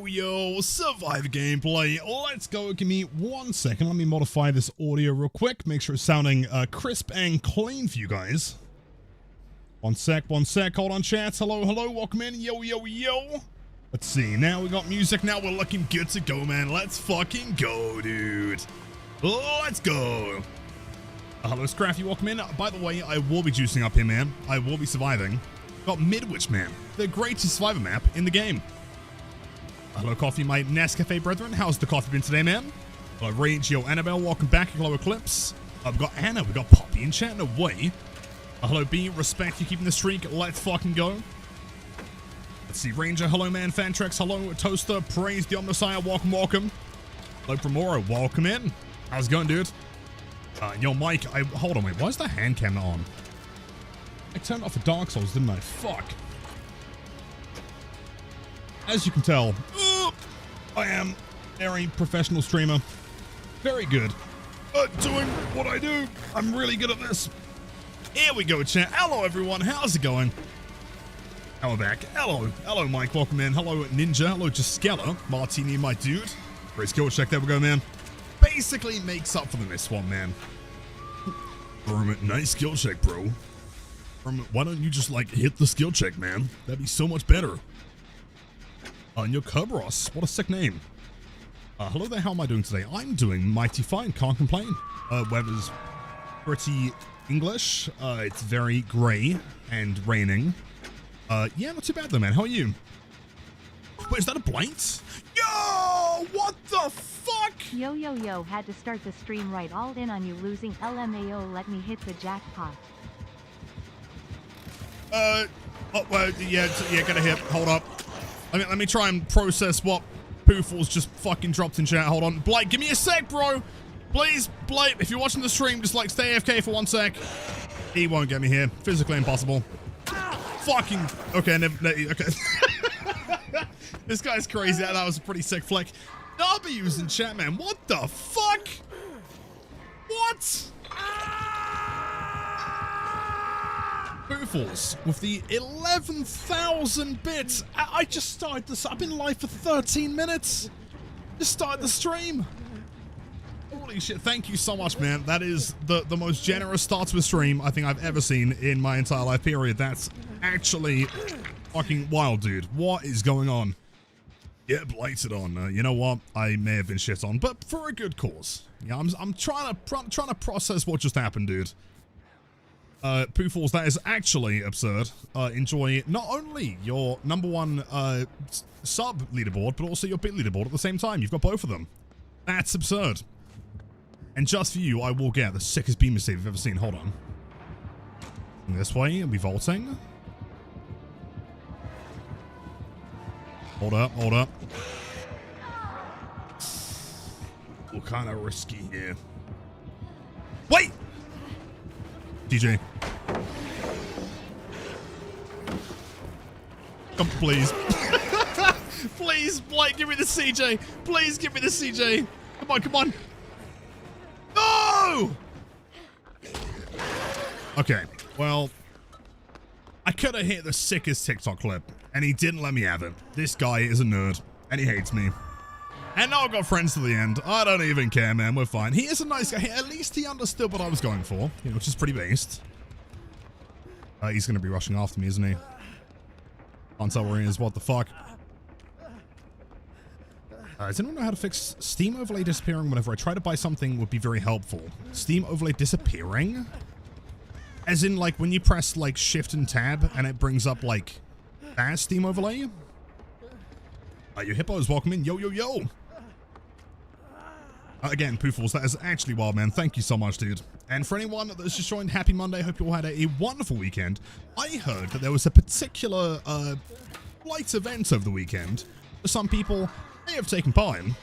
Yo, Survivor gameplay. Let's go. Give me 1 second. Let me modify this audio real quick. Make sure it's sounding crisp and clean for you guys. One sec. Hold on, chat. Hello. Welcome in. Yo. Let's see. Now we got music. Now we're looking good to go, man. Let's fucking go, dude. Let's go. Hello, Scraffy. Welcome in. By the way, I will be juicing up here, man. I will be surviving. Got Midwitch, man. The greatest survivor map in the game. Hello, Coffee, my Nescafe brethren. How's the coffee been today, man? Hello, Rage, yo, Annabelle. Welcome back. Hello, Eclipse. We've got Anna. We've got Poppy in chat. No way. Hello, B. Respect you keeping the streak. Let's fucking go. Let's see. Ranger. Hello, man. Fantrex. Hello, Toaster. Praise the Omnissiah. Welcome. Hello, Primora. Welcome in. How's it going, dude? Yo, Mike. Hold on, wait. Why is the hand cam not on? I turned off for Dark Souls, didn't I? Fuck. As you can tell, I am a very professional streamer. Very good at doing what I do. I'm really good at this. Here we go, chat. Hello, everyone. How's it going? Hello, back. Hello, Mike. Welcome in. Hello, Ninja. Hello, Jaskella. Martini, my dude. Great skill check. There we go, man. Basically makes up for the missed one, man. Nice skill check, bro. Why don't you just, like, hit the skill check, man? That'd be so much better. Yo, Kerberos. What a sick name. Hello there. How am I doing today? I'm doing mighty fine. Can't complain. Weather's pretty English. It's very grey and raining. Yeah, not too bad, though, man. How are you? Wait, is that a Blight? Yo! What the fuck? Yo. Had to start the stream right all in on you losing LMAO. Let me hit the jackpot. Yeah, gotta hit. Hold up. Let me try and process what Poofles just fucking dropped in chat. Hold on. Blight, give me a sec, bro. Please, Blight, if you're watching the stream, just, like, stay AFK for 1 sec. He won't get me here. Physically impossible. Fucking... Okay, okay. This guy's crazy. That was a pretty sick flick. W's in chat, man. What the fuck? What? Poofles with the 11,000 bits. I just started this. I've been live for 13 minutes. Just started the stream. Holy shit. Thank you so much, man. That is the most generous start to a stream I think I've ever seen in my entire life period. That's actually fucking wild, dude. What is going on? Yeah, Blight's on. You know what? I may have been shit on, but for a good cause. Yeah, I'm trying to process what just happened, dude. Poofles, that is actually absurd. Enjoy not only your #1 sub leaderboard, but also your bit leaderboard at the same time. You've got both of them. That's absurd. And just for you, I will get the sickest beam save you've ever seen. Hold on. This way, I'll be vaulting. Hold up. We're kind of risky here. Wait! DJ. Come, please. Please, Blight, give me the CJ. Please give me the CJ. Come on. No! Okay, well, I could have hit the sickest TikTok clip, and he didn't let me have it. This guy is a nerd, and he hates me. And now I've got friends to the end. I don't even care, man. We're fine. He is a nice guy. At least he understood what I was going for, you know, which is pretty based. He's going to be rushing after me, isn't he? Can't tell where he is. What the fuck? Does anyone know how to fix Steam overlay disappearing whenever I try to buy something would be very helpful? Steam overlay disappearing? As in, like, when you press, like, Shift and Tab and it brings up, like, that Steam overlay? Your hippos, welcome in. Yo. Again, Poofles, that is actually wild, man. Thank you so much, dude. And for anyone that's just joined, happy Monday. Hope you all had a wonderful weekend. I heard that there was a particular Blight event over the weekend. For some people, may have taken part in.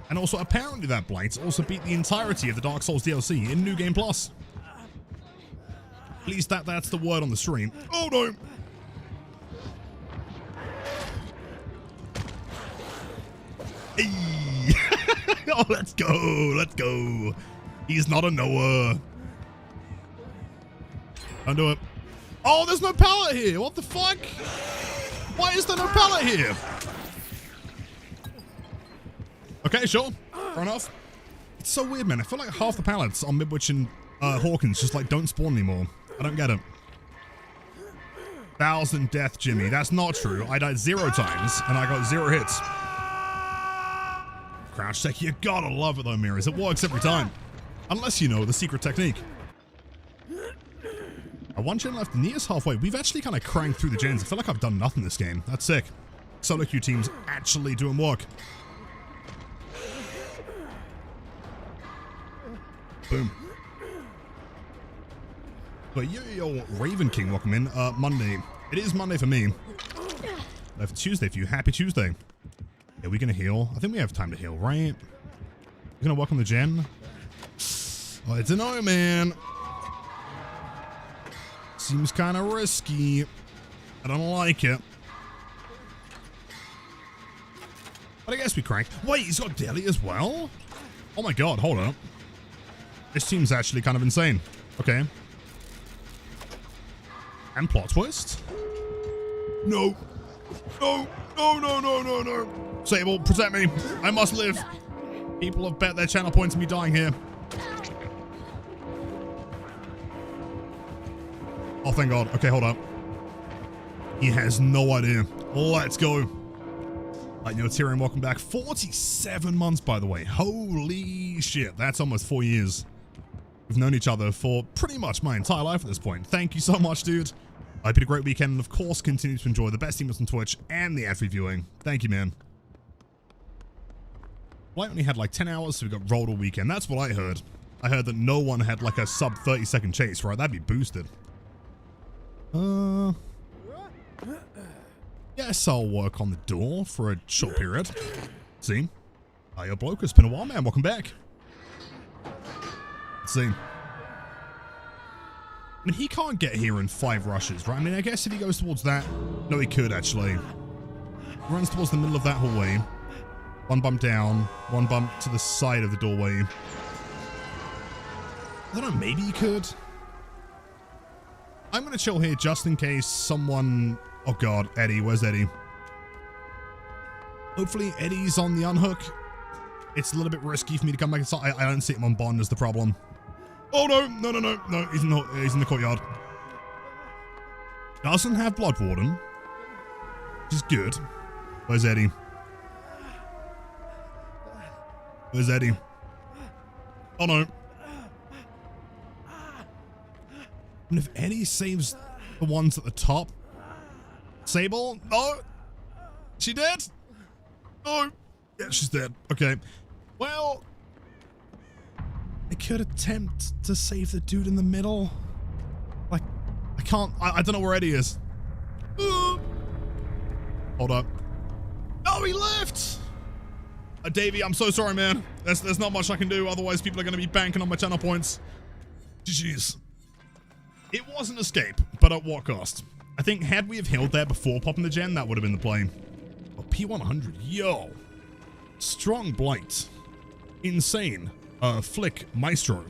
And also, apparently that Blight also beat the entirety of the Dark Souls DLC in New Game Plus. At least that's the word on the stream. Oh, no. Hey. Oh, let's go. He's not a Noah. Don't do it. Oh, there's no pallet here. What the fuck? Why is there no pallet here? Okay, sure. Fair enough. It's so weird, man. I feel like half the pallets on Midwitch and Hawkins just like don't spawn anymore. I don't get it. 1,000 death, Jimmy. That's not true. I died 0 times and I got 0 hits. Crouch tech. You gotta love it though, Mirrors. It works every time. Unless you know the secret technique. One gen left, nearest halfway. We've actually kind of cranked through the gens. I feel like I've done nothing this game. That's sick. Solo queue team's actually doing work. Boom. But yo, Raven King, welcome in. Monday. It is Monday for me. Left Tuesday for you. Happy Tuesday. Yeah, we're gonna heal. I think we have time to heal, right? We're gonna work on the gen. Oh, I don't know, man. Seems kind of risky. I don't like it. But I guess we cranked. Wait, he's got daily as well? Oh my god, hold up. This seems actually kind of insane. Okay. And plot twist. No. No. No, no, no, no, no. Sable, protect me. I must live. People have bet their channel points on me dying here. Oh, thank God. Okay, hold up. He has no idea. Let's go. Tyrion, welcome back. 47 months, by the way. Holy shit. That's almost 4 years. We've known each other for pretty much my entire life at this point. Thank you so much, dude. I hope you had a great weekend, and of course, continue to enjoy the best emails on Twitch and the ad-free viewing. Thank you, man. Blight only had like 10 hours, so we got rolled all weekend. That's what I heard. I heard that no one had like a sub 30-second chase, right? That'd be boosted. Yes, I'll work on the door for a short period. See? Yo, bloke, it's been a while, man. Welcome back. Let's see. I mean, he can't get here in 5 rushes, right? I mean, I guess if he goes towards that... No, he could, actually. He runs towards the middle of that hallway. 1 bump down. 1 bump to the side of the doorway. I don't know, maybe he could. I'm going to chill here just in case someone... Oh, God. Eddie. Where's Eddie? Hopefully, Eddie's on the unhook. It's a little bit risky for me to come back inside. I don't see him on Bond as the problem. Oh, no. No, no, no. No, he's in the courtyard. Doesn't have Blood Warden. Which is good. Where's Eddie? Where's Eddie? Oh, no. And if Eddie saves the ones at the top... Sable? No. She dead? No. Yeah, she's dead. Okay. Well... I could attempt to save the dude in the middle. Like, I can't... I don't know where Eddie is. Hold up. Oh, he left! Davey, I'm so sorry, man. There's not much I can do. Otherwise, people are going to be banking on my channel points. GG's. It was an escape, but at what cost? I think had we have healed there before popping the gen, that would have been the play. Oh, P100. Yo. Strong Blight. Insane. Flick Maestro.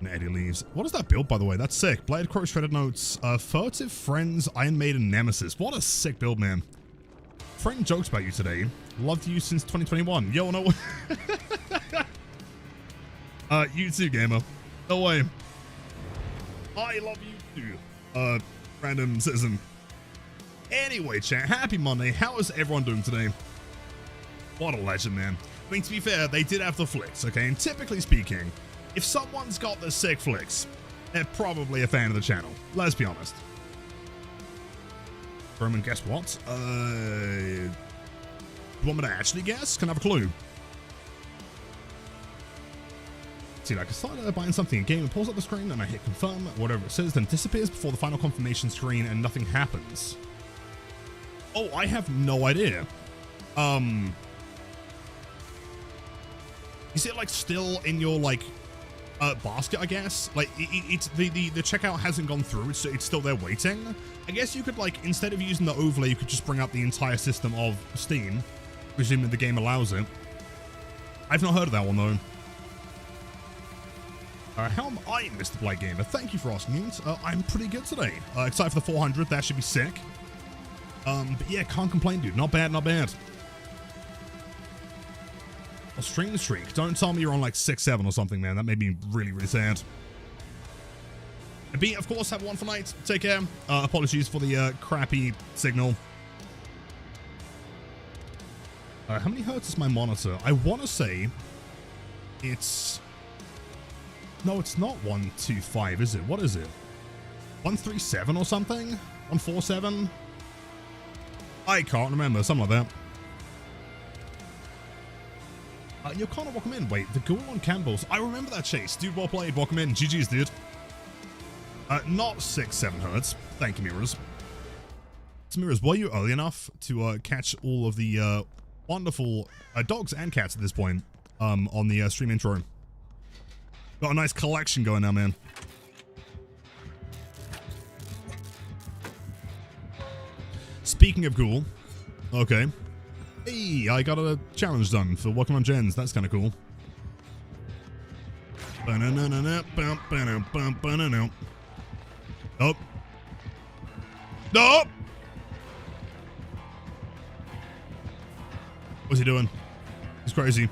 And Eddie leaves. What is that build, by the way? That's sick. Blade Crow Shredded Notes. Furtive Friends, Iron Maiden Nemesis. What a sick build, man. Friend jokes about you today. Loved you since 2021. Yo, no. You too, gamer. No way. I love you too. Random citizen. Anyway, chat. Happy Monday. How is everyone doing today? What a legend, man. I mean, to be fair, they did have the flicks, okay? And typically speaking, if someone's got the sick flicks, they're probably a fan of the channel. Let's be honest. Roman, guess what? You want me to actually guess? Can I have a clue? See, like I started buying something in game and pulls up the screen and I hit confirm, whatever it says, then disappears before the final confirmation screen and nothing happens. Oh, I have no idea. Is it like still in your like basket, I guess? Like it's the checkout hasn't gone through, it's still there waiting. I guess you could like, instead of using the overlay, you could just bring up the entire system of Steam, presuming the game allows it. I've not heard of that one though. How am I, Mr. Blight Gamer? Thank you for asking it. I'm pretty good today. Excited for the 400. That should be sick. But yeah, can't complain, dude. Not bad, not bad. A stream streak. Don't tell me you're on like 6-7 or something, man. That made me really, really sad. B, of course, have one for night. Take care. Apologies for the crappy signal. How many hertz is my monitor? I want to say it's... No, it's not 125, is it? What is it? 137 or something? 147? I can't remember. Something like that. You're kind of welcome in. Wait, the ghoul on Campbell's. I remember that chase. Dude, well played. Welcome in. GG's, dude. Not 6-7 hertz. Thank you, Mirrors. So, Mirrors, were you early enough to catch all of the wonderful dogs and cats at this point on the stream intro? Got a nice collection going now, man. Speaking of cool, okay. Hey, I got a challenge done for working on gens. That's kind of cool. Nope. Nope. What's he doing? He's crazy.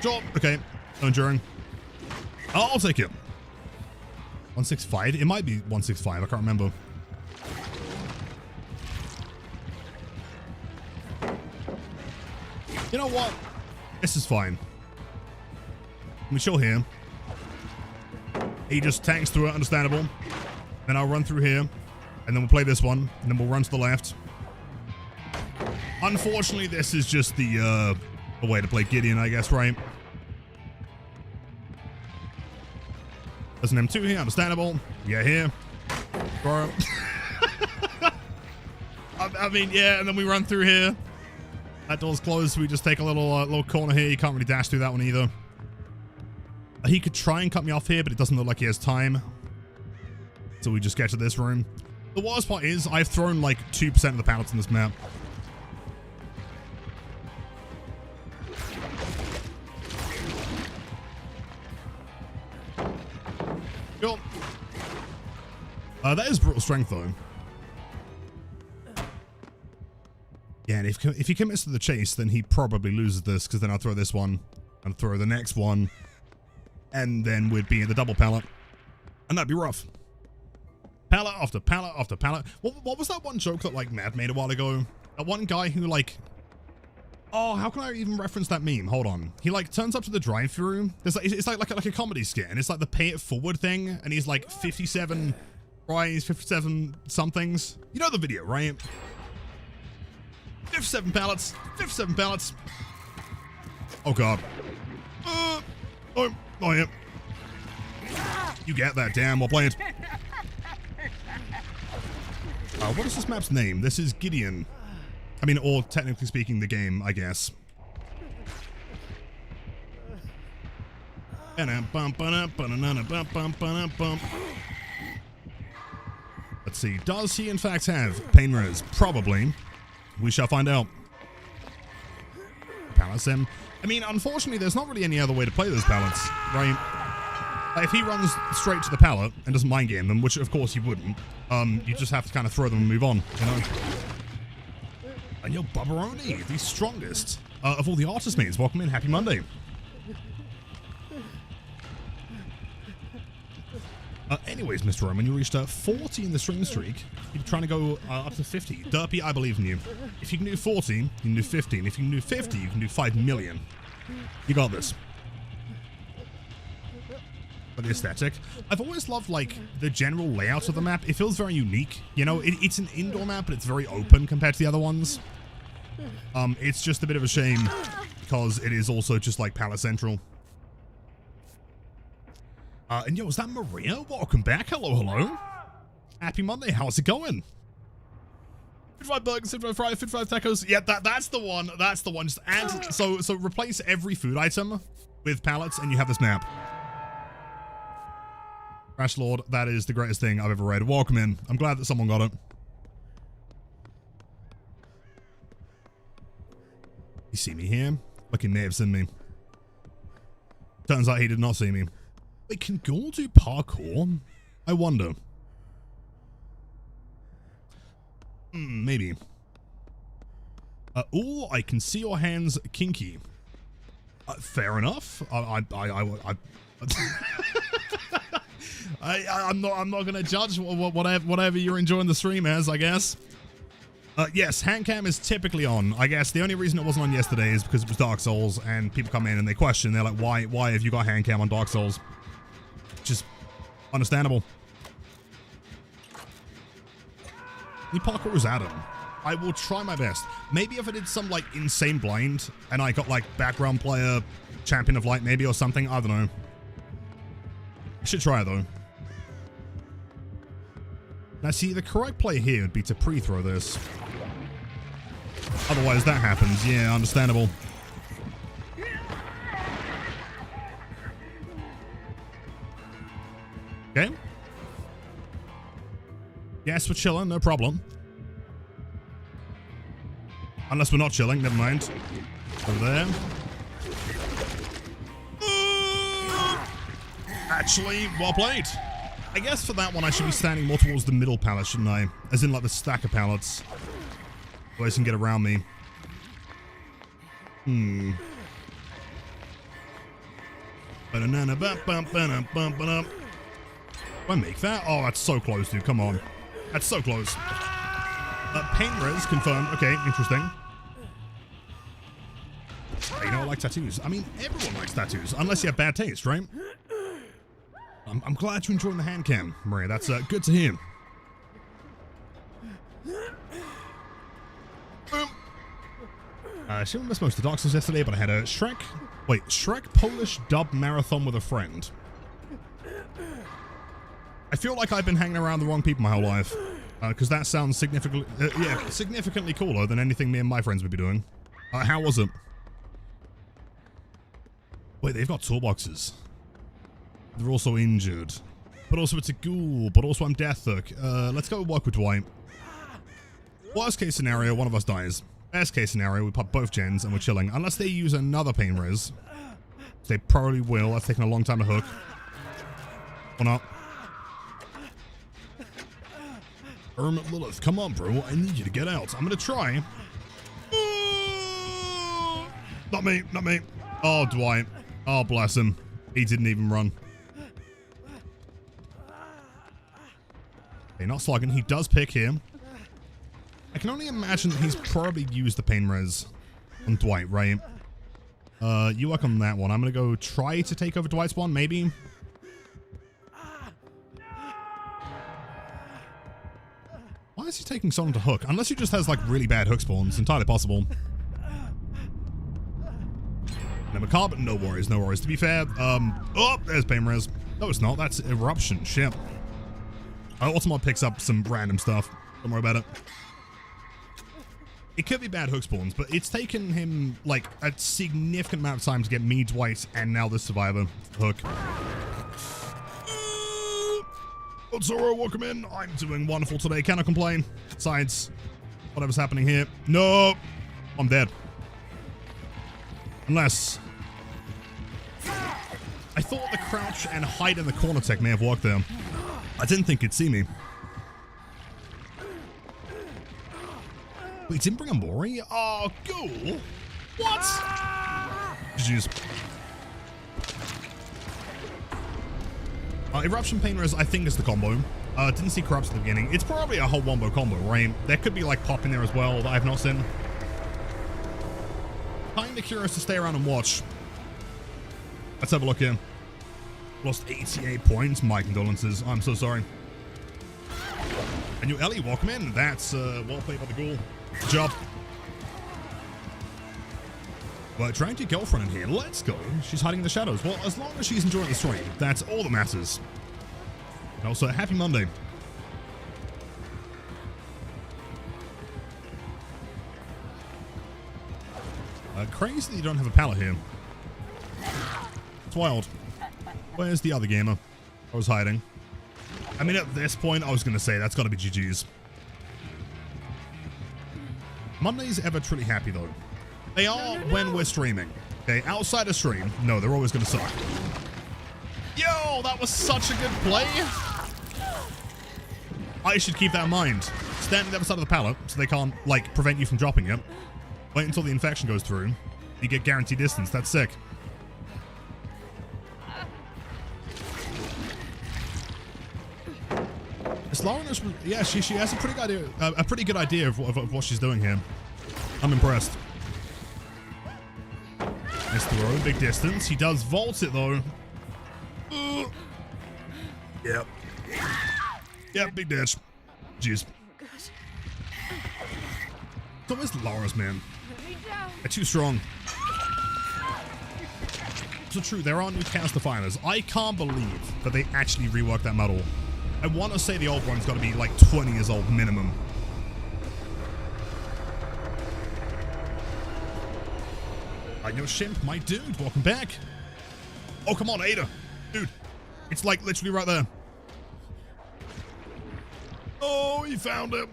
Sure. Okay. Enduring. I'll take it. 165? It might be 165. I can't remember. You know what? This is fine. Let me chill here. He just tanks through it, understandable. Then I'll run through here. And then we'll play this one. And then we'll run to the left. Unfortunately, this is just the way to play Gideon, I guess, right? There's an M2 here, understandable. Yeah, here. Bro. I mean, yeah, and then we run through here. That door's closed, so we just take a little corner here. You can't really dash through that one either. He could try and cut me off here, but it doesn't look like he has time. So we just get to this room. The worst part is I've thrown like 2% of the pallets in this map. Cool. That is brutal strength, though. Yeah, and if he commits to the chase, then he probably loses this, because then I'll throw this one, and throw the next one, and then we'd be in the double pallet, and that'd be rough. Pallet after pallet after pallet. What was that one joke that, like, Matt made a while ago? That one guy who, like... Oh, how can I even reference that meme? Hold on. He, like, turns up to the drive-thru. It's like a comedy skit, and it's like the pay it forward thing, and he's like 57 fries, 57 somethings. You know the video, right? 57 pallets. 57 pallets. Oh, God. Oh, yeah. You get that, damn. Well played. What is this map's name? This is Gideon. I mean, or technically speaking, the game, I guess. Let's see. Does he in fact have pain res? Probably. We shall find out. Pallets him. I mean, unfortunately, there's not really any other way to play those pallets, right? If he runs straight to the pallet and doesn't mind game them, which of course he wouldn't, you just have to kind of throw them and move on, you know? And yo, Bubbaroni, the strongest of all the artist mates. Welcome in. Happy Monday. Anyways, Mr. Roman, you reached 40 in the stream streak. You're trying to go up to 50. Derpy, I believe in you. If you can do 40, you can do 50. And if you can do 50, you can do 5 million. You got this. But the aesthetic. I've always loved, like, the general layout of the map. It feels very unique. You know, it's an indoor map, but it's very open compared to the other ones. It's just a bit of a shame because it is also just like Pallet Central. And yo, is that Maria? Welcome back. Hello, hello. Happy Monday. How's it going? 55 burgers, 55 fries, 55 tacos. Yeah, that's the one. That's the one. Just add, so replace every food item with pallets and you have this map. Crash Lord, that is the greatest thing I've ever read. Welcome in. I'm glad that someone got it. You see me here? Like he may have seen me. Turns out he did not see me. Wait, can Ghoul do parkour? I wonder. Maybe. Ooh, I can see your hands kinky. Fair enough. I'm not gonna judge whatever you're enjoying the stream as, I guess. Yes, hand cam is typically on. I guess the only reason it wasn't on yesterday is because it was Dark Souls, and people come in and they question. They're like, why have you got hand cam on Dark Souls? Just understandable. The parkour is Adam. I will try my best. Maybe if I did some like insane blind and I got like background player, champion of light maybe or something. I don't know. I should try it though. Now see, the correct play here would be to pre-throw this. Otherwise that happens. Yeah, understandable. Okay. Yes, we're chilling, no problem. Unless we're not chilling, never mind. Over there. Actually, well played. I guess for that one, I should be standing more towards the middle pallet, shouldn't I? As in, like, the stack of pallets. So they can get around me. Do I make that? Oh, that's so close, dude. Come on. That's so close. Pain res confirmed. Okay, interesting. You know, I like tattoos. I mean, everyone likes tattoos, unless you have bad taste, right? I'm glad you're enjoying the hand cam, Maria. That's good to hear. She missed most of the Dark Souls yesterday, but I had a Shrek Polish dub marathon with a friend. I feel like I've been hanging around the wrong people my whole life, because that sounds significantly cooler than anything me and my friends would be doing. How was it? Wait, they've got toolboxes. They're also injured. But also it's a ghoul, but also I'm Deathhook. Let's go work with Dwight. Worst case scenario, one of us dies. Best case scenario, we pop both gens and we're chilling. Unless they use another pain res. They probably will. That's taken a long time to hook. Or not. Lilith, come on, bro. I need you to get out. I'm gonna try. Not me, not me. Oh, Dwight. Oh, bless him. He didn't even run. Okay, not slugging. He does pick here. I can only imagine that he's probably used the pain res on Dwight, right? You work on that one. I'm gonna go try to take over Dwight's one, maybe. Why is he taking someone to hook? Unless he just has like really bad hook spawns. Entirely possible. Never carbon. No worries, no worries. To be fair, oh, there's pain res. No, it's not. That's eruption. Shit. Ultimate picks up some random stuff. Don't worry about it. It could be bad hook spawns, but it's taken him like a significant amount of time to get me, Dwight, and now this survivor hook. Zoro, welcome in. I'm doing wonderful today. Cannot complain. Besides, whatever's happening here. No, I'm dead. Unless I thought the crouch and hide in the corner tech may have worked there. I didn't think it'd see me. Wait, didn't bring a Mori? Oh, ghoul. What? Jeez. Eruption Pain Res, I think, is the combo. Didn't see Corrupts at the beginning. It's probably a whole wombo combo, right? There could be like pop in there as well that I've not seen. Kinda curious to stay around and watch. Let's have a look here. Lost 88 points. My condolences. I'm so sorry. And you, Ellie, welcome in. That's well played by the ghoul. Good job. Well, trying to get your girlfriend in here. Let's go. She's hiding in the shadows. Well, as long as she's enjoying the stream, that's all that matters. And also, happy Monday. Crazy that you don't have a pallet here. It's wild. Where's the other gamer? I was hiding. I mean, at this point, I was going to say that's got to be GG's. Monday's ever truly happy, though. They are when we're streaming. Okay, outside of stream, no, they're always going to suck. Yo, that was such a good play. I should keep that in mind. Stand on the other side of the pallet so they can't, like, prevent you from dropping it. Wait until the infection goes through. You get guaranteed distance. That's sick. Is Lauren, yeah, she has a pretty good idea of what she's doing here. I'm impressed. Nice throw, big distance. He does vault it though. Yep. Yep, big dash. Jeez. It's always Laura's, man. They're too strong. So true, there are new Chaos Definers. I can't believe that they actually reworked that model. I want to say the old one's got to be like 20 years old minimum. I know Shimp, my dude, welcome back. Oh, come on, Ada. Dude, it's like literally right there. Oh, he found him.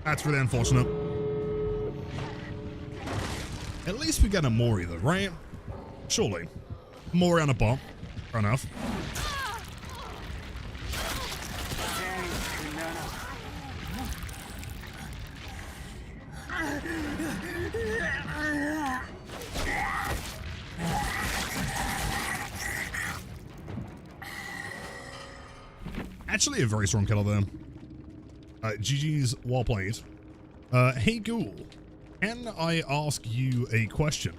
That's really unfortunate. At least we get a Mori though, right? Surely. Mori on a bot. Fair enough. Actually a very strong killer there. GG's well played. Hey Ghoul, can I ask you a question?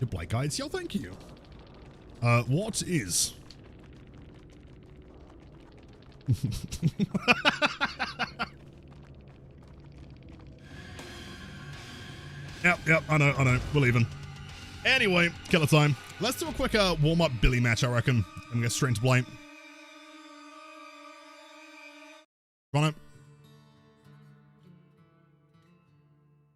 Good Blight guides, yo, thank you. What is... Yep, I know, we're leaving. Anyway, killer time. Let's do a quick warm-up Billy match, I reckon, and get straight into Blight. Run it.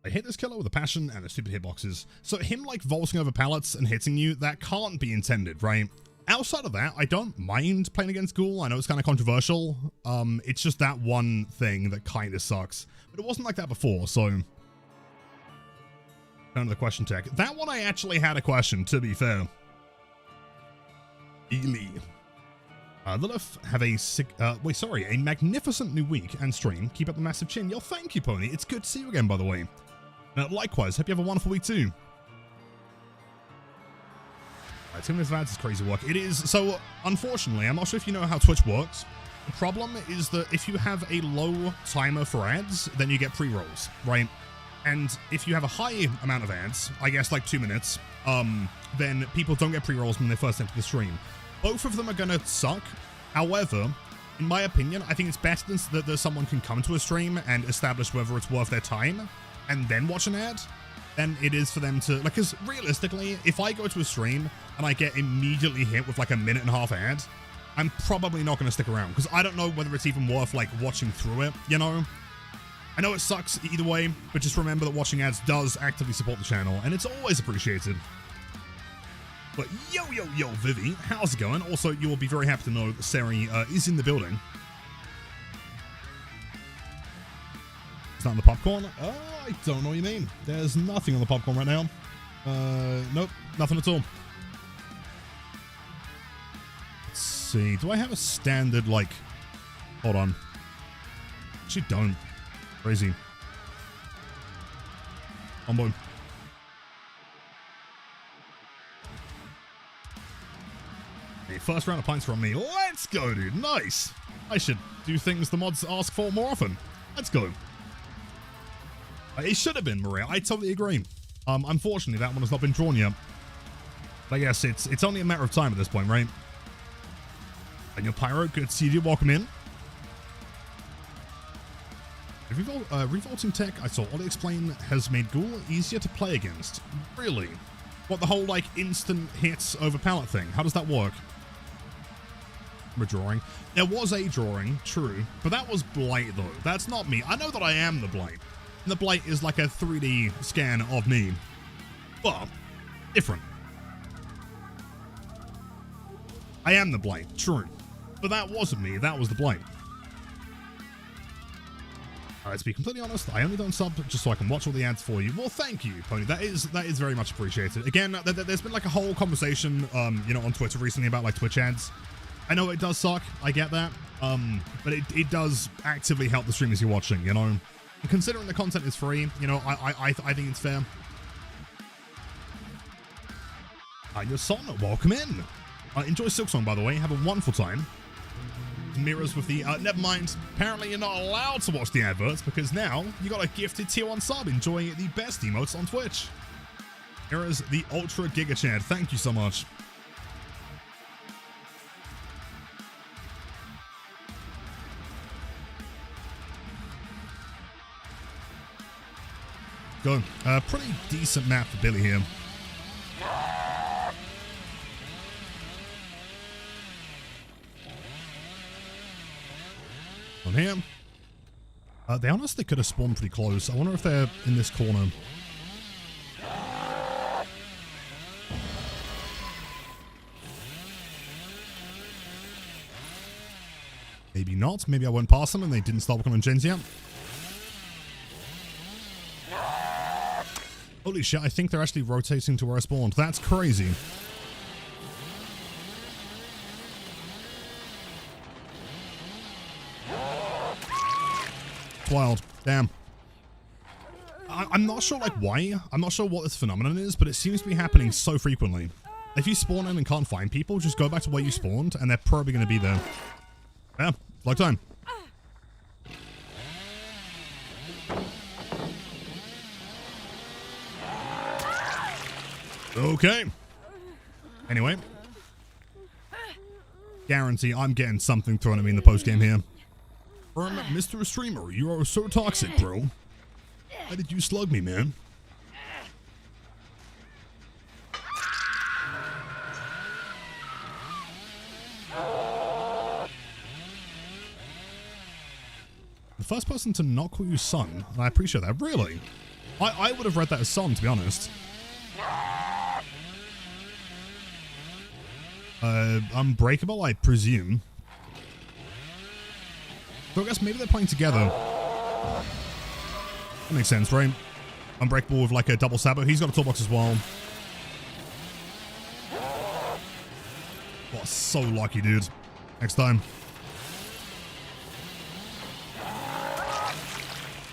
I hit this killer with a passion and a stupid hitboxes. So him like vaulting over pallets and hitting you, that can't be intended, right? Outside of that, I don't mind playing against Ghoul. I know it's kind of controversial. It's just that one thing that kind of sucks. But it wasn't like that before, so... Down to the question tech. That one I actually had a question, to be fair. Eerie. Lilith have a magnificent new week and stream. Keep up the massive chin. Yo, thank you, Pony. It's good to see you again, by the way. Likewise, hope you have a wonderful week too. 2 minutes of ads is crazy work. It is. So, unfortunately, I'm not sure if you know how Twitch works. The problem is that if you have a low timer for ads, then you get pre-rolls, right? And if you have a high amount of ads, I guess like 2 minutes, then people don't get pre-rolls when they first enter the stream. Both of them are going to suck. However, in my opinion, I think it's better that someone can come to a stream and establish whether it's worth their time and then watch an ad than it is for them to, like, because realistically, if I go to a stream and I get immediately hit with like a 1.5-minute ad, I'm probably not going to stick around because I don't know whether it's even worth like watching through it, you know? I know it sucks either way, but just remember that watching ads does actively support the channel and it's always appreciated. But yo, Vivi, how's it going? Also, you will be very happy to know that Sari is in the building. It's not on the popcorn? I don't know what you mean. There's nothing on the popcorn right now. Nope, nothing at all. Let's see, do I have a standard, like... Hold on. Actually don't. Crazy. On board. The first round of pints from me. Let's go, dude. Nice. I should do things the mods ask for more often. Let's go. It should have been, Maria. I totally agree. Unfortunately, that one has not been drawn yet. But yes, it's only a matter of time at this point, right? And your Pyro, good to see you. Welcome in. Revolting tech, I saw Ollie explain, has made Ghoul easier to play against. Really? What, the whole, like, instant hits over pallet thing? How does that work? A drawing. There was a drawing, true, but that was Blight, though. That's not me. I know that I am the Blight. And the Blight is like a 3D scan of me. But, different. I am the Blight, true. But that wasn't me. That was the Blight. To be completely honest, I only don't sub just so I can watch all the ads for you. Well, thank you, Pony. That is very much appreciated. Again, there's been like a whole conversation, you know, on Twitter recently about like Twitch ads. I know it does suck. I get that. But it does actively help the streamers you're watching, you know. And considering the content is free, you know, I think it's fair. Your son, welcome in. Enjoy Silksong, by the way. Have a wonderful time. Mirrors with the never mind, apparently you're not allowed to watch the adverts because now you got a gifted tier 1 sub enjoying the best emotes on Twitch. Mirrors the Ultra Giga Chad, thank you so much. Go. Pretty decent map for Billy here. On here. They honestly could have spawned pretty close. I wonder if they're in this corner. Maybe not. Maybe I went past them and they didn't start working on gens yet. Holy shit, I think they're actually rotating to where I spawned. That's crazy. Wild. Damn. I'm not sure like why. I'm not sure what this phenomenon is, but it seems to be happening so frequently. If you spawn in and can't find people, just go back to where you spawned and they're probably going to be there. Yeah, like time. Okay. Anyway. Guarantee I'm getting something thrown at me in the post game here. Mr. Streamer, you are so toxic, bro. Why did you slug me, man? The first person to not call you son, and I appreciate that. Really? I would have read that as son, to be honest. Unbreakable, I presume. So I guess maybe they're playing together. That makes sense, right? Unbreakable with like a double sabo. He's got a toolbox as well. Oh, so lucky, dude. Next time.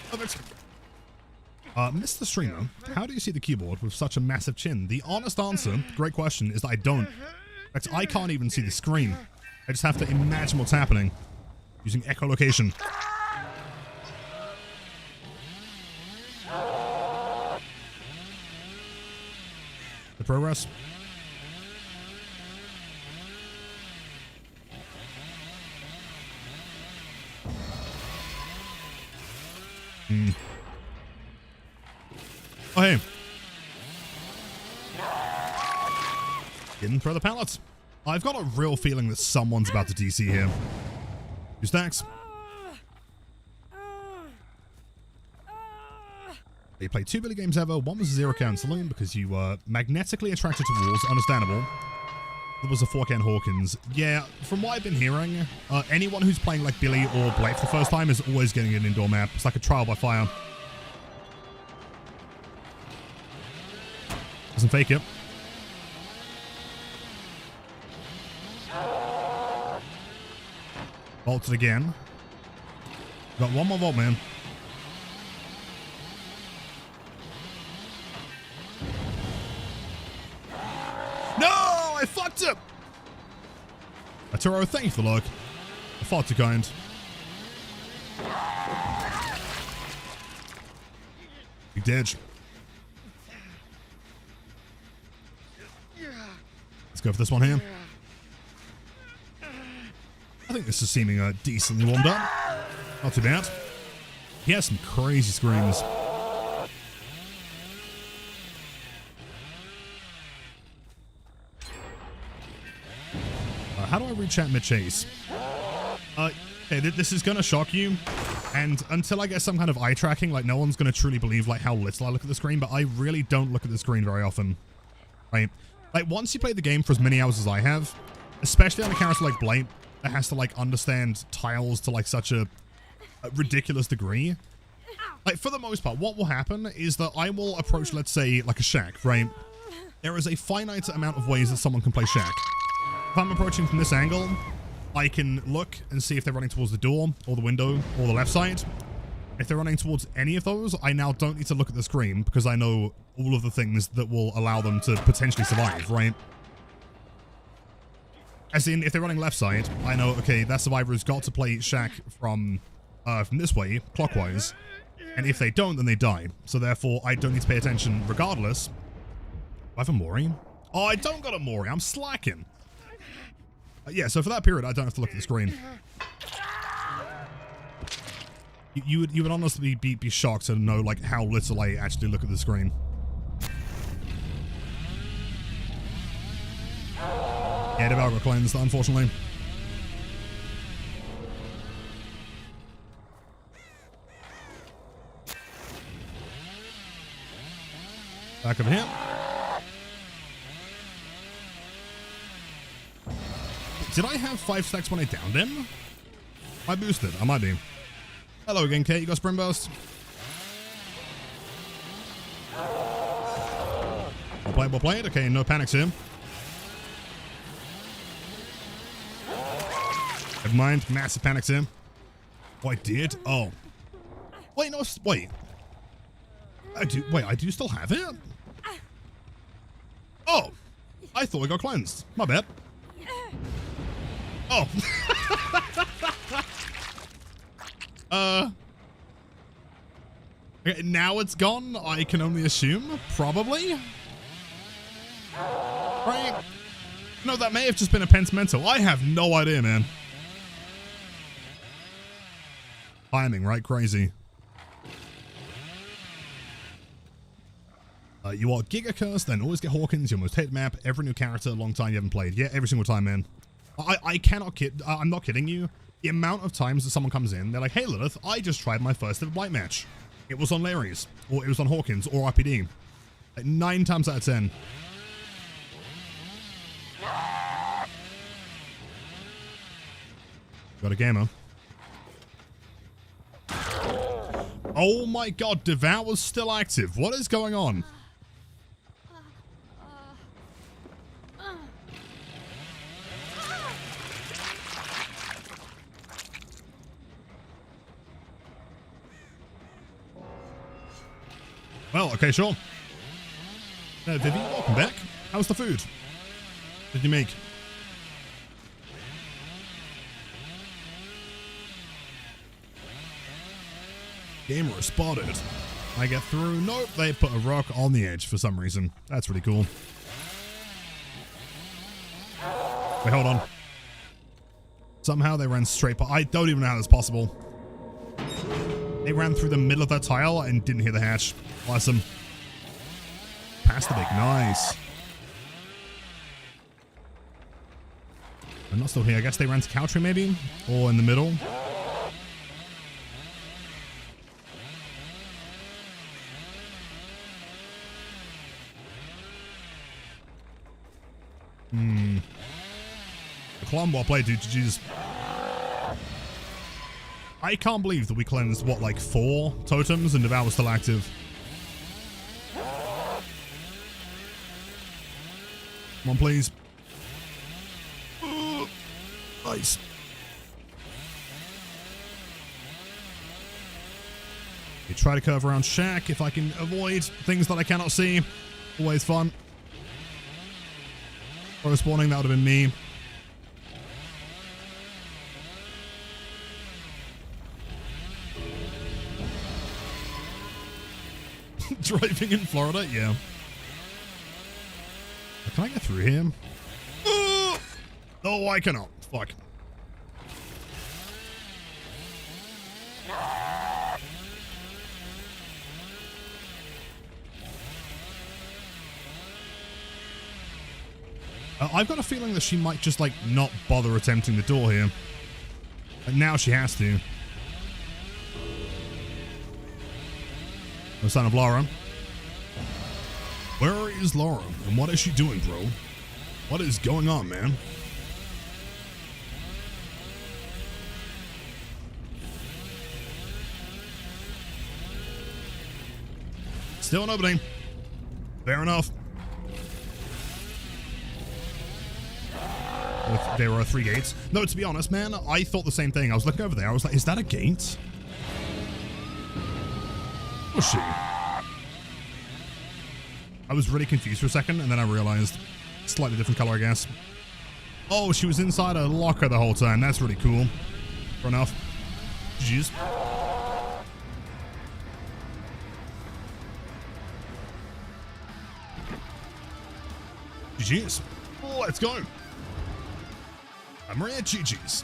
Perfect. Mr. Streamer, how do you see the keyboard with such a massive chin? The honest answer, great question, is that I don't. In fact, I can't even see the screen. I just have to imagine what's happening. Using echolocation. The progress. Oh, hey. Didn't throw the pallets. I've got a real feeling that someone's about to DC here. 2 stacks. You played 2 Billy games ever. One was a 0 count saloon because you were magnetically attracted to walls. Understandable. There was a 4 count Hawkins. Yeah, from what I've been hearing, anyone who's playing like Billy or Blight for the first time is always getting an indoor map. It's like a trial by fire. Doesn't fake it. Vaulted again. Got one more vault, man. No! I fucked up! Arturo, thank you for the luck. I fought too kind. Big dodge. Let's go for this one here. I think this is seeming decently warmed up. Not too bad. He has some crazy screams. How do I reach out mid-chase? Okay, this is gonna shock you. And until I get some kind of eye tracking, like no one's gonna truly believe like how little I look at the screen, but I really don't look at the screen very often. Right? Like once you play the game for as many hours as I have, especially on a character like Blight, that has to like understand tiles to like such a ridiculous degree, Like, for the most part, what will happen is that I will approach, let's say, like a shack, right? There is a finite amount of ways that someone can play shack. If I'm approaching from this angle, I can look and see if they're running towards the door, or the window, or the left side. If they're running towards any of those, I now don't need to look at the screen, because I know all of the things that will allow them to potentially survive, right? As in, if they're running left side, I know, okay, that survivor's got to play shack from this way, clockwise. And if they don't, then they die. So therefore, I don't need to pay attention regardless. Do I have a Mori? Oh, I don't got a Mori. I'm slacking. Yeah, so for that period, I don't have to look at the screen. You would honestly be shocked to know, like, how little I actually look at the screen. Yeah, Devour got cleansed, unfortunately. Back over here. Did I have 5 stacks when I downed him? I boosted. I might be. Hello again, Kate. You got Spring Burst? Well played. Okay, no panics here. Never mind. Massive panics here. Oh, I did? Oh. Wait, no. Wait. I do still have it? Oh. I thought I got cleansed. My bad. Oh. Okay, now it's gone, I can only assume. Probably. Right? No, that may have just been a Pentimental. I have no idea, man. Timing, right? Crazy. You are Giga Cursed, then always get Hawkins, your most hit map, every new character, long time you haven't played. Yeah, every single time, man. I cannot kid. I'm not kidding you. The amount of times that someone comes in, they're like, hey Lilith, I just tried my first ever Blight match. It was on Larry's, or it was on Hawkins, or RPD. Like 9 times out of 10. Got a gamer. Oh my god, Devour's still active. What is going on? Well, okay, sure. Vivi, welcome back. How's the food? Did you make? Gamer spotted. I get through. Nope, they put a rock on the edge for some reason. That's really cool. Wait, hold on. Somehow they ran straight, but I don't even know how that's possible. They ran through the middle of that tile and didn't hit the hatch. Awesome. Past the big. Nice. I'm not still here. I guess they ran to Country maybe? Or in the middle. The Clone well played, dude. Jesus. I can't believe that we cleansed, what, like 4 totems and Devour was still active. Come on, please. Nice. You try to curve around Shack if I can avoid things that I cannot see. Always fun. Pro spawning, that would have been me. Driving in Florida? Yeah. Can I get through here? Oh, I cannot. Fuck. I've got a feeling that she might just, like, not bother attempting the door here. And now she has to. No sign of Laura. Where is Laura? And what is she doing, bro? What is going on, man? Still nobody. Fair enough. There are 3 gates. No, to be honest, man, I thought the same thing. I was looking over there. I was like, is that a gate? Was she? I was really confused for a second, and then I realized. Slightly different color, I guess. Oh, she was inside a locker the whole time. That's really cool. Fair enough. Jeez. GG's. Let's go. I'm Maria GG's.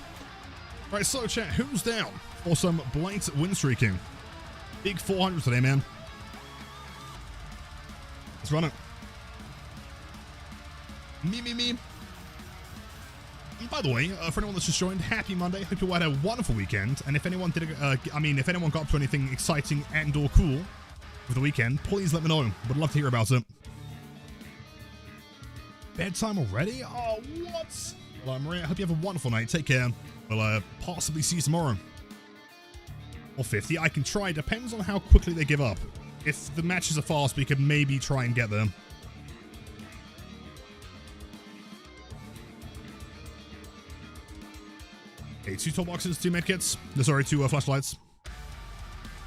Alright, so chat, who's down for some Blight Winstreaking? Big 400 today, man. Let's run it. Me. And by the way, for anyone that's just joined, happy Monday. Hope you had a wonderful weekend. And if anyone did, if anyone got up to anything exciting and/or cool for the weekend, please let me know. Would love to hear about it. Bedtime already? Oh, what? Well, Maria, I hope you have a wonderful night. Take care. We'll possibly see you tomorrow. Or 50. I can try. Depends on how quickly they give up. If the matches are fast, we could maybe try and get them. Okay, 2 toolboxes, 2 medkits. No, sorry, 2 flashlights.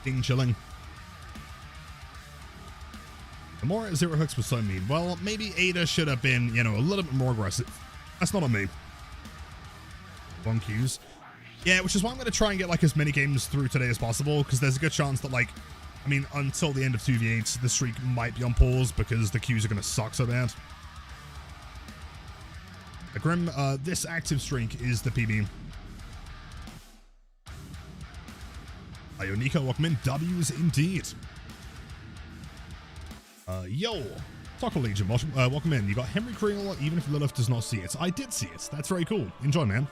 Ding chilling. The more 0 hooks was so mean. Well, maybe Ada should have been, a little bit more aggressive. That's not on me. Long queues. Yeah, which is why I'm going to try and get, as many games through today as possible, because there's a good chance that, until the end of 2v8, the streak might be on pause, because the queues are going to suck so bad. Grim, this active streak is the PB. Nico, welcome in. W's indeed. Yo, Taco Legion, welcome in. You got Henry Creel, even if Lilith does not see it. I did see it. That's very cool. Enjoy, man.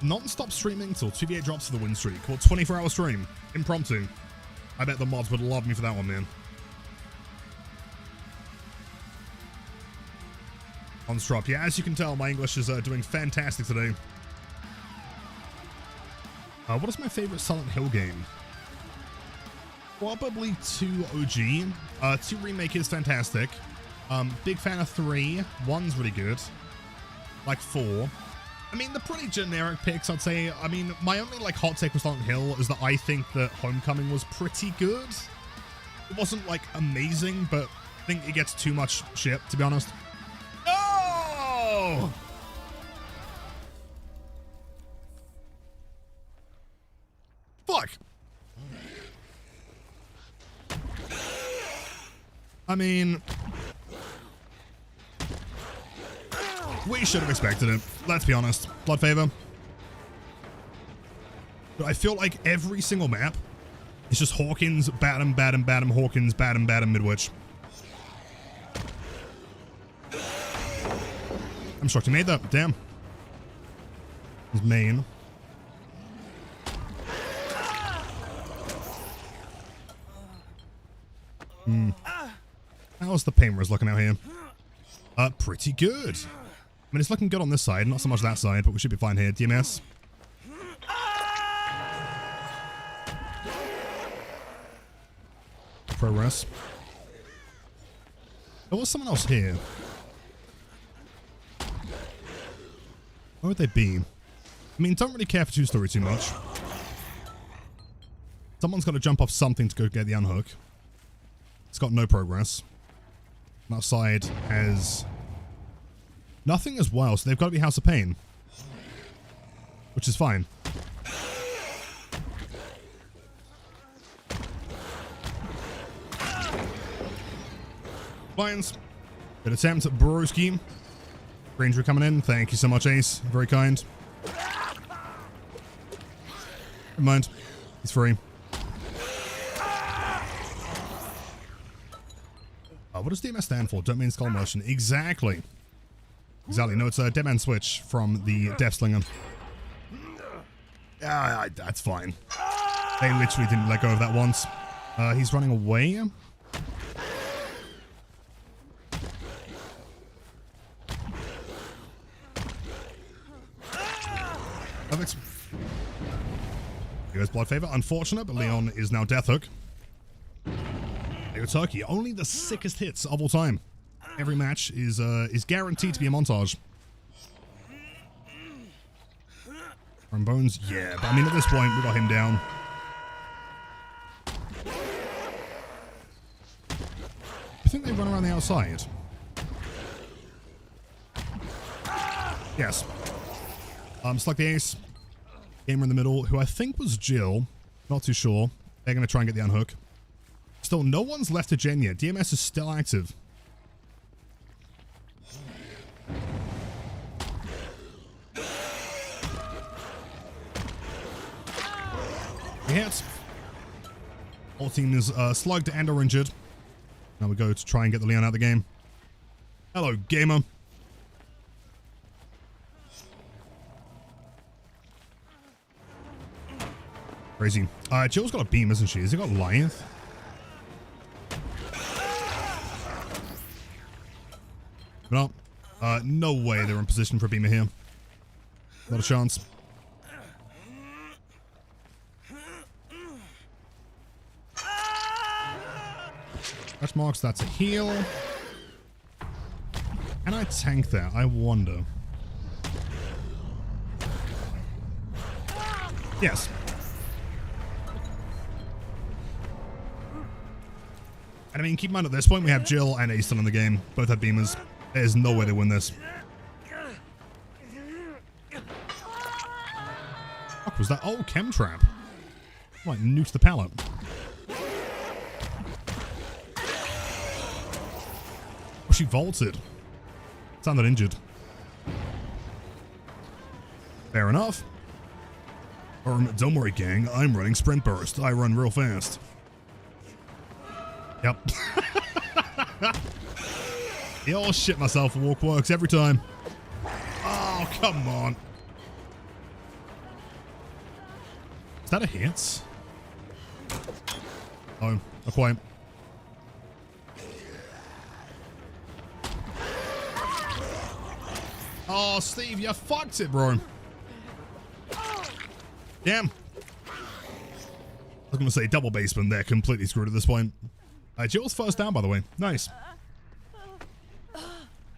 Non-stop streaming till 2v8 drops for the win streak. Or 24-hour stream. Impromptu. I bet the mods would love me for that one, man. On Strop. Yeah, as you can tell, my English is doing fantastic today. What is my favorite Silent Hill game? Probably 2 OG. 2 Remake is fantastic. Big fan of 3. 1's really good. 4. They're pretty generic picks, I'd say. My only, hot take with Silent Hill is that I think that Homecoming was pretty good. It wasn't, amazing, but I think it gets too much shit, to be honest. Oh! Fuck! We should have expected it. Let's be honest. Blood favor. But I feel like every single map is just Hawkins, Batum, Hawkins, Batum, Midwitch. I'm shocked he made that. Damn. His main. How's the pain res looking out here? Pretty good. It's looking good on this side, not so much that side, but we should be fine here. DMS. Progress. There was someone else here. Where would they be? Don't really care for 2-story too much. Someone's got to jump off something to go get the unhook. It's got no progress. That side has nothing as well, so they've got to be House of Pain. Which is fine. Lions. Good attempt at Broski. Ranger coming in. Thank you so much, Ace. Very kind. Never mind. He's free. What does DMS stand for? Don't mean skull motion. Exactly. Exactly. No, it's a Dead Man Switch from the Death Slinger. Yeah, that's fine. They literally didn't let go of that once. He's running away. Perfect. Here goes Blood Favor. Unfortunate, but Leon is now Death Hook. There goes Turkey. Only the sickest hits of all time. Every match is guaranteed to be a montage. From Bones, yeah. But I mean, at this point, we got him down. I think they run around the outside. Yes. Select the ace. Gamer in the middle, who I think was Jill. Not too sure. They're going to try and get the unhook. Still, no one's left a gen yet. DMS is still active. He hits. Whole team is slugged and or injured. Now we go to try and get the Leon out of the game. Hello, gamer. Crazy. Jill's got a beam, isn't she? Has he got Lithe? No. No way they're in position for a beamer here. Not a chance. Scratch marks, that's a heal. Can I tank that? I wonder. Yes. And I mean, keep in mind at this point we have Jill and Ace still in the game. Both have beamers. There's no way they win this. What was that? Oh, chem trap. Like, nuked the pallet. Oh, she vaulted. Sounded injured. Fair enough. Don't worry, gang. I'm running sprint burst. I run real fast. Yep. Oh, shit myself. Walk works every time. Oh, come on. Is that a hit? Oh, not quite. Oh, Steve, you fucked it, bro. Damn. I was going to say double baseman. They're completely screwed at this point. Jill's first down, by the way. Nice.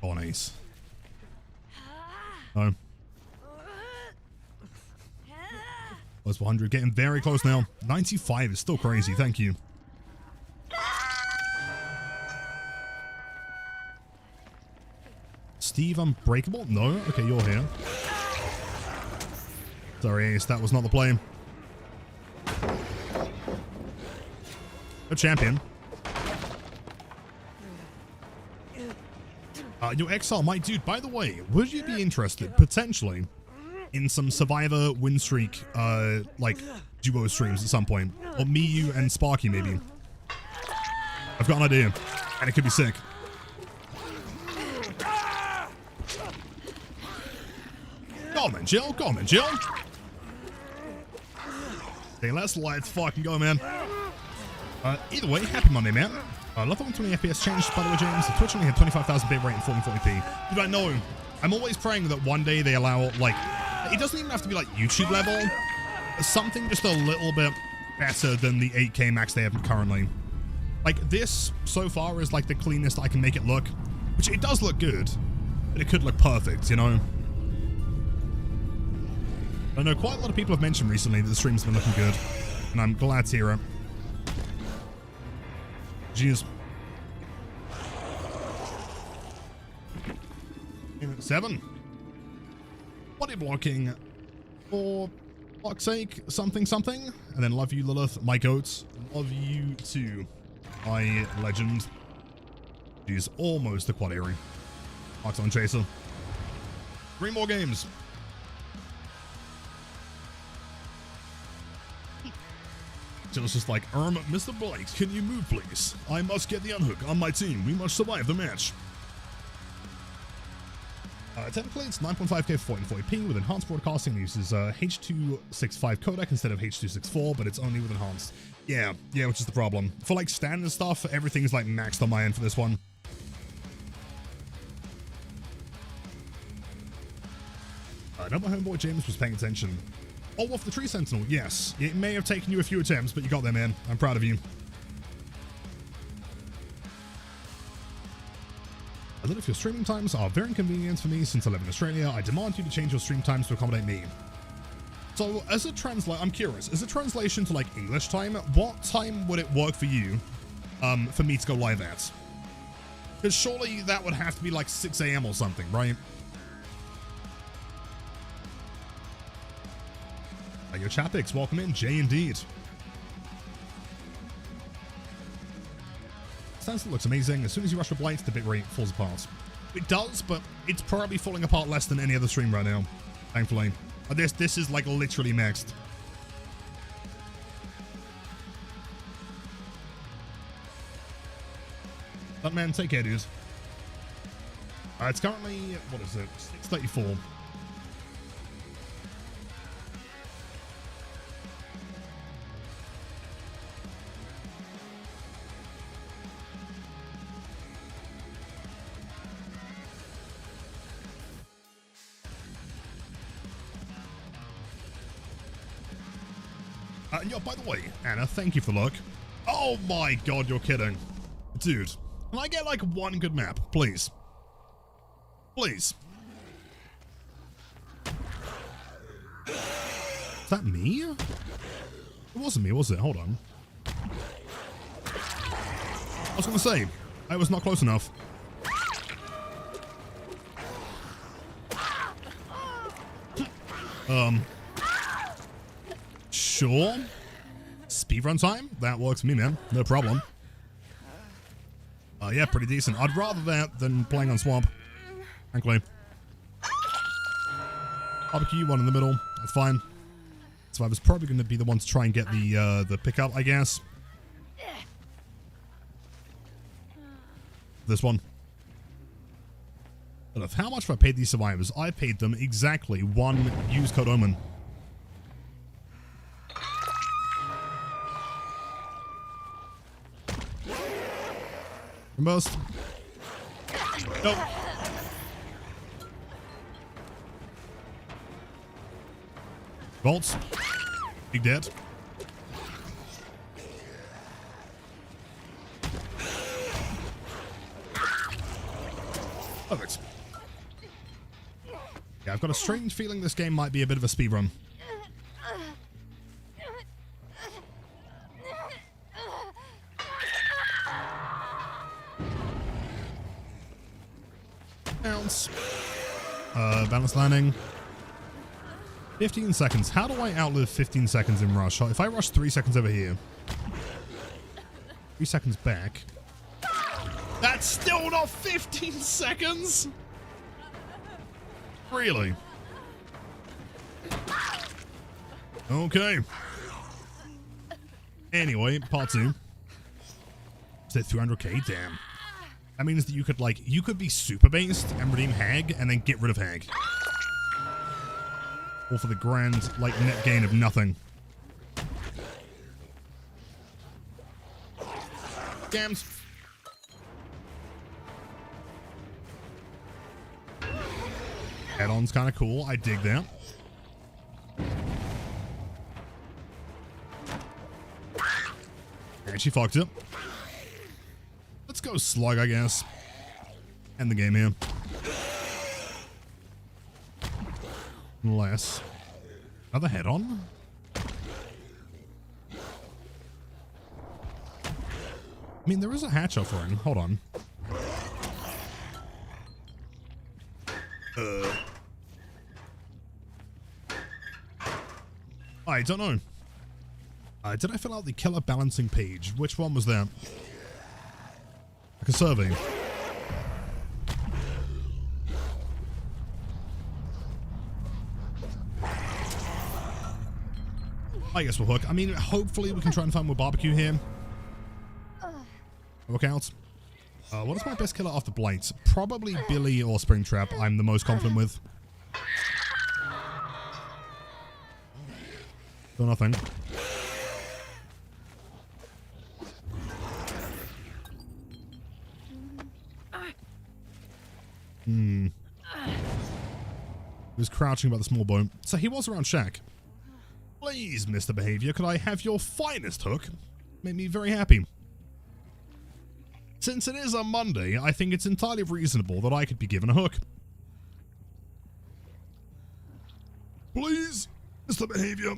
Oh, nice. Oh. Close to 100. Getting very close now. 95 is still crazy. Thank you. Steve Unbreakable? No? Okay, you're here. Sorry, Ace. That was not the play. Good champion. Your Exile, my dude, by the way, would you be interested, potentially, in some Survivor Winstreak, like, duo streams at some point? Or me, you, and Sparky, maybe? I've got an idea, and it could be sick. Go on, man, Jill. Go on, man, Jill. Okay, let's fucking go, man. Either way, happy Monday, man. Love the 120 FPS changed, by the way, James. The Twitch only had 25,000 bit rate and 1440p. Dude, I know. I'm always praying that one day they allow, like, it doesn't even have to be, like, YouTube level. Something just a little bit better than the 8K max they have currently. Like, this, so far, is, like, the cleanest I can make it look. Which, it does look good. But it could look perfect, you know? I know quite a lot of people have mentioned recently that the stream's been looking good. And I'm glad to hear it. Jeez. 7. Body blocking. For fuck's sake, something, something. And then love you, Lilith, my goats. Love you too, my legend. She's almost a quad Eerie. Fox on Chaser. 3 more games. Jill's just like, Mr. Blight, can you move, please? I must get the unhook on my team. We must survive the match. Technically, it's 9.5K for 1440p with enhanced broadcasting. It uses H.265 codec instead of H.264, but it's only with enhanced. Yeah, which is the problem. For like standard stuff, everything's like maxed on my end for this one. I know my homeboy James was paying attention. Oh, off the tree sentinel. Yes. It may have taken you a few attempts, but you got there, man. I'm proud of you. I don't know if your streaming times are very inconvenient for me since I live in Australia. I demand you to change your stream times to accommodate me. So, as a I'm curious, as a translation to, like, English time, what time would it work for you, for me to go live at? Because surely that would have to be, like, 6 a.m. or something, right? Your Chapix, welcome in. Jay, indeed. Stencil looks amazing. As soon as you rush for Blight, the bitrate falls apart. It does, but it's probably falling apart less than any other stream right now, thankfully. This is like literally maxed. But man, take care, dude. It's currently, what is it? 6:34. Yo, by the way, Anna, thank you for the look. Oh my god, you're kidding. Dude, can I get like one good map, please? Please. Is that me? It wasn't me, was it? Hold on. I was gonna say, I was not close enough. Sure. Speedrun time? That works for me, man. No problem. Yeah, pretty decent. I'd rather that than playing on Swamp, frankly. Barbecue, one in the middle. That's fine. So I was probably going to be the one to try and get the pickup, I guess. This one. But how much have I paid these survivors? I paid them exactly 1 use code Omen. Most. Nope. Bolts. Big dead. Perfect. Yeah, I've got a strange feeling this game might be a bit of a speedrun. Balance landing. 15 seconds. How do I outlive 15 seconds in rush? If I rush 3 seconds over here, 3 seconds back. That's still not 15 seconds? Really? Okay. Anyway, part 2. Is it 300k? Damn. That means that you could be super based and redeem Hag and then get rid of Hag. All for the grand, net gain of nothing. Damns. Head-on's kind of cool. I dig that. And she fucked it. Let's go slug, I guess. End the game here. Unless. Another head on? I mean, there is a hatch offering. Hold on. I don't know. Did I fill out the killer balancing page? Which one was that? Like a survey. I guess we'll hook. I mean, hopefully we can try and find more barbecue here. Work out. What is my best killer after Blight? Probably Billy or Springtrap. I'm the most confident with. Still nothing. He was crouching by the small boat. So he was around Shack. Please, Mr. Behavior, could I have your finest hook? Made me very happy. Since it is a Monday, I think it's entirely reasonable that I could be given a hook. Please, Mr. Behavior,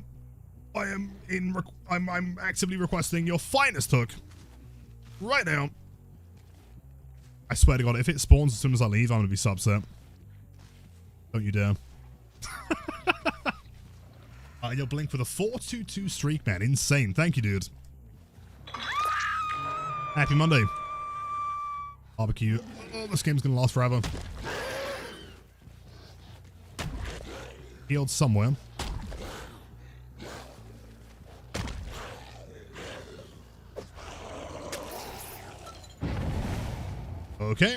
I'm actively requesting your finest hook. Right now. I swear to God, if it spawns as soon as I leave, I'm going to be so upset. Don't you dare. You'll blink with a 422 streak, man. Insane. Thank you, dude. Happy Monday. Barbecue. Oh, this game's going to last forever. Healed somewhere. Okay.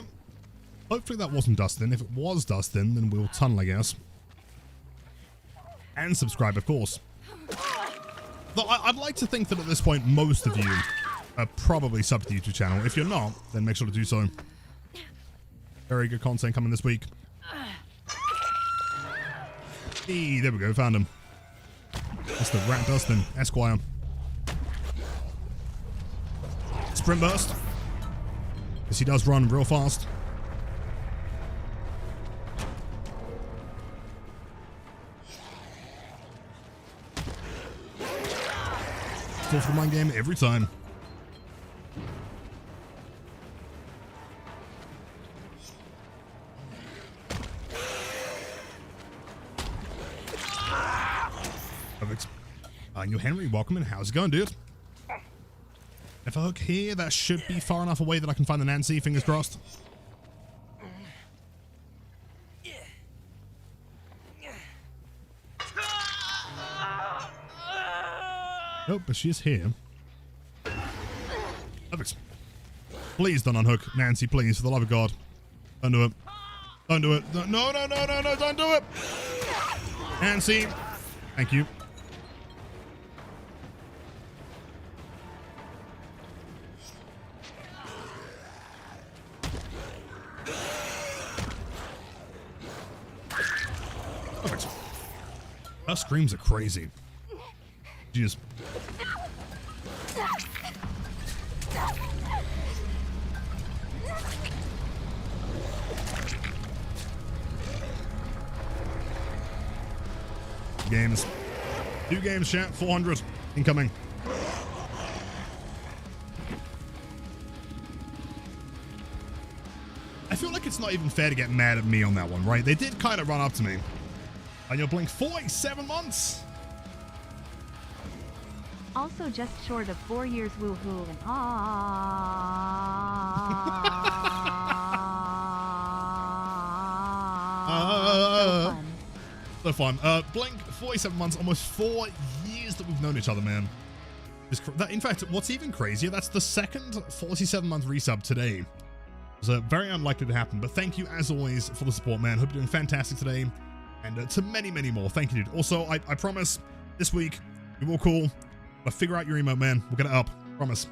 Hopefully that wasn't Dustin. If it was Dustin, then we'll tunnel, I guess. And subscribe, of course. Though I'd like to think that at this point, most of you are probably subbed to the YouTube channel. If you're not, then make sure to do so. Very good content coming this week. Hey, there we go, found him. That's the Rat Dustin, Esquire. Sprint burst. Because he does run real fast. Fall for the mind game every time. Perfect. New Henry, welcome in. How's it going, dude? If I hook here, that should be far enough away that I can find the Nancy. Fingers crossed. Nope, but she is here. Perfect. Please don't unhook Nancy, please, for the love of God. Don't do it. Don't do it. No, no, no, no, no, don't do it. Nancy. Thank you. Perfect. Her screams are crazy. Jeez. Games. 2 games, chat. 400 incoming. I feel like it's not even fair to get mad at me on that one, right? They did kind of run up to me. And you'll blink 47 months. Also just short of 4 years, woohoo, and so fun. Blink, 47 months, almost 4 years that we've known each other, man. In fact, what's even crazier, that's the second 47-month resub today. It was very unlikely to happen, but thank you, as always, for the support, man. Hope you're doing fantastic today. And to many, many more. Thank you, dude. Also, I promise, this week, we will call. But figure out your emote, man. We'll get it up. Promise.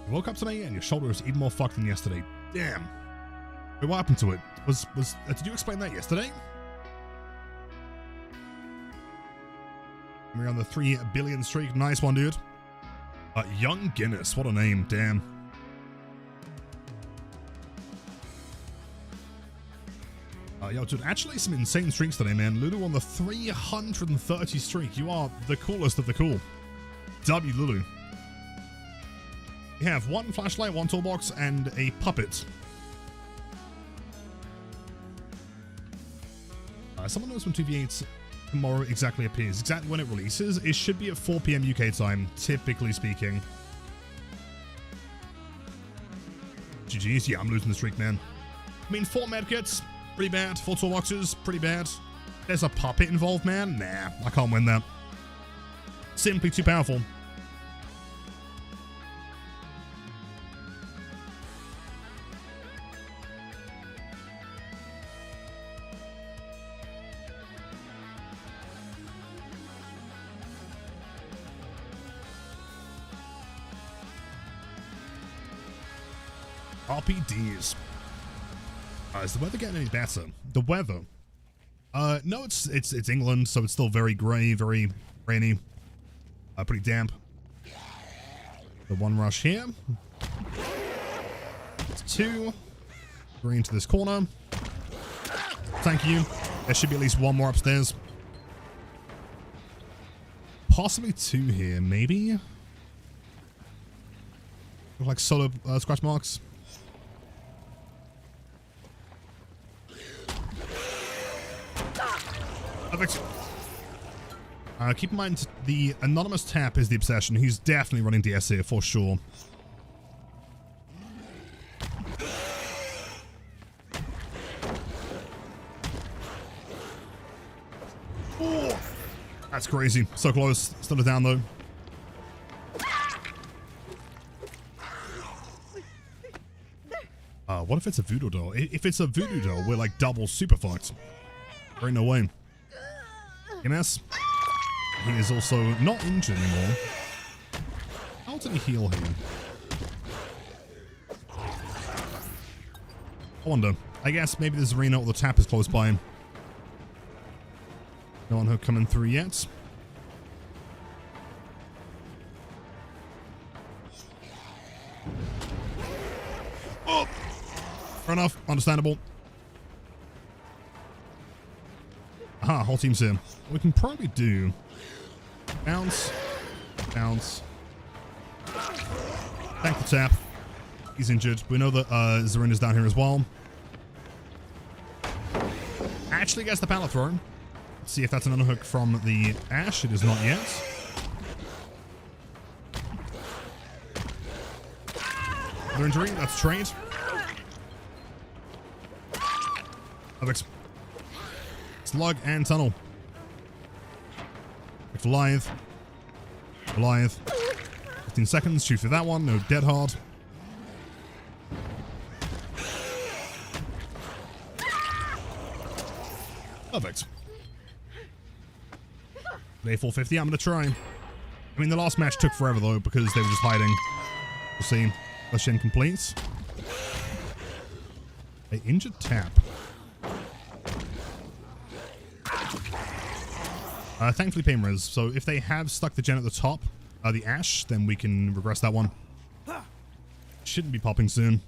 You woke up today and your shoulder is even more fucked than yesterday. Damn. Wait, what happened to it? Did you explain that yesterday? We're on the 3 billion streak. Nice one, dude. Young Guinness. What a name. Damn. Yo, dude, actually some insane streaks today, man. Lulu on the 330 streak. You are the coolest of the cool. W, Lulu. We have 1 flashlight, 1 toolbox, and a puppet. Someone knows when 2v8 tomorrow exactly appears. Exactly when it releases. It should be at 4 PM UK time, typically speaking. GG's. Yeah, I'm losing the streak, man. I mean, 4 medkits. Pretty bad. 4 toolboxes, pretty bad. There's a puppet involved, man. Nah, I can't win that. Simply too powerful. RPDs. Is the weather getting any better? The weather. No, it's England, so it's still very grey, very rainy. Pretty damp. The one rush here. It's 2. Green to this corner. Thank you. There should be at least one more upstairs. Possibly 2 here, maybe? Look like solo scratch marks. Perfect. Keep in mind, the anonymous tap is the obsession. He's definitely running DS here, for sure. Oh, that's crazy. So close. Still a down, though. What if it's a voodoo doll? If it's a voodoo doll, we're like double super fucked. There ain't no way. MS. He is also not injured anymore. How did he heal him? I wonder. I guess maybe this arena or the tap is close by. No one coming through yet. Oh! Fair enough. Understandable. Aha, whole team's here. We can probably do bounce, bounce. Thank the tap. He's injured. We know that Zarina's down here as well. Actually gets the pallet throw. Let's see if that's an unhook from the Ash. It is not yet. Another injury. That's trade. Perfect. Slug and tunnel. Goliath. Goliath. 15 seconds. Shoot through that one. No dead hard. Perfect. Day 450. I'm going to try. I mean, the last match took forever, though, because they were just hiding. We'll see. Mission complete. An injured tap. Thankfully, pain res. So if they have stuck the gen at the top, the Ash, then we can regress that one. Shouldn't be popping soon.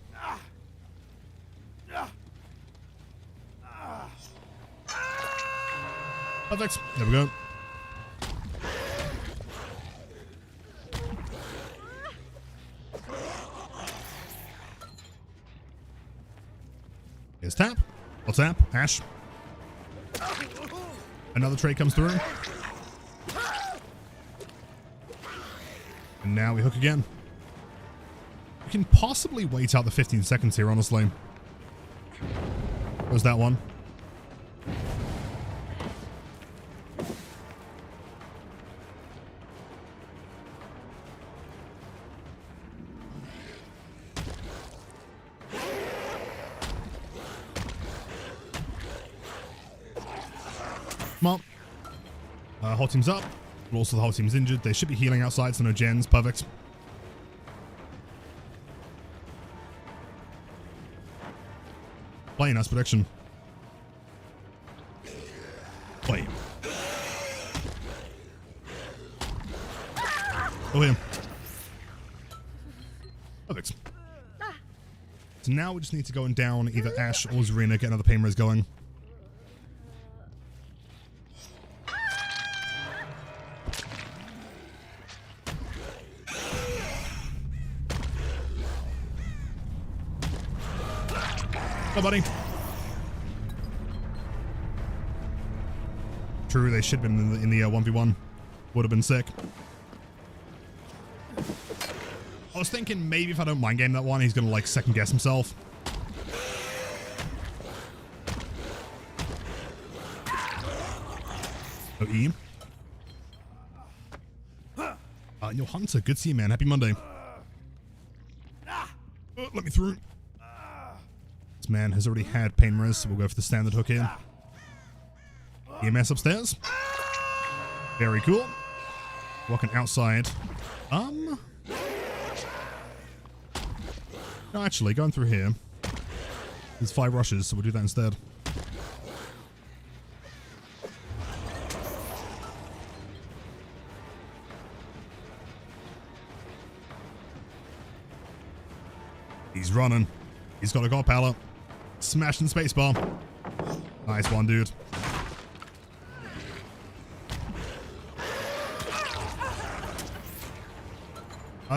Perfect. There we go. Here's tap. I'll tap. Ash. Another trade comes through. And now we hook again. We can possibly wait out the 15 seconds here, honestly. Where's that one? Come on. Whole team's up. But also the whole team's injured. They should be healing outside, so no gens. Perfect. Playing us prediction. Wait. Go here. Perfect. So now we just need to go and down either Ash or Zarina, get another pain res going. Hello, buddy. True, they should have been in the 1v1. Would have been sick. I was thinking maybe if I don't mind game that one, he's going to like second guess himself. Oh, E. Yo, Hunter, good to see you, man. Happy Monday. Let me through. This man has already had pain res, so we'll go for the standard hook here. EMS upstairs. Very cool. Walking outside. No, actually, going through here. There's 5 rushes, so we'll do that instead. He's running. He's got a god pallet. Smashing spacebar. Nice one, dude.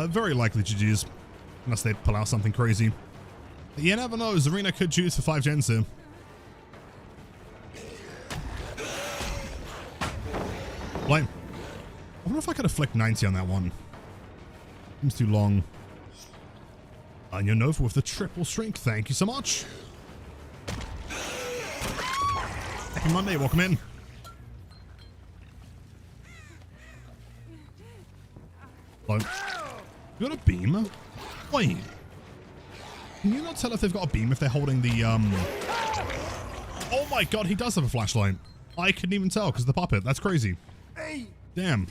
Very likely GG's. Unless they pull out something crazy. You never know. Zarina could choose for 5 gens here. Blight. I wonder if I could have flicked 90 on that one. Seems too long. And you're Nova with the triple strength. Thank you so much. Happy Monday. Welcome in. Blight. You got a beam? Wait. Can you not tell if they've got a beam if they're holding the, Oh my god, he does have a flashlight. I couldn't even tell because of the puppet. That's crazy. Damn.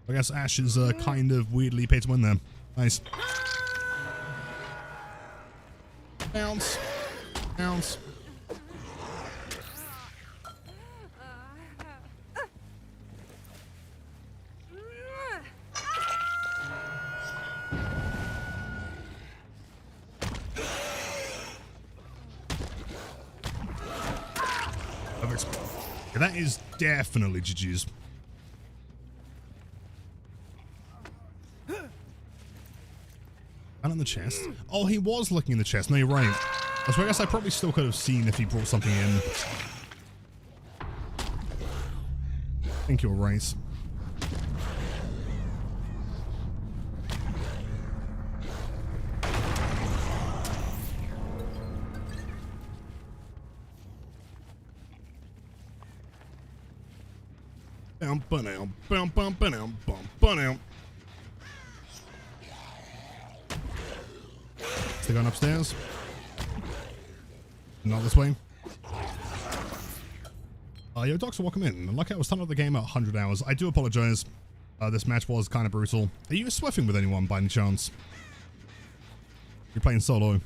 I guess Ash is kind of weirdly paid to win there. Nice. Bounce. Bounce. That is definitely GG's. And in the chest. Oh, he was looking in the chest. No, you're right. So I guess I probably still could have seen if he brought something in. I think you're right. Still going upstairs. Not this way. Yo, Doctor, welcome in. Lucky I was starting the game at 100 hours. I do apologize. This match was kind of brutal. Are you swiffing with anyone by any chance? You're playing solo.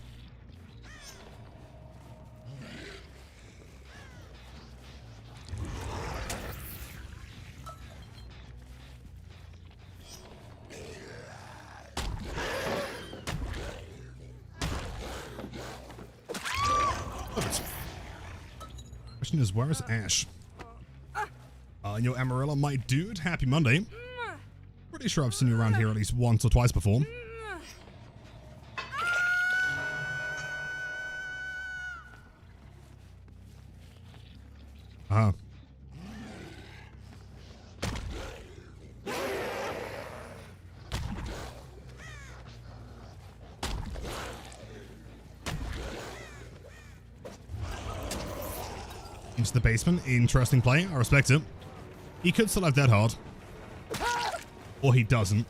Is where is Ash? Yo, Amarilla, my dude, happy Monday. Pretty sure I've seen you around here at least once or twice before. Uh-huh. Into the basement. Interesting play. I respect it. He could still have Dead Hard. Or he doesn't.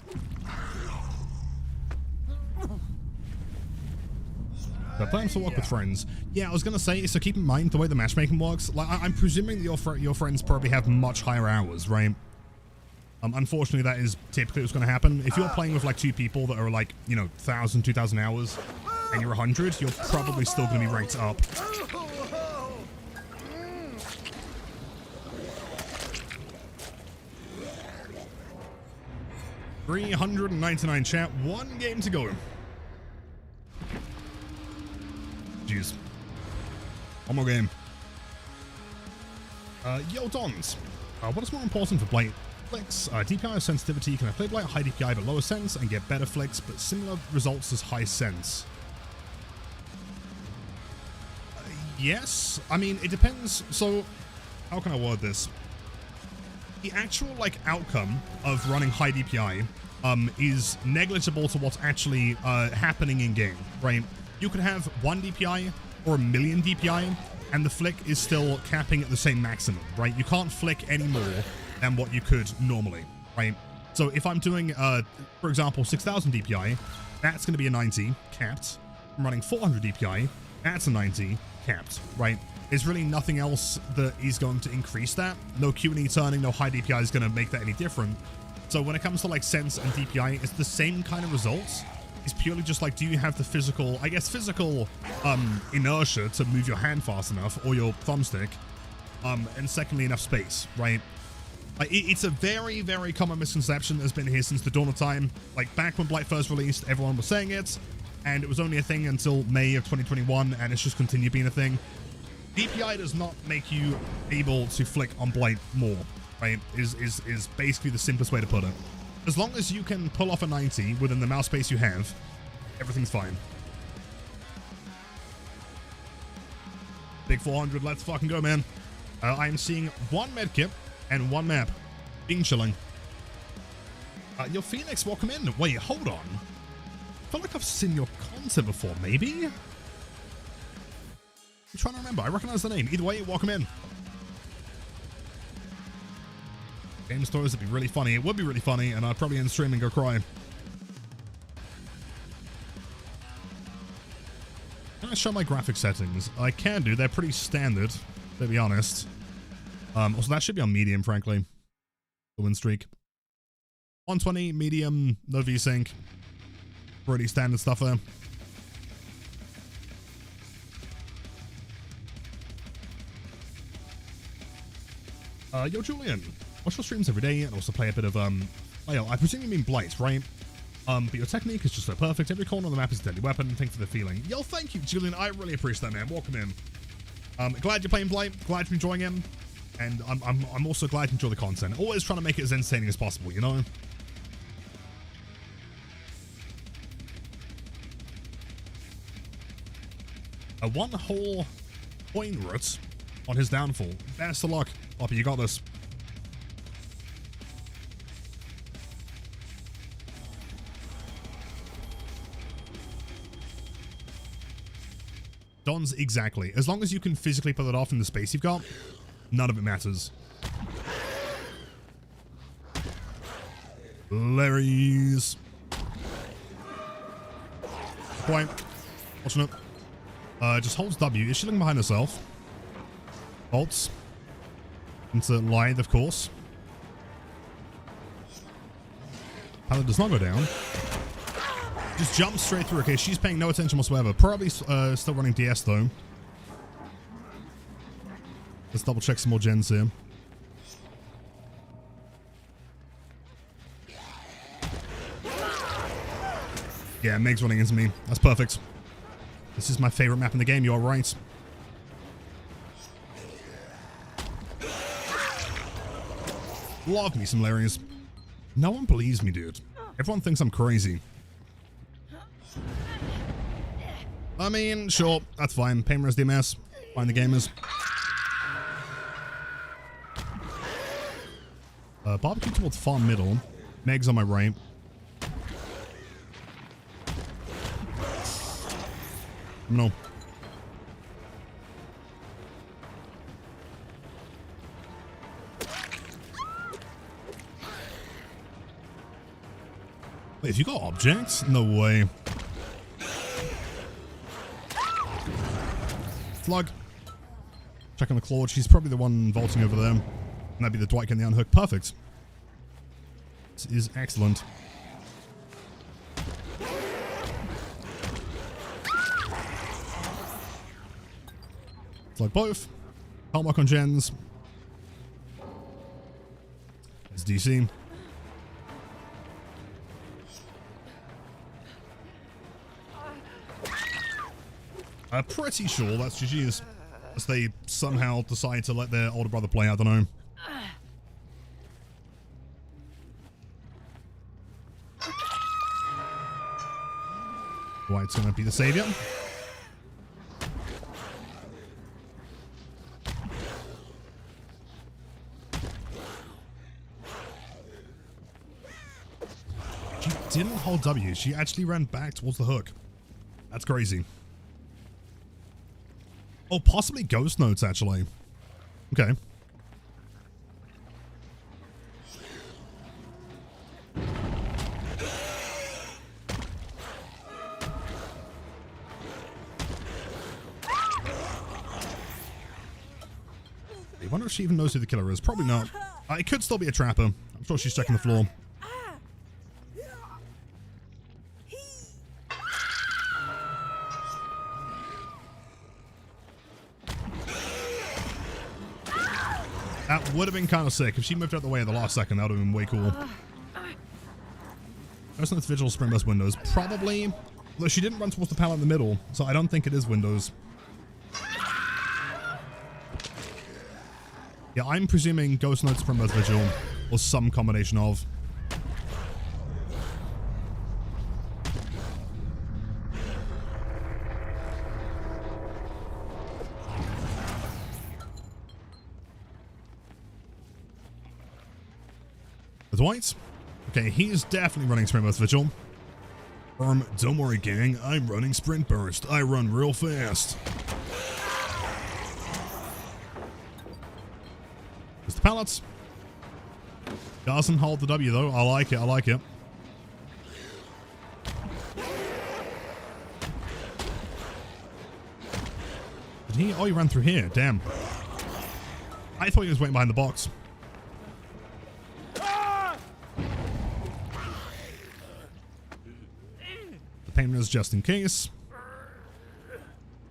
But plans to work with friends. Yeah, I was going to say, so keep in mind the way the matchmaking works. Like, I'm presuming that your friends probably have much higher hours, right? Unfortunately, that is typically what's going to happen. If you're playing with like 2 people that are like, you know, 1,000, 2,000 hours, and you're 100, you're probably still going to be ranked up. 399 chat, 1 game to go. Jeez. 1 more game. Yo, Dons. What is more important for Blight? Flicks, DPI or sensitivity. Can I play Blight high DPI but lower sense and get better flicks but similar results as high sense? Yes. I mean, it depends. So, how can I word this? The actual, like, outcome of running high DPI is negligible to what's actually happening in game, right? You could have 1 DPI or 1,000,000 DPI, and the flick is still capping at the same maximum, right? You can't flick any more than what you could normally, right? So if I'm doing, for example, 6,000 DPI, that's going to be a 90, capped. I'm running 400 DPI, that's a 90, capped, right? There's really nothing else that is going to increase that. No Q&E turning, no high DPI is going to make that any different. So when it comes to like sense and DPI, it's the same kind of results. It's purely just like, do you have the physical, I guess, physical inertia to move your hand fast enough, or your thumbstick, and secondly, enough space, right? Like, it's a very, very common misconception that's been here since the dawn of time. Like, back when Blight first released, everyone was saying it, and it was only a thing until May of 2021, and it's just continued being a thing. DPI does not make you able to flick on Blight more, right? Is basically the simplest way to put it. As long as you can pull off a 90 within the mouse space you have, everything's fine. Big 400, let's fucking go, man. I'm seeing one medkit and one map. Being chilling. Your Phoenix, welcome in. Wait, hold on. I feel like I've seen your content before, maybe? I'm trying to remember. I recognize the name. Either way, welcome in. Game stories would be really funny. It would be really funny, and I'd probably end stream and go cry. Can I show my graphic settings? I can do. They're pretty standard, to be honest. Also, that should be on medium, frankly. The Winstreak. 120, medium, no VSync. Pretty standard stuff there. Yo, Julian. Watch your streams every day and also play a bit of, I presume you mean Blight, right? But your technique is just so perfect. Every corner on the map is a deadly weapon. Thanks for the feeling. Yo, thank you, Julian. I really appreciate that, man. Welcome in. Glad you're playing Blight. Glad you're enjoying him. And I'm also glad you enjoy the content. Always trying to make it as entertaining as possible, you know? One whole coin root on his downfall. Best of luck. Poppy, you got this. Dons, exactly. As long as you can physically pull it off in the space you've got, none of it matters. Larry's. Point. Watching it. Just holds W. Is she looking behind herself? Bolts. Into Lithe, of course. Pallet does not go down. Just jumps straight through. Okay, she's paying no attention whatsoever. Probably still running DS, though. Let's double check some more gens here. Yeah, Meg's running into me. That's perfect. This is my favorite map in the game, you are right. Love me some Larrys. No one believes me, dude. Everyone thinks I'm crazy. I mean, sure, that's fine. Painter's DMS. Find the gamers. Barbecue towards far middle. Meg's on my right. No. Wait, if you got objects? No way. Slug. Check on the Claude. She's probably the one vaulting over there. And that'd be the Dwight getting the unhook. Perfect. This is excellent. Slug both. Can't work on gens. It's DC. I'm pretty sure that's GG's. As they somehow decide to let their older brother play, I don't know. White's gonna be the savior. She didn't hold W. She actually ran back towards the hook. That's crazy. Oh, possibly ghost notes, actually. Okay. I wonder if she even knows who the killer is. Probably not. It could still be a trapper. I'm sure she's checking the floor. That would have been kind of sick. If she moved out the way at the last second, that would have been way cool. Ghost Knight's Vigil Spring Burst Windows. Probably. Although she didn't run towards the pallet in the middle, so I don't think it is Windows. Yeah, I'm presuming Ghost Knight's Spring Burst Vigil or some combination of. Dwight? Okay, he's definitely running Sprint Burst Vigil. Don't worry, gang. I'm running Sprint Burst. I run real fast. There's the pallets. Doesn't hold the W, though. I like it. I like it. Did he? Oh, he ran through here. Damn. I thought he was waiting behind the box. Painters just in case.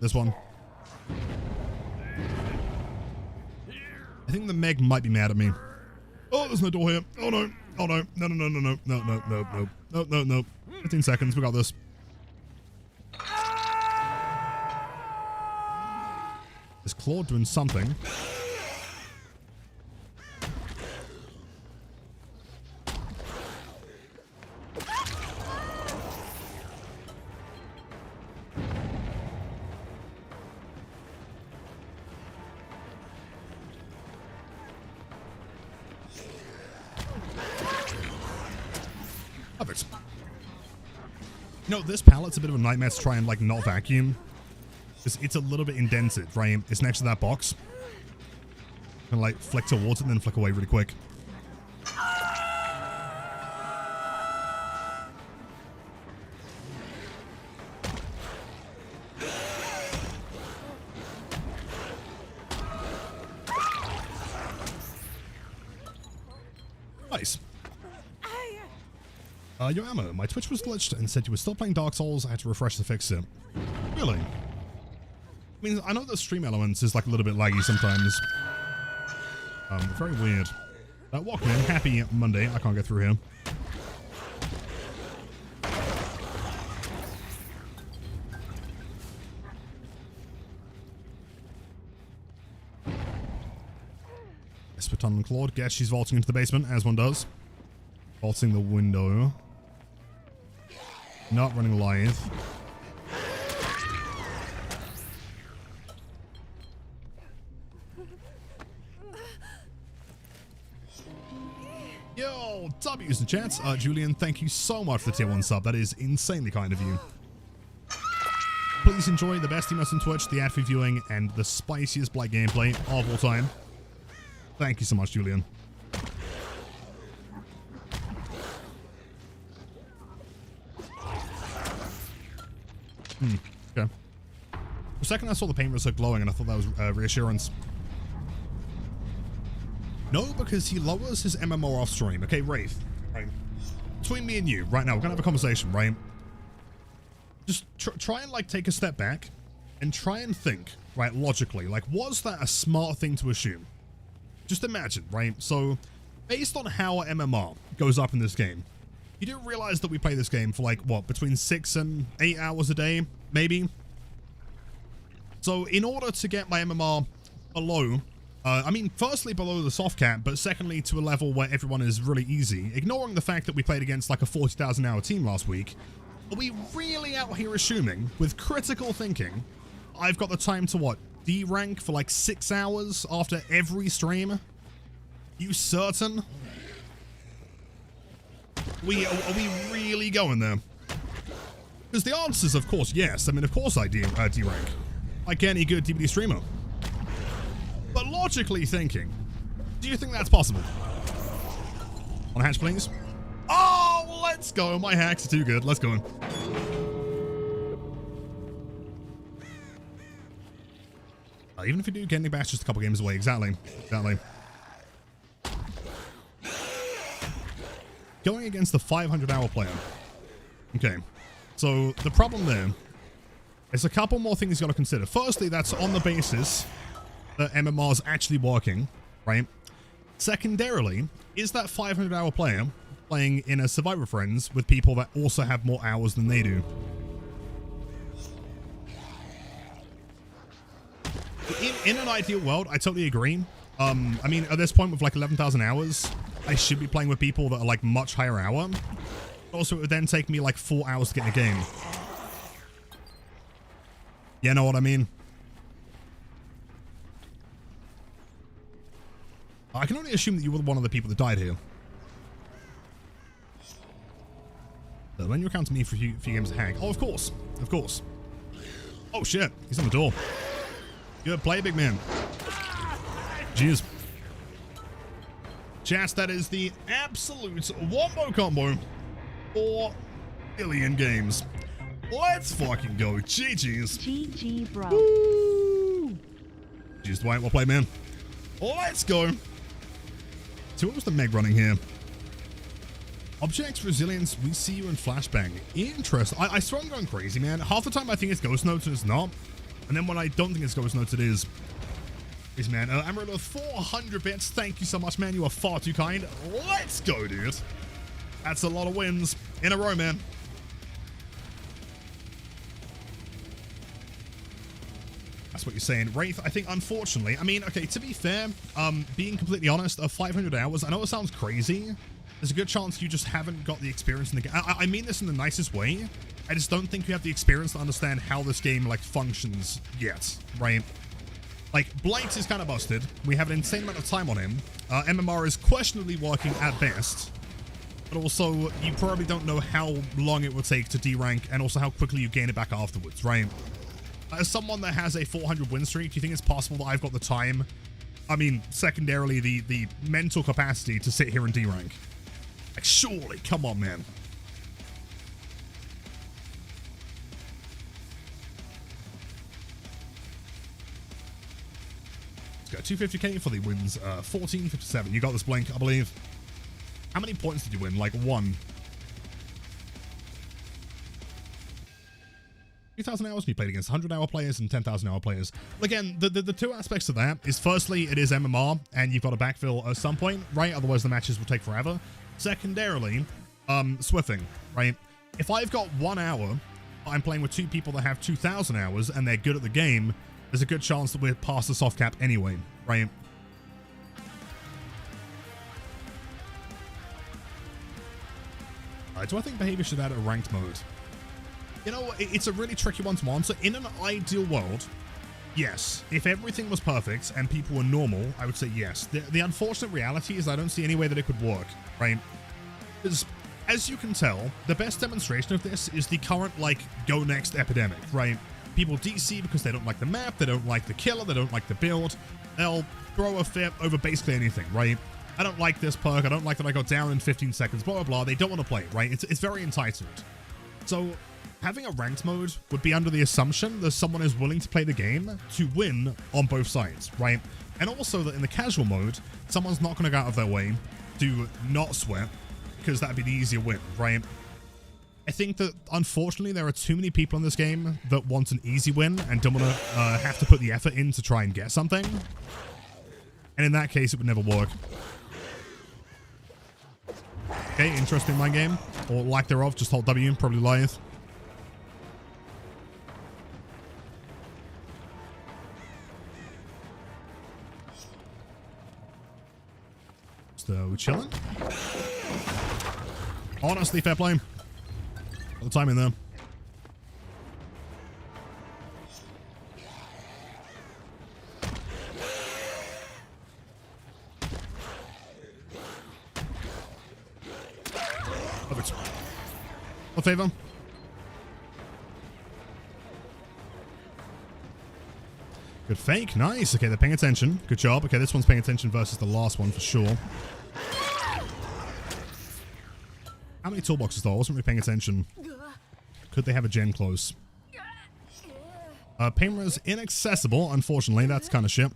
This one. I think the Meg might be mad at me. Oh, there's no door here. Oh no. Oh no. No, no, no, no, no, no, no, no, no, no, no, no. 15 seconds. We got this. Is Claude doing something? Perfect. You know, this pallet's a bit of a nightmare to try and, like, not vacuum. It's a little bit indented, right? It's next to that box. And, like, flick towards it and then flick away really quick. Nice. Your ammo. My Twitch was glitched and said you were still playing Dark Souls. I had to refresh to fix it. Really? I mean, I know the stream elements is like a little bit laggy sometimes. Very weird. Walkman, happy Monday. I can't get through here. Espeton and Claude. Guess she's vaulting into the basement, as one does. Vaulting the window. Not running live. Yo, W's in chat. Julian, thank you so much for the tier 1 sub. That is insanely kind of you. Please enjoy the best emotes on Twitch, the ad-free viewing, and the spiciest Blight gameplay of all time. Thank you so much, Julian. Okay. For a second I saw the paint was so glowing and I thought that was reassurance. No, because he lowers his MMR off stream. Okay, Wraith. Right. Between me and you, right now, we're gonna have a conversation, right? Just try and, like, take a step back and try and think, right, logically. Like, was that a smart thing to assume? Just imagine, right? So, based on how MMR goes up in this game, you do realize that we play this game for, like, what, between 6 and 8 hours a day, maybe? So, in order to get my MMR below, I mean, firstly below the soft cap, but secondly to a level where everyone is really easy, ignoring the fact that we played against, like, a 40,000 hour team last week, are we really out here assuming, with critical thinking, I've got the time to, what, D-rank for, like, 6 hours after every stream? You certain? Are we really going there? Because the answer is, of course, yes. I mean, of course I D-rank. Like any good DVD streamer. But logically thinking, do you think that's possible? On a hatch, please. Oh, let's go. My hacks are too good. Let's go. Even if you do, getting back just a couple games away. Exactly. Exactly. Going against the 500-hour player. Okay. So, the problem there is a couple more things you got to consider. Firstly, that's on the basis that MMR is actually working, right? Secondarily, is that 500-hour player playing in a Survivor Friends with people that also have more hours than they do? In an ideal world, I totally agree. I mean, at this point with like 11,000 hours, I should be playing with people that are like much higher hour. Also, it would then take me like 4 hours to get in the game. You know what I mean? I can only assume that you were one of the people that died here. So when you account to me for a few games to hang. Oh, of course. Of course. Oh, shit. He's on the door. Good play, big man. Jeez. Chats, that is the absolute wombo combo. 4 billion games. Let's fucking go. GG's. GG, bro. Woo! Jeez, Dwight, well played, man. Let's go. So what was the Meg running here? Objects, resilience, we see you in flashbang. Interesting. I swear I'm going crazy, man. Half the time I think it's ghost notes and it's not. And then when I don't think it's ghost notes, it is. Yes, man. Amarillo, 400 bits. Thank you so much, man. You are far too kind. Let's go, dude. That's a lot of wins in a row, man. That's what you're saying. Wraith, I think, unfortunately, I mean, okay, to be fair, being completely honest, of 500 hours, I know it sounds crazy. There's a good chance you just haven't got the experience in the game. I mean this in the nicest way. I just don't think you have the experience to understand how this game, like, functions yet, right? Like, Blight is kind of busted. We have an insane amount of time on him. MMR is questionably working at best. But also, you probably don't know how long it will take to D-rank and also how quickly you gain it back afterwards, right? As someone that has a 400 win streak, do you think it's possible that I've got the time? I mean, secondarily, the mental capacity to sit here and D-rank. Like, surely, come on, man. Let's go, 250k for the wins, 1457. You got this, Blink, I believe. How many points did you win? Like, 1. 2,000 hours you played against 100-hour players and 10,000-hour players. Again, the two aspects of that is, firstly, it is MMR, and you've got to backfill at some point, right? Otherwise, the matches will take forever. Secondarily, Swiffing, right? If I've got 1 hour, I'm playing with 2 people that have 2,000 hours, and they're good at the game, there's a good chance that we're past the soft cap anyway, right? Do I think behavior should add a ranked mode? You know, it's a really tricky one to answer. In an ideal world, yes. If everything was perfect and people were normal, I would say yes. The unfortunate reality is I don't see any way that it could work, right? Because, as you can tell, the best demonstration of this is the current, like, go next epidemic, right? People DC because they don't like the map, they don't like the killer, they don't like the build. They'll throw a fit over basically anything, right? I don't like this perk, I don't like that I got down in 15 seconds, blah, blah, blah. They don't want to play it, right? It's very entitled. So, having a ranked mode would be under the assumption that someone is willing to play the game to win on both sides, right? And also that in the casual mode, someone's not going to go out of their way to not sweat, because that'd be the easier win, right? I think that, unfortunately, there are too many people in this game that want an easy win and don't want to have to put the effort in to try and get something. And in that case, it would never work. Okay, interesting mind game. Or lack thereof, just hold W, probably Lithe. So, chilling. Honestly, fair play. Got the time in there. Perfect. What favor? Good fake. Nice. Okay, they're paying attention. Good job. Okay, this one's paying attention versus the last one for sure. How many toolboxes though? I wasn't really paying attention. Could they have a gen close? Painra's inaccessible, unfortunately. That's kind of shit.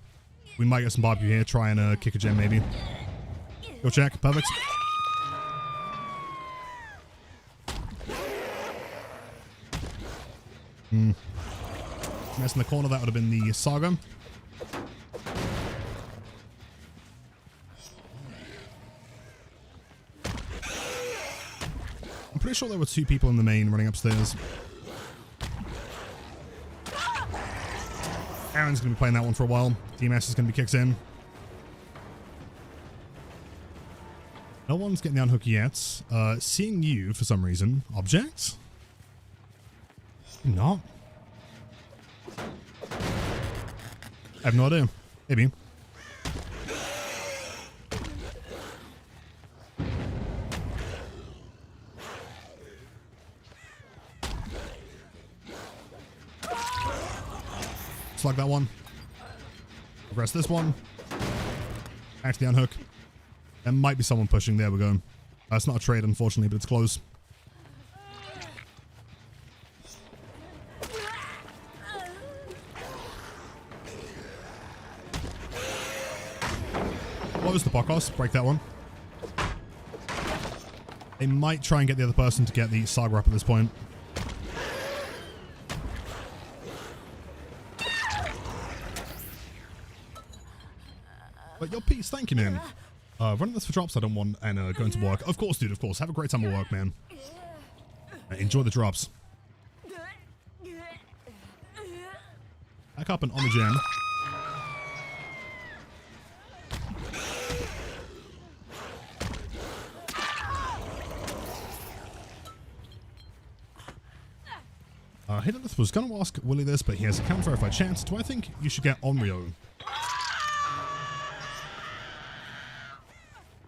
We might get some barbecue here. Try and kick a gen maybe. Go check. Perfect. Mess in the corner. That would have been the Saga. pretty sure there were 2 people in the main running upstairs. Aaron's going to be playing that one for a while. DMS is going to be kicked in. No one's getting the unhook yet. Seeing you for some reason. Object? Not. I have no idea. Maybe. Slug that one. Progress this one. Back to the unhook. There might be someone pushing. There we go. It's not a trade, unfortunately, but it's close. What was the podcast? Break that one. They might try and get the other person to get the saga up at this point. But your piece, thank you, man. Running this for drops I don't want, and going to work. Of course, dude, of course. Have a great time at work, man. Enjoy the drops. Back up and on the jam. Hiddeneth was going to ask Willie this, but he has a counter-verified chance. Do I think you should get Onryo?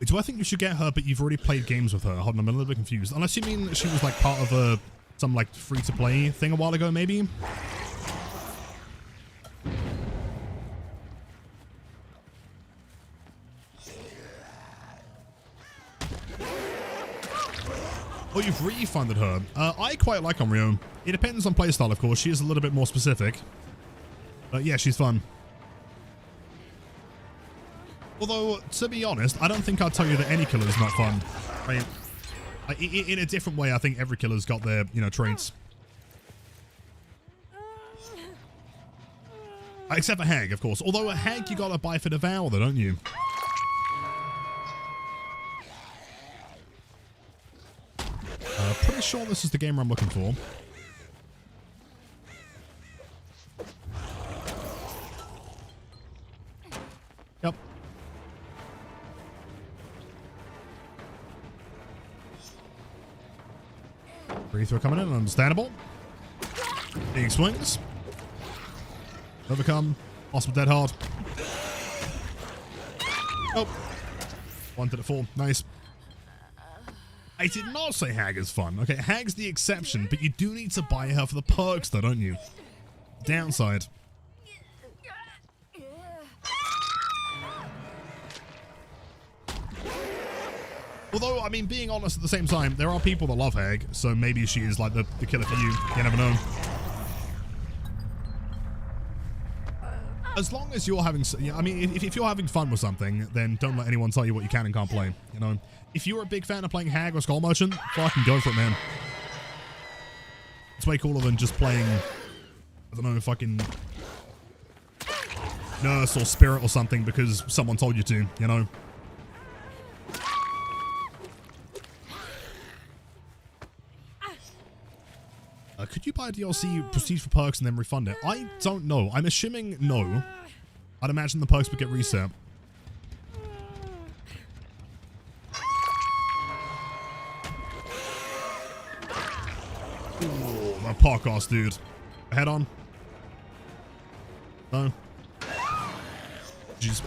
Do I think you should get her, but you've already played games with her? Hold on, I'm a little bit confused. Unless you mean she was like part of some like free-to-play thing a while ago, maybe? Oh, you've refunded her. I quite like Onryo. It depends on playstyle, of course. She is a little bit more specific. But yeah, she's fun. Although, to be honest, I don't think I'd tell you that any killer is not fun. Right? In a different way, I think every killer's got their, you know, traits. Except for Hag, of course. Although a Hag, you gotta buy for Devour, though, don't you? Pretty sure this is the gamer I'm looking for. Yep. Free throw coming in, understandable. Big swings. Overcome. Awesome dead hard. Oh. One to the full. Nice. I did not say Hag is fun. Okay, Hag's the exception, but you do need to buy her for the perks, though, don't you? Downside. Although, I mean, being honest at the same time, there are people that love Hag, so maybe she is like the killer for you. You never know. As long as you're having, I mean, if you're having fun with something, then don't let anyone tell you what you can and can't play. You know, if you're a big fan of playing Hag or Skull Merchant, fucking go for it, man. It's way cooler than just playing, I don't know, fucking Nurse or Spirit or something because someone told you to, you know. Could you buy a DLC, proceed for perks, and then refund it? I don't know. I'm assuming no. I'd imagine the perks would get reset. Ooh, my podcast, dude. Head on. No. Jeez.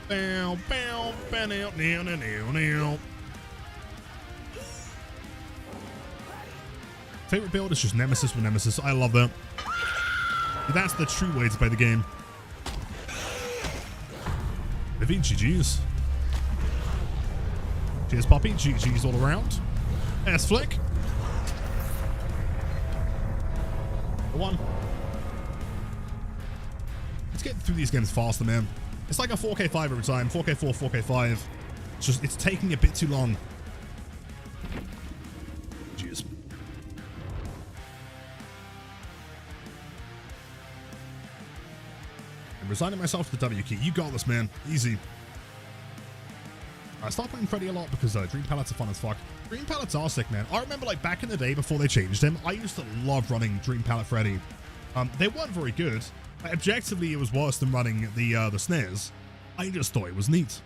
Bow, bow, bow, now, now, now, now. Favorite build is just Nemesis with Nemesis. I love that. That's the true way to play the game. Da Vinci, GG's. Cheers, Poppy. GG's all around. S Flick. One. Let's get through these games faster, man. It's like a 4K5 every time. 4K4, 4K5. It's just, it's taking a bit too long. Cheers. I'm resigning myself to the W key. You got this, man. Easy. I started playing Freddy a lot because dream pallets are fun as fuck. Dream pallets are sick, man. I remember like back in the day before they changed them, I used to love running dream pallet Freddy. They weren't very good. Objectively, it was worse than running the snares. I just thought it was neat.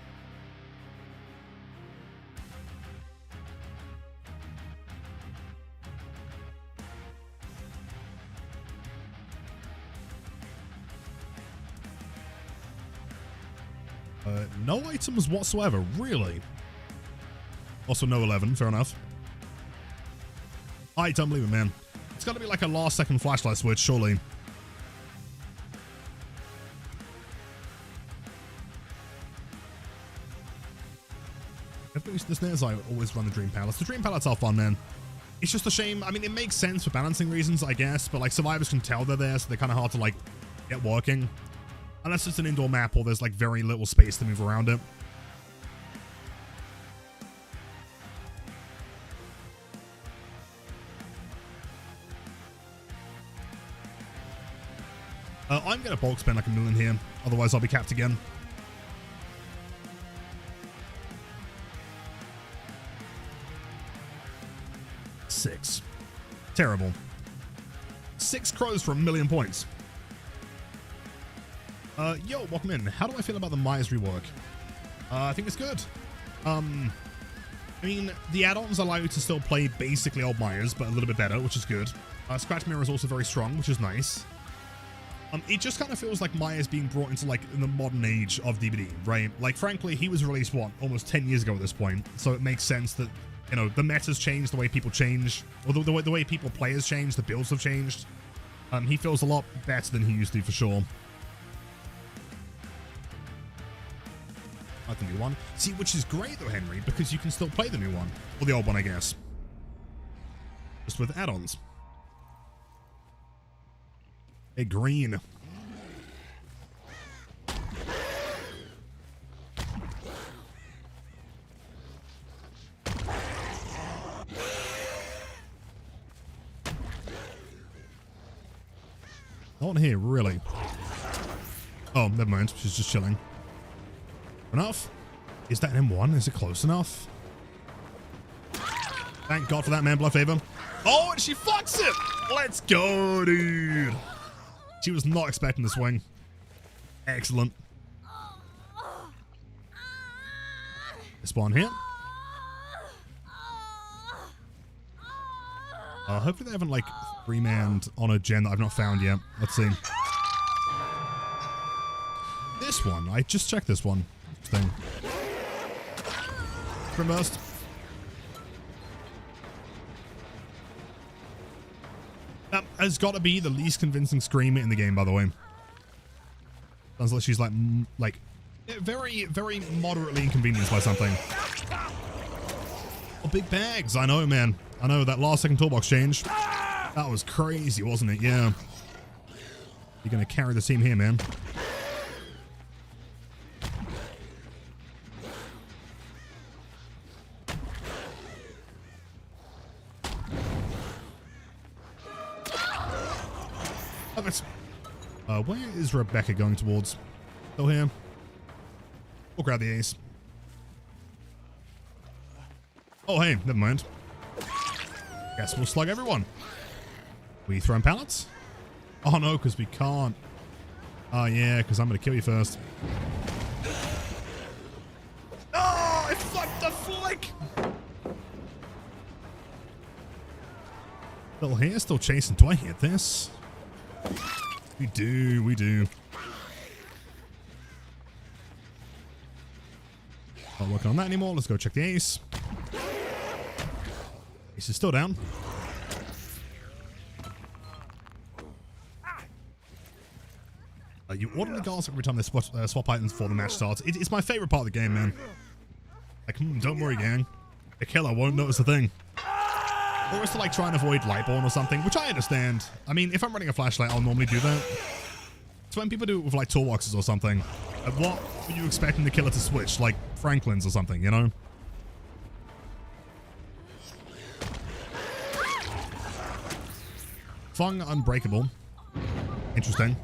No items whatsoever, really. Also no 11, fair enough. I don't believe it, man. It's got to be like a last second flashlight switch, surely. The snares I always run the dream pallets. The dream pallets are fun, man. It's just a shame. I mean, it makes sense for balancing reasons, I guess, but like survivors can tell they're there, so they're kind of hard to like get working. Unless it's an indoor map or there's like very little space to move around it. I'm going to bulk spend like $1 million here. Otherwise, I'll be capped again. Six. Terrible. 6 crows for 1 million points. Yo, welcome in. How do I feel about the Myers rework? I think it's good. I mean, the add-ons allow you to still play basically old Myers, but a little bit better, which is good. Scratch Mirror is also very strong, which is nice. It just kind of feels like Myers being brought into, like, in the modern age of DBD, right? Like, frankly, he was released, what, almost 10 years ago at this point, so it makes sense that, you know, the meta's changed, the way people change, or the way people play has changed, the builds have changed. He feels a lot better than he used to, for sure. Like the new one. See, which is great though, Henry, because you can still play the new one. Or the old one, I guess. Just with add-ons. Hey, green. Not here, really. Oh, never mind. She's just chilling. Enough? Is that an M1? Is it close enough? Thank God for that, man. Blood favor. Oh, and she fucks it! Let's go, dude. She was not expecting the swing. Excellent. Spawn here. Hopefully they haven't, like, remanned on a gen that I've not found yet. Let's see. This one. I just checked this one. Thing. Burst. That has got to be the least convincing scream in the game, by the way. Sounds like she's like very, very moderately inconvenienced by something. Oh, big bags. I know, man. I know that last second toolbox change. That was crazy, wasn't it? Yeah. You're gonna carry the team here, man. Where is Rebecca going towards? Still here. We'll grab the ace. Oh, hey, never mind. Guess we'll slug everyone. We throwing pallets? Oh, no, because we can't. Oh, yeah, because I'm going to kill you first. Oh, I fucked the flick! Still here, still chasing. Do I hit this? We do, we do. Not working on that anymore. Let's go check the ace. Ace is still down. You order the guards every time they swap items before the match starts. It's my favorite part of the game, man. Like, don't worry, gang. The killer won't notice a thing. Or it's to like try and avoid Lightborn or something, which I understand. I mean, if I'm running a flashlight, I'll normally do that. It's when people do it with like toolboxes or something. What were you expecting the killer to switch? Like Franklin's or something, you know? Fung Unbreakable. Interesting.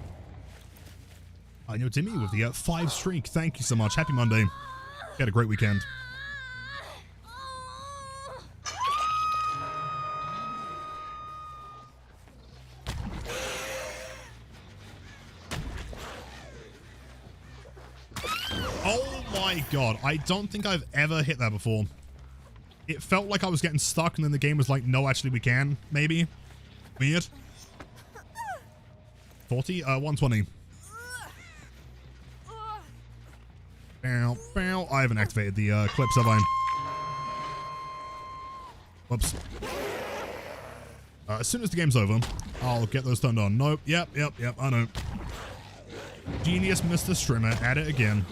Yo, Timmy with the 5 streak. Thank you so much. Happy Monday. You had a great weekend. Oh my god, I don't think I've ever hit that before. It felt like I was getting stuck, and then the game was like, no, actually we can, maybe. Weird. 40? 120. Bow, bow. I haven't activated the clips, have I? Whoops. As soon as the game's over, I'll get those turned on. Nope. Yep, I know. Genius Mr. Strimmer, at it again.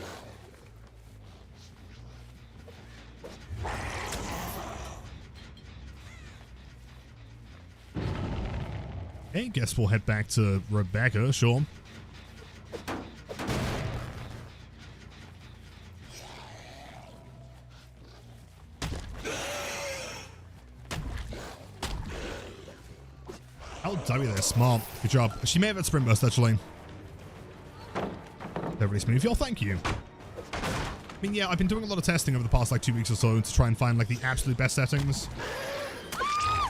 Hey, guess we'll head back to Rebecca, sure. LW there, smart. Good job. She may have had sprint burst, actually. They're really smooth. Yo, thank you. I mean, yeah, I've been doing a lot of testing over the past, like, 2 weeks or so to try and find, like, the absolute best settings.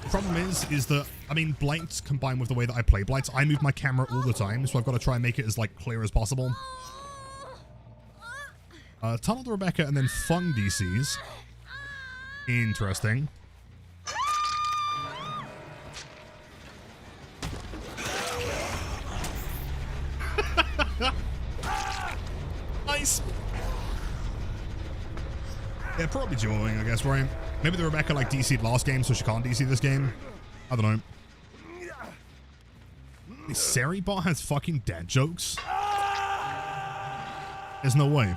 The problem is that, I mean, Blight combined with the way that I play Blight, I move my camera all the time, so I've got to try and make it as, like, clear as possible. Tunnel to Rebecca and then Fung DCs. Interesting. Nice. Yeah, probably dueling, I guess, right? Maybe the Rebecca, like, DC'd last game, so she can't DC this game. I don't know. The Seri bot has fucking dad jokes? There's no way.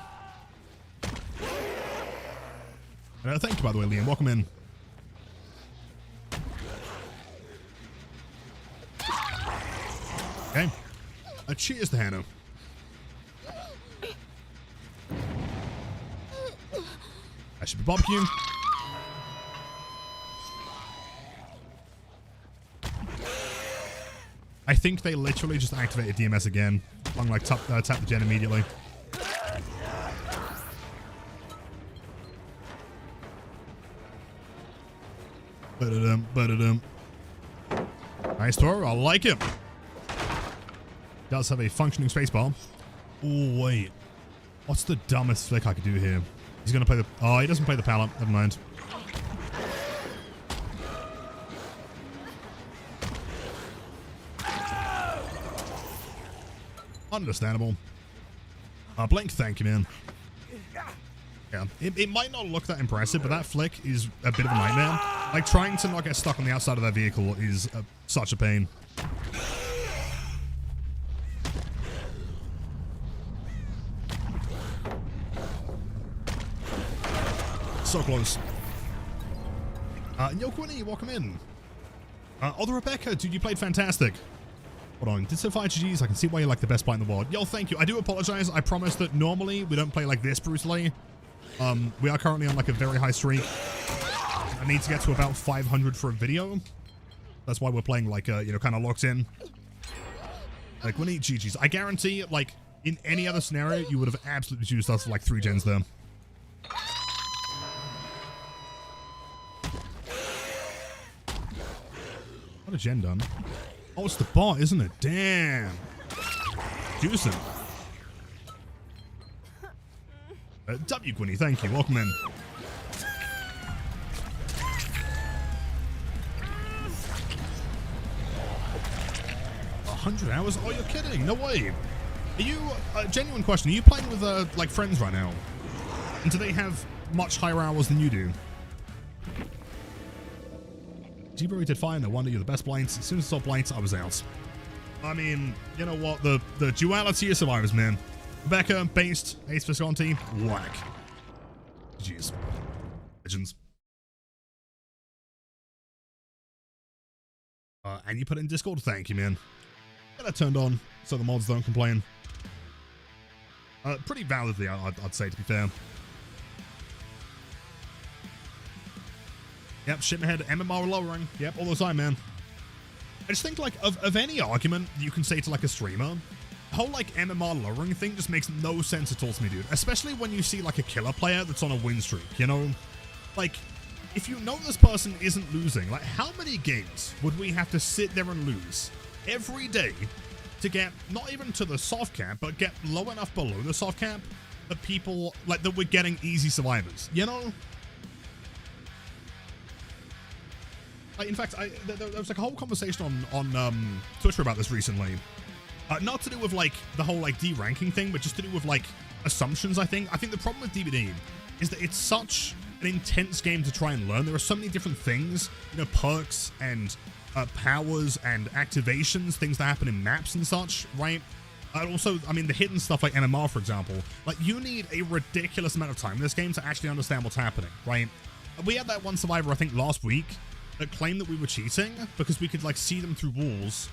Thank you, by the way, Liam. Welcome in. Okay. Cheers to Hannah. I should be barbecue. I think they literally just activated DMS again. I'm like tap the gen immediately. Ba-da-dum. Nice throw. I like it. Does have a functioning spacebar. Oh wait, what's the dumbest flick I could do here? He's gonna play the. Oh, he doesn't play the pallet. Never mind. Understandable. Blink, thank you, man. Yeah, it might not look that impressive, but that flick is a bit of a nightmare. Like, trying to not get stuck on the outside of that vehicle is such a pain. So close. Yo, Quinny, welcome in. Oh, the Rebecca, dude, you played fantastic. Hold on, did Sophia GG's? I can see why you're like the best Blight in the world. Yo, thank you. I do apologize. I promise that normally we don't play like this brutally. We are currently on like a very high streak. I need to get to about 500 for a video. That's why we're playing like, you know, kind of locked in. Like, we need GG's. I guarantee, like, in any other scenario, you would have absolutely used us for like 3 gens there. What a gen done. Oh, it's the bot, isn't it? Damn. Juicing. W, Gwynny, thank you. Welcome in. 100 hours? Oh, you're kidding. No way. Are you, genuine question, are you playing with, like, friends right now? And do they have much higher hours than you do? G-Bro did fine. No wonder you're the best Blights. As soon as I saw Blights, I was out. I mean, you know what? The duality of survivors, man. Rebecca, based, Ace Visconti, whack. Jeez. Legends. And you put it in Discord? Thank you, man. Get that turned on so the mods don't complain. Pretty validly, I'd say, to be fair. Yep, shipment head, MMR lowering. Yep, all the time, man. I just think, like, of any argument you can say to, like, a streamer, the whole, like, MMR lowering thing just makes no sense at all to me, dude. Especially when you see, like, a killer player that's on a win streak, you know? Like, if you know this person isn't losing, like, how many games would we have to sit there and lose every day to get, not even to the soft cap, but get low enough below the soft cap that people, like, that we're getting easy survivors, you know? Like, in fact, there was like a whole conversation on Twitter about this recently. Not to do with like the whole like D-ranking thing, but just to do with like assumptions, I think. I think the problem with DBD is that it's such an intense game to try and learn. There are so many different things, you know, perks and powers and activations, things that happen in maps and such, right? Also, I mean, the hidden stuff like NMR, for example, like you need a ridiculous amount of time in this game to actually understand what's happening, right? We had that one survivor, I think, last week that claimed that we were cheating because we could like see them through walls,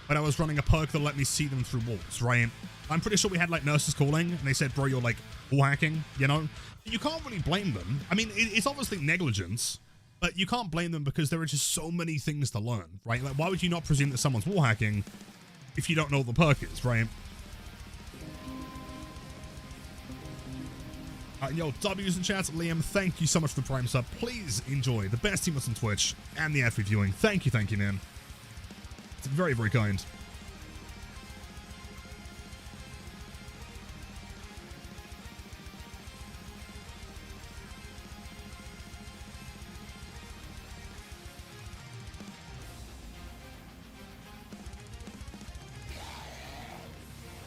but I was running a perk that let me see them through walls, right? I'm pretty sure we had like nurses calling and they said, bro, you're like wall hacking, you know? You can't really blame them. I mean, it's obviously negligence, but you can't blame them because there are just so many things to learn, right? Like, why would you not presume that someone's wall hacking if you don't know what the perk is, right? Yo, W's in chat. Liam, thank you so much for the Prime sub. Please enjoy the best teammates on Twitch and the ad-free viewing. Thank you, man. It's very, very kind.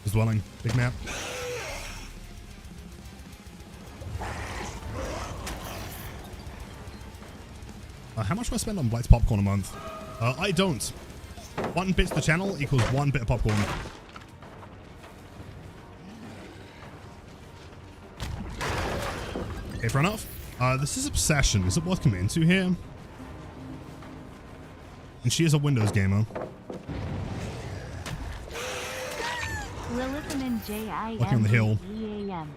His dwelling, big map. How much do I spend on Blight's popcorn a month? I don't. 1 bit to the channel equals 1 bit of popcorn. Okay, fair enough. This is Obsession. Is it worth coming into here? And she is a Windows gamer. Working on the hill.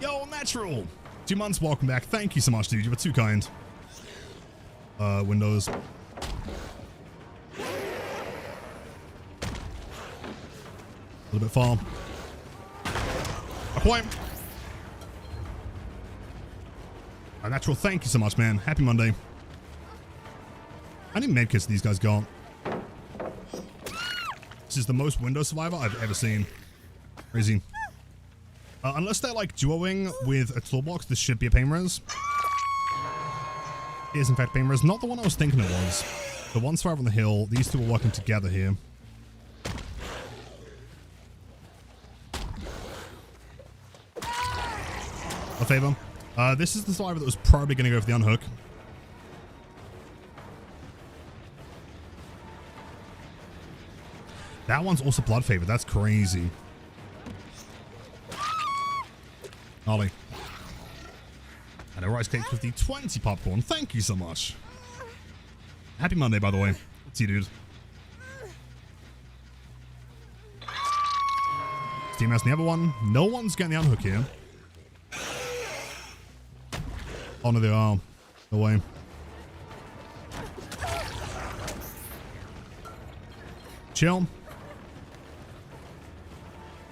Yo, Natural! 2 months, welcome back. Thank you so much, dude. You were too kind. Windows. A little bit far. A point. Natural, thank you so much, man. Happy Monday. How many medkits these guys got? This is the most Windows survivor I've ever seen. Crazy. Unless they're like duoing with a toolbox, this should be a pain res. It is in fact pain res. Not the one I was thinking it was. The one survivor on the hill. These two are working together here. A favor. This is the survivor that was probably going to go for the unhook. That one's also blood favor. That's crazy. Ollie. And a rice cake with the 20 popcorn. Thank you so much. Happy Monday, by the way. See you, dude. Steam has the other one. No one's getting the unhook here. Oh, no, they are. No way. Chill.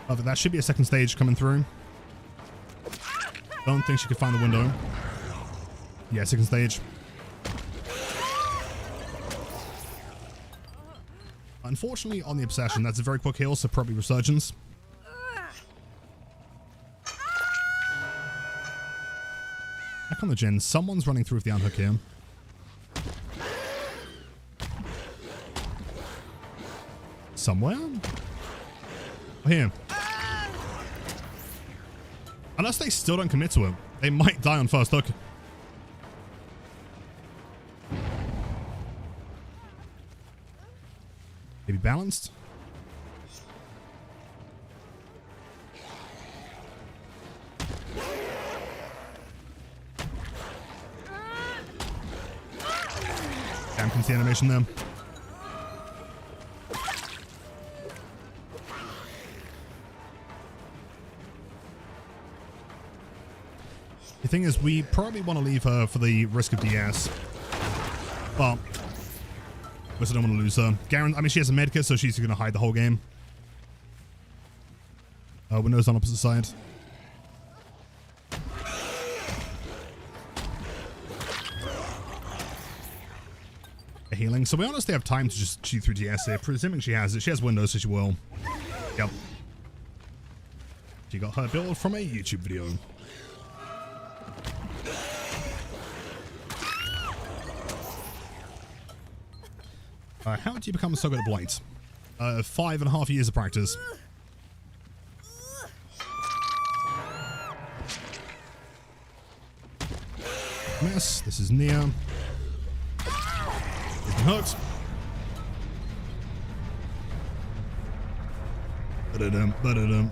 Oh, that should be a second stage coming through. Don't think she could find the window. Yeah, second stage. Unfortunately, on the Obsession, that's a very quick heal, so probably Resurgence. Back on the gen, someone's running through with the unhook here. Somewhere? Oh, here. Unless they still don't commit to it, they might die on first hook. Maybe balanced? Damn, can see animation there. The thing is, we probably want to leave her for the risk of DS. But I don't want to lose her. Garen, I mean, she has a medkit, so she's going to hide the whole game. Windows on opposite side. A healing. So we honestly have time to just cheat through DS here. Presuming she has it. She has Windows, so she will. Yep. She got her build from a YouTube video. How did you become so good at Blight? 5.5 years of practice. Miss. This is near. He's been hooked. Ba-da-dum, ba-da-dum.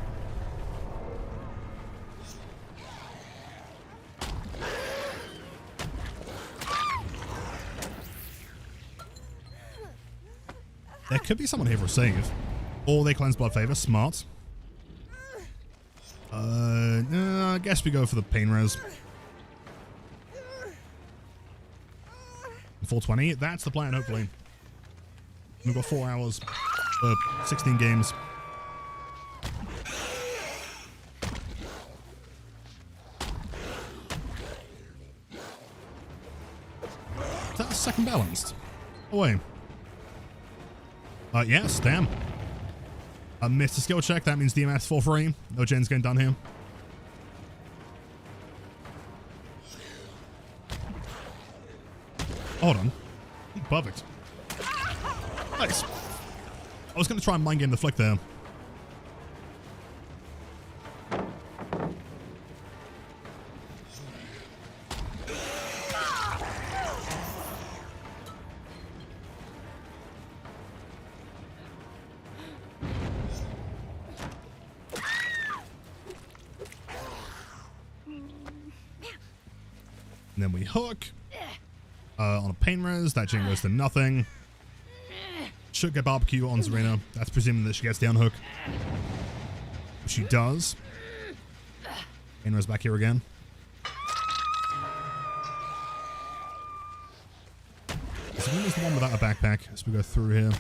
There could be someone here for a save. Or they cleanse blood favor. Smart. I guess we go for the pain res. 420. That's the plan, hopefully. We've got 4 hours. 16 games. Is that second balanced? Oh, wait. Yes, damn. Missed a skill check. That means DMS for free. No gens getting done here. Hold on. Perfect. Nice. I was going to try and mind game the flick there. And then we hook on a pain res. That chain goes to nothing. Should get barbecue on Zarina. That's presuming that she gets the unhook. She does. Pain res back here again. Zarina's the one without a backpack as we go through here.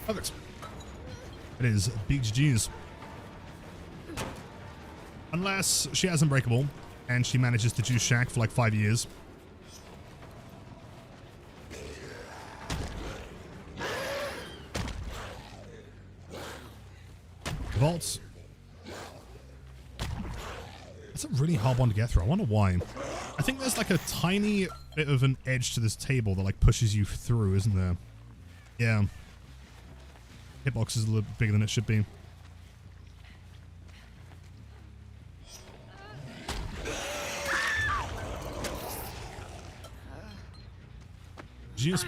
Perfect. It is big GG's. Unless she has Unbreakable and she manages to juice Shaq for like 5 years. Vaults. That's a really hard one to get through. I wonder why. I think there's like a tiny bit of an edge to this table that like pushes you through, isn't there? Yeah. Hitbox is a little bigger than it should be. Jeez.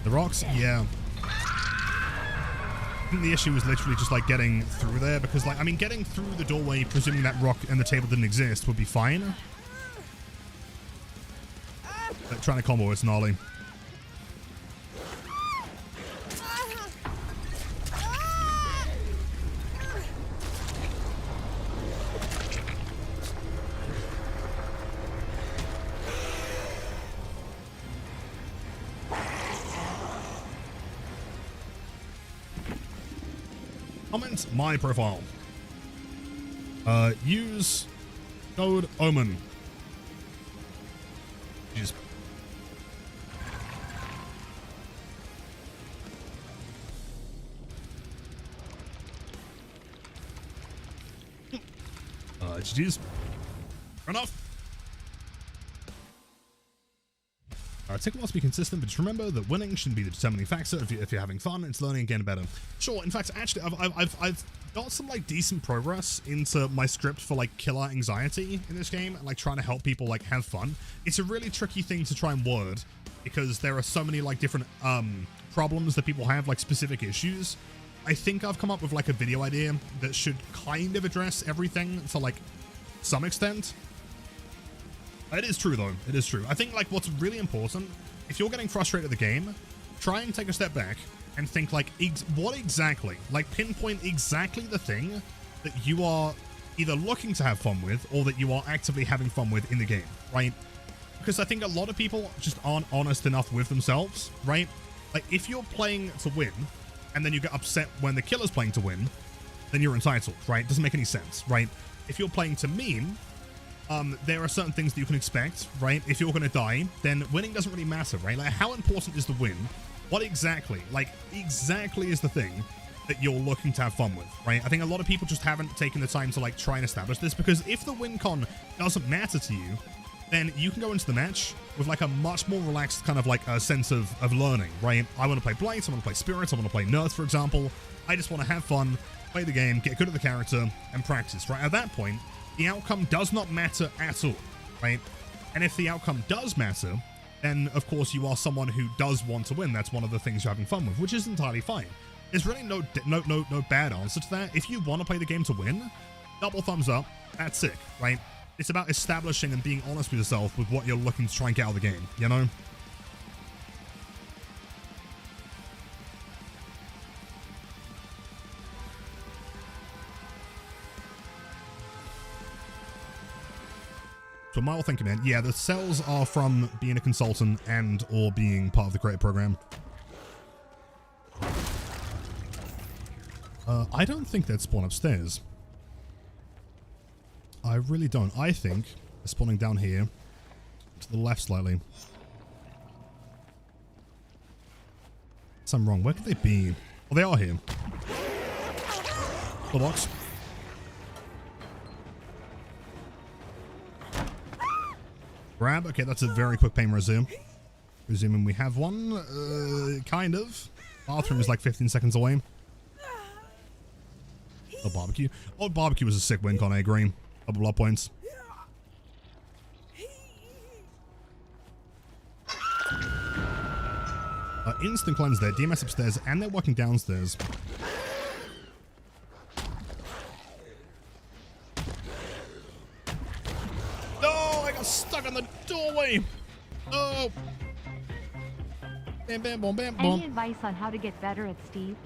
The rocks? Yeah. I think the issue was literally just like getting through there because like, I mean, getting through the doorway, presuming that rock and the table didn't exist would be fine. But trying to combo, it's gnarly. Comment my profile. Use code OMEN. Jeez. GG's. Fair enough. Take a while to be consistent, but just remember that winning shouldn't be the determining factor. If you're having fun, it's learning and getting better. Sure, in fact, actually, I've got some like decent progress into my script for like killer anxiety in this game, and like trying to help people like have fun. It's a really tricky thing to try and word because there are so many like different problems that people have, like specific issues. I think I've come up with like a video idea that should kind of address everything to like some extent. It is true though, it is true. I think like what's really important, if you're getting frustrated with the game, try and take a step back and think like, what exactly, like pinpoint exactly the thing that you are either looking to have fun with or that you are actively having fun with in the game, right? Because I think a lot of people just aren't honest enough with themselves, right? Like, if you're playing to win, and then you get upset when the killer's playing to win, then you're entitled, right? Doesn't make any sense, right? If you're playing to meme, there are certain things that you can expect, right? If you're going to die, then winning doesn't really matter, right? Like, how important is the win? What exactly? Like, exactly is the thing that you're looking to have fun with, right? I think a lot of people just haven't taken the time to, like, try and establish this, because if the win con doesn't matter to you, then you can go into the match with, like, a much more relaxed kind of, like, a sense of learning, right? I want to play Blight, I want to play Spirits, I want to play Nerds, for example. I just want to have fun, play the game, get good at the character, and practice, right? At that point, the outcome does not matter at all, right? And if the outcome does matter, then, of course, you are someone who does want to win. That's one of the things you're having fun with, which is entirely fine. There's really no bad answer to that. If you want to play the game to win, double thumbs up. That's sick, right? It's about establishing and being honest with yourself with what you're looking to try and get out of the game, you know? So Mile thinking, man, yeah, the cells are from being a consultant and or being part of the creator program. I don't think they'd spawn upstairs. I really don't. I think they're spawning down here to the left slightly. So I'm wrong. Where could they be? Oh, they are here. The box. Grab. Okay, that's a very quick pain resume. Resuming we have one. Kind of. Bathroom is like 15 seconds away. Oh, barbecue. Oh, barbecue was a sick win con, I agree. Double blood points. Instant cleanse there. DMS upstairs, and they're working downstairs. No, I got stuck on the doorway. Oh. Bam, bam, boom, bam, boom. Any advice on how to get better at Steve?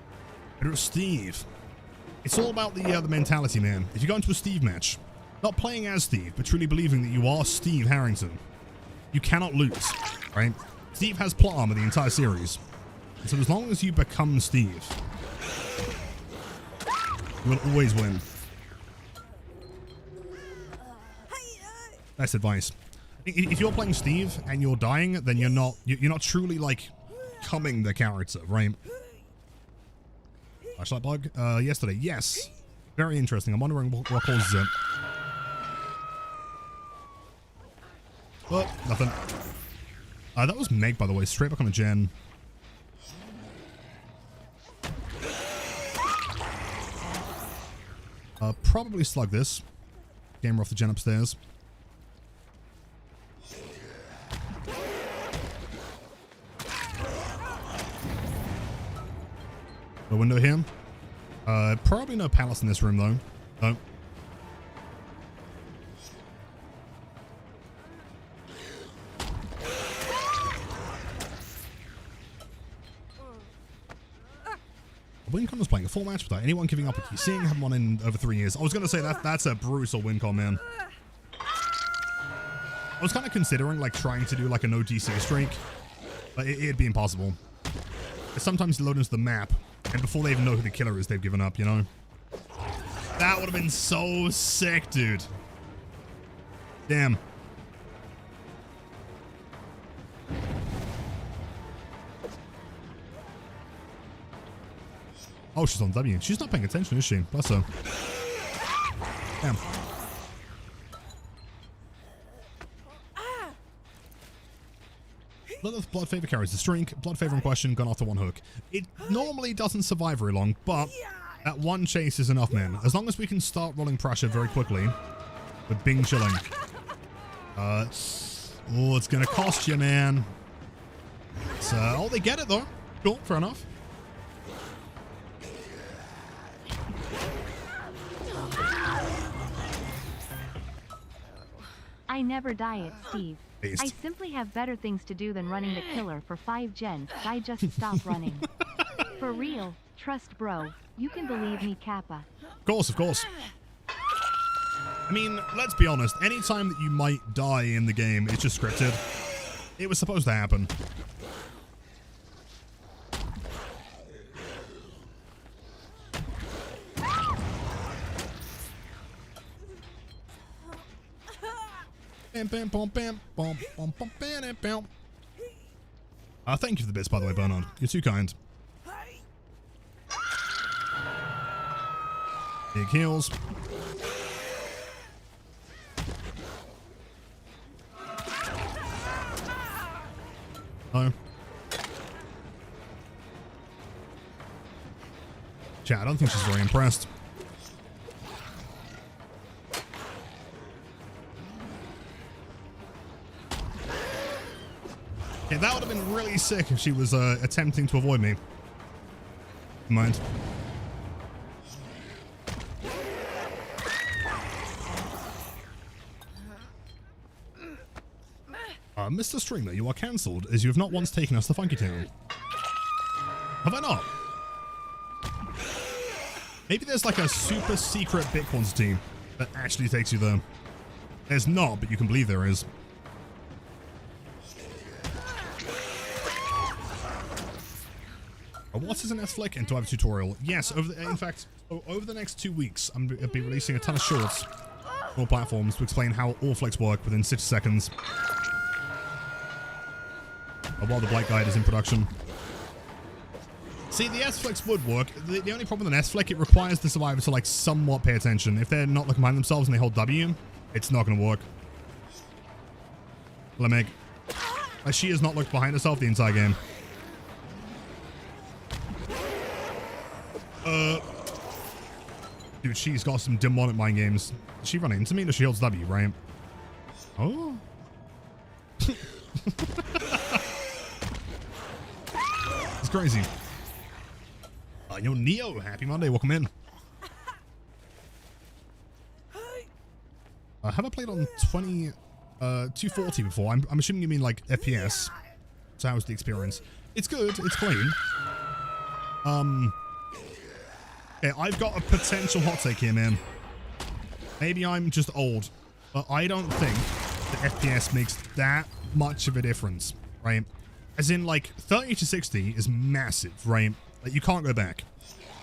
Better at Steve. It's all about the mentality, man. If you go into a Steve match, not playing as Steve, but truly believing that you are Steve Harrington, you cannot lose, right? Steve has plot armor the entire series. And so as long as you become Steve, you will always win. Best advice. If you're playing Steve and you're dying, then you're not truly, like, coming the character, right? Flashlight bug? Yesterday. Yes. Very interesting. I'm wondering what causes it. Oh, nothing. That was Meg, by the way. Straight back on the gen. Probably slug this. Gamer off the gen upstairs. The window here. Probably no palace in this room, though. No. Wincon was playing a full match without anyone giving up a TCing. Haven't won in over 3 years. I was going to say that's a brutal Wincon, man. I was kind of considering, like, trying to do, like, a no DC streak, but it'd be impossible. Sometimes you load into the map, and before they even know who the killer is, they've given up, you know? That would have been so sick, dude. Damn. Oh, she's on W. She's not paying attention, is she? Bless her. Damn. Blood Favor carries the streak. Blood Favor in question, gone after one hook. It normally doesn't survive very long, but that one chase is enough, man. As long as we can start rolling pressure very quickly with Bing chilling. Oh, it's gonna cost you, man. Oh, they get it though. Cool, fair enough. I never die at Steve. Based. I simply have better things to do than running the killer for 5 gens. I just stop running. For real, trust bro. You can believe me, Kappa. Of course, of course. I mean, let's be honest. Anytime that you might die in the game, it's just scripted. It was supposed to happen. Bam, bam, bam, bam, bam, bam, bam, bam, bam. Thank you for the bits, by the way, Bernard. You're too kind. Big heals. No. Chat, I don't think she's very impressed. Yeah, that would have been really sick if she was attempting to avoid me. Never mind. Mr. Streamer, you are cancelled as you have not once taken us to Funky Town. Have I not? Maybe there's like a super secret bit quantity that actually takes you there. There's not, but you can believe there is. What is an S-Flick? And do I have a tutorial? Yes, in fact, over the next 2 weeks, I'm going to be releasing a ton of shorts on all platforms to explain how all flicks work within 60 seconds. While the Blight guide is in production. See, the S-Flicks would work. The only problem with an S-Flick, it requires the survivor to like somewhat pay attention. If they're not looking behind themselves and they hold W, it's not going to work. Lemeg. She has not looked behind herself the entire game. Dude, she's got some demonic mind games. Does she run into me? Does she holds W, right? Oh. It's crazy. Yo, Neo, happy Monday. Welcome in. Have I played on 240 before? I'm assuming you mean like FPS. So how's the experience? It's good. It's clean. Yeah, I've got a potential hot take here, man. Maybe I'm just old, but I don't think the FPS makes that much of a difference, right? As in, like, 30 to 60 is massive, right? Like, you can't go back.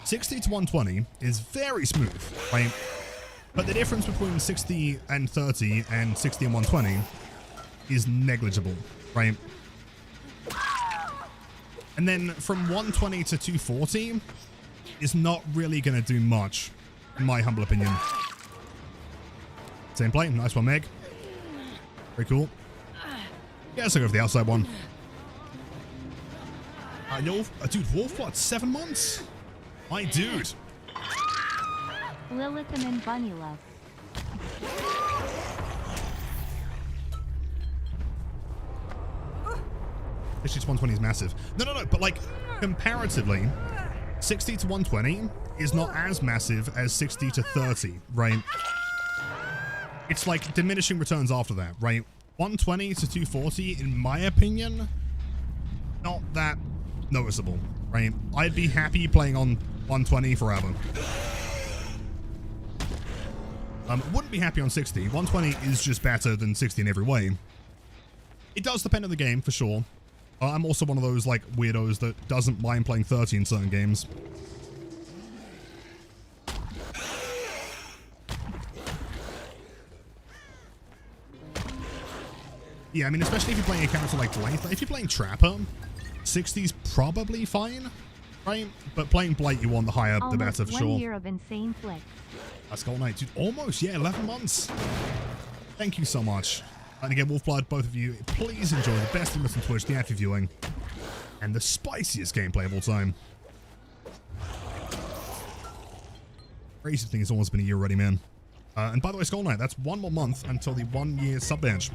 60 to 120 is very smooth, right? But the difference between 60 and 30 and 60 and 120 is negligible, right? And then from 120 to 240 is not really going to do much, in my humble opinion. Same play. Nice one, Meg. Very cool. Yeah, let's go for the outside one. Dude, Wolfblood, 7 months? My dude. Lilith and Bunny Love. This 120 is massive. No, but like, comparatively, 60 to 120 is not as massive as 60 to 30, right? It's like diminishing returns after that, right? 120 to 240, in my opinion, not that noticeable, right? I'd be happy playing on 120 forever. Wouldn't be happy on 60. 120 is just better than 60 in every way. It does depend on the game, for sure. I'm also one of those, like, weirdos that doesn't mind playing 30 in certain games. Yeah, I mean, especially if you're playing a character like Blight. If you're playing Trapper, 60's probably fine, right? But playing Blight, you want the higher, the better, for sure. 1 year of insane flicks. Let's go, night, dude. Almost, yeah, 11 months. Thank you so much. And again, Wolfblood, both of you, please enjoy the best of on Twitch, the active viewing, and the spiciest gameplay of all time. Crazy thing, it's almost been a year already, man. And by the way, Skull Knight, that's 1 more month until the 1 year sub badge.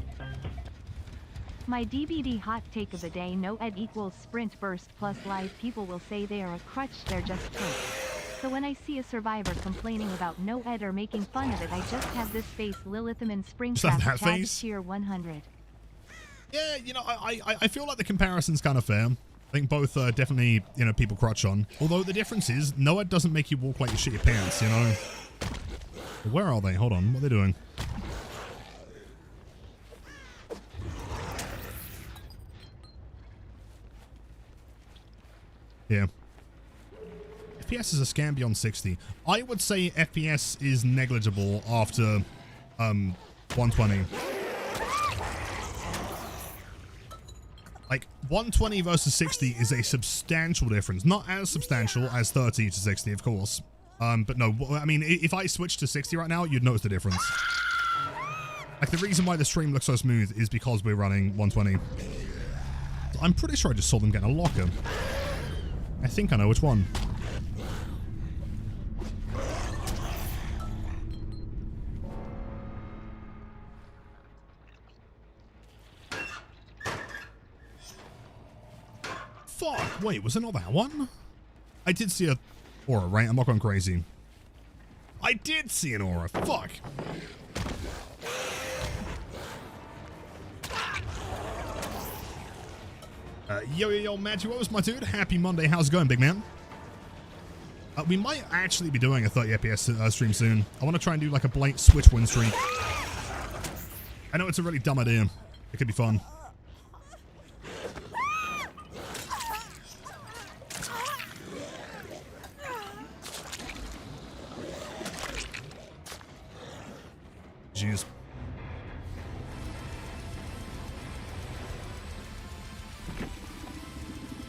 My DBD hot take of the day: no ed equals sprint burst plus live. People will say they are a crutch, they're just tricks. So when I see a survivor complaining about no ed or making fun of it, I just have this face: Lilitham and Springtrap tag tier 100. Yeah, you know, I feel like the comparison's kind of fair. I think both are definitely, you know, people crutch on. Although the difference is, no ed doesn't make you walk like you shit your pants, you know? Where are they? Hold on, what are they doing? Yeah. FPS is a scam beyond 60. I would say FPS is negligible after 120. Like, 120 versus 60 is a substantial difference. Not as substantial as 30 to 60, of course. But no, I mean, if I switch to 60 right now, you'd notice the difference. Like, the reason why the stream looks so smooth is because we're running 120. I'm pretty sure I just saw them get a locker. I think I know which one. Fuck, wait, was it not that one? I did see a aura, right? I'm not going crazy. I did see an aura, fuck. Yo, Matthew, what was my dude? Happy Monday, how's it going, big man? We might actually be doing a 30 FPS stream soon. I want to try and do like a Blight switch win streak. I know it's a really dumb idea. It could be fun. Jeez.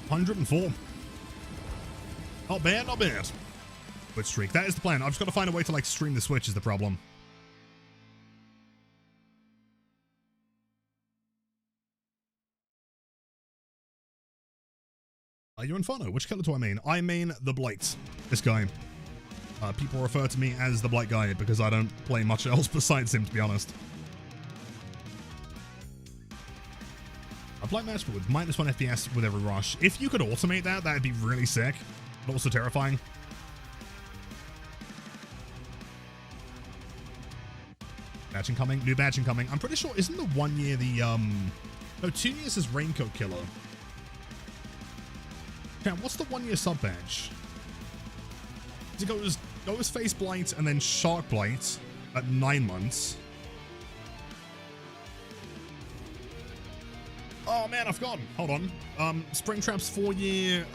$104. Not bad, not bad. Switch streak. That is the plan. I've just got to find a way to like stream the Switch is the problem. Are you Inferno? Which color do I mean? I mean the Blight. This guy. People refer to me as the Blight guy because I don't play much else besides him, to be honest. A Blight match with -1 FPS with every rush. If you could automate that, that'd be really sick, but also terrifying. Badge incoming. New badge incoming. I'm pretty sure, isn't the 1 year the, no, 2 years is Raincoat Killer. Okay, what's the 1 year sub badge? It goes Face Blight and then Shark Blight at 9 months. Oh man, I've forgotten. Hold on. Springtrap's 4 year,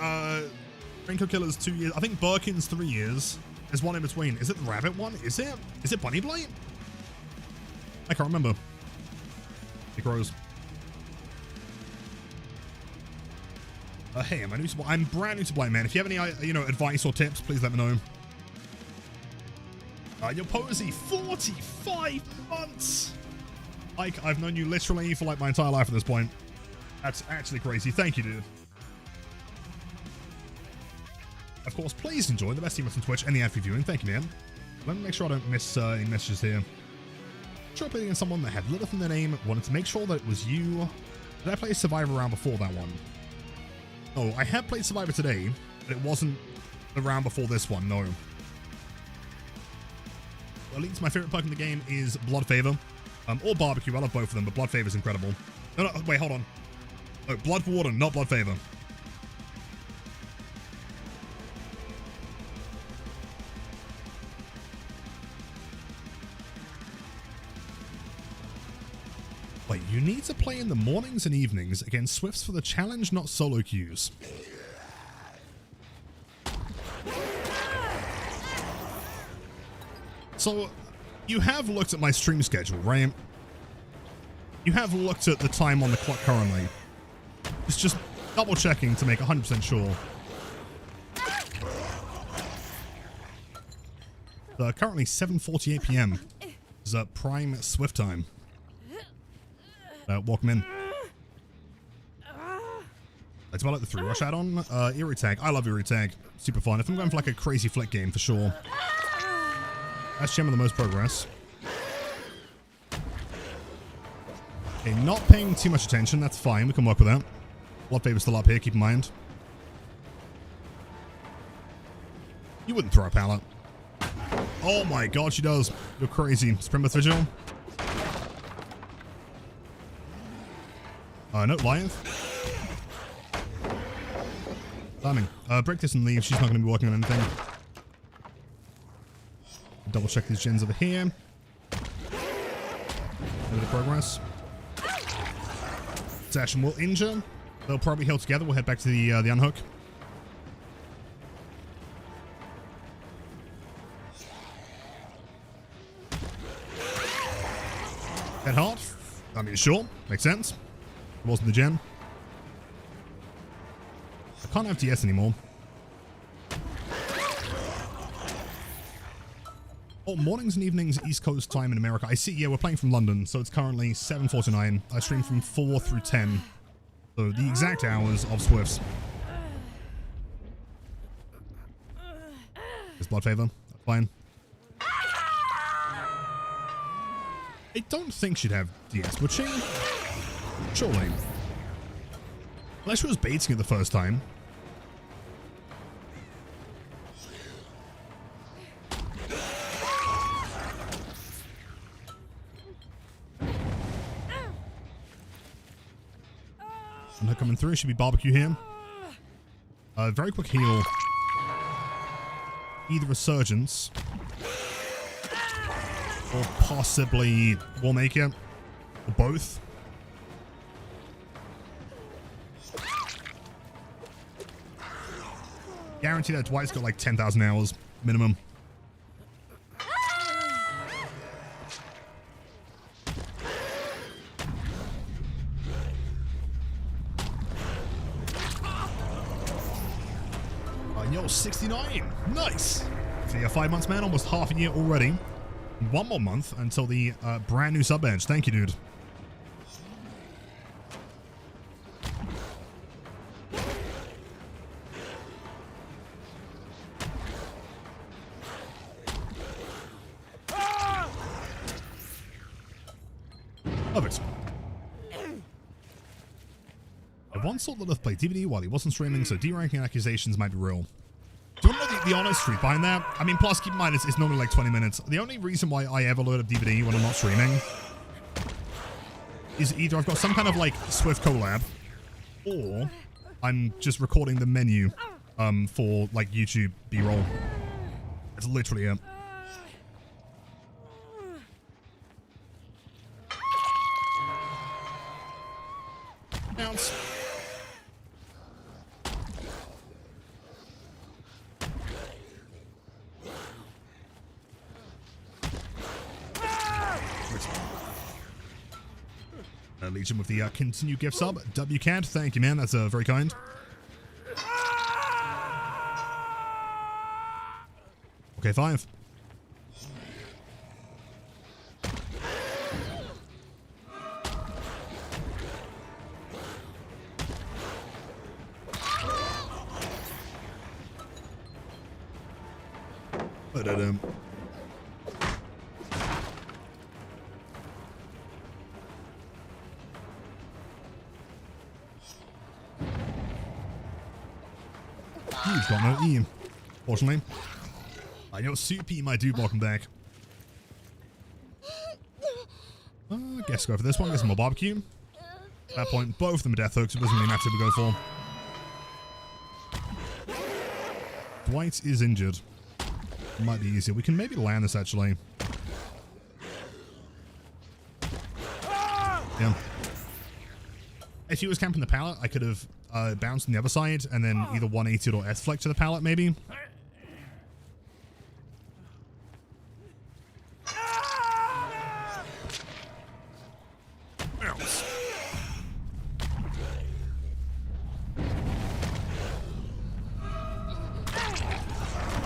Raincoat Killer's 2 years. I think Birkin's 3 years. There's one in between. Is it the Rabbit one? Is it? Is it Bunny Blight? I can't remember. It grows. Hey, I'm brand new to Blight, man. If you have any, you know, advice or tips, please let me know. Your Posey, 45 months. Like, I've known you literally for like my entire life at this point. That's actually crazy. Thank you, dude. Of course, please enjoy the best team on Twitch and the ad-free viewing. Thank you, man. Let me make sure I don't miss any messages here. Sure, I played against someone that had Lilith in their name. Wanted to make sure that it was you. Did I play Survivor round before that one? Oh, I had played Survivor today, but it wasn't the round before this one, no. At least my favorite perk in the game is Blood Favor. Or Barbecue. I love both of them, but Blood Favor is incredible. No, wait, hold on. Oh, Blood Warden, not Blood Favor. Wait, you need to play in the mornings and evenings against Swifts for the challenge, not solo queues. So, you have looked at my stream schedule, right? You have looked at the time on the clock currently. It's just double checking to make 100% sure. Currently 7:48 p.m. is prime Swift time. Welcome in. It's about like the 3 rush add-on. Eerie tag. I love Eerie tag. Super fun. If I'm going for like a crazy flick game, for sure. That's gem of the most progress. Okay, not paying too much attention. That's fine. We can work with that. Blood Favor's still up here. Keep in mind. You wouldn't throw a pallet. Oh my god, she does. You're crazy. Springmouth Vigil. No, Lion. Timing. Break this and leave. She's not going to be working on anything. Double check these gens over here. A bit of progress. Sashin will injure. They'll probably heal together. We'll head back to the unhook. Head hard. I mean, sure. Makes sense. It wasn't the gen. Can't have DS anymore. Oh, mornings and evenings, East Coast time in America. I see, yeah, we're playing from London, so it's currently 7:49. I stream from 4 through 10. So the exact hours of Swifts. It's blood favor. That's fine. I don't think she'd have DS, would she? Surely. Unless she was baiting it the first time. And her coming through. Should be barbecue here. Very quick heal. Either Resurgence or possibly War Maker, or both. Guarantee that Dwight's got like 10,000 hours minimum. Yo, 69. Nice. So yeah, 5 months, man. Almost half a year already. 1 more month until the brand new sub badge. Thank you, dude. Perfect. I once thought that Lilith played DVD while he wasn't streaming, so deranking accusations might be real. Do you want to know the honest truth behind that? I mean, plus keep in mind, it's normally like 20 minutes. The only reason why I ever load up DVD when I'm not streaming is either I've got some kind of like Swift collab, or I'm just recording the menu for like YouTube B-roll. That's literally it. Bounce. Legion with the continue gift sub. WCAT, thank you, man. That's very kind. Okay, 5. You've got no E, fortunately. I know Soupy, my dude, welcome back. Guess go for this one, get some more barbecue. At that point, both of them are death hooks, it doesn't really matter who we go for. Blight is injured. Might be easier. We can maybe land this, actually. Yeah. If he was camping the pallet, I could have bounced on the other side and then either 180'd or S-flick to the pallet, maybe.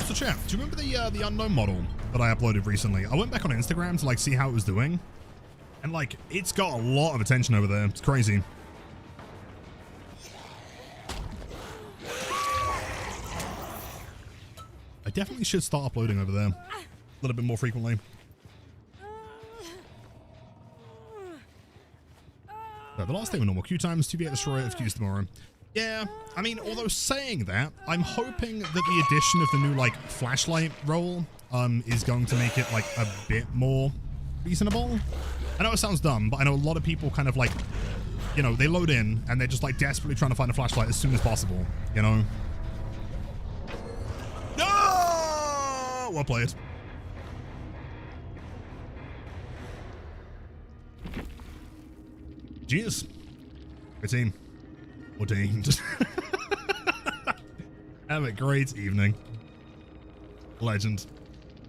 So chat, do you remember the unknown model that I uploaded recently? I went back on Instagram to like see how it was doing, and like it's got a lot of attention over there. It's crazy. I definitely should start uploading over there a little bit more frequently. The last thing with normal queue times, 2v8 destroyer of queues tomorrow. Yeah, I mean, although saying that, I'm hoping that the addition of the new, like, flashlight role is going to make it, like, a bit more reasonable. I know it sounds dumb, but I know a lot of people kind of, like, you know, they load in and they're just, like, desperately trying to find a flashlight as soon as possible, you know? No! Well played. Jeez. Good team. Ordained. Have a great evening. Legend.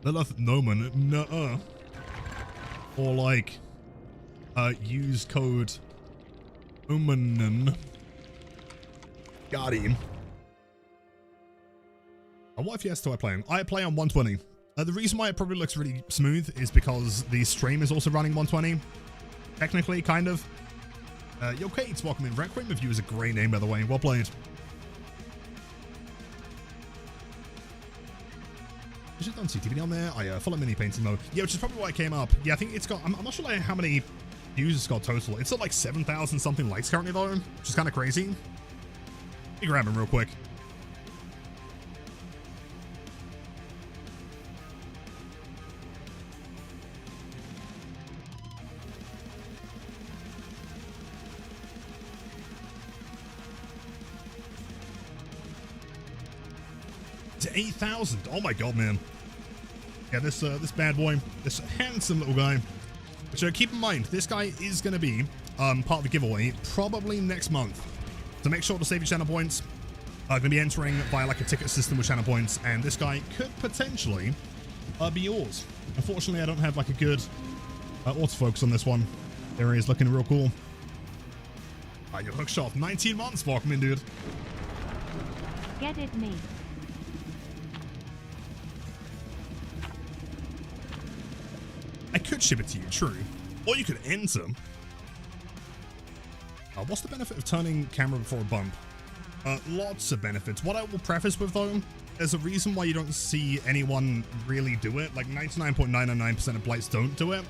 Lilith Noman, nuh-uh. Or like, use code Umanen. Guardian. What FPS do I play on? I play on 120. The reason why it probably looks really smooth is because the stream is also running 120. Technically, kind of. Yo, Kate, welcome in. Requiem of You is a great name, by the way. Well played. I just don't see TVD on there. I follow mini painting mode. Yeah, which is probably why it came up. Yeah, I think it's got... I'm not sure like how many views it's got total. It's at like 7,000 something likes currently, though, which is kind of crazy. Let me grab him real quick. To 8,000. Oh my god, man. Yeah, this bad boy, this handsome little guy. So keep in mind, this guy is going to be part of the giveaway probably next month. So make sure to save your channel points. Going to be entering via like a ticket system with channel points, and this guy could potentially be yours. Unfortunately, I don't have like a good autofocus on this one. There he is, looking real cool. Your hook shot, 19 months, welcome in, dude. Get it me. I could ship it to you, true. Or you could enter. What's the benefit of turning camera before a bump? Lots of benefits. What I will preface with, though, there's a reason why you don't see anyone really do it. Like 99.999% of Blights don't do it.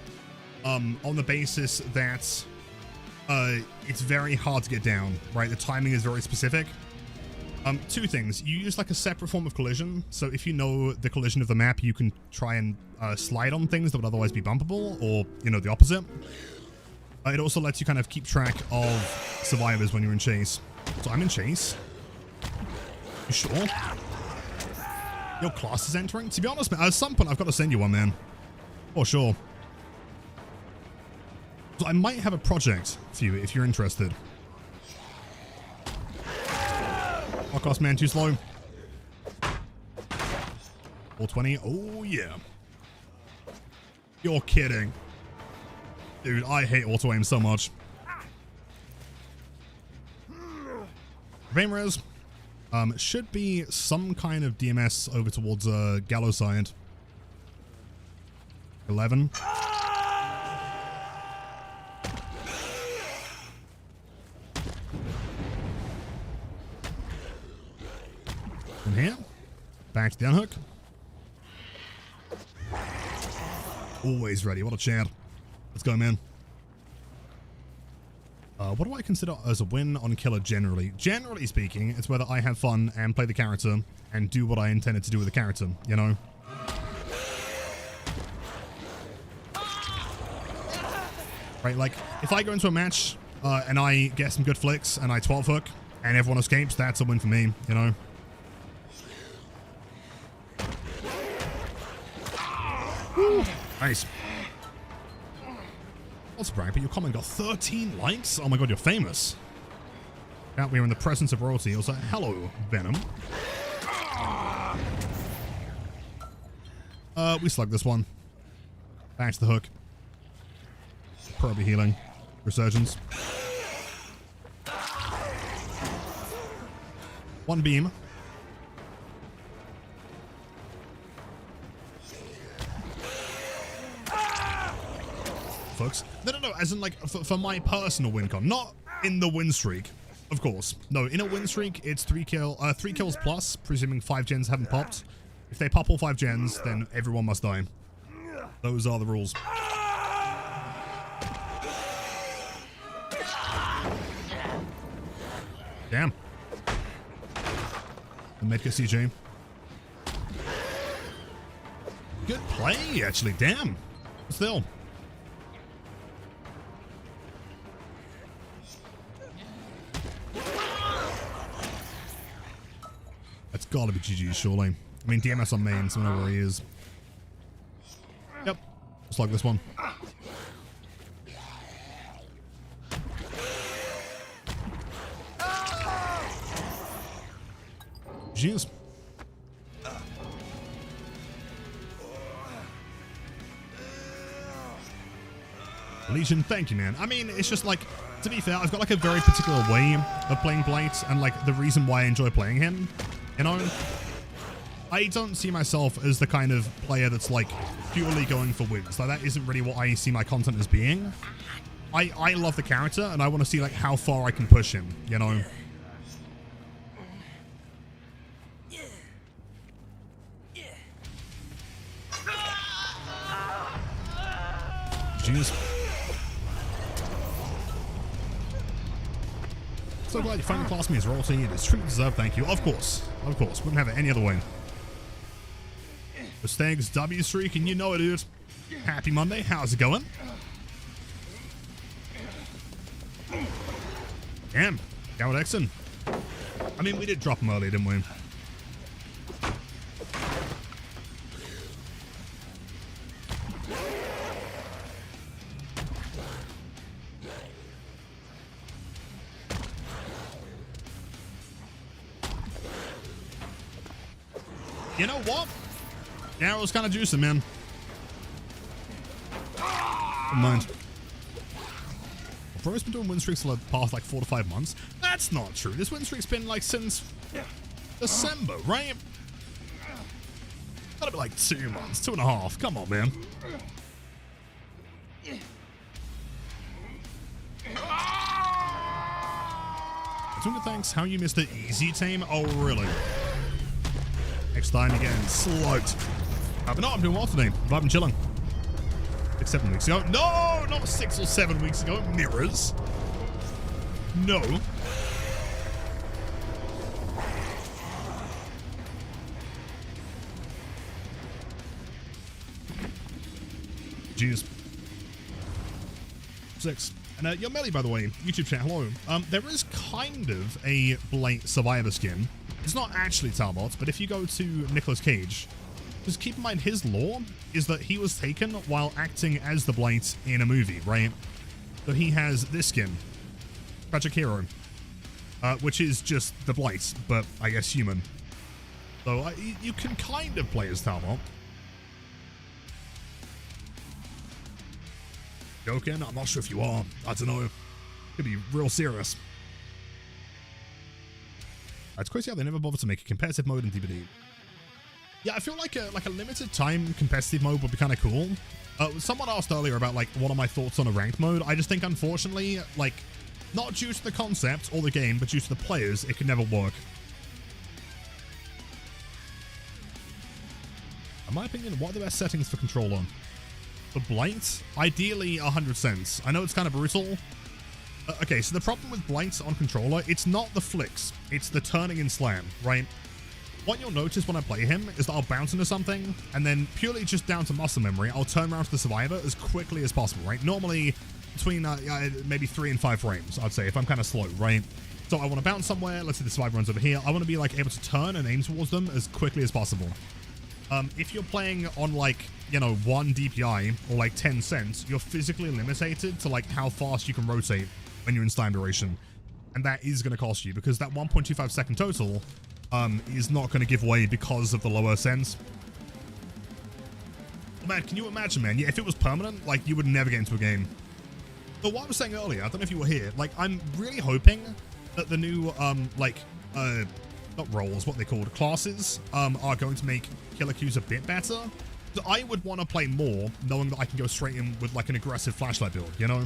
On the basis that it's very hard to get down, right? The timing is very specific. Two things. You use like a separate form of collision. So if you know the collision of the map, you can try and slide on things that would otherwise be bumpable, or, you know, the opposite. It also lets you kind of keep track of survivors when you're in chase. So I'm in chase. You sure? Your class is entering? To be honest, man, at some point I've got to send you one, man. For sure. So I might have a project for you if you're interested. Cost, man, too slow. 420. Oh, yeah. You're kidding. Dude, I hate auto aim so much. Rainres. Should be some kind of DMS over towards Gallows side. 11. From here, back to the unhook. Always ready. What a champ. Let's go, man. What do I consider as a win on Killer generally? Generally speaking, it's whether I have fun and play the character and do what I intended to do with the character, you know? Right, like, if I go into a match and I get some good flicks and I 12 hook and everyone escapes, that's a win for me, you know? Woo. Nice. That's brag, but your comment got 13 likes? Oh my god, you're famous. Out we are in the presence of royalty. Also, hello, Venom. We slugged this one. Back to the hook. Probably healing. Resurgence. One beam. Folks. No, as in like for my personal win con, not in the win streak, of course. No, in a win streak, it's 3 kills plus, presuming 5 gens haven't popped. If they pop all 5 gens, then everyone must die. Those are the rules. Damn. The medkit CJ. Good play, actually. Damn. Still. That's gotta be GG, surely. I mean, DMS on main, so I know where he is. Yep. Let's log this one. Jeez. Legion, thank you, man. I mean, it's just like, to be fair, I've got like a very particular way of playing Blight, and like the reason why I enjoy playing him, you know? I don't see myself as the kind of player that's like purely going for wins. Like that isn't really what I see my content as being. I love the character and I want to see like how far I can push him, you know? Jeez. So glad you finally classed me as royalty. It is truly deserved, thank you. Of course. Of course. Wouldn't have it any other way. The Stags W streak, and you know it, dude. Happy Monday. How's it going? Damn. Coward Exon. I mean, we did drop him early, didn't we? You know what? Arrow's kind of juicing, man. Never mind. Bro's been doing win streaks for the past like 4 to 5 months. That's not true. This win streak's been like since December, right? Gotta be like 2 months, 2.5. Come on, man. Tunga, thanks. How you missed the easy team? Oh, really? Next time you're getting slugged. But no, I'm doing well today. I've been chilling. 6-7 weeks ago. No, not 6 or 7 weeks ago. Mirrors. No. Jeez. 6. And your Melly, by the way, YouTube chat, hello. There is kind of a Blight Survivor skin. It's not actually Talbot, but if you go to Nicolas Cage, just keep in mind his lore is that he was taken while acting as the Blight in a movie, right? So he has this skin, Tragic Hero, which is just the Blight, but I guess human. So you can kind of play as Talbot. Joking? I'm not sure if you are. I don't know. Could be real serious. It's crazy how they never bothered to make a competitive mode in DBD. Yeah, I feel like a limited time competitive mode would be kind of cool. Someone asked earlier about like what are my thoughts on a ranked mode. I just think unfortunately, like not due to the concept or the game, but due to the players, it could never work. In my opinion, what are the best settings for controller? For Blight, ideally 100 cents. I know it's kind of brutal. Okay, so the problem with Blight on controller, it's not the flicks, it's the turning and slam, right? What you'll notice when I play him is that I'll bounce into something, and then purely just down to muscle memory, I'll turn around to the survivor as quickly as possible, right? Normally between maybe 3 and 5 frames, I'd say, if I'm kind of slow, right? So I want to bounce somewhere, let's say the survivor runs over here, I want to be like able to turn and aim towards them as quickly as possible. If you're playing on like, you know, 1 DPI or like 10 cents, you're physically limited to like how fast you can rotate when you're in slam duration, and that is going to cost you because that 1.25 second total is not going to give way because of the lower sense. Man, can you imagine, man? Yeah, if it was permanent, like you would never get into a game. But what I was saying earlier, I don't know if you were here, like I'm really hoping that the new not roles, what they called classes, are going to make killer queues a bit better. So I would want to play more knowing that I can go straight in with like an aggressive flashlight build, you know?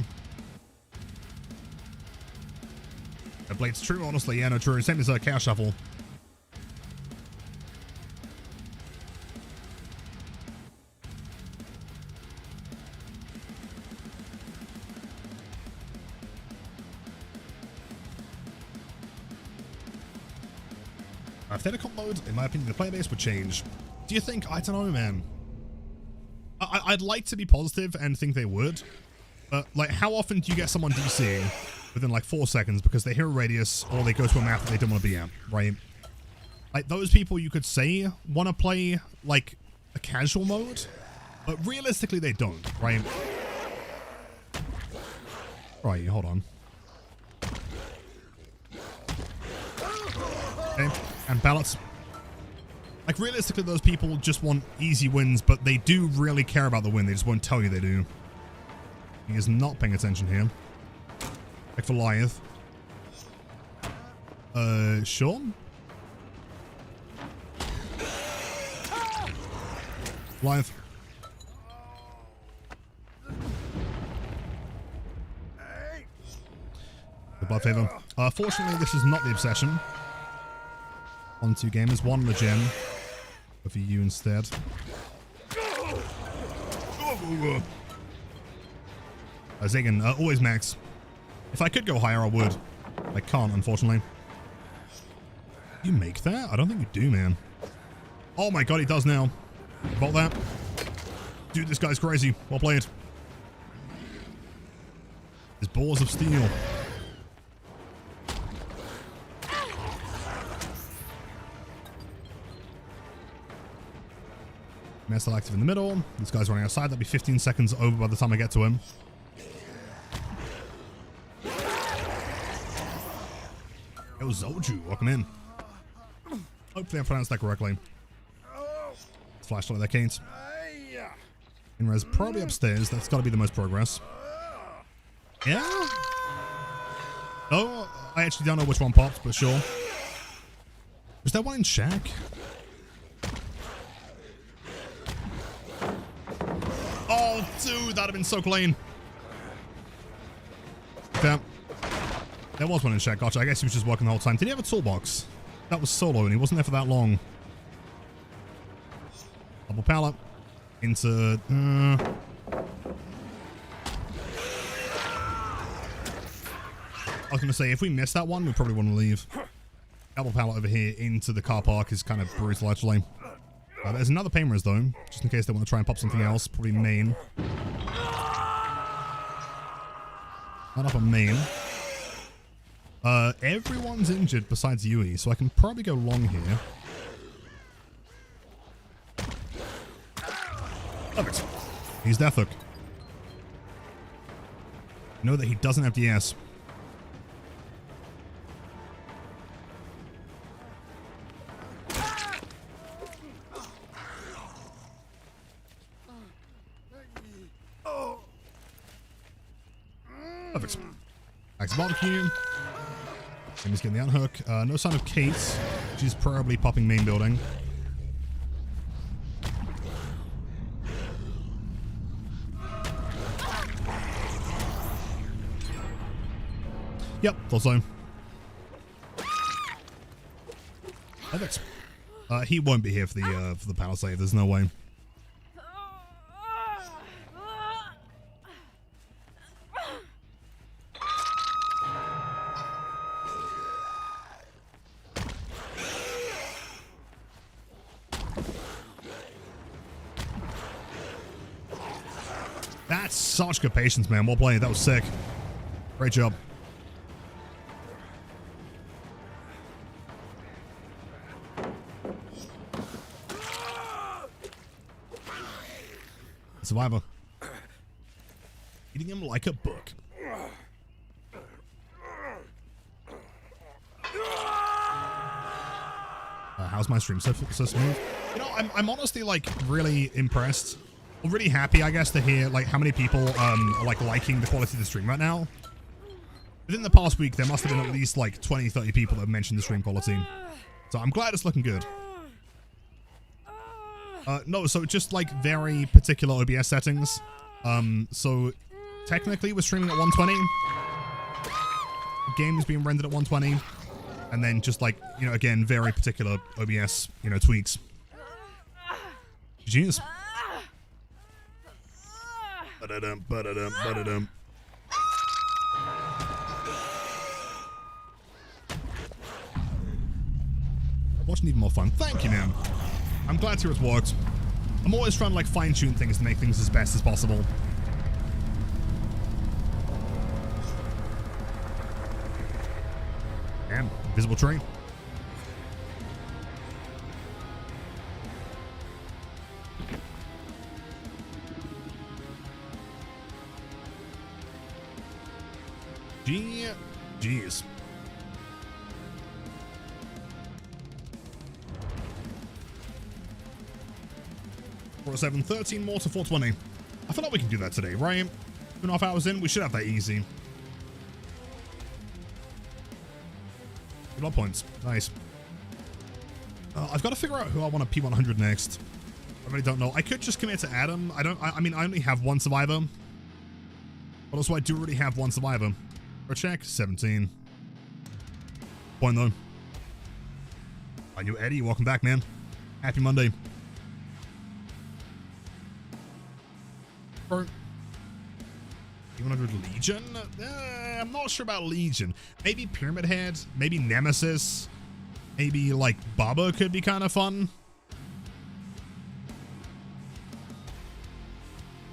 Blade's true, honestly. Yeah, no, true. Same as Chaos Shuffle. If they had a comp mode, in my opinion, the player base would change. Do you think? I don't know, man. I'd like to be positive and think they would. But, like, how often do you get someone DCing within like 4 seconds because they hear a radius or they go to a map that they don't want to be at, right? Like those people you could say want to play like a casual mode, but realistically they don't, right? Right, hold on. Okay, and ballots. Like realistically those people just want easy wins, but they do really care about the win, they just won't tell you they do. He is not paying attention here. Like for Goliath. Sure. Live. Goodbye, favor. Fortunately, this is not the obsession. 1-2 gamers, 1 in the gym. Go for you instead. Zagan, always max. If I could go higher, I would. I can't, unfortunately. You make that? I don't think you do, man. Oh my god, he does now. Vault that. Dude, this guy's crazy. Well played. His balls of steel. Missile active in the middle. This guy's running outside. That'll be 15 seconds over by the time I get to him. Yo, Zoju, welcome in. Hopefully I pronounced that correctly. Flashlight there, Kate. Inres probably upstairs. That's got to be the most progress. Yeah? Oh, I actually don't know which one popped, but sure. Was there one in Shack? Oh, dude, that'd have been so clean. Damn. There was one in Shack. Gotcha. I guess he was just working the whole time. Did he have a toolbox? That was solo, and he wasn't there for that long. Double pallet. Into... I was going to say, if we miss that one, we probably want to leave. Double pallet over here into the car park is kind of brutal, actually. There's another pain res, though, just in case they want to try and pop something else. Probably main. Not up on main. Everyone's injured besides Yui, so I can probably go long here. Perfect. He's Death Hook. Know that he doesn't have DS. Perfect. Back to barbecue. And he's getting the unhook. No sign of Kate. She's probably popping main building. Yep, thought so. Perfect. He won't be here for the palisade. There's no way. That's such good patience, man. Well played. That was sick. Great job. Survivor. Eating him like a book. How's my stream so smooth? You know, I'm honestly like really impressed. I'm really happy, I guess, to hear like how many people are like liking the quality of the stream right now. Within the past week, there must have been at least like 20-30 people that have mentioned the stream quality. So I'm glad it's looking good. No, so just like very particular OBS settings. So technically we're streaming at 120. The game is being rendered at 120. And then just like, you know, again, very particular OBS, you know, tweaks. Genius. Ba-da-dum, ba-da-dum, ba-da-dum. Watching even more fun. Thank you, man. I'm glad to hear it's worked. I'm always trying to like fine-tune things to make things as best as possible. Damn, invisible tree. Jeez. 407, 13 more to 420. I feel like we can do that today, right? 2.5 hours in, we should have that easy. Good luck points. Nice. I've got to figure out who I want to P100 next. really don't know. I could just commit to Adam. I mean, I only have one survivor. But also, I do already have one survivor. For a check, 17. Point though. I knew Eddie. Welcome back, man. Happy Monday. For P100 Legion? I'm not sure about Legion. Maybe Pyramid Head. Maybe Nemesis. Maybe like Baba could be kind of fun.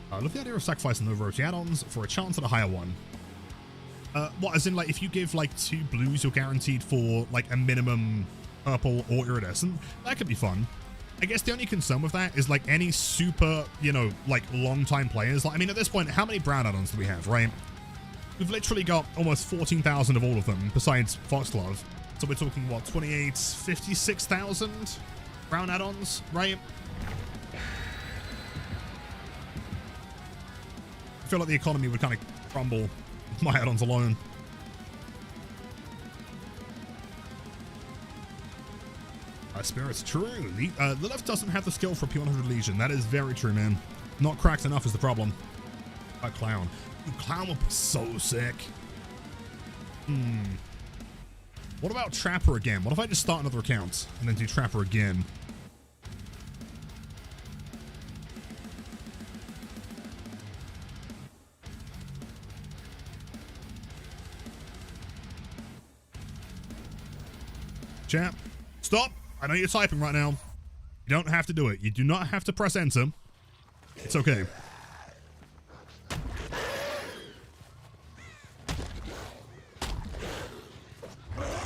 I love the idea of sacrificing the roti add-ons for a chance at a higher one. What, as in, like, if you give, like, 2 blues, you're guaranteed for, like, a minimum purple or iridescent? That could be fun. I guess the only concern with that is, like, any super, you know, like, long-time players. Like, I mean, at this point, how many brown add-ons do we have, right? We've literally got almost 14,000 of all of them, besides Foxglove. So we're talking, what, 28, 56,000 brown add-ons, right? I feel like the economy would kind of crumble with my add-ons alone. Spirit's true. The left doesn't have the skill for P100 Legion. That is very true, man. Not cracked enough is the problem. A Clown. Dude, Clown would be so sick. What about Trapper again? What if I just start another account and then do Trapper again? Chat, stop. I know you're typing right now. You don't have to do it. You do not have to press enter. It's okay.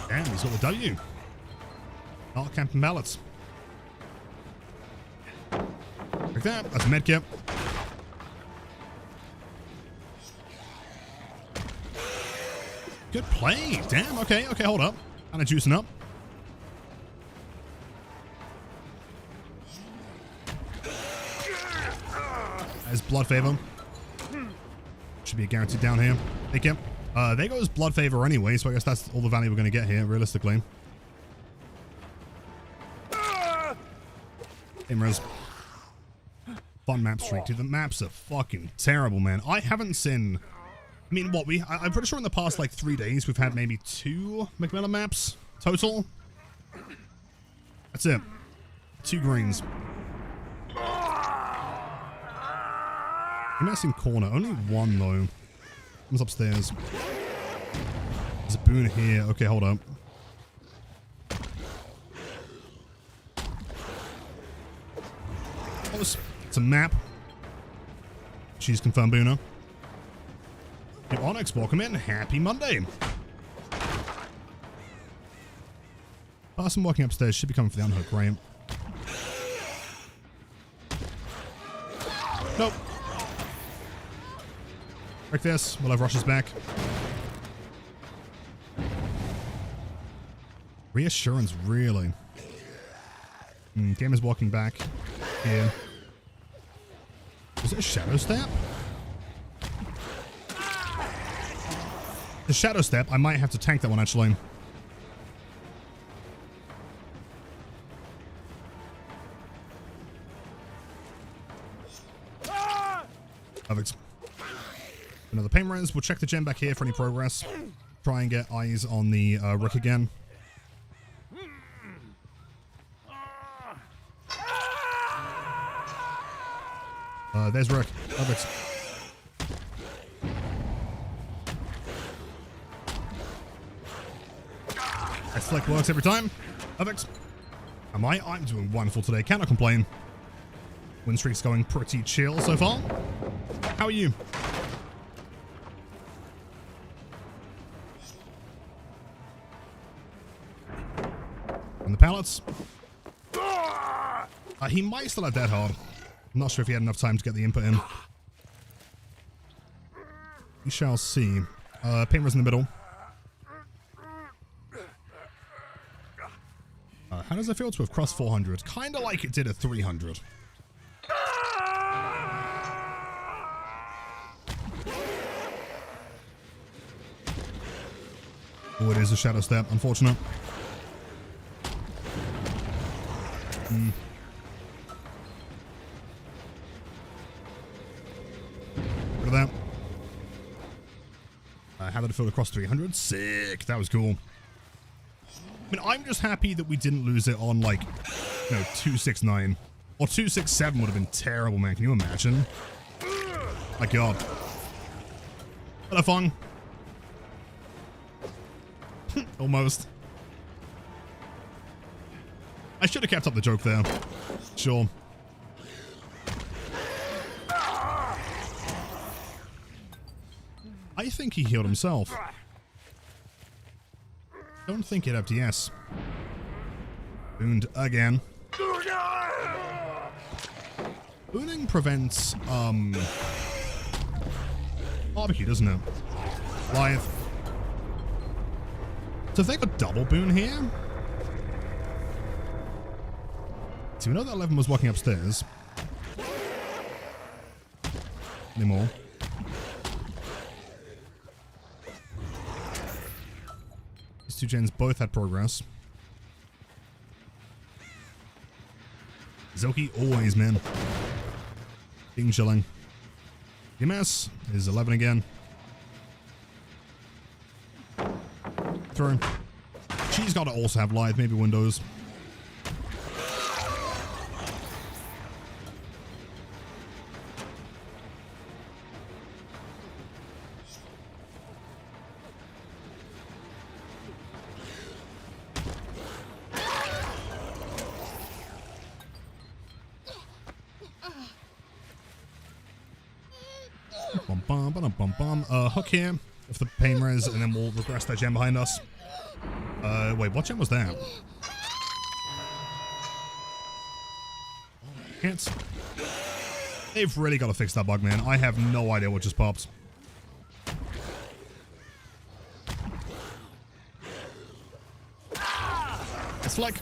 Damn, he's got the W. Not camping ballots. Like that. That's a medkit. Good play. Damn. Okay. Okay. Hold up. Kind of juicing up. As Blood Favor. Should be a guaranteed down here. Thank you. There goes Blood Favor anyway, so I guess that's all the value we're going to get here, realistically. Imrez. Fun map streak. Dude, the maps are fucking terrible, man. I haven't seen... I mean, what, I'm pretty sure in the past, like, 3 days, we've had maybe 2 Macmillan maps total. That's it. 2 greens. Messing corner. Only 1, though. Comes upstairs. There's a boon here. Okay, hold up. Oh, it's a map. She's confirmed booner. Hey, Onyx, welcome in. Happy Monday. Person walking upstairs should be coming for the unhook, right? Nope. Break this. We'll have rushes back. Reassurance, really. Game is walking back here. Is it a Shadow Step? The Shadow Step, I might have to tank that one, actually. Perfect. Another pain res. We'll check the gem back here for any progress. Try and get eyes on the Rick again. There's Rick. Perfect. That flick works every time. Perfect. I'm doing wonderful today. Cannot complain. Winstreak's going pretty chill so far. How are you? On the pallets. He might still have Dead Hard. I'm not sure if he had enough time to get the input in. We shall see. Pain res in the middle. How does it feel to have crossed 400? Kind of like it did at 300. Oh, it is a Shadow Step. Unfortunate. How did it feel across 300? Sick. That was cool. I mean, I'm just happy that we didn't lose it on, like, 269. Or 267 would have been terrible, man. Can you imagine? My God. Hello, Fong. Almost. I should have kept up the joke there. Sure. I think he healed himself. Don't think it FTS. Booned again. Booning prevents, barbecue, doesn't it? Live. So if they got double boon here... So we know that 11 was walking upstairs. Anymore. These two gens both had progress. Zoki always, man. Being chilling. EMS is 11 again. Through. She's got to also have live, maybe windows. Hook here with the pain res, and then we'll regress that gem behind us. Wait, what gem was that? Can't. They've really got to fix that bug, man. I have no idea what just popped. It's like...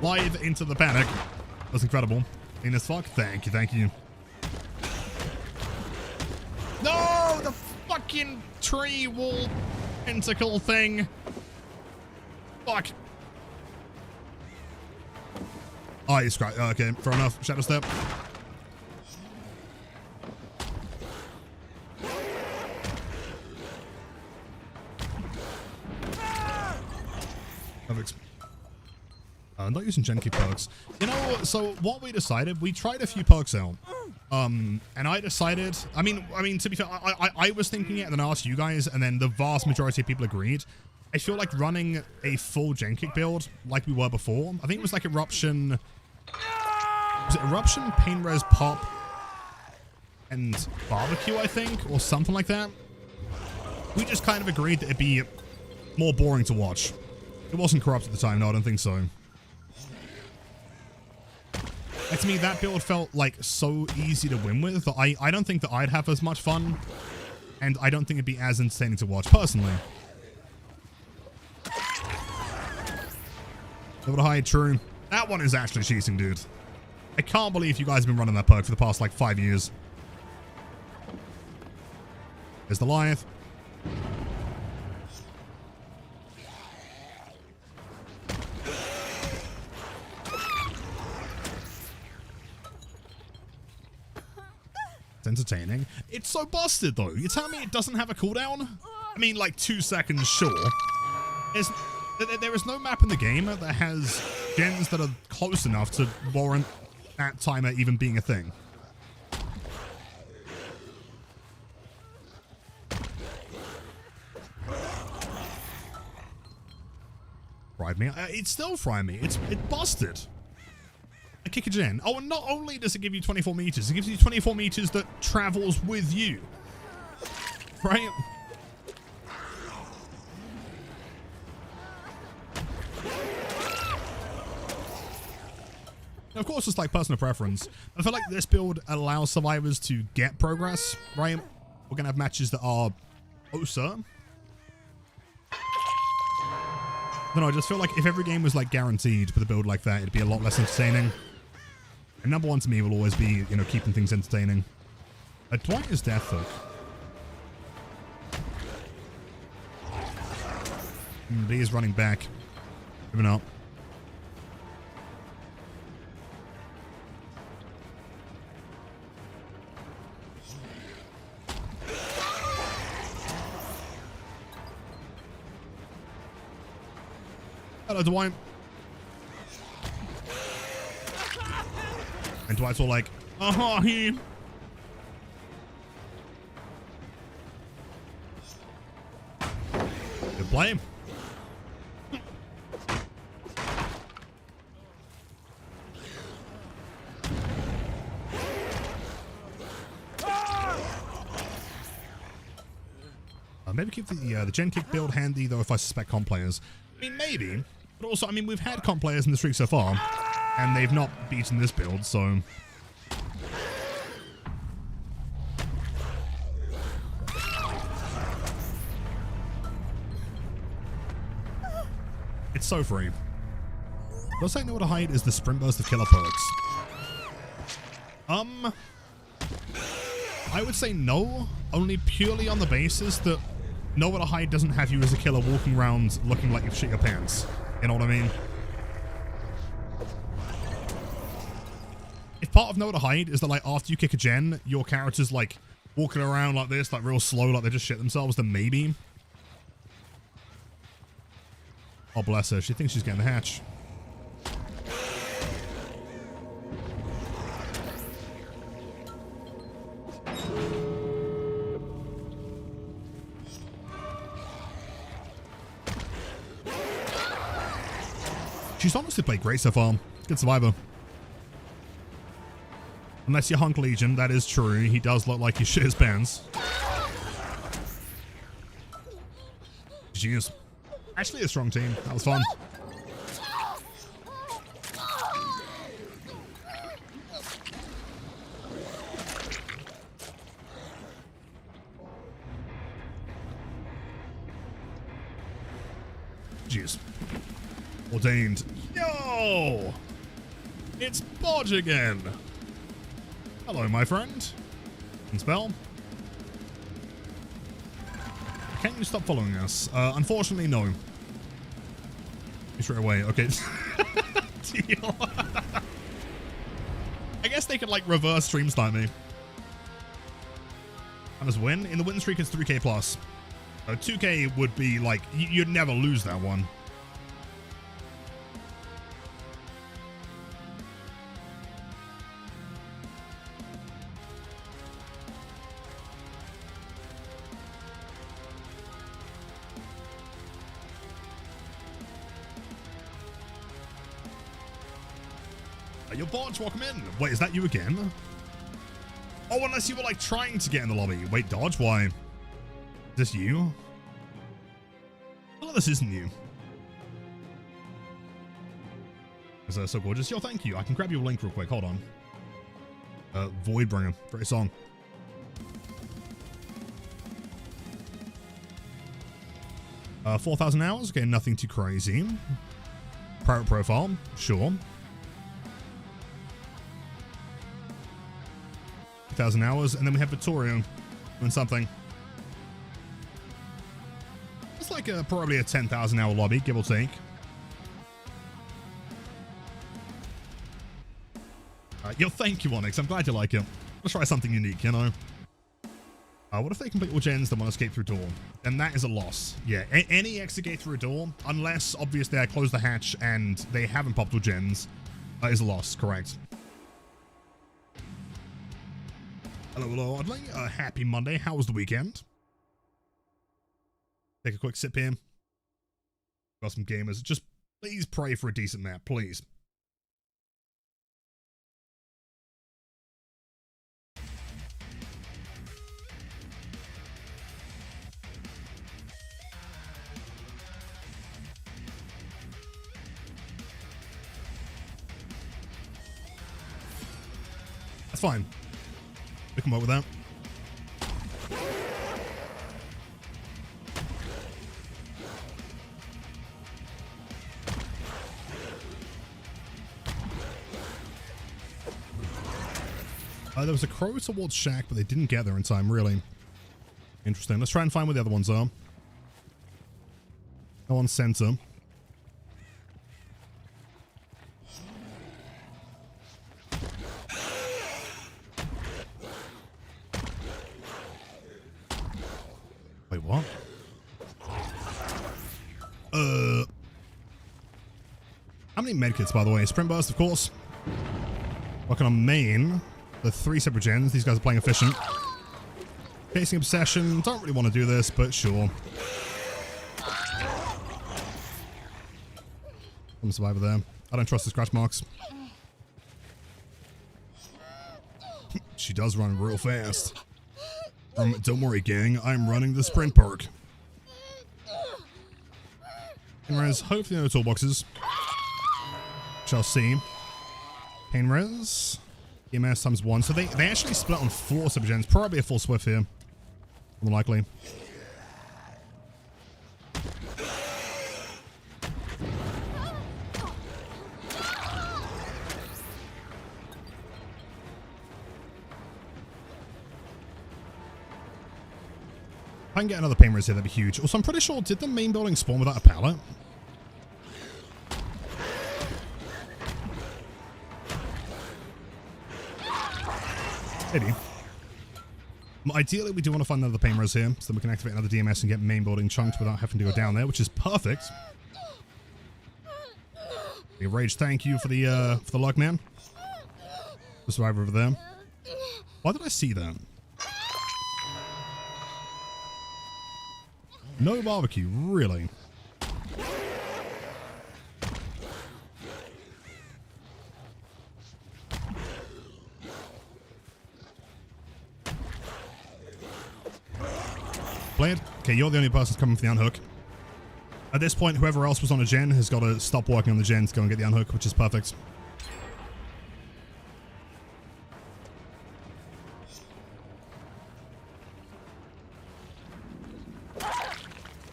Live into the panic. That's incredible. Clean as fuck. Thank you, thank you. No! The fucking tree wall pentacle thing. Fuck. Oh, you scratched. Okay, fair enough. Shadow step. Perfect. Not using gen key perks. You know, so what we decided, we tried a few perks out. And I decided, I mean, to be fair, I was thinking it and then I asked you guys, and then the vast majority of people agreed. I feel like running a full gen kick build like we were before. I think it was like Eruption. Was it Eruption, Pain Res, Pop, and Barbecue, I think, or something like that. We just kind of agreed that it'd be more boring to watch. It wasn't corrupt at the time, no, I don't think so. To me, that build felt like so easy to win with that I don't think that I'd have as much fun, and I don't think it'd be as entertaining to watch personally. Level to high, true. That one is actually cheating, dude. I can't believe you guys have been running that perk for the past like 5 years. There's the Goliath. It's entertaining. It's so busted, though. You tell me it doesn't have a cooldown? I mean, like 2 seconds, sure. There is no map in the game that has gens that are close enough to warrant that timer even being a thing. Fried me. It's still fried me. It busted. I kick a gen. Oh, and not only does it give you 24 meters, it gives you 24 meters that travels with you. Right? Of course, it's like personal preference. I feel like this build allows survivors to get progress, right? We're going to have matches that are closer. I don't know, I just feel like if every game was like guaranteed with a build like that, it'd be a lot less entertaining. And number one to me will always be, you know, keeping things entertaining. Dwight is death hook. B is running back. Moving up. Hello, Dwight. And Dwight's all like, he. Good play. Maybe keep the gen kick build handy, though, if I suspect comp players. I mean, maybe. But also, I mean, we've had comp players in the streak so far, and they've not beaten this build, so... It's so free. Does I know what to hide is the sprint burst of killer perks? I would say no, only purely on the basis that Nowhere to Hide doesn't have you as a killer walking around looking like you've shit your pants. You know what I mean? If part of Nowhere to Hide is that, like, after you kick a gen, your character's, like, walking around like this, like, real slow, like they just shit themselves, then maybe. Oh, bless her. She thinks she's getting the hatch. She's honestly played great so far. Good survivor. Unless you're Hunk Legion, that is true. He does look like he shit his pants. Jeez. Actually a strong team. That was fun. Jeez. Ordained. Yo! It's Bodge again. Hello, my friend. And spell. Can you stop following us? Unfortunately, no. Straight away. Okay. Deal. I guess they could, like, reverse stream snipe me. How does win? In the win streak, it's 3k plus. 2k would be, like, you'd never lose that one. Your Bodge, welcome in. Wait, is that you again? Oh, unless you were, like, trying to get in the lobby. Wait, Dodge, why? Is this you? Oh, this isn't you. Is that so gorgeous? Yo, thank you. I can grab you a link real quick. Hold on. Voidbringer. Great song. Uh, 4,000 hours. Okay, nothing too crazy. Private profile. Sure. 2,000 hours, and then we have Victoria doing something. It's like probably a 10,000 hour lobby, give or take. Yo, thank you, Onyx. I'm glad you like it. Let's try something unique, you know? What if they complete all gens that want to escape through a door? Then that is a loss. Yeah, any exit gate through a door, unless obviously I close the hatch and they haven't popped all gens, is a loss, correct. Hello, hello, Oddly. Happy Monday. How was the weekend? Take a quick sip here. Got some gamers. Just please pray for a decent map, please. That's fine. We can work with that. There was a crow towards Shack, but they didn't get there in time, really. Interesting. Let's try and find where the other ones are. No one's center. Wait, what? How many medkits, by the way? Sprint burst, of course. Working on main. The 3 separate gens. These guys are playing efficient. Chasing obsession. Don't really want to do this, but sure. Some survivor there. I don't trust the scratch marks. She does run real fast. Don't worry, gang. I'm running the sprint perk. Pain res. Hopefully no toolboxes. Shall see. Pain res. EMS times 1. So they actually split on 4 subgens. Probably a full swift here. More likely. If I can get another pain res here, that'd be huge. Also, I'm pretty sure, did the main building spawn without a pallet? Maybe. Ideally, we do want to find another pain res here, so that we can activate another DMS and get main building chunked without having to go down there, which is perfect. A rage, thank you for the luck, man. The survivor over there. Why did I see that? No barbecue, really? Blight? Okay, you're the only person coming for the unhook. At this point, whoever else was on a gen has got to stop working on the gen to go and get the unhook, which is perfect.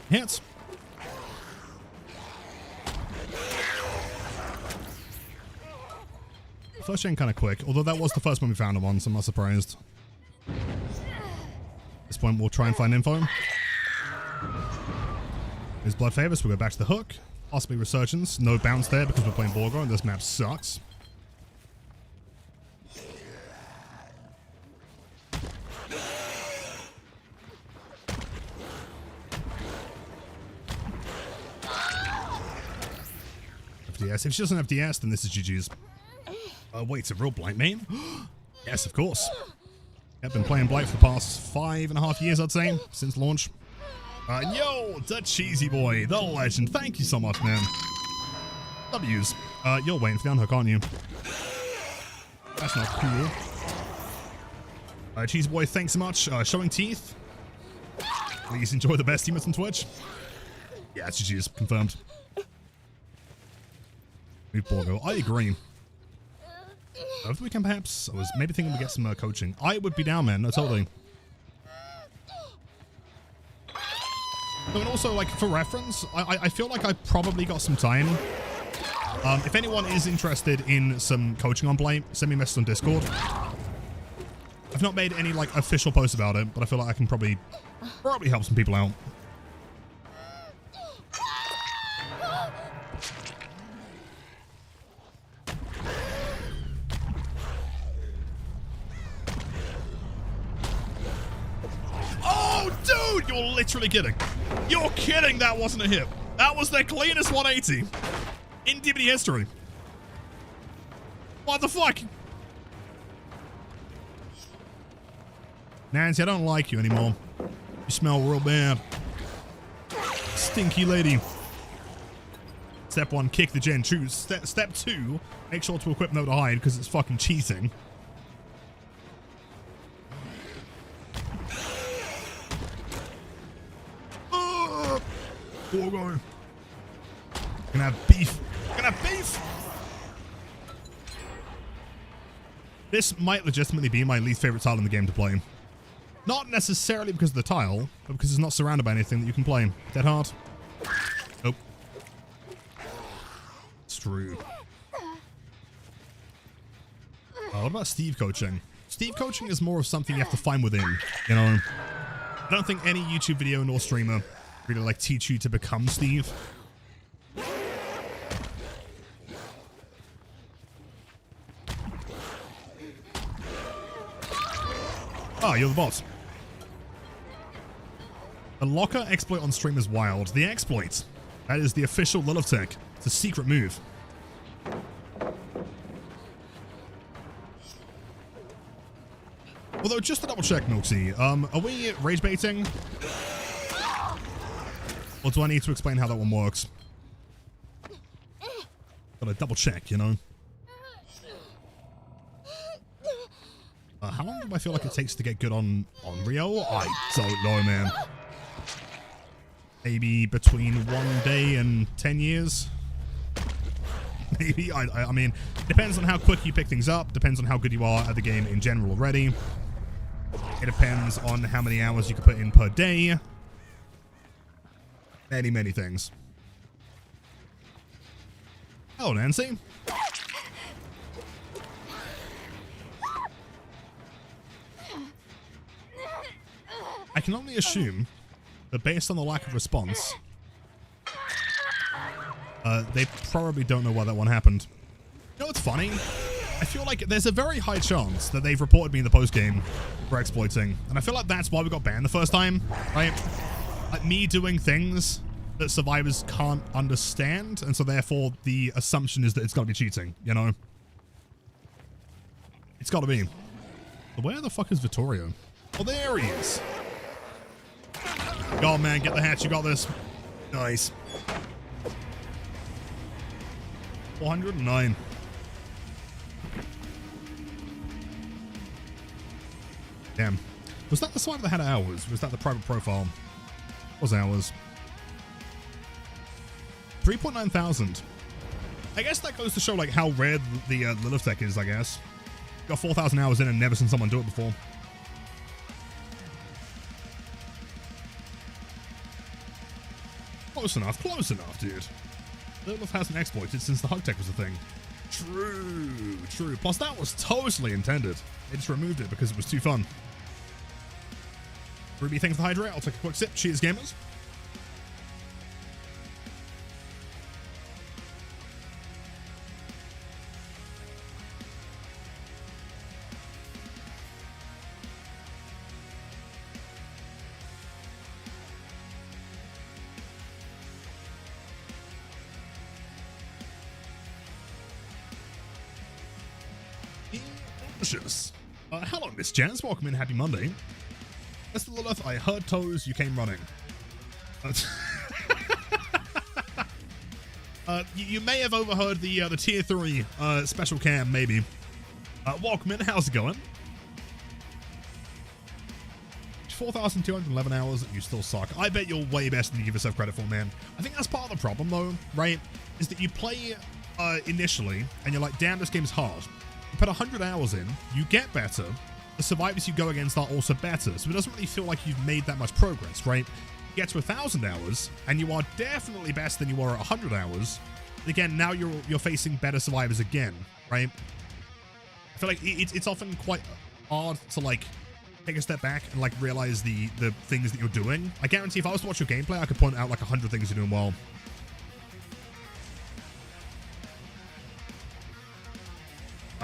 Hits. First gen kind of quick, although that was the first one we found him on, so I'm not surprised. At this point, we'll try and find info. His blood favors, we'll go back to the hook. Possibly resurgence. No bounce there because we're playing Borgo and this map sucks. FDS. If she doesn't have DS, then this is GG's. Wait, it's a real Blight main? Yes, of course. I've been playing Blight for the past 5.5 years, I'd say, since launch. Yo, the cheesy boy, the legend. Thank you so much, man. W's. You're waiting for the unhook, aren't you? That's not cool. Cheesy boy, thanks so much. Showing teeth. Please enjoy the best teammates on Twitch. Yeah, it's GG's. Confirmed. Move Borgo. I agree. Over the weekend, perhaps? I was maybe thinking we get some coaching. I would be down, man. No, totally. Oh, and also, like, for reference, I feel like I probably got some time. If anyone is interested in some coaching on Blight, send me a message on Discord. I've not made any, like, official posts about it, but I feel like I can probably help some people out. Dude, you're literally kidding. You're kidding that wasn't a hit. That was the cleanest 180 in DVD history. What the fuck? Nancy, I don't like you anymore. You smell real bad. Stinky lady. Step 1, kick the gen. Choose. Step 2, make sure to equip no to hide because it's fucking cheating. Borgo. Gonna have beef. Gonna have beef. This might legitimately be my least favorite tile in the game to play. Not necessarily because of the tile, but because it's not surrounded by anything that you can play. Dead hard. Nope. It's true. What about Steve coaching? Steve coaching is more of something you have to find within, you know? I don't think any YouTube video nor streamer really like teach you to become Steve. Ah, you're the boss. The locker exploit on stream is wild. The exploit. That is the official Lilith tech. It's a secret move. Although, just to double check, Milksy, are we rage baiting? Or do I need to explain how that one works? Gotta double check, you know? How long do I feel like it takes to get good on Rio? I don't know, man. Maybe between 1 day and 10 years? Maybe. I mean, depends on how quick you pick things up. Depends on how good you are at the game in general already. It depends on how many hours you can put in per day. Many, many things. Hello, Nancy. I can only assume that based on the lack of response, they probably don't know why that one happened. You know what's funny? I feel like there's a very high chance that they've reported me in the post-game for exploiting. And I feel like that's why we got banned the first time, right? Like me doing things that survivors can't understand, and so therefore the assumption is that it's got to be cheating, you know? It's got to be. But where the fuck is Vittorio? Oh, there he is. Go on, man. Get the hatch. You got this. Nice. 409. Damn. Was that the slide that had hours? Was that the private profile? What was hours? 3.9 thousand. I guess that goes to show like how rare the Lilith tech is, I guess. Got 4,000 hours in and never seen someone do it before. Close enough, dude. Lilith hasn't exploited since the hug tech was a thing. True, true. Plus, that was totally intended. They just removed it because it was too fun. Ruby, thanks for the hydrate. I'll take a quick sip. Cheers, gamers. Hello, Miss Jazz. Welcome in. Happy Monday. Mr. Lilith, I heard toes. You came running. You may have overheard the tier 3 special cam, maybe. Welcome in. How's it going? 4,211 hours. You still suck. I bet you're way better than you give yourself credit for, man. I think that's part of the problem, though, right? Is that you play initially, and you're like, damn, this game's hard. You put 100 hours in, you get better, the survivors you go against are also better, so it doesn't really feel like you've made that much progress, right? You get to 1,000 hours, and you are definitely better than you were at 100 hours. Again, now you're facing better survivors again, right? I feel like it's often quite hard to, like, take a step back and, like, realize the things that you're doing. I guarantee if I was to watch your gameplay, I could point out, like, 100 things you're doing well.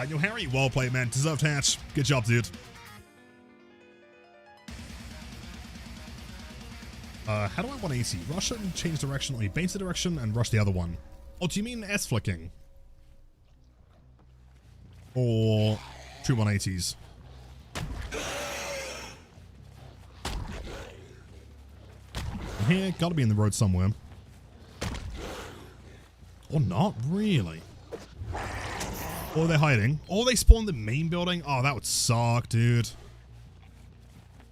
Yo, Harry, well played, man. Deserved hatch. Good job, dude. How do I 180? Rush and change direction, or bait the direction and rush the other one. Oh, do you mean S flicking? Or true 180s? Here, gotta be in the road somewhere. Or not, really? Or they're hiding. Or they spawned the main building. Oh, that would suck, dude.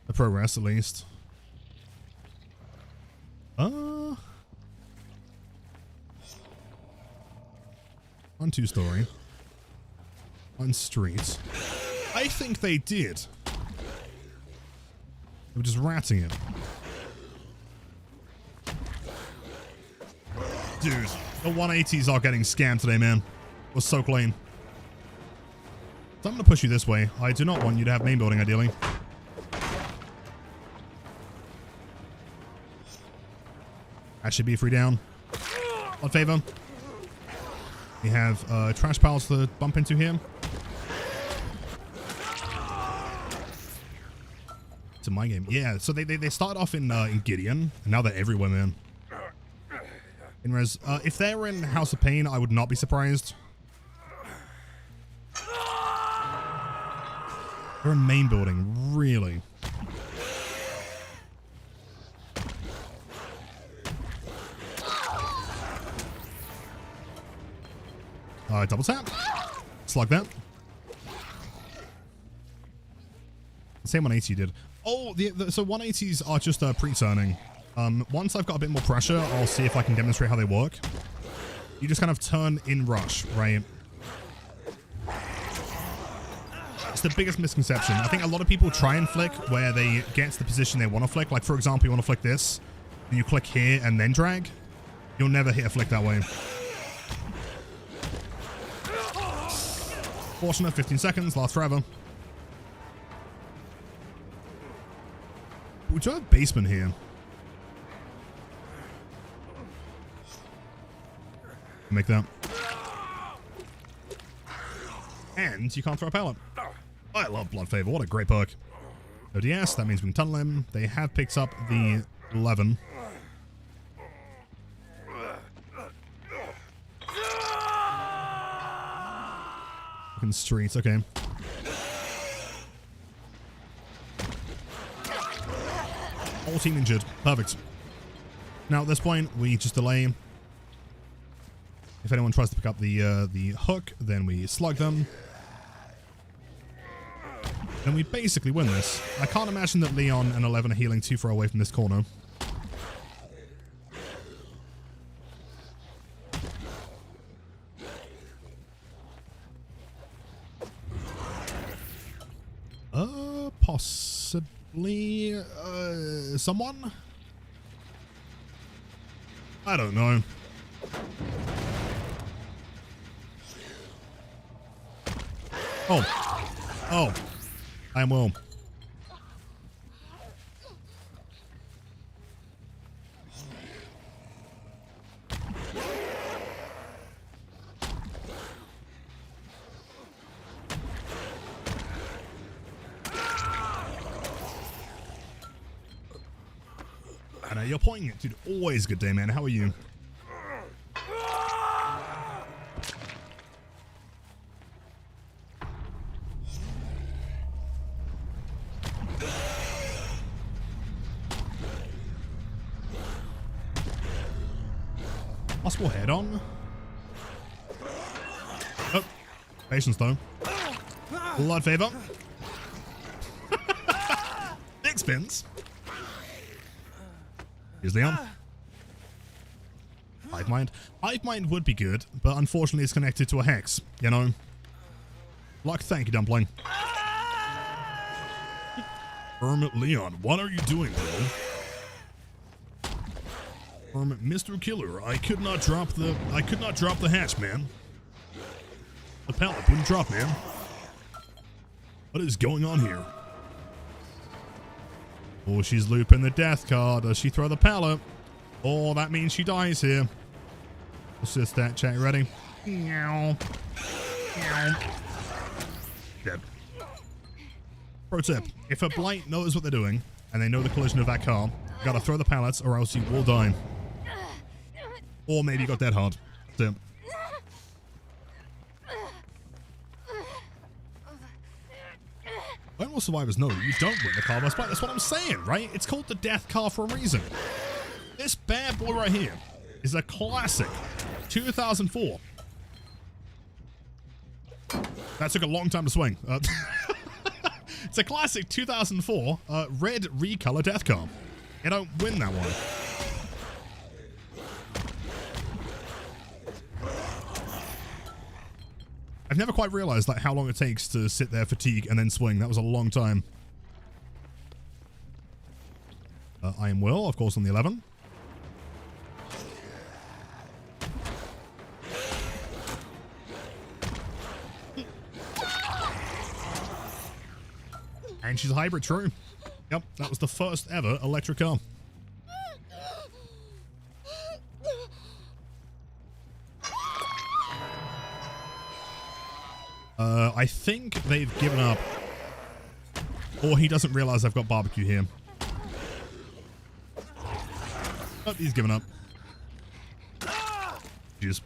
The progress, at least. On 2-story. On streets. I think they did. They were just ratting it. Dude, the 180s are getting scammed today, man. It was so clean. So I'm going to push you this way. I do not want you to have main building, ideally. That should be a free down. On favor. We have trash piles to bump into here. It's a my game. Yeah, so they start off in Gideon, and now they're everywhere, man. In res, if they're in House of Pain, I would not be surprised. They're in main building, really. Double tap. Slug that. Same 180 did. Oh, so 180s are just pre-turning. Once I've got a bit more pressure, I'll see if I can demonstrate how they work. You just kind of turn in rush, right? It's the biggest misconception. I think a lot of people try and flick where they get to the position they want to flick. Like, for example, you want to flick this, and you click here and then drag. You'll never hit a flick that way. Fortunate, 15 seconds, lasts forever. We do have a basement here. Make that. And you can't throw a pellet. I love Blood Favor. What a great perk. ODS, that means we can tunnel him. They have picked up the 11. Fucking streets, okay. Whole team injured. Perfect. Now at this point, we just delay. If anyone tries to pick up the hook, then we slug them. Then we basically win this. I can't imagine that Leon and 11 are healing too far away from this corner. Possibly someone? I don't know. Oh, I am Will. I know you're pointing it, dude. Always good day, man. How are you? Possible head on. Oh, patience though. Blood Favor. Big spins. Here's Leon. Hive Mind. Hive Mind would be good, but unfortunately it's connected to a hex, you know. Like, thank you, Dumpling. Leon, what are you doing, bro? Mr. Killer, I could not drop the hatch, man. The pallet wouldn't drop, man. What is going on here? Oh, she's looping the death card. Does she throw the pallet? Oh, that means she dies here. Assist that, chat. Ready? Meow. Meow. Dead. Pro tip. If a Blight knows what they're doing, and they know the collision of that car, you gotta throw the pallets or else you will die. Or maybe you got dead hard. That's it. When will survivors know you don't win the car? That's what I'm saying, right? It's called the death car for a reason. This bad boy right here is a classic 2004. That took a long time to swing. It's a classic 2004 red recolor death car. You don't win that one. I've never quite realized like how long it takes to sit there, fatigue, and then swing. That was a long time. I am Will, of course, on the 11. And she's a hybrid, true. Yep, that was the first ever electric car. I think they've given up. Or he doesn't realize I've got barbecue here. Oh, he's given up. Jeez.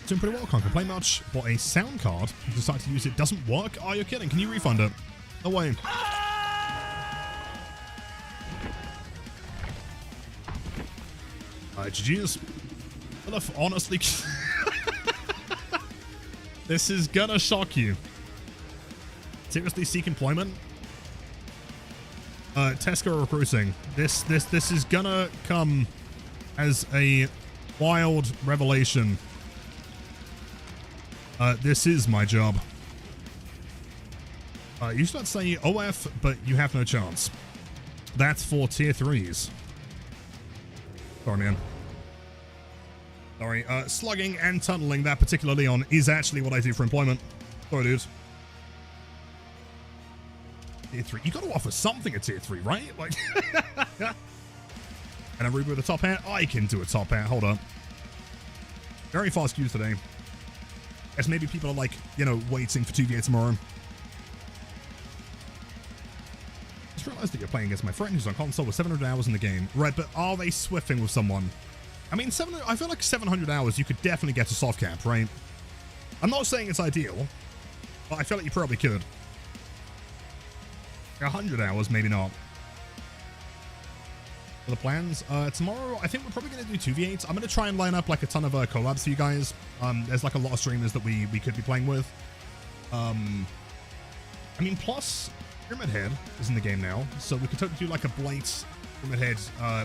Doing pretty well, can't complain much. Bought a sound card. Decided to use it. Doesn't work? Oh, you're kidding. Can you refund it? No way. GG's. Honestly, this is gonna shock you. Seriously, seek employment? Tesco recruiting. This is gonna come as a wild revelation. This is my job. You should not say OF, but you have no chance. That's for tier 3s. Sorry, man. Sorry, slugging and tunneling that particularly on is actually what I do for employment. Sorry, dude. Tier 3. You gotta offer something at tier 3, right? Like, and I reboot a top hat? I can do a top hat. Hold up. Very fast queues today. As maybe people are like, you know, waiting for 2v8 tomorrow. Just realized that you're playing against my friend who's on console with 700 hours in the game. Right, but are they swiffing with someone? I mean, I feel like 700 hours, you could definitely get to soft cap, right? I'm not saying it's ideal, but I feel like you probably could. 100 hours, maybe not. For the plans, tomorrow, I think we're probably going to do 2v8s. I'm going to try and line up like a ton of collabs for you guys. There's like a lot of streamers that we could be playing with. I mean, plus, Pyramid Head is in the game now, so we could totally do like a Blight, Pyramid Head,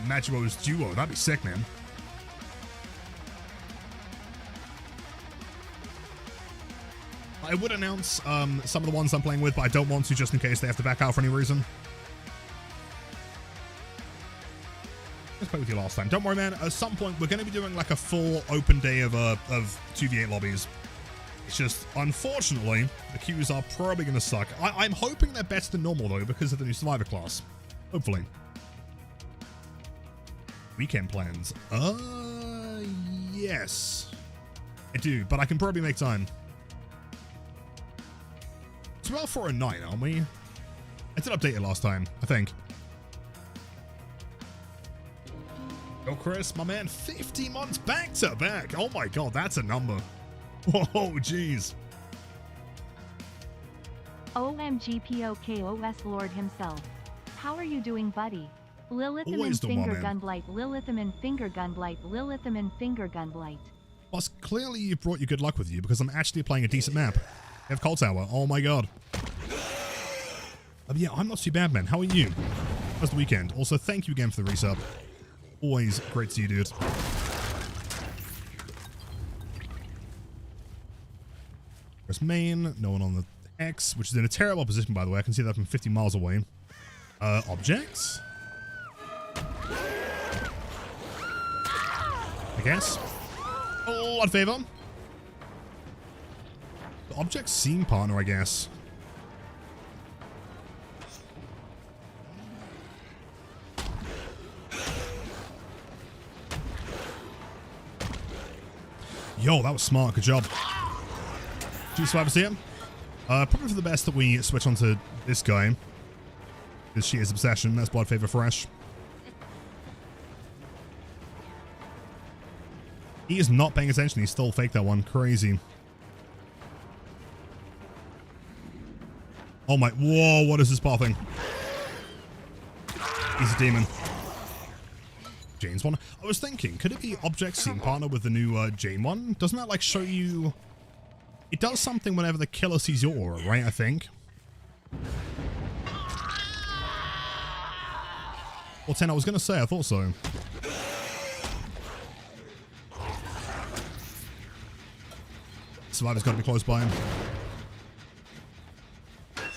Magios duo. That'd be sick, man. I would announce some of the ones I'm playing with, but I don't want to just in case they have to back out for any reason. Let's play with you last time. Don't worry, man. At some point, we're going to be doing like a full open day of 2v8 lobbies. It's just, unfortunately, the queues are probably going to suck. I'm hoping they're better than normal, though, because of the new Survivor class. Hopefully. Weekend plans. Yes. I do, but I can probably make time. It's about 4 and 9, aren't we? I did update it last time, I think. Yo, Chris, my man, 50 months back to back. Oh my god, that's a number. Whoa, jeez. OMG POKOS Lord himself. How are you doing, buddy? Lilitham Always and the one, finger man. gun blight, Lilitham and finger gun blight, Lilitham and finger gun blight. Plus, clearly you brought your good luck with you because I'm actually playing a decent map. I have Cold Tower. Oh my god. Yeah, I'm not too bad, man. How are you? How's the weekend? Also, thank you again for the resub. Always great to see you, dude. Press main. No one on the X, which is in a terrible position, by the way. I can see that from 50 miles away. Objects? I guess. Oh, odd favor. The object scene partner, I guess. Yo, that was smart. Good job. 2 survivors here. Probably for the best that we switch onto this guy. Because she is obsession. That's blood favor fresh. He is not paying attention. He still faked that one. Crazy. Oh my. Whoa, what is this pathing? He's a demon. Jane's one. I was thinking, could it be object scene partner with the new Jane one? Doesn't that like show you... It does something whenever the killer sees your aura, right? I think. Well, 10, I was going to say, I thought so. Survivor's got to be close by him. Not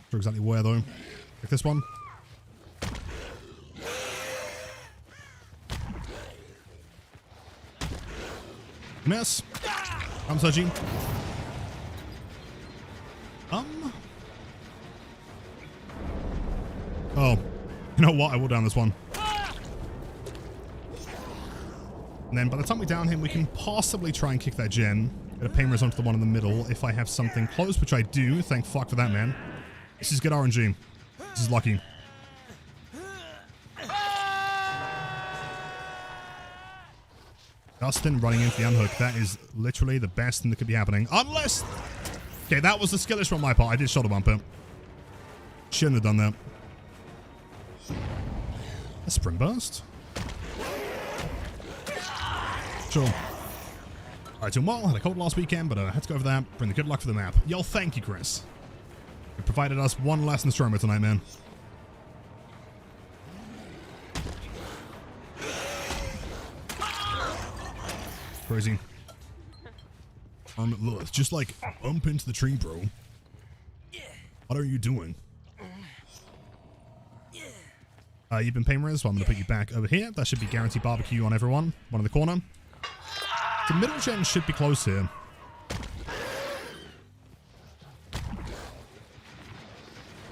sure exactly where, though. Like this one. Miss. I'm searching. Oh. You know what? I will down this one. And then by the time we down him, we can possibly try and kick that gen. Get a pain res onto the one in the middle if I have something close, which I do. Thank fuck for that, man. This is good RNG. This is lucky. Dustin running into the unhook. That is literally the best thing that could be happening. Unless... Okay, that was the skillish on my part. I did shoulder bump it. Shouldn't have done that. A sprint burst? Sure. Alright, doing well. Had a cold last weekend, but I had to go over that. Bring the good luck for the map. Yo, thank you, Chris. You provided us one lesson stronger tonight, man. Crazy. Look, just like bump into the tree, bro. What are you doing? You've been paying res, so I'm going to put you back over here. That should be guaranteed barbecue on everyone. One in the corner. The middle gen should be close here.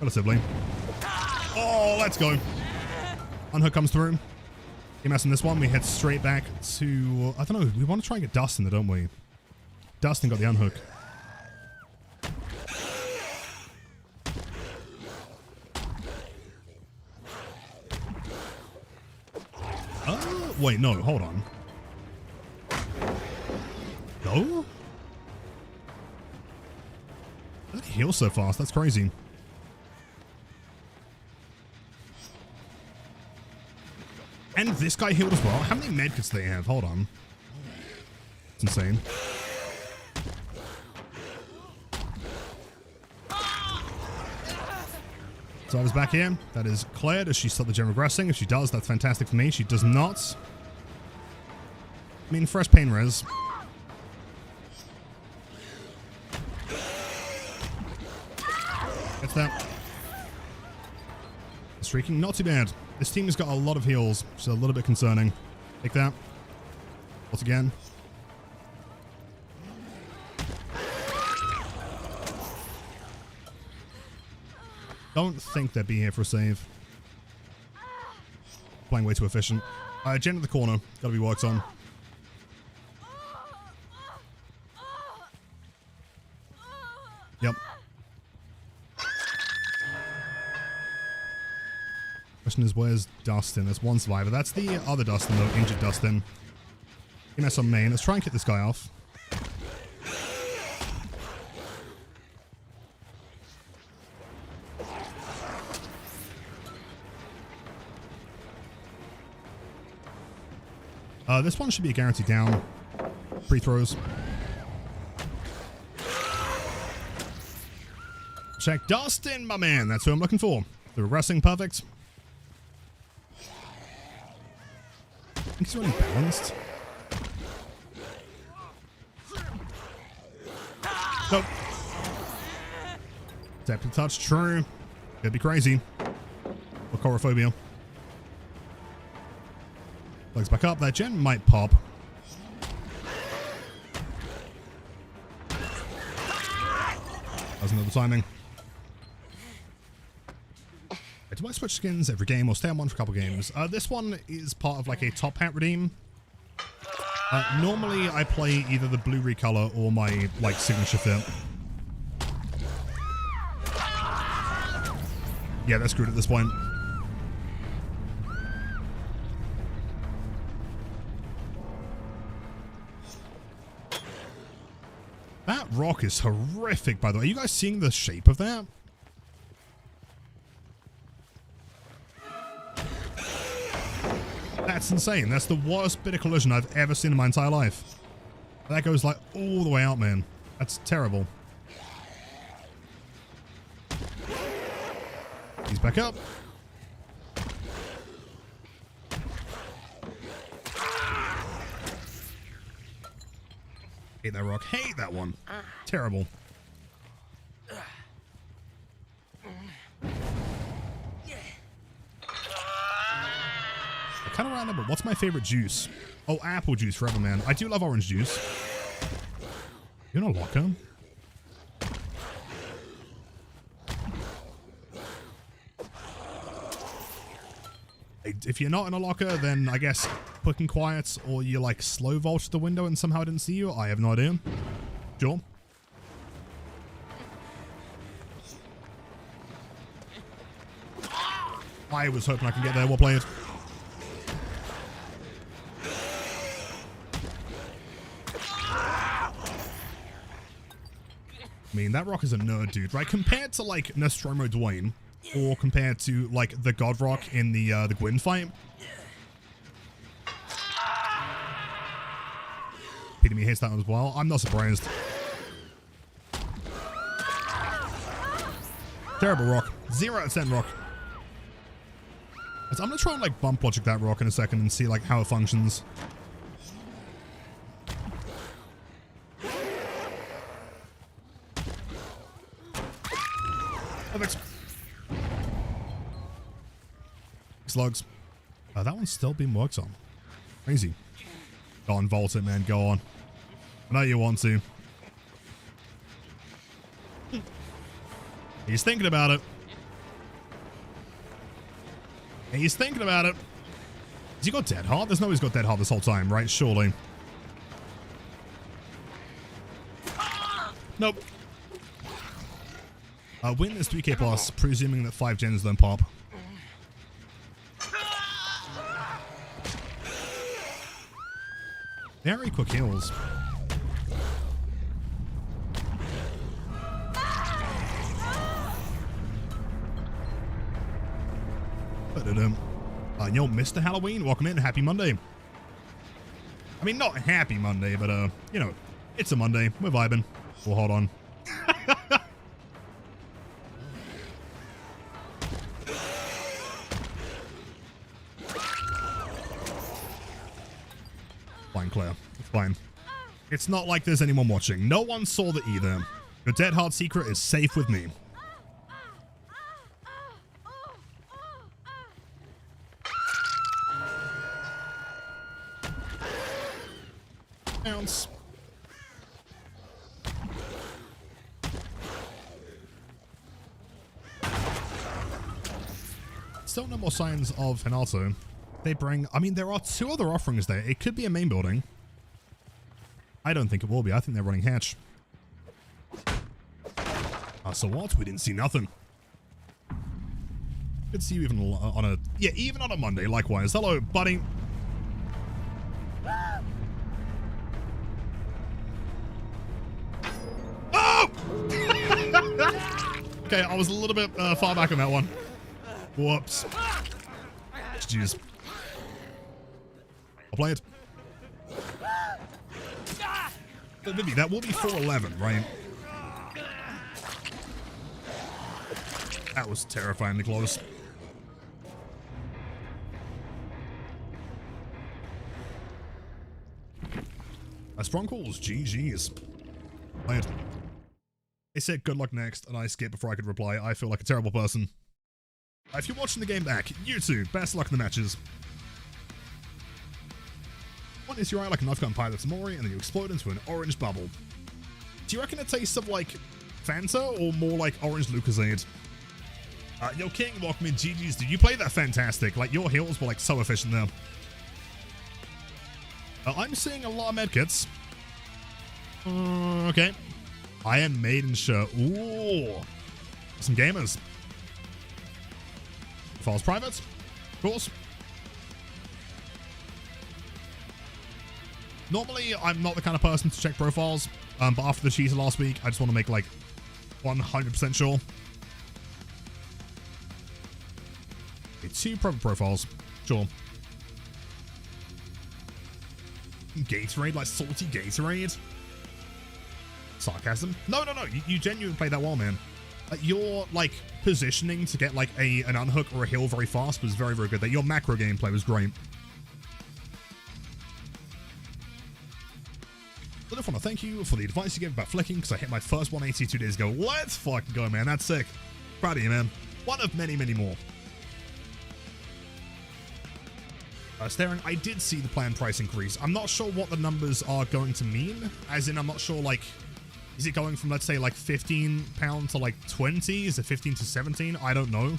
Relatively. Oh, let's go. Unhook comes through. EMS in this one, we head straight back to... I don't know, we want to try and get Dustin there, don't we? Dustin got the unhook. Wait, no, hold on. No? That heals so fast, that's crazy. And this guy healed as well. How many medkits do they have? Hold on. It's insane. So I was back here. That is clear. Does she stop the gen regressing? If she does, that's fantastic for me. She does not. I mean, fresh pain res. That's that. Streaking, not too bad. This team has got a lot of heals, so a little bit concerning. Take that. Once again. Don't think they'd be here for a save. Playing way too efficient. Gen in the corner. Gotta be worked on. Yep. Question is, where's Dustin? There's one survivor. That's the other Dustin, though. Injured Dustin. EMS on main. Let's try and kick this guy off. This one should be a guarantee down. Free throws. Check Dustin, my man. That's who I'm looking for. The regressing, perfect. I think he's really balanced. Nope. Depth touch, true. Could be crazy. Or chorophobia. Legs back up. That gen might pop. That's another timing. Do I switch skins every game or stay on one for a couple games? This one is part of like a top hat redeem. Normally I play either the blue recolor or my like signature fit. Yeah, that's screwed at this point. That rock is horrific, by the way. Are you guys seeing the shape of that? That's insane. That's the worst bit of collision I've ever seen in my entire life. That goes like all the way out, man. That's terrible. He's back up. Hate that rock. Hate that one. Terrible. I kind of remember, what's my favorite juice? Oh, apple juice forever, man. I do love orange juice. You're in a locker? If you're not in a locker, then I guess quick and quiet, or you like slow vault the window and somehow I didn't see you. I have no idea. Sure. I was hoping I could get there. Well played. mean? That rock is a nerd, dude, right? Compared to, like, Nostromo Dwayne, or compared to, like, the God Rock in the Gwyn fight. Epitome hits that one as well. I'm not surprised. Terrible rock. 0 out of 10 rock. So I'm gonna try and like bump logic that rock in a second and see like how it functions. Perfect. Slugs. That one's still being worked on. Crazy. Go on, vault it, man. Go on. I know you want to. He's thinking about it. He's thinking about it. Has he got dead hard? There's no way he's got dead hard this whole time, right? Surely. Nope. Win is 3k plus, presuming that 5 gens don't pop. Very quick heals. Yo, Mr. Halloween, welcome in. Happy Monday. I mean, not happy Monday, but, you know, it's a Monday. We're vibing. We'll hold on. Fine, Claire. It's fine. It's not like there's anyone watching. No one saw that either. Your dead hard secret is safe with me. Bounce. Still no more signs of Hanato. They bring... I mean, there are 2 other offerings there. It could be a main building. I don't think it will be. I think they're running hatch. So what? We didn't see nothing. Good to see you even on a... Yeah, even on a Monday, likewise. Hello, buddy. Oh! Okay, I was a little bit far back on that one. Whoops. Jeez. I'll play it. But Vivi, that will be 411, right? That was terrifyingly close. Strong calls, GG's. Play it. They said good luck next, and I skipped before I could reply. I feel like a terrible person. If you're watching the game back, you too, best luck in the matches. One is your eye like a knife gun pilot's Mori, and then you explode into an orange bubble. Do you reckon it tastes of like Fanta, or more like orange Lucozade? Yo King, welcome in, GG's. Did you play that fantastic? Like, your heals were like so efficient there. I'm seeing a lot of medkits. Okay. Iron Maiden shirt. Ooh. Some gamers. Files private. Of course. Normally, I'm not the kind of person to check profiles. But after the cheater last week, I just want to make like 100% sure. Okay, 2 proper profiles. Sure. Gatorade, like salty Gatorade. Sarcasm. No. You genuinely played that well, man. Your like positioning to get like an unhook or a heal very fast was very, very good. That your macro gameplay was great. I just want to thank you for the advice you gave about flicking, because I hit my first 180 2 days ago. Let's fucking go, man. That's sick. Proud of you, man. One of many, many more. Staring, I did see the planned price increase. I'm not sure what the numbers are going to mean. As in, I'm not sure, like, is it going from, let's say, like £15 to like 20? Is it 15 to 17? I don't know.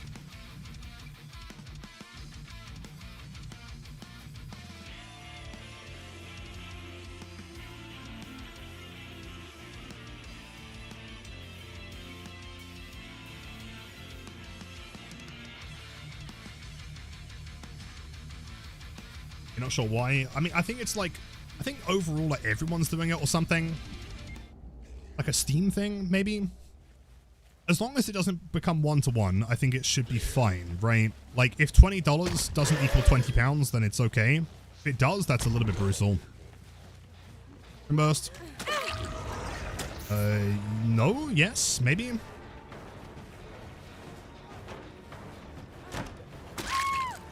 Not sure why. I mean, I think it's like, I think overall like everyone's doing it or something. like a Steam thing, maybe? As long as it doesn't become 1-to-1, I think it should be fine, right? Like, if $20 doesn't equal £20, then it's okay. If it does, that's a little bit brutal. Burst. No, yes, maybe.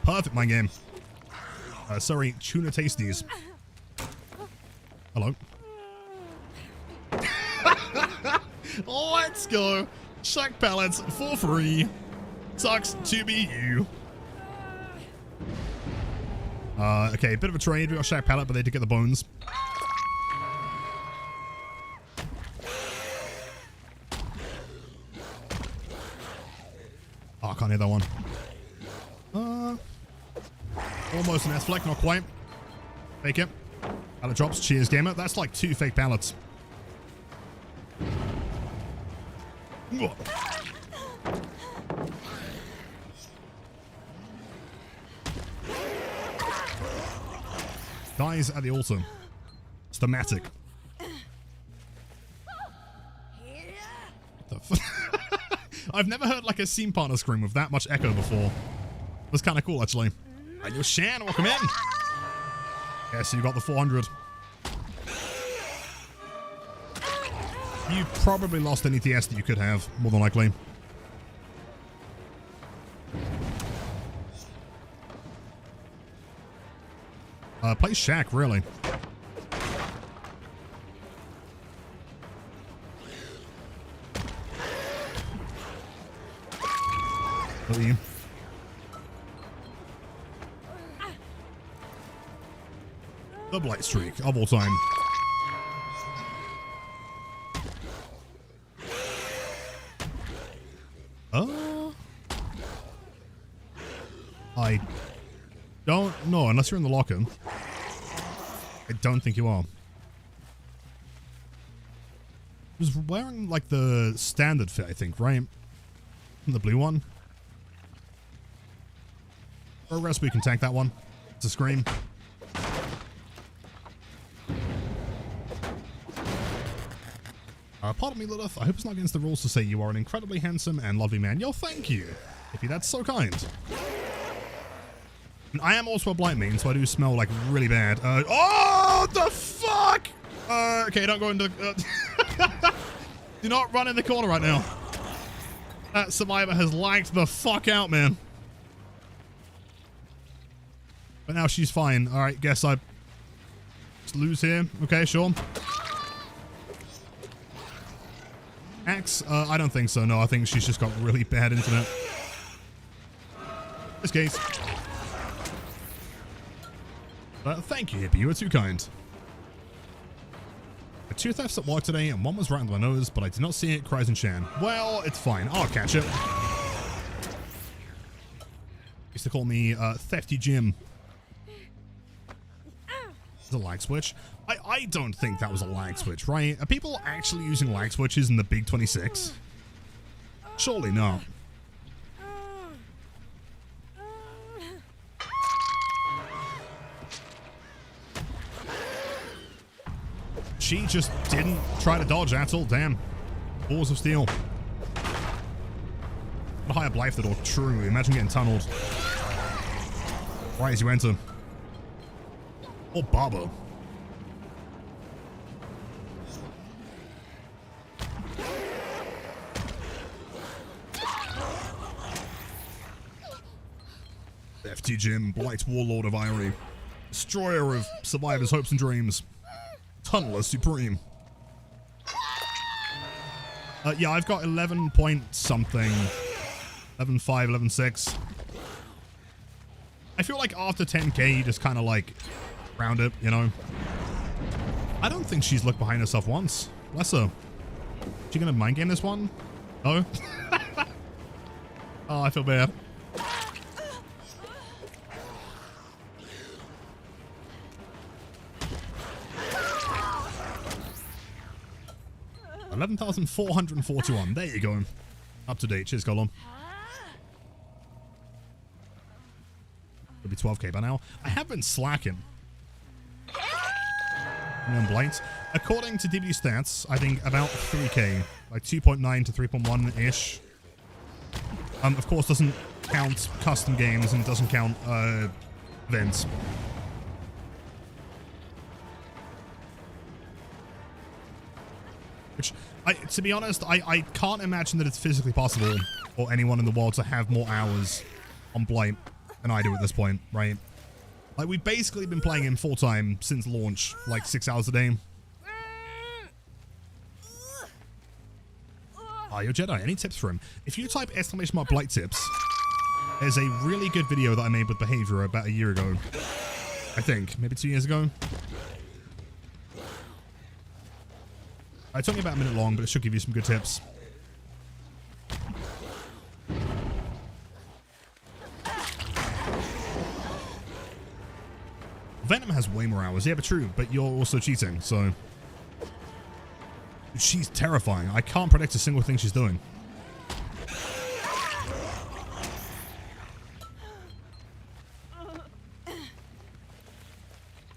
Perfect, my game. Sorry, tuna tasties. Hello. Let's go. Shack pallets for free. Sucks to be you. Okay, bit of a trade. We got shack pallet, but they did get the bones. Oh, I can't hit that one. Almost an S-fleck, not quite. Fake it. Pallet drops. Cheers, gamer. That's like 2 fake pallets. Dies at the altar. It's thematic. I've never heard like a scene partner scream with that much echo before. It was kind of cool, actually. And you're Shan, welcome in. Yeah, so you got the 400. You probably lost any TS that you could have, more than likely. Play Shack, really. Really? The Blight streak of all time. I don't know, unless you're in the locker. I don't think you are. He was wearing like the standard fit, I think, right? The blue one. Progress, we can tank that one. It's a scream. Pardon me, Lilith. I hope it's not against the rules to say you are an incredibly handsome and lovely man. Yo, thank you. Hippie, that's so kind. And I am also a Blight main, so I do smell like really bad. Oh, the fuck! Okay, don't go into... do not run in the corner right now. That survivor has lagged the fuck out, man. But now she's fine. Alright, guess I just lose here. Okay, sure. Axe? I don't think so. No, I think she's just got really bad internet. This case. Thank you, Hippie. You were too kind. 2 thefts at work today, and one was right under my nose, but I did not see it, cries and Shan. Well, it's fine. I'll catch it. Used to call me Thefty Jim. It's a lag switch. I don't think that was a lag switch, right? Are people actually using lag switches in the Big 26? Surely not. She just didn't try to dodge at all. Damn. Balls of steel. What a higher Blight the door. True. Imagine getting tunneled. Right as you enter. Or Barbo. FT Jim, Blight Warlord of Eerie. Destroyer of survivors' hopes and dreams. Tunneler Supreme. Yeah, I've got 11 point something. 11.5, 11.6. I feel like after 10k, you just kind of like round it, you know? I don't think she's looked behind herself once. Bless her. She gonna mind game this one? No? Oh, I feel bad. $11,441. There you go. Up to date. Cheers, Golem. It'll be 12k by now. I have been slacking. On Blight. according to DBD stats, I think about 3k, like 2.9 to 3.1-ish. Of course, doesn't count custom games and doesn't count events. Which, to be honest, I can't imagine that it's physically possible for anyone in the world to have more hours on Blight than I do at this point, right? Like, we've basically been playing him full-time since launch, like 6 hours a day. Ah, yo Jedi, any tips for him? If you type !Blight tips, there's a really good video that I made with Behavior about a year ago. I think, maybe 2 years ago. It's only about a minute long, but it should give you some good tips. Venom has way more hours. Yeah, but true. But you're also cheating, so... She's terrifying. I can't predict a single thing she's doing.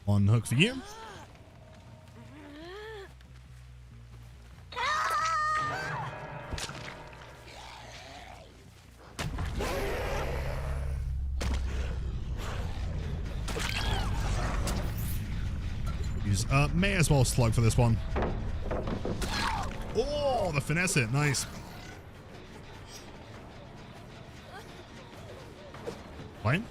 On hook for you. May as well slug for this one. Oh, the finesse it. Nice. Fine.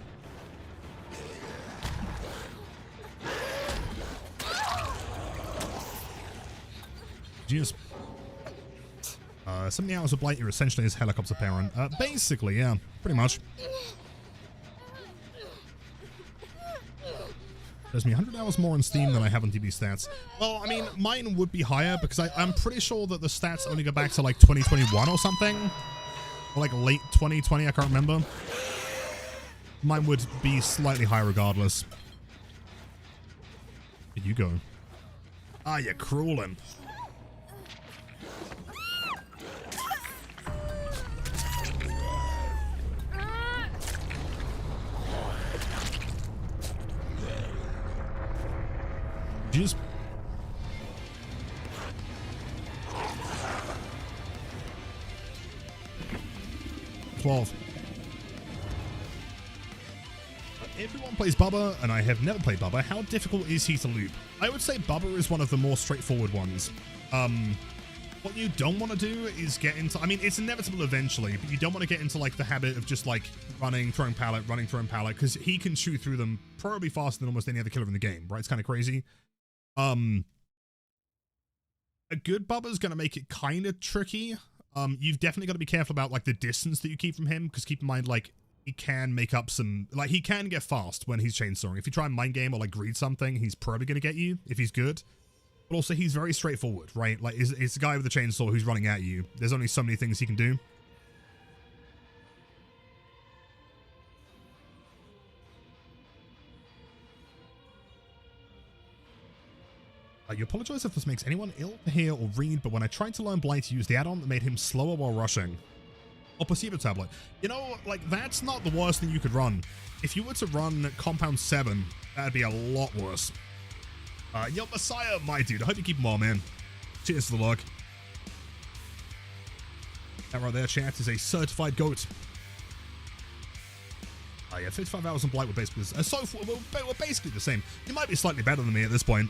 Genius. 70 hours of Blight, you're essentially his helicopter parent. Basically, yeah. Pretty much. There's me 100 hours more on Steam than I have on DB stats. Well, I mean, mine would be higher because I'm pretty sure that the stats only go back to like 2021 or something. Or like late 2020, I can't remember. Mine would be slightly higher regardless. Where'd you go? Ah, you're crawling. Just 12. Everyone plays Bubba, and I have never played Bubba. How difficult is he to loop? I would say Bubba is one of the more straightforward ones. What you don't want to do is get into... I mean, it's inevitable eventually, but you don't want to get into, like, the habit of just, like, running, throwing pallet, because he can chew through them probably faster than almost any other killer in the game, right? It's kind of crazy. A good Bubba's going to make it kind of tricky. You've definitely got to be careful about, like, the distance that you keep from him, because keep in mind, like, he can make up some... Like, he can get fast when he's chainsawing. If you try and mind game or, like, greed something, he's probably going to get you, if he's good. But also, he's very straightforward, right? Like, it's a guy with a chainsaw who's running at you. There's only so many things he can do. You apologize if this makes anyone ill to hear or read, but when I tried to learn Blight to use the add-on, that made him slower while rushing. Or placebo tablet. You know, like, that's not the worst thing you could run. If you were to run Compound 7, that'd be a lot worse. Yo, Messiah, my dude. I hope you keep him well, man. Cheers to the luck. That right there, chat, is a certified goat. Yeah, 55 hours on Blight were basically... we're basically the same. You might be slightly better than me at this point.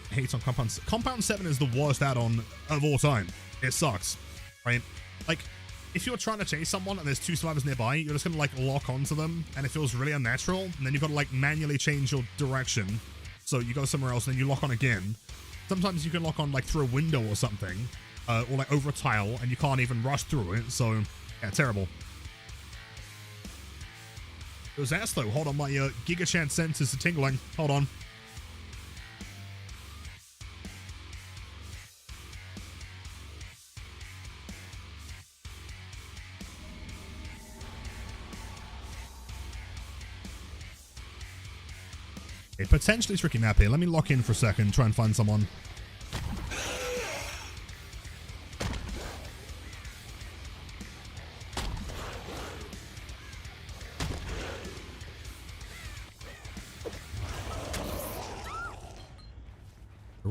Hates on Compound 7. Compound 7 is the worst add-on of all time. It sucks, right? Like, if you're trying to chase someone and there's two survivors nearby, you're just gonna, like, lock onto them, and it feels really unnatural, and then you've got to, like, manually change your direction. So you go somewhere else, and then you lock on again. Sometimes you can lock on, like, through a window or something, or, like, over a tile, and you can't even rush through it, so, yeah, terrible. It was ass, though. Hold on, my GigaChat sensors are tingling. Hold on. A potentially tricky map here. Let me lock in for a second, try and find someone.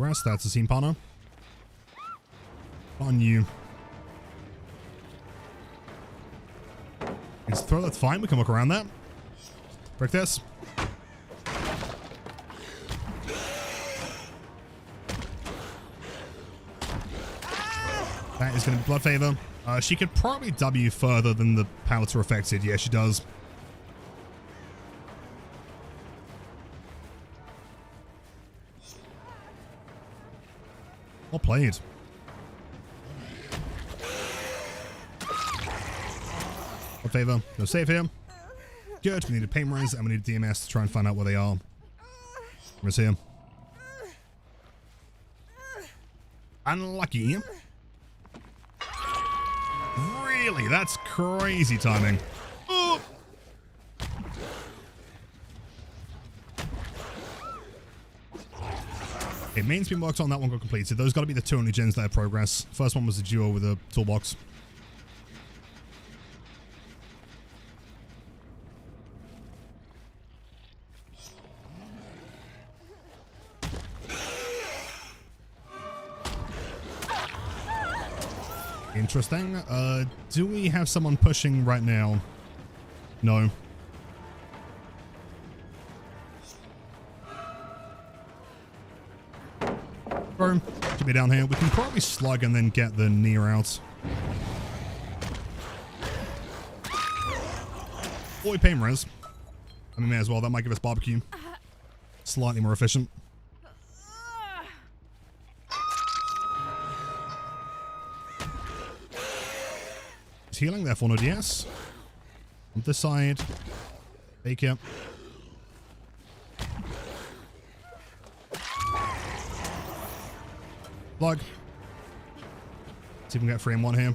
rest. That's the scene partner. On you. It's throw, that's fine. We can work around that. Break this. That is going to be blood favor. She could probably W further than the pallets are affected. Yeah, she does. Well played. Blood favor. No save here. Good. We need a pain rise and we need a DMS to try and find out where they are. Where's here? Unlucky. Really? That's crazy timing. Oh. Okay, main's been worked on. That one got completed. Those got to be the two only gens that have progress. First one was the duo with a toolbox. Interesting. Do we have someone pushing right now? No. Bro, get me down here. We can probably slug and then get the near out. Boy, pain res. I mean, may as well. That might give us barbecue. Slightly more efficient. Healing, therefore no DS. On this side. Take it. Plug. See if we can get 3 in 1 here.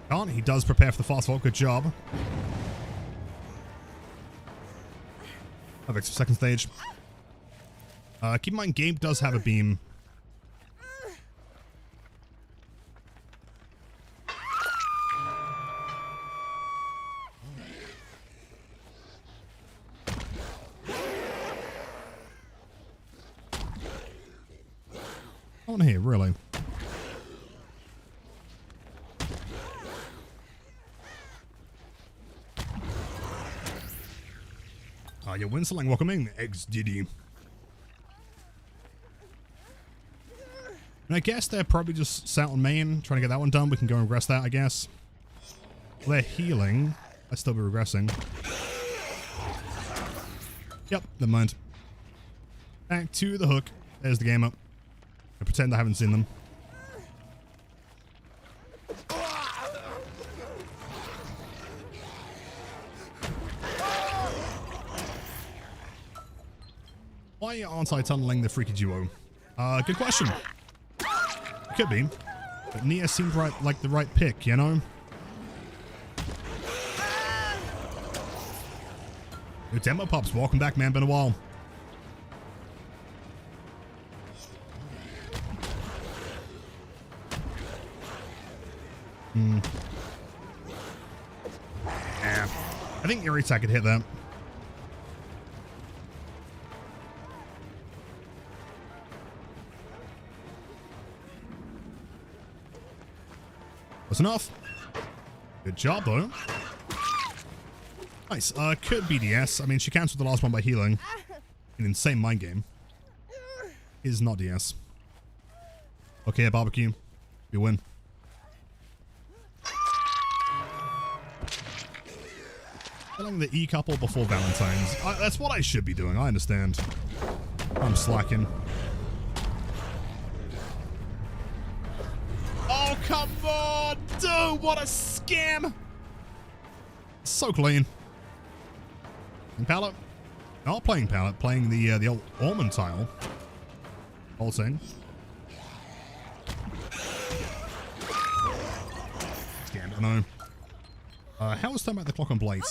Can't. He does prepare for the fast vault. Good job. Perfect. Second stage. Keep in mind, Gabe does have a beam. On here, really. You're Winstreak, welcoming Gideon. And I guess they're probably just sat on main, trying to get that one done. We can go and regress that, I guess. Well, they're healing. I'd still be regressing. Yep, never mind. Back to the hook. There's the game up. I pretend I haven't seen them. Why aren't I tunneling the freaky duo? Good question. It could be. But Nia seemed like the right pick, you know? New demo pops, welcome back, man. Been a while. Yeah. I think Eerie attack could hit that. That's enough. Good job, though. Nice. Could be DS. I mean, she cancelled the last one by healing. An insane mind game. Is not DS. Okay, barbecue. We win. Killing the E couple before Valentine's. That's what I should be doing. I understand. I'm slacking. Oh, come on, dude! What a scam! So clean. Playing pallet? Not playing pallet. Playing the old almond tile. Bolting. Scam. I know. How is time about the clock on Blight?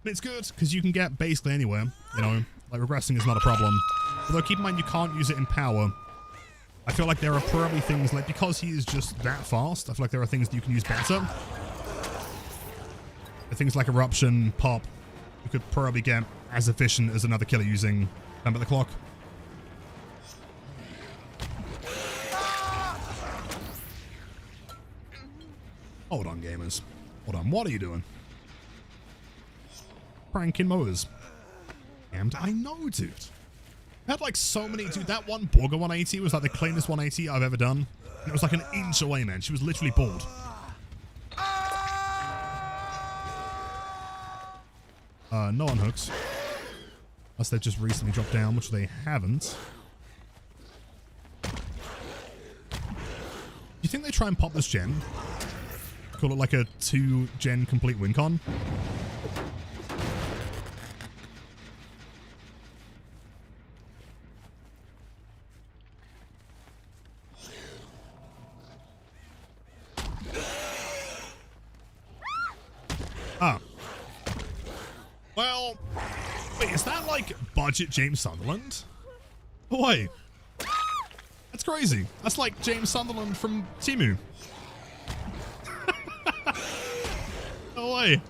It's good because you can get basically anywhere. You know, like regressing is not a problem. Although keep in mind you can't use it in power. I feel like there are probably things like, because he is just that fast, I feel like there are things that you can use better. Things like Eruption, Pop, you could probably get as efficient as another killer using Remember the Clock. Hold on, gamers. Hold on. What are you doing? Pranking mowers. And I know, dude. I had like so many, dude. That one Borger 180 was like the cleanest 180 I've ever done. And it was like an inch away, man. She was literally bald. No unhooks. Unless they've just recently dropped down, which they haven't. Do you think they try and pop this gen? Call it like a 2-gen complete win con? Ah. Well, wait, is that like budget James Sunderland? Oh, wait. That's crazy. That's like James Sunderland from Temu. No way.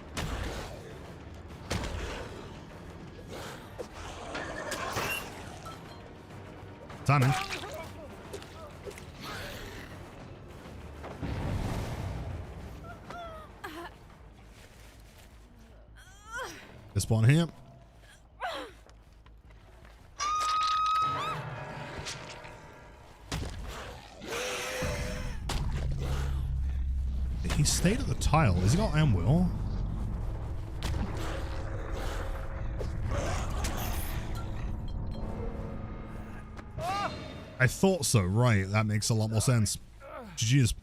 Timing. This one here. He stayed at the tile. Has he got Amwell? I thought so, right. That makes a lot more sense. GG's.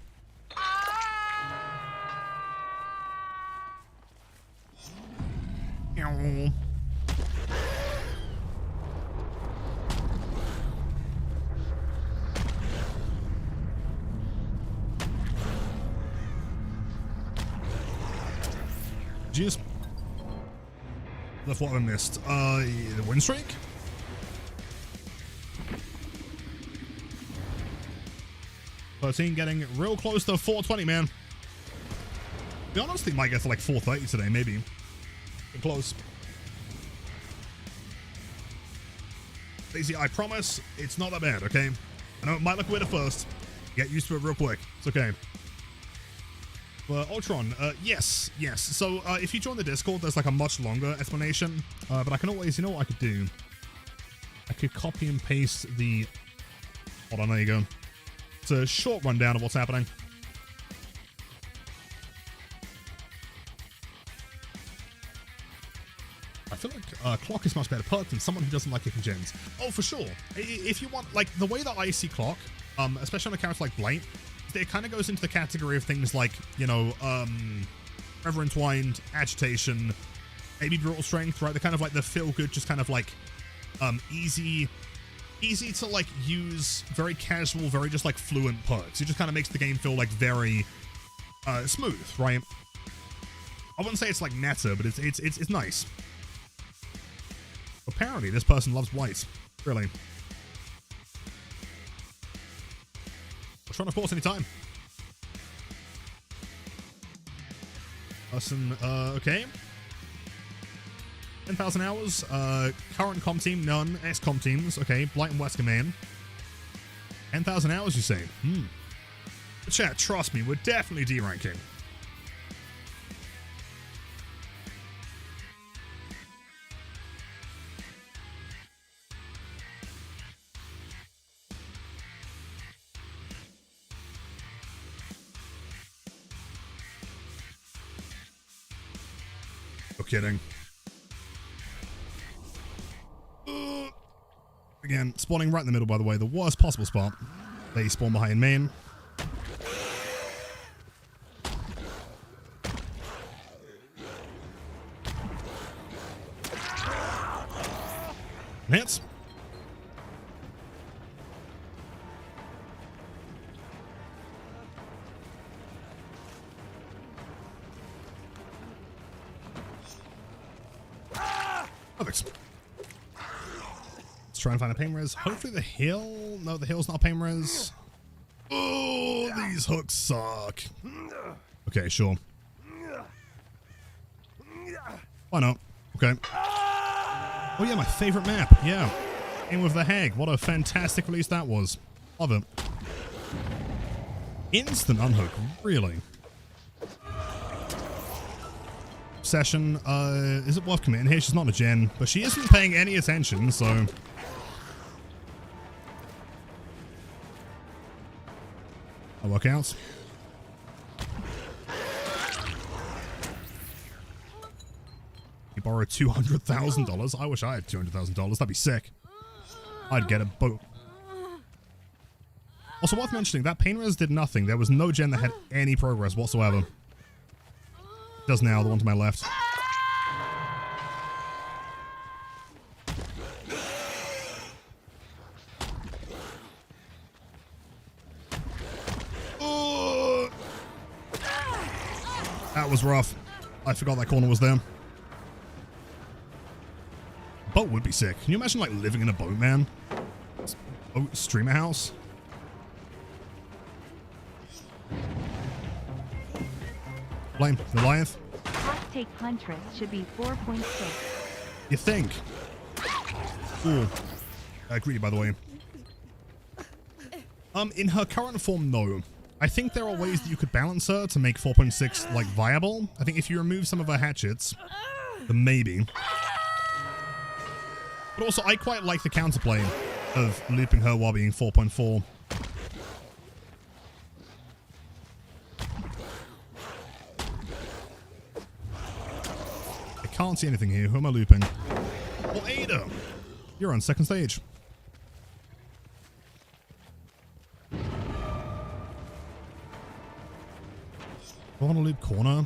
Jeez. That's what I missed. The Winstreak? Getting real close to 420, man. I honestly might get to like 430 today, maybe. Get close. Daisy, I promise it's not that bad, okay? I know it might look weird at first. Get used to it real quick. It's okay. But Ultron, yes. So if you join the Discord, there's like a much longer explanation. But I can always, you know what I could do? I could copy and paste the... Hold on, there you go. It's a short rundown of what's happening. I feel like Clock is much better perk than someone who doesn't like kicking gens. Oh, for sure. If you want, like, the way that I see Clock, especially on a character like Blight, it kind of goes into the category of things like, you know, Forever Entwined, Agitation, maybe Brutal Strength, right? They're kind of like the feel-good, just kind of like easy to like use, very casual, very just like fluent perks. It just kind of makes the game feel like very smooth, right? I wouldn't say it's like meta, but it's nice. Apparently, this person loves Blight. Really. I'll try to force any time. Person, okay. 10,000 hours. Current comp team, none. Ex-comp teams, okay. Blight and Wesker Man. 10,000 hours, you say? But chat, trust me, we're definitely D-ranking. No kidding. Again, spawning right in the middle, by the way. The worst possible spot. They spawn behind main. Hits. Perfect. Let's try and find a pain res. Hopefully the hill. No, the hill's not pain res. Oh, these hooks suck. Okay, sure. Why not? Okay. Oh yeah, my favorite map. Yeah. In with the Hag. What a fantastic release that was. Love it. Instant unhook. Really? session. Is it worth committing here? She's not a gen, but she isn't paying any attention, so... I'll work out. You borrowed $200,000? I wish I had $200,000. That'd be sick. I'd get a boat. Also worth mentioning, that pain res did nothing. There was no gen that had any progress whatsoever. It does now, the one to my left. That was rough. I forgot that corner was there. Boat would be sick. Can you imagine like living in a boat, man? Boat streamer house? Blame Goliath. Hot take Huntress should be 4.6. You think? Ooh. Greedy, by the way. In her current form, no. I think there are ways that you could balance her to make 4.6 like viable. I think if you remove some of her hatchets, then maybe. But also, I quite like the counterplay of looping her while being 4.4. I can't see anything here. Who am I looping? Oh, Ada! You're on second stage. Do I want to loop corner?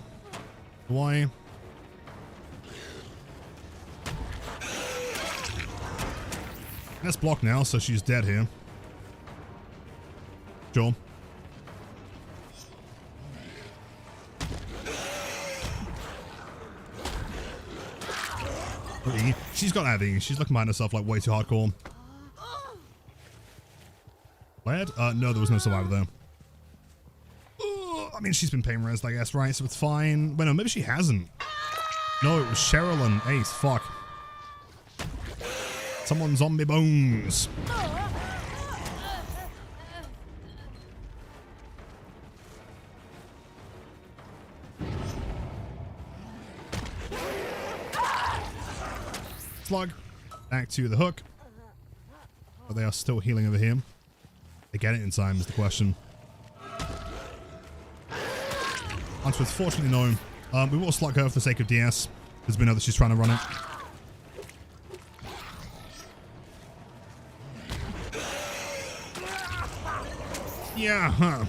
Do I? Let's block now, so she's dead here. Sure. She's got Abby. She's looking behind herself like way too hardcore. Lad? No, there was no survivor there. I mean, she's been pain resed, I guess, right? So it's fine. Wait, no, maybe she hasn't. No, it was Cheryl and Ace. Fuck. Someone's on me bones. Slug. Back to the hook. But they are still healing over here. They get it in time is the question. Huntress, fortunately, no. We will slug her for the sake of DS, because we know that she's trying to run it. Yeah, huh.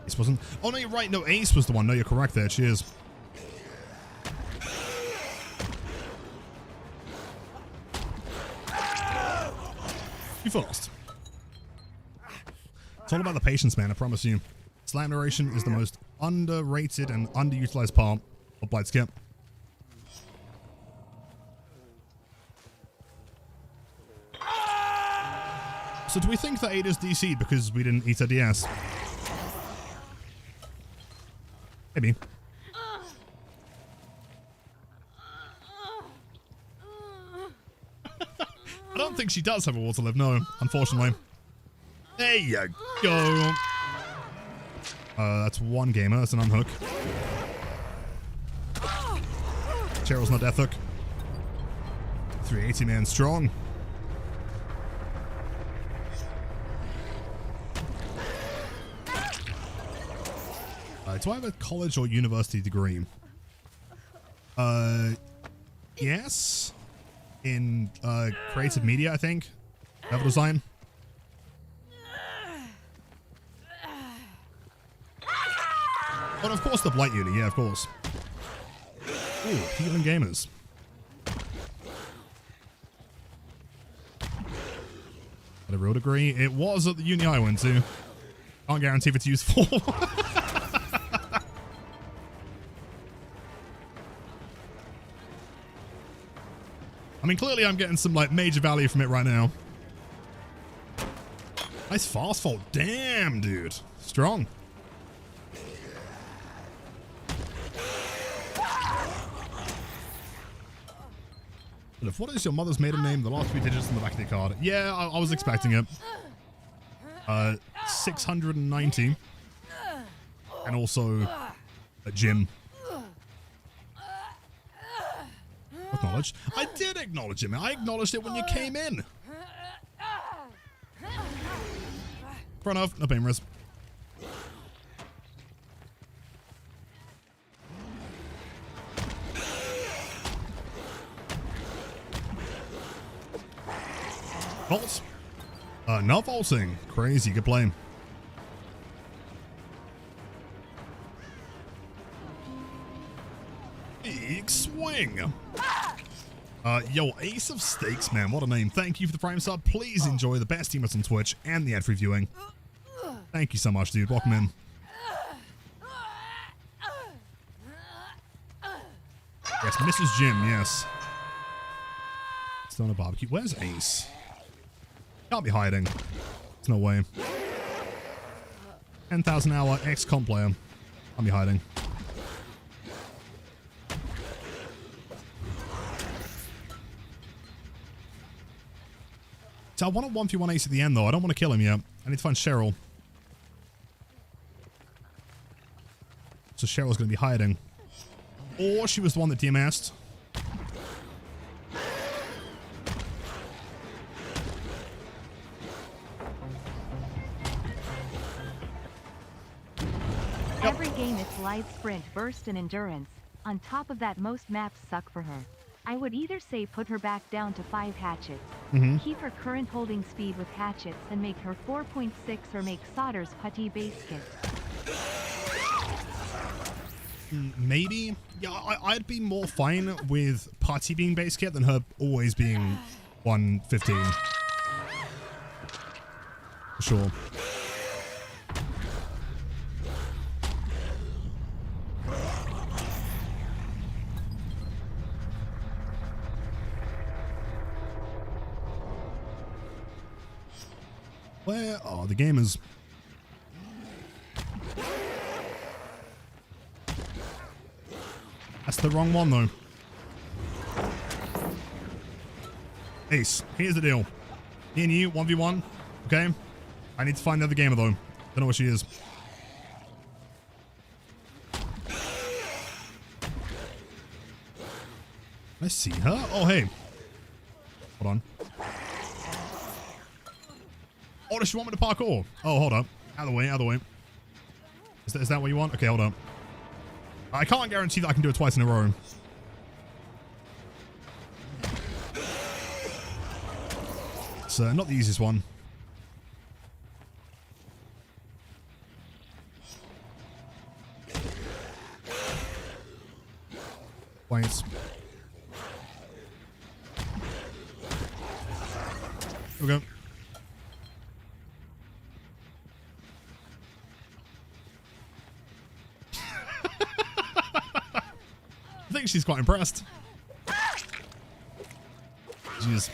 Ace wasn't. Oh, no, you're right. No, Ace was the one. No, you're correct there. Cheers. You fast. It's all about the patience, man. I promise you. Slam narration is the most underrated and underutilized part of Blight's kit. So do we think that Ada's DC'd because we didn't eat her DS? Maybe. I don't think she does have a will to live, no, unfortunately. There you go. That's one gamer. That's an unhook. Cheryl's not death hook. 380 man strong. Do I have a college or university degree? Yes. In creative media, I think. Level design. Oh, and of course the Blight uni, yeah, of course. Ooh, healing gamers. At a real degree, it was at the uni I went to. Can't guarantee if it's useful. I mean, clearly I'm getting some, like, major value from it right now. Nice fast fall. Damn, dude. Strong. What is your mother's maiden name? The last 3 digits on the back of the card. Yeah, I was expecting it. 690. And also a Jim. acknowledged. I did acknowledge him. I acknowledged it when you came in. Front of, no pain risk. Vault. Not vaulting. Crazy. Good play. Big swing. Yo, Ace of Steaks, man. What a name. Thank you for the Prime sub. Please enjoy the best teammates on Twitch and the ad-free viewing. Thank you so much, dude. Welcome in. Yes, Mrs. Jim, yes. Still on a barbecue. Where's Ace? Can't be hiding. There's no way. 10,000 hour XCOM player. Can't be hiding. So I want a 1v1 Ace at the end, though. I don't want to kill him yet. I need to find Cheryl. So Cheryl's going to be hiding. Or she was the one that DMS'd. Every game it's light, sprint, burst, and endurance. On top of that, most maps suck for her. I would either say put her back down to 5 hatchets, keep her current holding speed with hatchets and make her 4.6, or make Solder's putty base kit. Maybe. Yeah, I'd be more fine with putty being base kit than her always being 115. For sure. Where are the gamers? That's the wrong one, though. Ace, here's the deal. Me and you, 1v1, okay? I need to find the other gamer, though. Don't know where she is. I see her. Oh, hey. Hold on. Oh, does she want me to parkour? Oh, hold up. Out of the way, out of the way. Is that what you want? Okay, hold up. I can't guarantee that I can do it twice in a row. It's not the easiest one. Wait. Here we go. I think she's quite impressed. Jeez.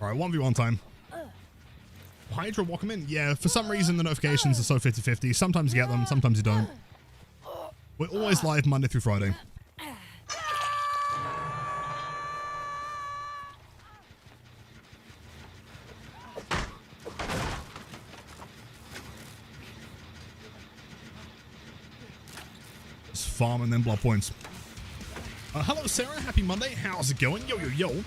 Alright, 1v1 time. Hydra, welcome in. Yeah, for some reason the notifications are so 50-50. Sometimes you get them, sometimes you don't. We're always live Monday through Friday. Just farm and then blood points. Hello, Sarah. Happy Monday. How's it going? Yo, yo, yo.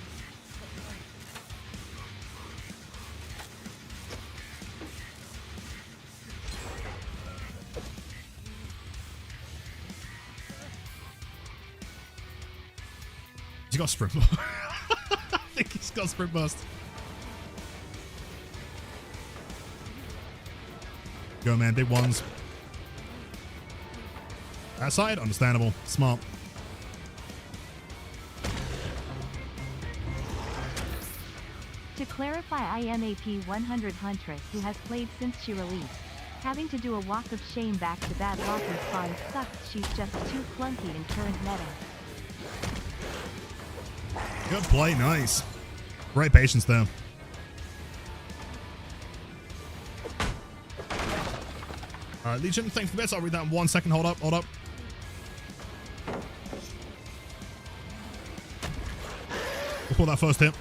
He's got sprint. I think he's got sprint burst. Go, man. Big ones. That side, understandable. Smart. To clarify, I am a P100 huntress who has played since she released. Having to do a walk of shame back to bad locking spawn sucks. She's just too clunky in current meta. Good play, nice. Great patience there. Legion, thanks for the bits. I'll read that in 1 second. Hold up, hold up. We'll pull that first hit.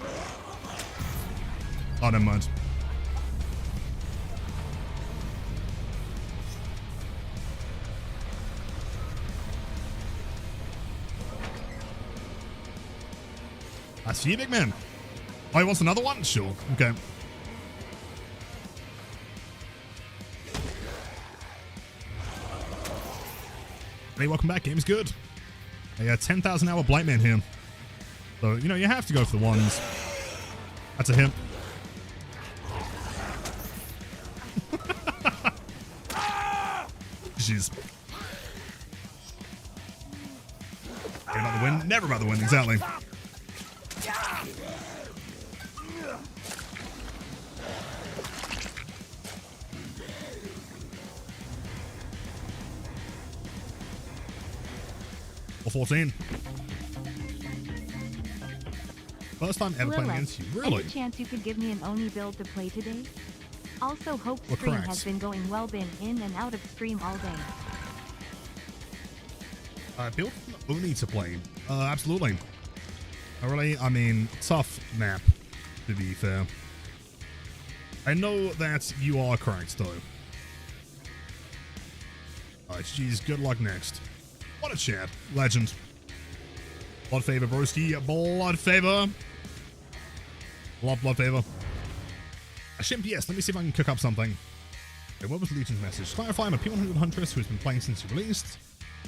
Oh, never mind. That's for you, big man. Oh, he wants another one? Sure. Okay. Hey, welcome back. Game's good. A 10,000 hour Blight man here. So, you know, you have to go for the ones. That's a hit. Jeez. About the win? Never about the win, exactly. Or 14. First time ever playing against you. Really? Any chance you could give me an Oni build to play today? Also, hope We're stream correct. has been going well. Been in and out of stream all day. Build Oni to play. Absolutely. I mean, tough map, to be fair. I know that you are correct, though. Alright, geez, good luck next. What a chat. Legend. Blood favor, broski. Blood favor. Love blood favor. Shimp, yes, let me see if I can cook up something. Okay, what was Legion's message? Clarify, I'm a P100 Huntress who's been playing since you released.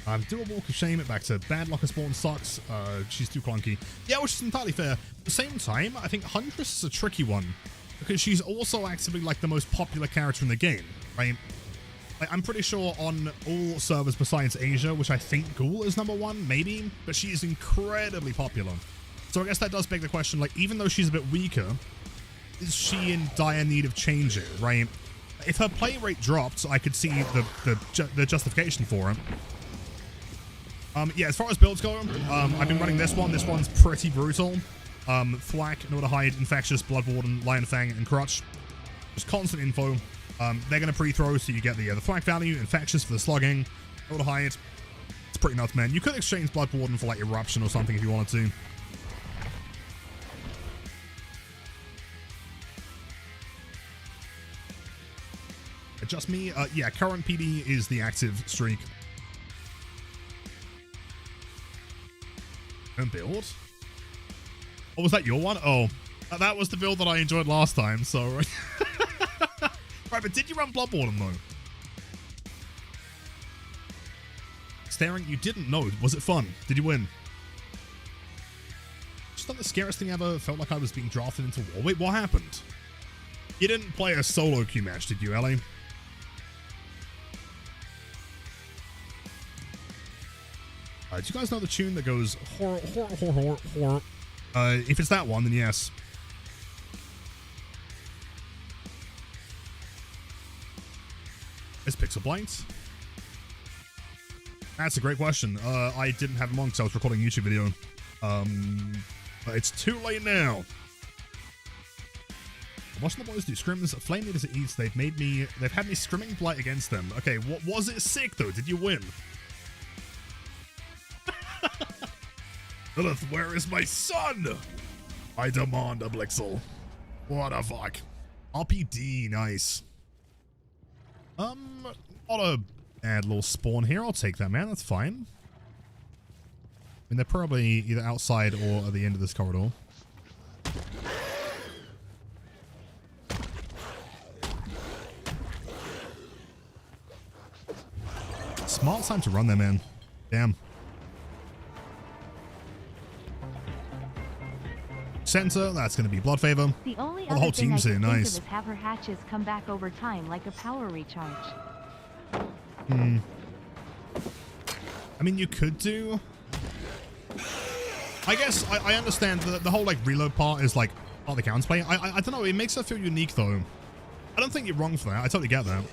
I'm do a walk of shame, back to bad luck of spawn sucks. She's too clunky. Yeah, which is entirely fair. At the same time, I think Huntress is a tricky one. Because she's also actively like the most popular character in the game, right? Like, I'm pretty sure on all servers besides Asia, which I think Ghoul is #1, maybe, but she is incredibly popular. So I guess that does beg the question, like, even though she's a bit weaker, is she in dire need of changing, right? If her play rate dropped, I could see the justification for it. Yeah, as far as builds go, I've been running this one. This one's pretty brutal. Thwack, Know to Hide, Infectious, Blood Warden, Lion Fang, and Crutch. Just constant info. They're going to pre-throw, so you get the Thwack value, Infectious for the slugging, Know to Hide. It's pretty nuts, man. You could exchange Blood Warden for, like, Eruption or something if you wanted to. Just me? Yeah, current PD is the active streak. And build? Oh, was that your one? Oh, that was the build that I enjoyed last time, so... Right, but did you run Blood Warden, though? Staring, you didn't know. Was it fun? Did you win? Just not the scariest thing ever. Felt like I was being drafted into war. Wait, what happened? You didn't play a solo queue match, did you, Ellie? Do you guys know the tune that goes horror, horror, horror, horror, horror? If it's that one, then yes. Is Pixel Blight? That's a great question. I didn't have him on because I was recording a YouTube video. But it's too late now. I'm watching the boys do scrims, flame meters at Eats. They've had me scrimming Blight against them. Okay, what was it sick though? Did you win? Lilith, where is my son? I demand a Blixel. What a fuck. RPD, nice. Not a bad little spawn here. I'll take that, man. That's fine. I mean, they're probably either outside or at the end of this corridor. Smart time to run there, man. Damn. Center, that's going to be Blood Favor. The only the other whole thing team's I here, could think nice. of is have her hatches come back over time like a power recharge. I mean, you could do... I guess I understand the whole, like, reload part is, like, part of the counterplay. I don't know, it makes her feel unique, though. I don't think you're wrong for that. I totally get that.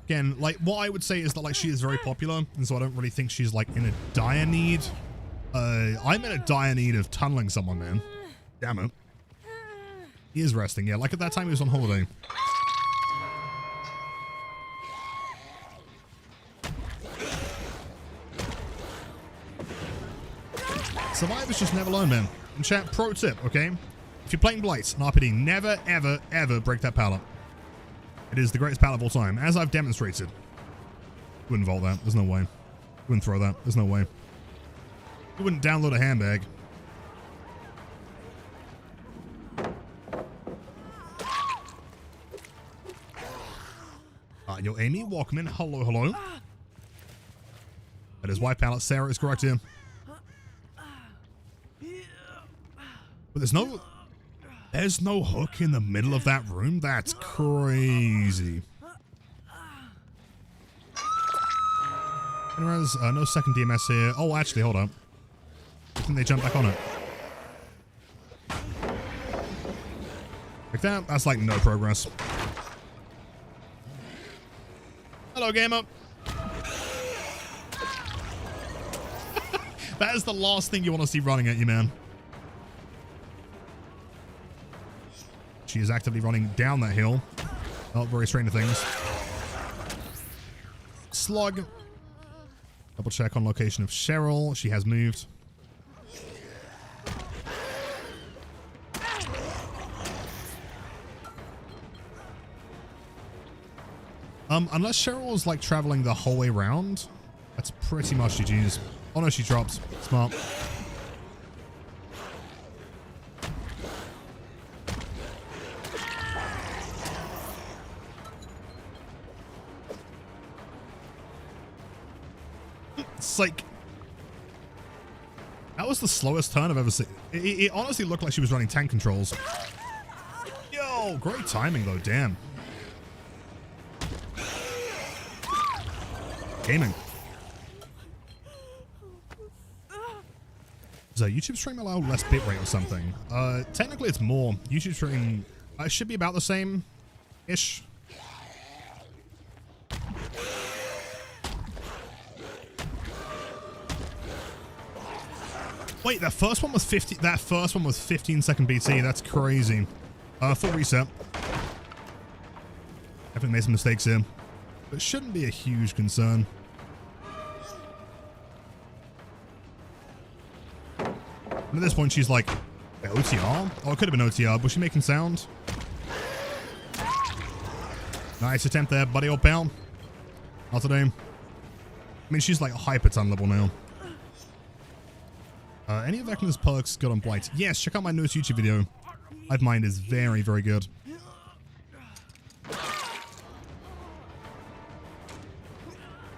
Again, like, what I would say is that, like, she is very popular, and so I don't really think she's, like, in a dire need. I'm in a dire need of tunneling someone, man. Damn it. He is resting, yeah. Like, at that time, he was on holiday. Survivors just never learn, man. And chat, pro tip, okay? If you're playing Blight and RPD, never, ever, ever break that pallet. It is the greatest pallet of all time, as I've demonstrated. Wouldn't vault that. There's no way. Wouldn't throw that. There's no way. You wouldn't download a handbag. Yo, Amy, welcome in. Hello, hello. That is white palette. Sarah is correct here. But there's no hook in the middle of that room. That's crazy. Anyways, no second DMS here. Oh, actually, hold up. I think they jump back on it. Like that? That's like no progress. Hello, gamer. That is the last thing you want to see running at you, man. She is actively running down that hill. Oh, very Stranger Things. Slug. Double check on location of Cheryl. She has moved. Unless Cheryl is like traveling the whole way around, that's pretty much GG's. Oh no, she drops. Smart. It's like, that was the slowest turn I've ever seen. It honestly looked like she was running tank controls. Yo, great timing though, damn. Gaming. Does a YouTube stream allow less bitrate or something? Technically it's more. YouTube stream should be about the same-ish. Wait, that first one was 50. That first one was 15-second BT. That's crazy. Full reset. Definitely made some mistakes here, but shouldn't be a huge concern. And at this point, she's like, OTR? Oh, it could have been OTR. Was she making sound? Nice attempt there, buddy, old pal. Not today. I mean, she's like hyper ton level now. Any of Vecna's perks good on Blight? Yes, check out my newest YouTube video. Hive Mind is very, very good.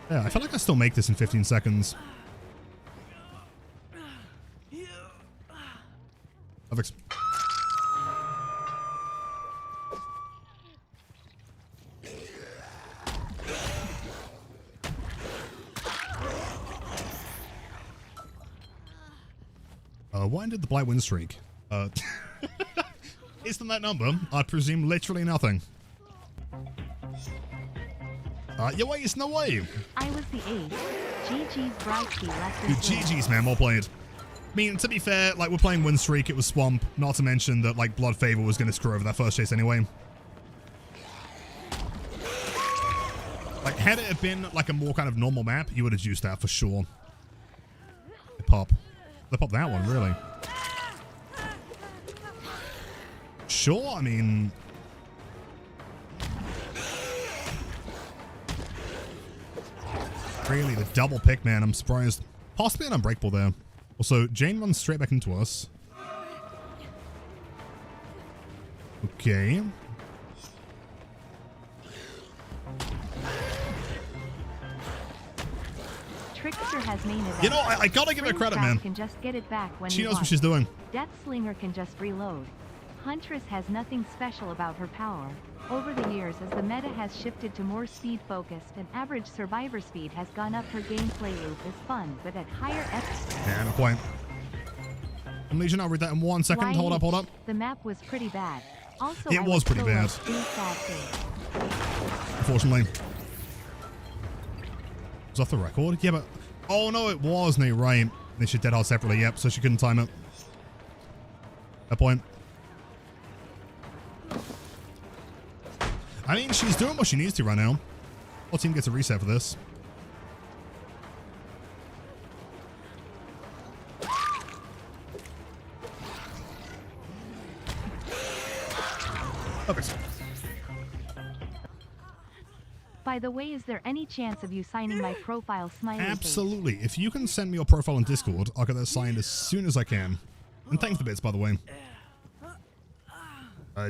Yeah, I feel like I still make this in 15 seconds. Perfect. What ended the Blight Winstreak? Isn't that number? I presume literally nothing. Yeah, wait, it's no way. I was the 8th. GG's Brightsy left Dude, GG's, man, well played. I mean, to be fair, like, we're playing Winstreak, it was Swamp, not to mention that, like, Blood Favor was going to screw over that first chase anyway. Like, had it have been, like, a more kind of normal map, you would have juiced that for sure. They pop. They pop that one, really. Sure, I mean... Really, the double pick, man, I'm surprised. Possibly an unbreakable there. Also, Jane runs straight back into us. Okay. Trickster has main event. You know, I gotta give her credit, man. Can just get it back when she knows what she's doing. Deathslinger can just reload. Huntress has nothing special about her power. Over the years, as the meta has shifted to more speed-focused and average survivor speed has gone up, her gameplay loop is fun, but at higher Yeah, no point. And Legion, I'll read that in 1 second. Hold up, hold up. The map was pretty bad. Also, it was pretty bad. Unfortunately. It was off the record? Yeah, but... Oh, no, it wasn't, right. They should dead hard separately, yep, so she couldn't time it. That point. I mean, she's doing what she needs to right now. Whole team gets a reset for this. By By the way, is there any chance of you signing my profile smiley face? Absolutely. If you can send me your profile on Discord, I'll get that signed as soon as I can. And thanks for the bits, by the way.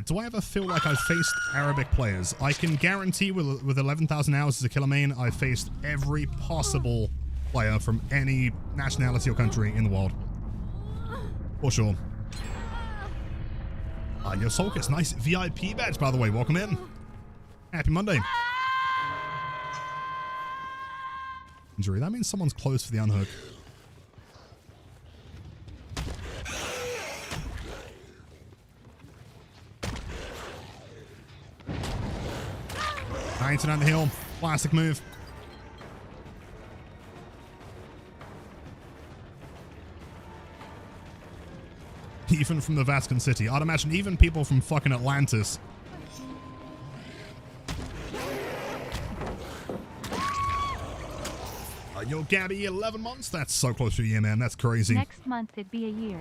Do I ever feel like I've faced Arabic players? I can guarantee with 11,000 hours as a killer main, I've faced every possible player from any nationality or country in the world. For sure. Your soul gets nice VIP badge, by the way. Welcome in. Happy Monday. Injury. That means someone's close for the unhook. Nice down the hill. Classic move. Even from the Vatican City. I'd imagine even people from fucking Atlantis. Yo, Gabby, 11 months? That's so close to a year, man. That's crazy. Next month it'd be a year.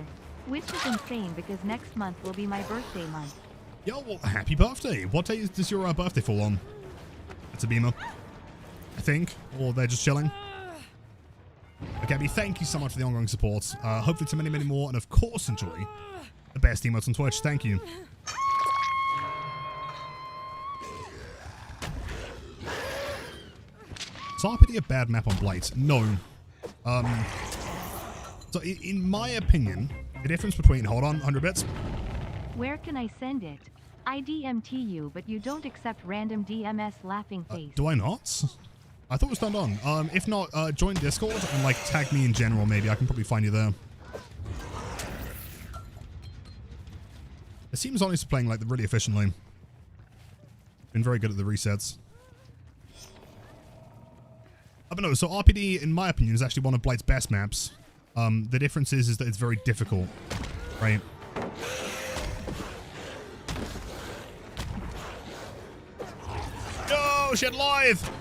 Which is insane because next month will be my birthday month. Yo, well, happy birthday. What day does your birthday fall on? It's a beamer, I think. Or they're just chilling. Gabby, thank you so much for the ongoing support. Hopefully to many, many more. And of course, enjoy the best emotes on Twitch. Thank you. Is RPD a bad map on Blight? No. So in my opinion, the difference between, hold on, 100 bits. Where can I send it? I DMT you, but you don't accept random DMS laughing face. Do I not? I thought it was turned on. If not, join Discord and like tag me in general. Maybe I can probably find you there. It seems honestly playing like really efficiently. Been very good at the resets. But no, so RPD, in my opinion, is actually one of Blight's best maps. The difference is that it's very difficult, right? No, shit, live!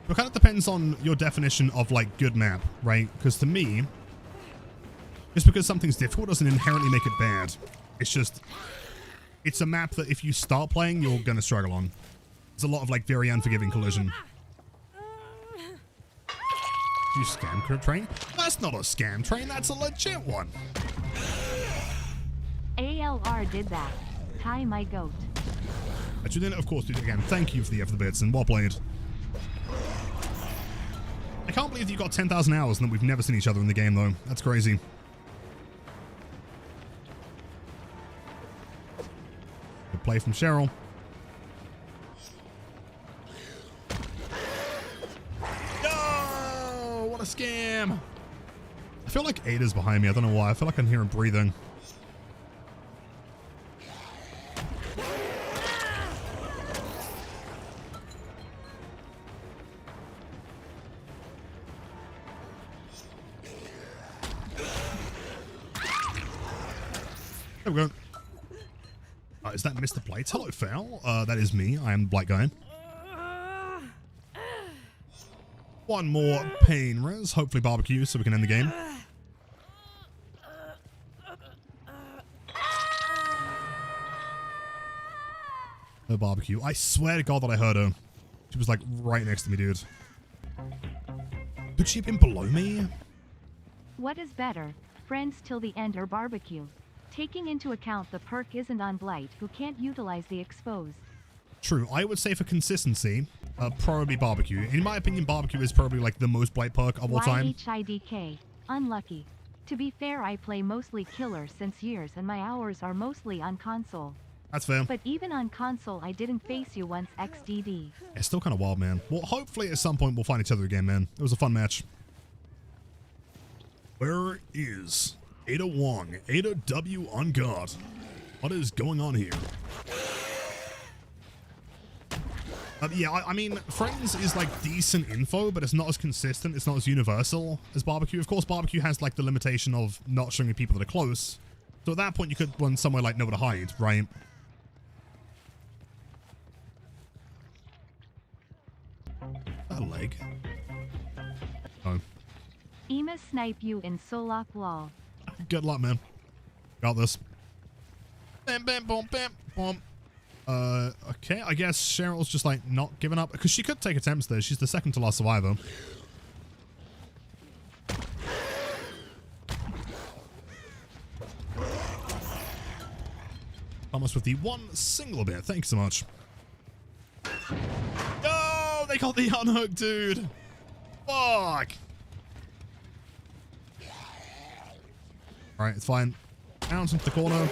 It kind of depends on your definition of, like, good map, right? Because to me, just because something's difficult doesn't inherently make it bad. It's just, it's a map that if you start playing, you're going to struggle on. There's a lot of, like, very unforgiving collision. You scam train? That's not a scam train, that's a legit one. ALR did that. Hi, my goat. Actually, then, of course, do it again. Thank you for the bits, and well played. I can't believe you got 10,000 hours and that we've never seen each other in the game, though. That's crazy. Good play from Cheryl. No! What a scam! I feel like Ada's behind me. I don't know why. I feel like I can hear him breathing. There we go. Is that Mr. Blight? Hello, Foul. That is me. I am the Blight guy. One more pain res. Hopefully barbecue so we can end the game. No barbecue. I swear to God that I heard her. She was like right next to me, dude. Could she have been below me? What is better, friends till the end or barbecue? Taking into account the perk isn't on Blight, who can't utilize the expose. True. I would say for consistency, probably barbecue. In my opinion, barbecue is probably like the most Blight perk of all time. YHIDK. Unlucky. To be fair, I play mostly killer since years and my hours are mostly on console. That's fair. But even on console, I didn't face you once XDD. It's still kind of wild, man. Well, hopefully at some point we'll find each other again, man. It was a fun match. Where is Ada Wong? Ada W on guard. What is going on here? Yeah, I mean, Friends is like decent info, but it's not as consistent. It's not as universal as Barbecue. Of course, Barbecue has like the limitation of not showing you people that are close. So at that point, you could run somewhere like Nowhere to Hide, right? That leg. Oh. Ema snipe you in Solok lol. Good luck, man. Got this. Bam, bam, boom, bam, boom. Okay, I guess Cheryl's just like not giving up because she could take attempts there. She's the second to last survivor. Almost with the one single bit. Thanks so much. No, they got the unhook, dude. Fuck. Alright, it's fine. Bounce into the corner.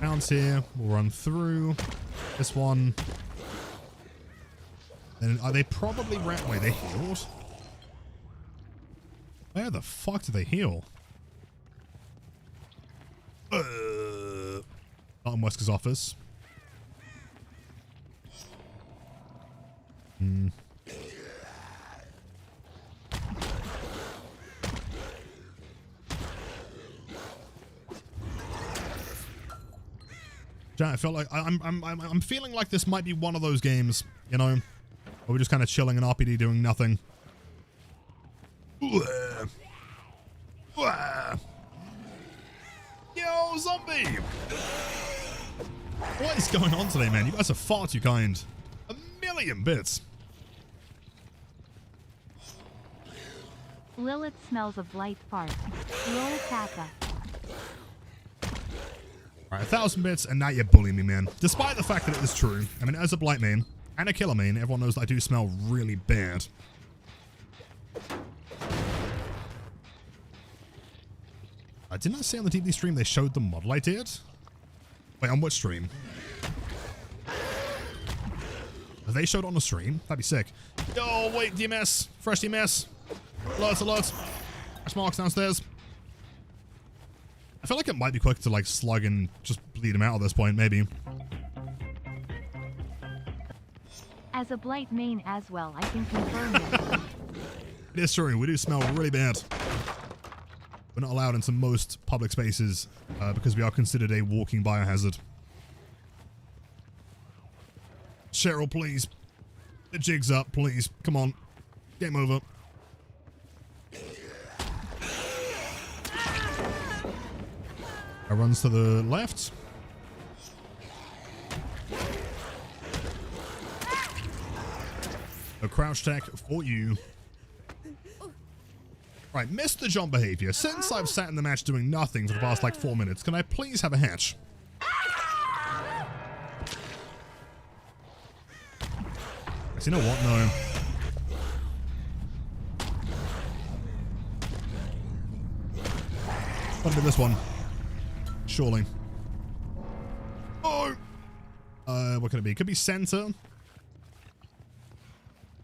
Bounce here. We'll run through this one. And are they probably wait, they healed? Where the fuck did they heal? Not in Wesker's office. I feel like I'm feeling like this might be one of those games, you know, where we're just kind of chilling in RPD doing nothing. Yo, zombie! What is going on today, man? You guys are far too kind. A million bits. Lilith smells of Blight fart. Lol Kappa. Alright, 1,000 bits, and now you're bullying me, man. Despite the fact that it is true. I mean, as a Blight main and a killer main, everyone knows that I do smell really bad. Didn't I say on the DB stream they showed the model I did? Wait, on what stream? Have they showed it on the stream? That'd be sick. Yo, wait, DMS. Fresh DMS. Alerts. Fresh marks downstairs. I feel like it might be quick to like slug and just bleed him out at this point, maybe. As a Blight main as well, I can confirm this. It is true, we do smell really bad. We're not allowed into most public spaces because we are considered a walking biohazard. Cheryl, please. The jig's up, please. Come on. Game over. Runs to the left. A crouch tech for you. Right, Mr. John Behavior. Since I've sat in the match doing nothing for the past like 4 minutes, can I please have a hatch? You know what? No. What about this one? Surely. Oh! What could it be? Could be center.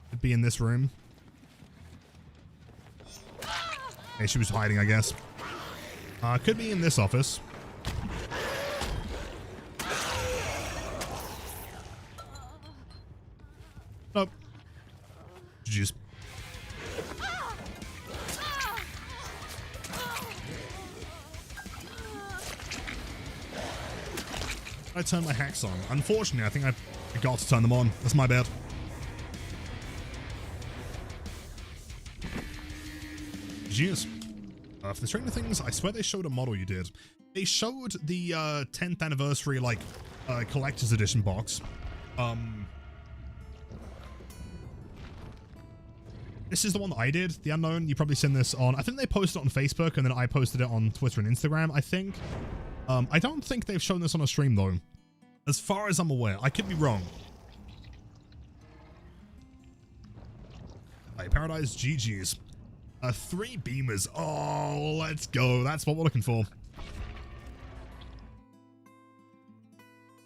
Could be in this room. Hey, she was hiding, I guess. Could be in this office. Nope. GG's. I turned my hacks on. Unfortunately, I think I forgot to turn them on. That's my bad. Jeez. For the Stranger Things, I swear they showed a model you did. They showed the 10th anniversary, like, collector's edition box. This is the one that I did, the Unknown. You've probably seen this on... I think they posted it on Facebook, and then I posted it on Twitter and Instagram, I think. I don't think they've shown this on a stream, though. As far as I'm aware. I could be wrong. Hey, Paradise, GG's. 3 beamers. Oh, let's go. That's what we're looking for. Can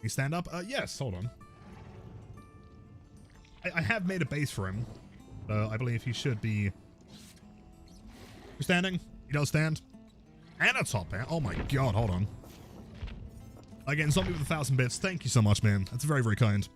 you stand up? Yes, hold on. I have made a base for him. I believe he should be... standing. He does stand. And a top hat. Oh my god, hold on. Again, zombie with 1,000 bits. Thank you so much, man. That's very, very kind.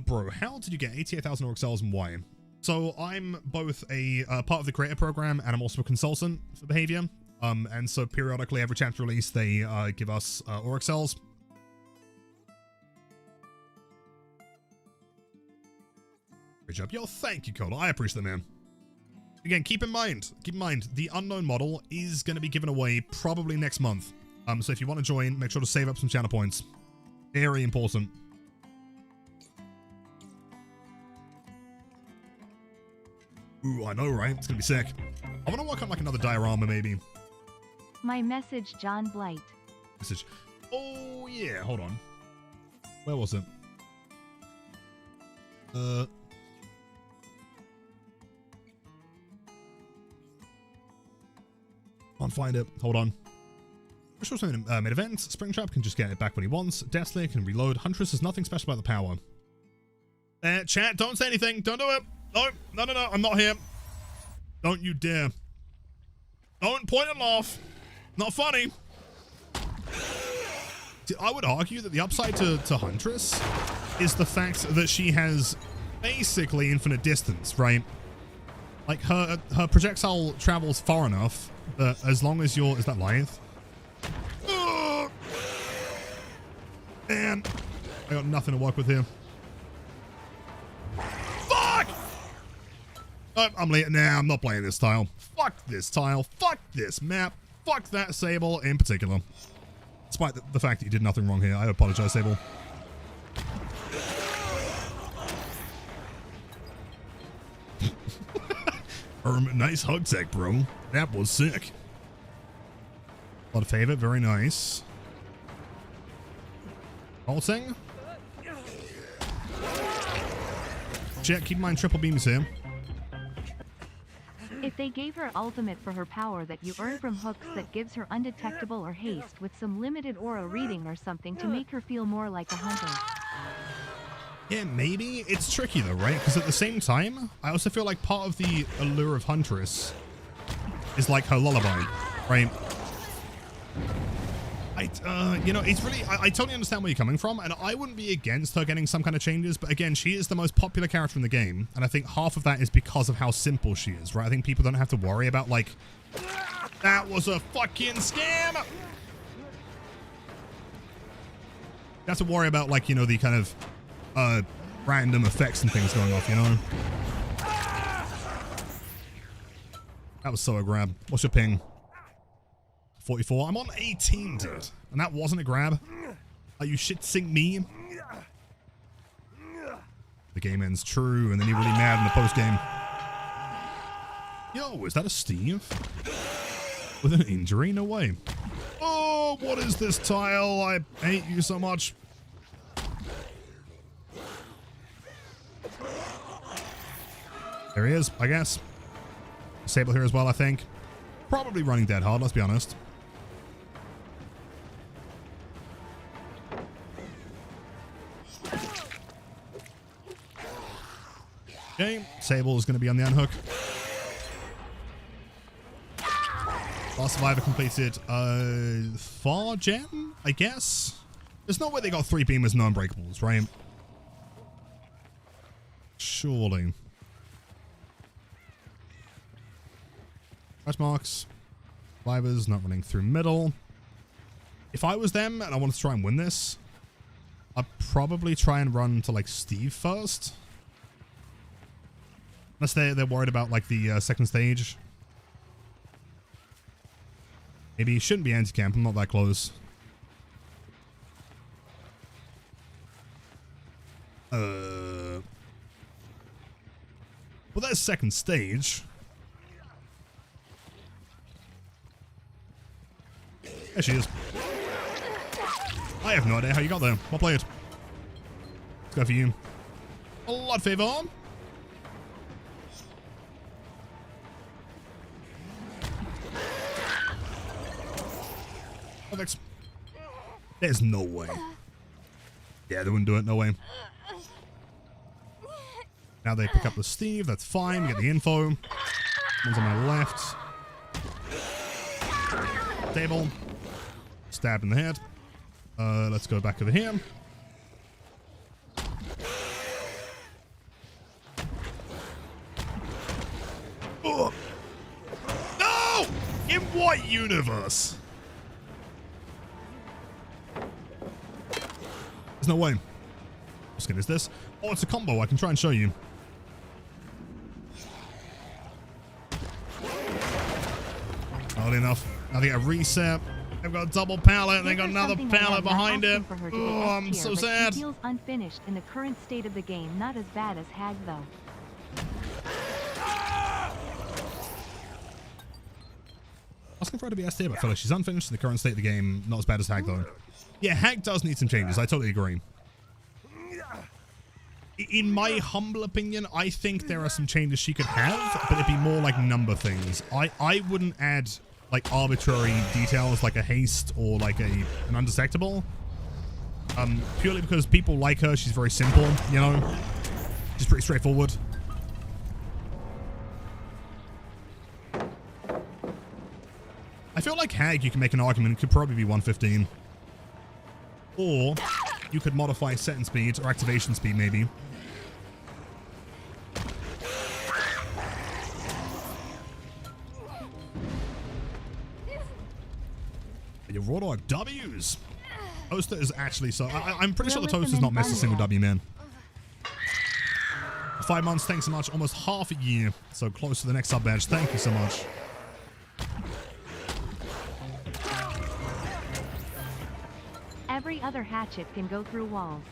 Bro, how did you get 88,000 orc cells and why? So I'm both a part of the creator program and I'm also a consultant for behavior. And so periodically, every chapter release, they give us orc cells. Great job. Yo, thank you, Coda. I appreciate that, man. Again, keep in mind, the unknown model is going to be given away probably next month. So if you want to join, make sure to save up some channel points. Very important. Ooh, I know, right? It's going to be sick. I want to work on like another diorama, maybe. My message, John Blight. Message. Oh, yeah. Hold on. Where was it? Can't find it. Hold on. Ritual something mid-event. Springtrap can just get it back when he wants. Deathslayer can reload. Huntress has nothing special about the power. Chat, don't say anything. Don't do it. No, no, no, no. I'm not here. Don't you dare. Don't point and laugh. Not funny. I would argue that the upside to Huntress is the fact that she has basically infinite distance, right? Like her projectile travels far enough that as long as you're... Is that Lyeth? Man, I got nothing to work with here. Fuck! I'm late. Nah, I'm not playing this tile. Fuck this tile. Fuck this map. Fuck that Sable in particular. Despite the fact that you did nothing wrong here. I apologize, Sable. Nice hug tech, bro. That was sick. A lot of favor. Very nice. Ulting. Jet, keep in mind triple beams here. If they gave her ultimate for her power that you earn from hooks that gives her undetectable or haste with some limited aura reading or something to make her feel more like a hunter. Yeah, maybe. It's tricky though, right? Because at the same time, I also feel like part of the allure of Huntress is like her lullaby, right? You know, it's really, I totally understand where you're coming from, and I wouldn't be against her getting some kind of changes, but again, she is the most popular character in the game, and I think half of that is because of how simple she is, right? I think people don't have to worry about, like, that was a fucking scam! You have to worry about, like, you know, the kind of, random effects and things going off, you know? That was so a grab. What's your ping? 44. I'm on 18, dude. And that wasn't a grab. Are you shit-sing me? The game ends true, and then you're really mad in the post-game. Yo, is that a Steve? With an injury? No way. Oh, what is this tile? I hate you so much. There he is, I guess. Sable here as well, I think. Probably running dead hard, let's be honest. Okay, Sable is going to be on the unhook. Last survivor completed far gem, I guess. There's no way they got 3 beamers and no unbreakables, right? Surely. Press marks. Survivors not running through middle. If I was them and I wanted to try and win this, I'd probably try and run to like Steve first. Unless they're worried about like the second stage. Maybe he shouldn't be anti-camp. I'm not that close. Well, there's second stage. There she is. I have no idea how you got there. Well played. Let's go for you. A lot of favor. Perfect. There's no way. Yeah, they wouldn't do it. No way. Now they pick up the Steve. That's fine. We get the info. One's on my left. Stable. Stab in the head. Let's go back over here. Oh. No! In what universe? There's no way. What skin is this? Oh, it's a combo. I can try and show you. early enough. Now they get a reset. They've got a double pallet. They got another pallet behind it. Oh, I'm so sad. She feels unfinished in the current state of the game. Not as bad as Hag though. Asking for her to be S tier, but I feel like she's unfinished in the current state of the game. Not as bad as Hag though. Yeah, Hag does need some changes. I totally agree. In my humble opinion, I think there are some changes she could have, but it'd be more like number things. I wouldn't add like arbitrary details like a haste or like an undetectable. Purely because people like her. She's very simple, you know. She's pretty straightforward. I feel like Hag, you can make an argument, could probably be 115. Or you could modify setting speed or activation speed maybe. Your Raw Dog W's. Toaster is actually so. I'm pretty sure the Toaster's not missed a single W, man. 5 months, thanks so much. Almost half a year. So close to the next sub badge. Thank you so much. Every other hatchet can go through walls.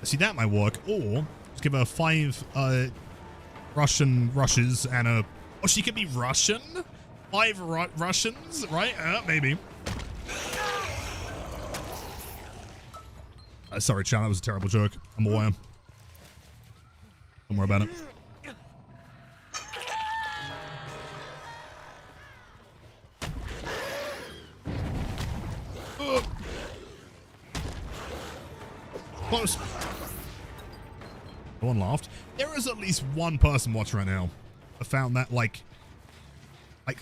See, that might work. Or just give her 5 Russian rushes and a... Oh, she could be Russian? 5 Russians, right? Maybe. Sorry, Chan, that was a terrible joke. I'm aware. Don't worry about it. Close. No one laughed. There is at least one person watching right now. I found that like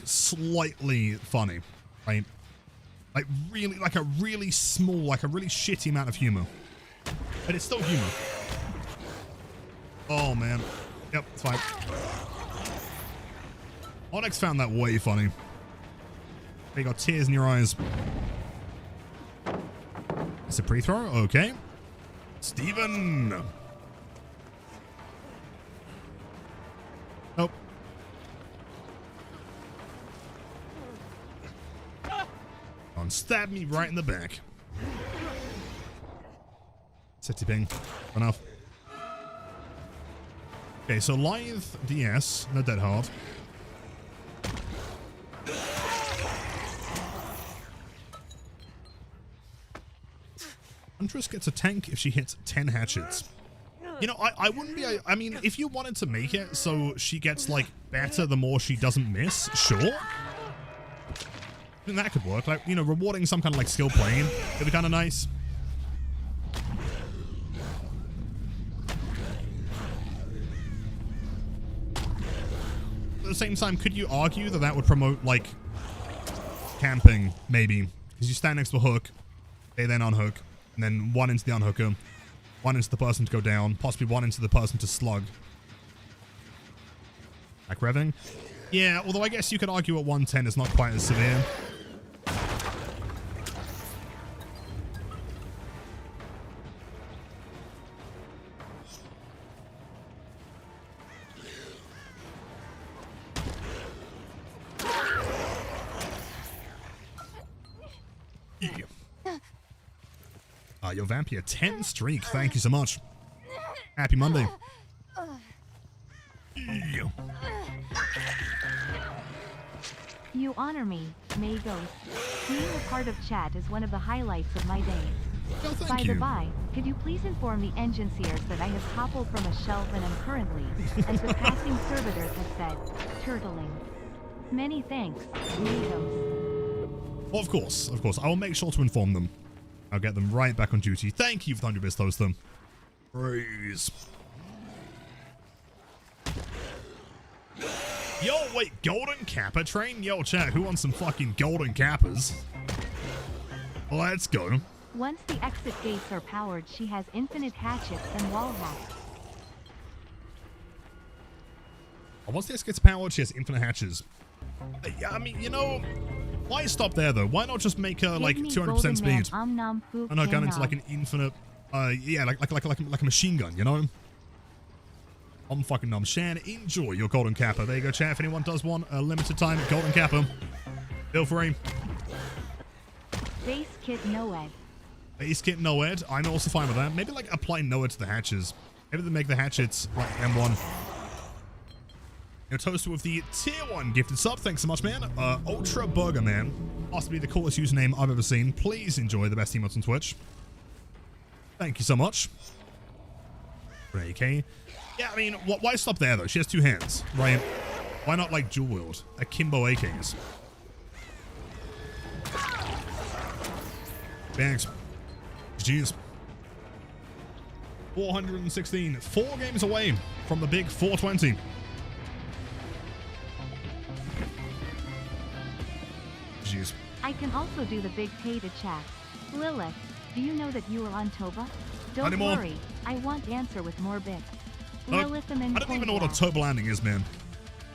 slightly funny, right? Like really, like a really small, like a really shitty amount of humor, but it's still humor. Oh man, yep, it's fine. Onyx found that way funny. You got tears in your eyes. It's a pre-throw, okay. Steven. Nope. Stab me right in the back. City ping. Enough. Okay, so live DS, not that hard. Huntress gets a tank if she hits 10 hatchets. You know, I wouldn't be... I mean, if you wanted to make it so she gets, like, better the more she doesn't miss, sure. I think that could work. Like, you know, rewarding some kind of, like, skill playing would be kind of nice. At the same time, could you argue that that would promote, like, camping, maybe? Because you stand next to a hook, they then unhook, and then one into the unhooker, one into the person to go down, possibly one into the person to slug. Like revving? Yeah, although I guess you could argue at 110 is not quite as severe. Yo, Vampire, 10 streak. Thank you so much. Happy Monday. You honor me, May Ghost. Being a part of chat is one of the highlights of my day. Oh, By the by, could you please inform the engine seers that I have toppled from a shelf and am currently, as the passing servitors have said, turtling. Many thanks, May Ghost. Well, of course. I will make sure to inform them. I'll get them right back on duty. Thank you for the 100 bits, Toaster. Praise. Yo, wait, Golden Kappa train? Yo, chat, who wants some fucking Golden Kappas? Let's go. Once the exit gates are powered, she has infinite hatchets and wall hacks. Once the exit gets powered, she has infinite hatches. Yeah, I mean, you know... Why stop there, though? Why not just make her, like, 200% speed? And her gun into, like, an infinite... yeah, like a machine gun, you know? Fucking nom. Shan, enjoy your Golden Kappa. There you go, chat. If anyone does want a limited time Golden Kappa, Feel free. Base kit no ed. Base kit no ed. I'm also fine with that. Maybe like apply no ed to the hatches. Maybe they make the hatchets like M1. Toaster with the tier 1 gifted sub. Thanks so much, man. Ultra Burger Man. Possibly the coolest username I've ever seen. Please enjoy the best emotes on Twitch. Thank you so much. AK. Yeah, I mean, why stop there though? She has 2 hands, right? Why not like dual wield? Akimbo AKs. Thanks. Jeez. 416. 4 games away from the big 420. Jeez. I can also do the big pay to chat. Lilith, do you know that you are on Toba? Don't worry, I won't answer with more bits. Lilith and I don't even know what a Toba landing is, man.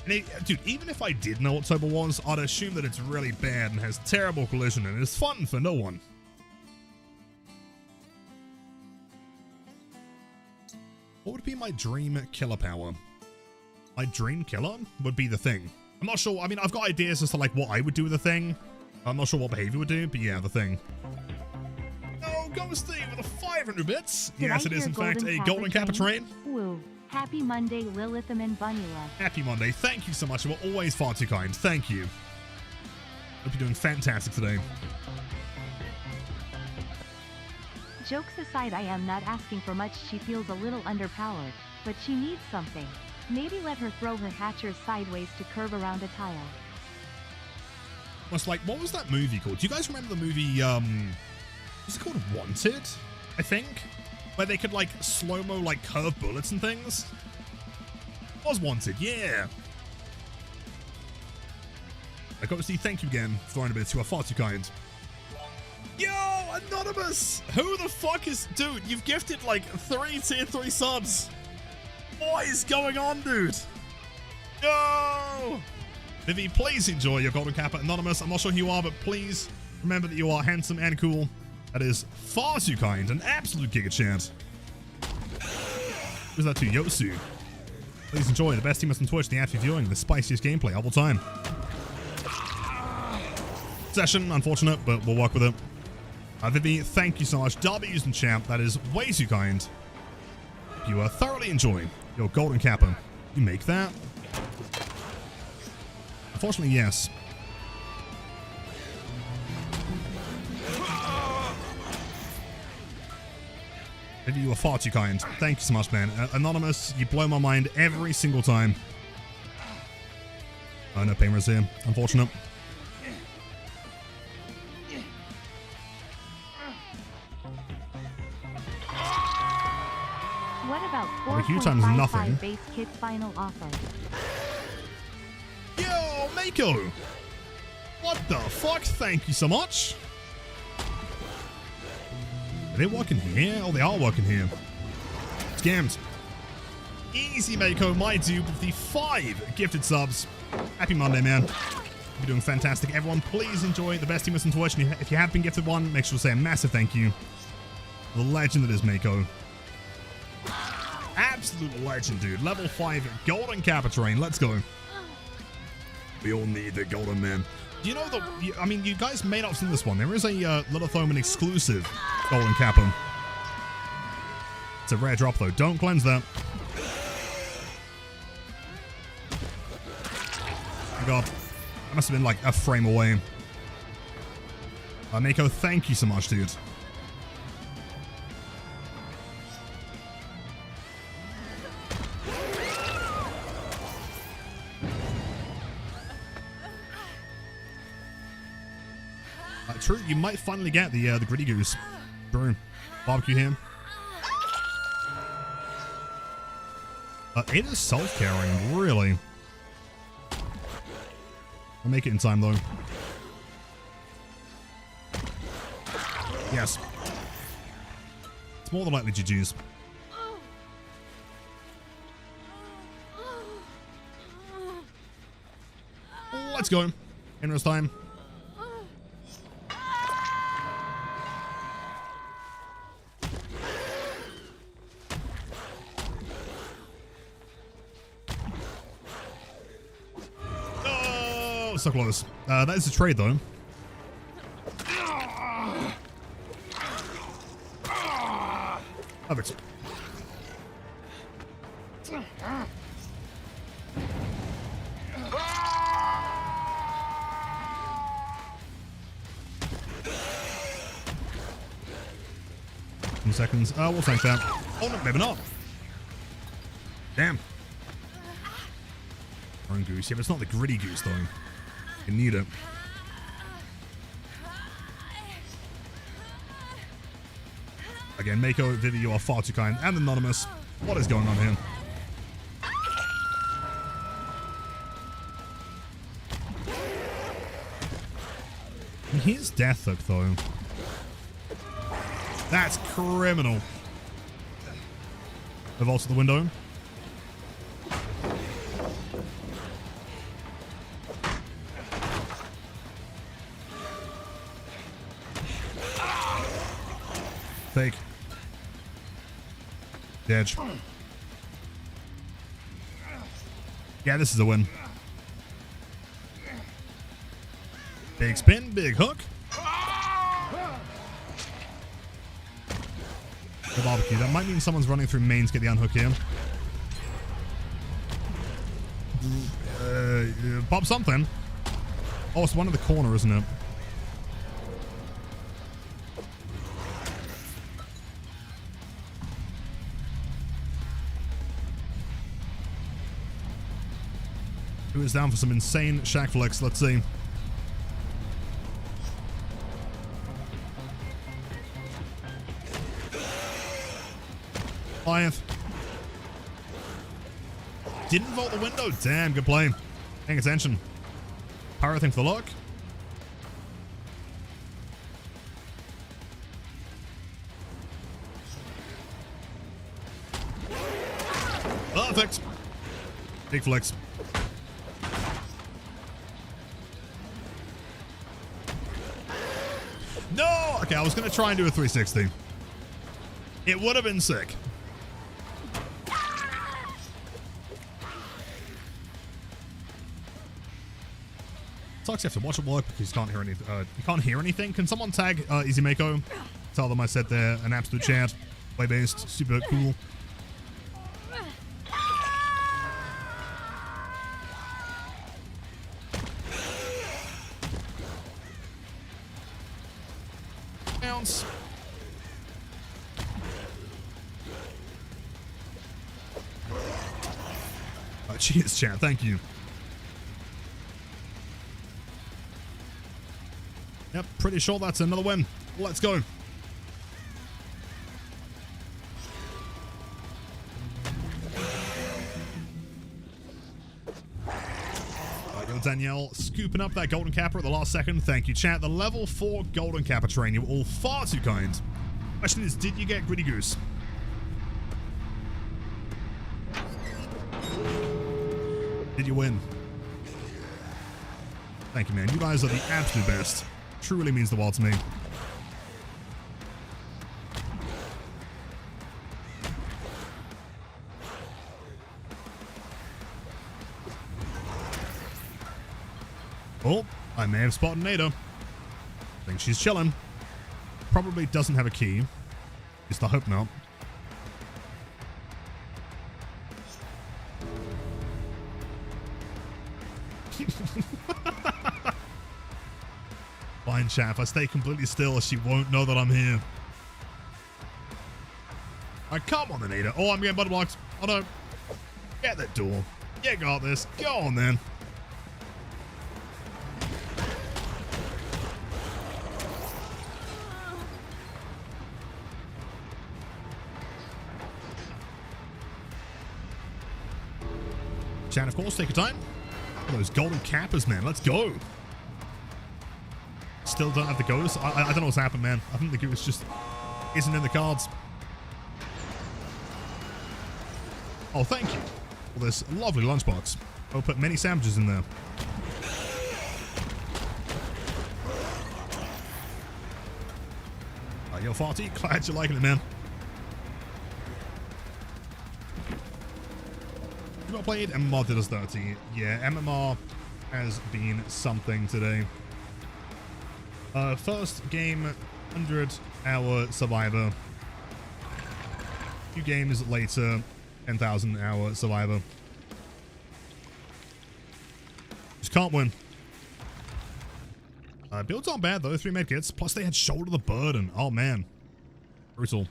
And dude, even if I did know what Toba was, I'd assume that it's really bad and has terrible collision and is fun for no one. What would be my dream killer power? My dream killer would be the thing. I'm not sure. I mean, I've got ideas as to like what I would do with the thing. I'm not sure what behavior would do, but yeah, the thing. No, Ghosty with a 500 bits. Yes, it is in fact a golden kappa train. Woo. Happy Monday, Lilitham and Bunny Love. Happy Monday. Thank you so much. You were always far too kind. Thank you. Hope you're doing fantastic today. Jokes aside, I am not asking for much. She feels a little underpowered, but she needs something. Maybe let her throw her hatchers sideways to curve around a tile. Almost like, what was that movie called? Do you guys remember the movie, was it called Wanted? I think? Where they could like slow-mo like curve bullets and things? It was Wanted, yeah. Like obviously, thank you again for throwing a bit. You are far too kind. Yo, Anonymous! Who the fuck is... Dude, you've gifted like 3 tier 3 subs. What is going on, dude? Yo! Vivi, please enjoy your golden kappa. Anonymous, I'm not sure who you are, but please remember that you are handsome and cool. That is far too kind. An absolute giga chant. Who's that to? Yosu. Please enjoy the best teammates on Twitch, the active viewing, the spiciest gameplay of all time. Session, unfortunate, but we'll work with it. Vivi, thank you so much. W's and champ, that is way too kind. You thoroughly enjoy your golden kappa. You make that? Unfortunately, yes. Maybe you are far too kind. Thank you so much, man. Anonymous, you blow my mind every single time. Oh, no pain here. Unfortunate. What about Q times nothing. 4.55 base kit final offer? Yo, Mako! What the fuck? Thank you so much. Are they working here? Oh, they are working here. Scammed. Easy, Mako, my dude, with the 5 gifted subs. Happy Monday, man. You're doing fantastic. Everyone, please enjoy the best teammates on Twitch. And if you have been gifted one, make sure to say a massive thank you. The legend that is Mako. Absolute legend, dude. Level 5 golden kappa train. Let's go. We all need the golden man. You know, I mean, you guys may not have seen this one. There is a Lilithoman exclusive golden kappa. It's a rare drop, though. Don't cleanse that. Oh, God. That must have been like a frame away. Mako, thank you so much, dude. True, you might finally get the gritty goose. Burn. Barbecue him. It is self-carrying, really. I'll make it in time, though. Yes. It's more than likely GG's. Let's go. Inros time. so close. That is a trade, though. Perfect. Seconds. We'll take that. Oh, no, maybe not. Damn. Iron goose. Yeah, but it's not the gritty goose, though. You need it. Again, Mako, Vivi, you are far too kind. And Anonymous. What is going on here? Here's Death Hook, though. That's criminal. They've also the window. Fake. The edge. Yeah, this is a win. Big spin, big hook. The barbecue. That might mean someone's running through main to get the unhook here. Pop something. Oh, it's one in the corner, isn't it? Who is down for some insane shack flex? Let's see. Didn't vault the window. Damn, good play. Paying attention. Pyro thing for the look. Perfect. Big flex. No! Okay, I was going to try and do a 360. It would have been sick. Sucks you have to watch it work because you can't hear anything. You can't hear anything. Can someone tag Easy Mako? Tell them I said they're an absolute chat. Play based, super cool. Bounce. Cheers, chat. Thank you. Yep, pretty sure that's another win. Let's go. Yo, Danielle, scooping up that golden capper at the last second. Thank you, chat. The level 4 golden capper train. You were all far too kind. Question is, did you get Gritty Goose? Did you win? Thank you, man. You guys are the absolute best. Truly means the world to me. Oh, I may have spotted Nada. I think she's chilling. Probably doesn't have a key. At least I hope not. Fine, chat. If I stay completely still, she won't know that I'm here. Alright, come on, Anita. Oh, I'm getting butter blocked. Oh no. Get that door. You got this. Go on then. Chat, of course, take your time. Oh, those golden cappers, man. Let's go. Still don't have the goes. I don't know what's happened, man. I think the goose just isn't in the cards. Oh, thank you for this lovely lunchbox. I'll put many sandwiches in there. Yo, Farty, glad you're liking it, man. You not played MMR did us 30. Yeah, MMR has been something today. First game, 100-hour survivor. 2 games later, 10,000-hour survivor. Just can't win. Builds aren't bad though, 3 medkits, plus they had shoulder the burden. Oh man. Brutal.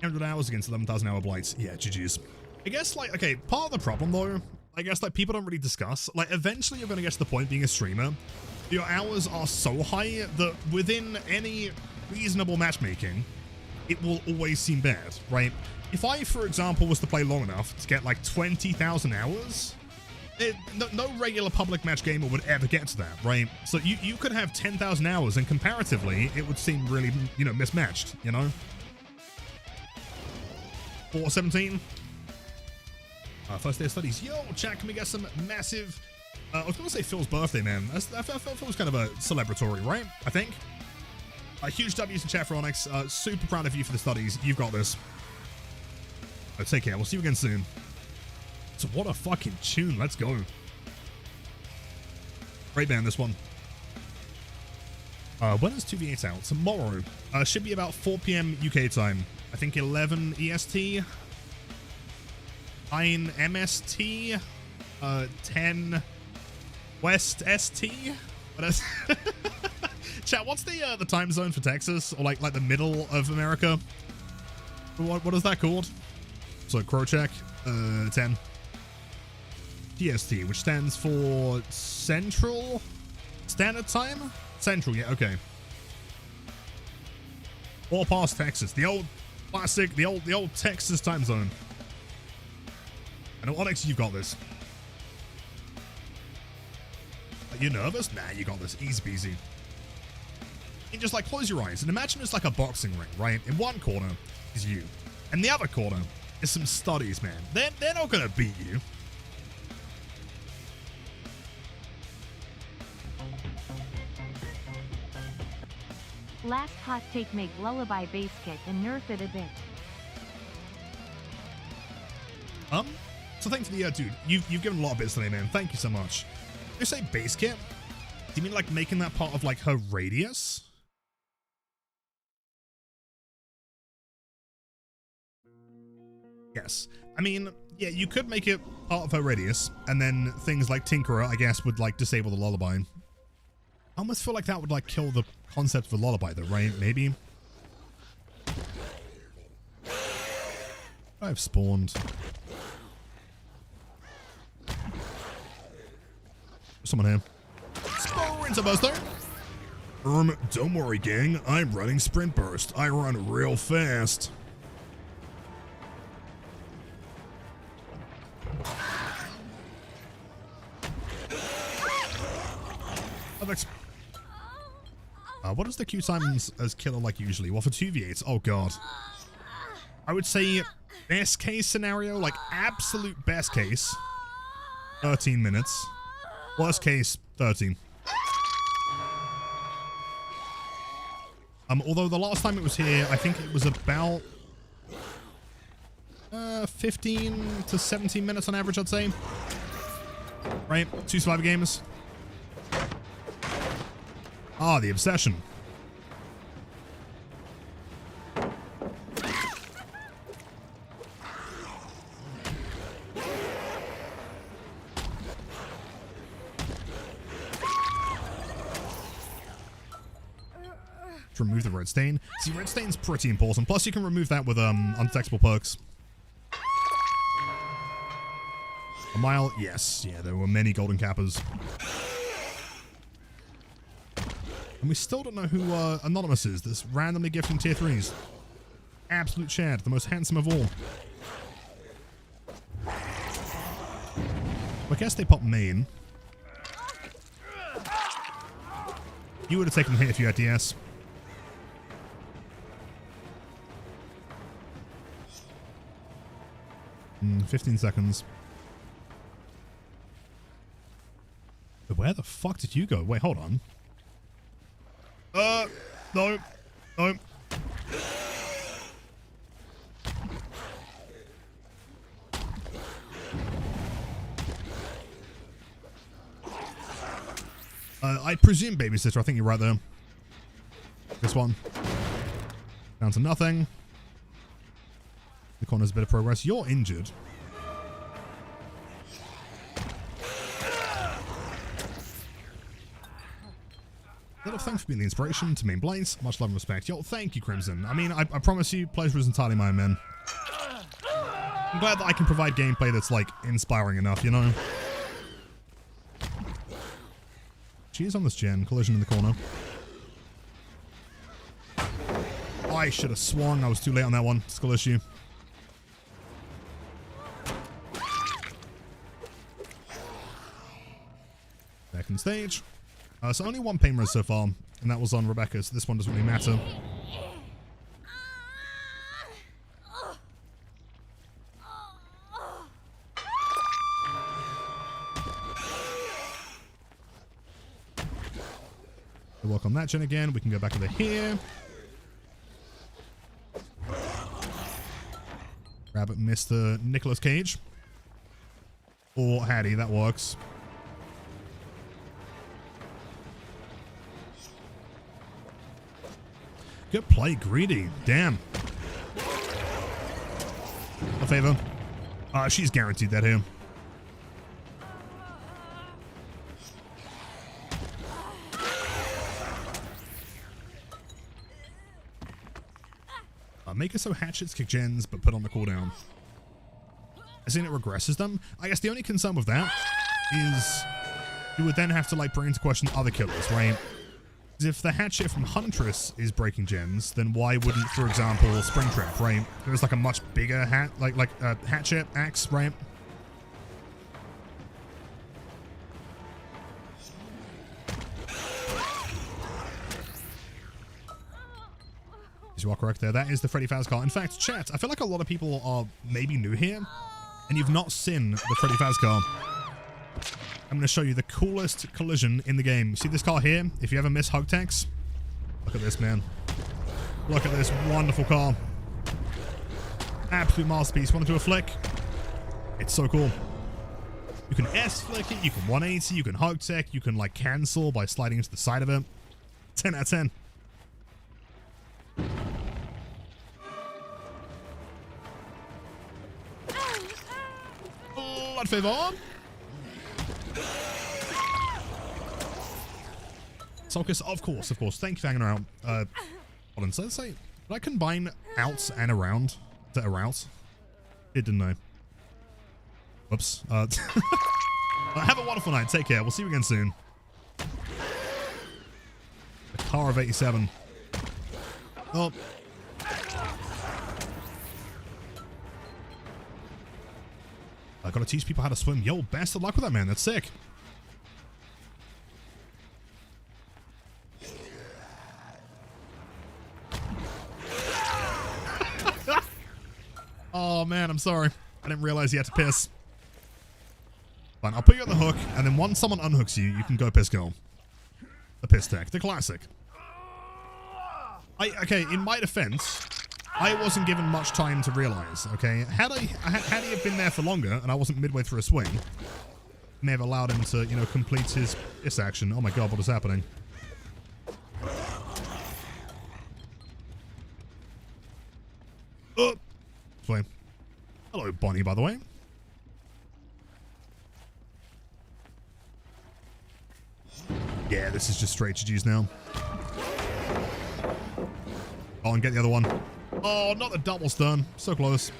100 hours against 11,000 hour blights. Yeah, GG's. I guess, like, okay, part of the problem though, I guess, like, people don't really discuss, like, eventually you're gonna get to the point being a streamer, your hours are so high that within any reasonable matchmaking, it will always seem bad, right? If I, for example, was to play long enough to get like 20,000 hours, no regular public match gamer would ever get to that, right? So you could have 10,000 hours and comparatively, it would seem really, you know, mismatched, you know? 417. First day of studies. Yo, chat, can we get some massive... I was going to say Phil's birthday, man. That was kind of a celebratory, right? I think. Huge W's in chat for Onyx. Super proud of you for the studies. You've got this. Take care. We'll see you again soon. So what a fucking tune. Let's go. Great band, this one. When is 2v8 out? Tomorrow. Should be about 4 p.m. UK time. I think 11 EST. 9 MST. 10 West ST. Chat, what's the time zone for Texas, or like the middle of America? What is that called? So crow check. 10 PST, which stands for Central Standard Time. Central, yeah, okay. All past Texas, the old classic, the old Texas time zone. I know, Onyx, you've got this. Are you nervous? Nah, you got this. Easy peasy. You just like close your eyes and imagine it's like a boxing ring, right? In one corner is you, and the other corner is some studies, man. They're not gonna beat you. Last hot take, make lullaby base kit and nerf it a bit. So thanks for the dude. You've given a lot of bits today, man. Thank you so much. You say base kit? Do you mean like making that part of like her radius? Yes. I mean, yeah, you could make it part of her radius, and then things like Tinkerer, I guess, would like disable the lullaby. I almost feel like that would like kill the concept of a lullaby though, right? Maybe. I've spawned. Someone here. Sprint buster. Don't worry, gang. I'm running sprint burst. I run real fast. What is the queue times as killer like usually? Well, for 2v8s, oh god. I would say best case scenario, like absolute best case, 13 minutes. Worst case, 13. Although the last time it was here, I think it was about 15 to 17 minutes on average, I'd say. Right? 2 survivor games. Ah, the obsession. To remove the red stain. See, red stain's pretty important. Plus, you can remove that with undetectable perks. A mile, yes. Yeah, there were many golden cappers. And we still don't know who Anonymous is, this randomly gifting tier 3s. Absolute Chad, the most handsome of all. I guess they pop main. You would have taken the hit if you had DS. Mm, 15 seconds. But where the fuck did you go? Wait, hold on. No. No. I presume babysitter. I think you're right there. This one. Down to nothing. The corner's a bit of progress. You're injured. A lot of thanks for being the inspiration to main Blight. Much love and respect. Yo, thank you, Crimson. I mean, I promise you, pleasure is entirely mine, man. I'm glad that I can provide gameplay that's, like, inspiring enough, you know? She is on this gen. Collision in the corner. I should have swung. I was too late on that one. Skill issue. Second stage. So only one pain res so far, and that was on Rebecca, so this one doesn't really matter. We'll work on that gen again. We can go back over here. Grab Mr. Nicolas Cage. Or Hattie, that works. Good play, Greedy. Damn. A favor. She's guaranteed that here. Make it so hatchets kick gens, but put on the cooldown. As in it regresses them. I guess the only concern with that is you would then have to like bring into question other killers, right? Because if the hatchet from Huntress is breaking gens, then why wouldn't, for example, Springtrap, right? There's like a much bigger hatchet axe, right? You are correct there. That is the Freddy Faz car. In fact, chat, I feel like a lot of people are maybe new here, and you've not seen the Freddy Faz car. I'm going to show you the coolest collision in the game. See this car here? If you ever miss hug tanks, look at this, man. Look at this wonderful car. Absolute masterpiece. Want to do a flick? It's so cool. You can S-flick it, you can 180, you can hug tech, you can like cancel by sliding into the side of it. 10 out of 10. Blood favor. Sulcus, of course. Thank you for hanging around. Hold on, so let's say, did I combine outs and around to arouse? It didn't know. Whoops. Have a wonderful night. Take care. We'll see you again soon. The car of 87. Oh. I gotta teach people how to swim. Yo, best of luck with that, man. That's sick. Oh, man, I'm sorry. I didn't realize you had to piss. Fine, I'll put you on the hook, and then once someone unhooks you, you can go piss girl. The piss tech, the classic. Okay, in my defense, I wasn't given much time to realize, okay? Had he have been there for longer, and I wasn't midway through a swing, may have allowed him to, you know, complete his piss action. Oh my god, what is happening? Oh! Flame. Hello, Bonnie, by the way. Yeah, this is just straight GG's now. Oh, and get the other one. Oh, not the double stun. So close.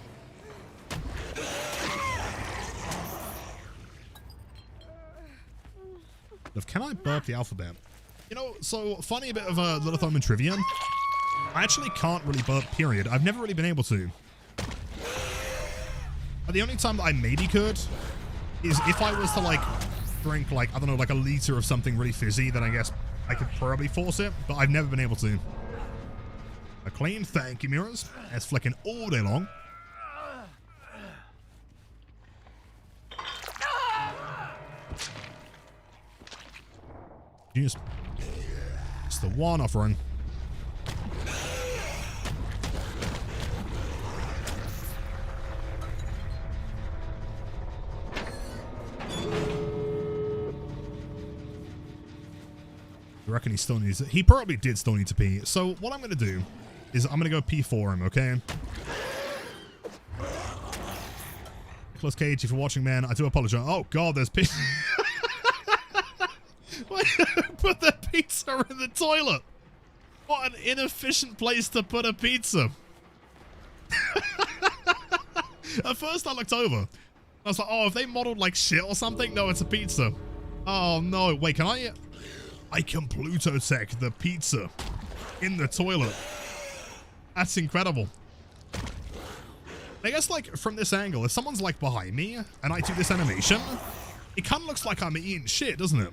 Can I burp the alphabet? You know, so funny a bit of a little thumb in trivia. I actually can't really burp, period. I've never really been able to. The only time that I maybe could is if I was to, like, drink, like, I don't know, like a liter of something really fizzy, then I guess I could probably force it, but I've never been able to. A clean, thank you, mirrors. That's flicking all day long. Jeez. It's the one offering. reckon he still needs it. He probably did still need to pee. So what I'm going to do is I'm going to go pee for him, okay? Nicolas Cage, if you're watching, man, I do apologize. Oh, God, there's pizza. Put the pizza in the toilet. What an inefficient place to put a pizza. At first, I looked over. I was like, oh, have they modeled like shit or something? No, it's a pizza. Oh, no. Wait, can I can Pluto tech the pizza in the toilet. That's incredible. I guess, like, from this angle, if someone's, like, behind me and I do this animation, it kind of looks like I'm eating shit, doesn't it?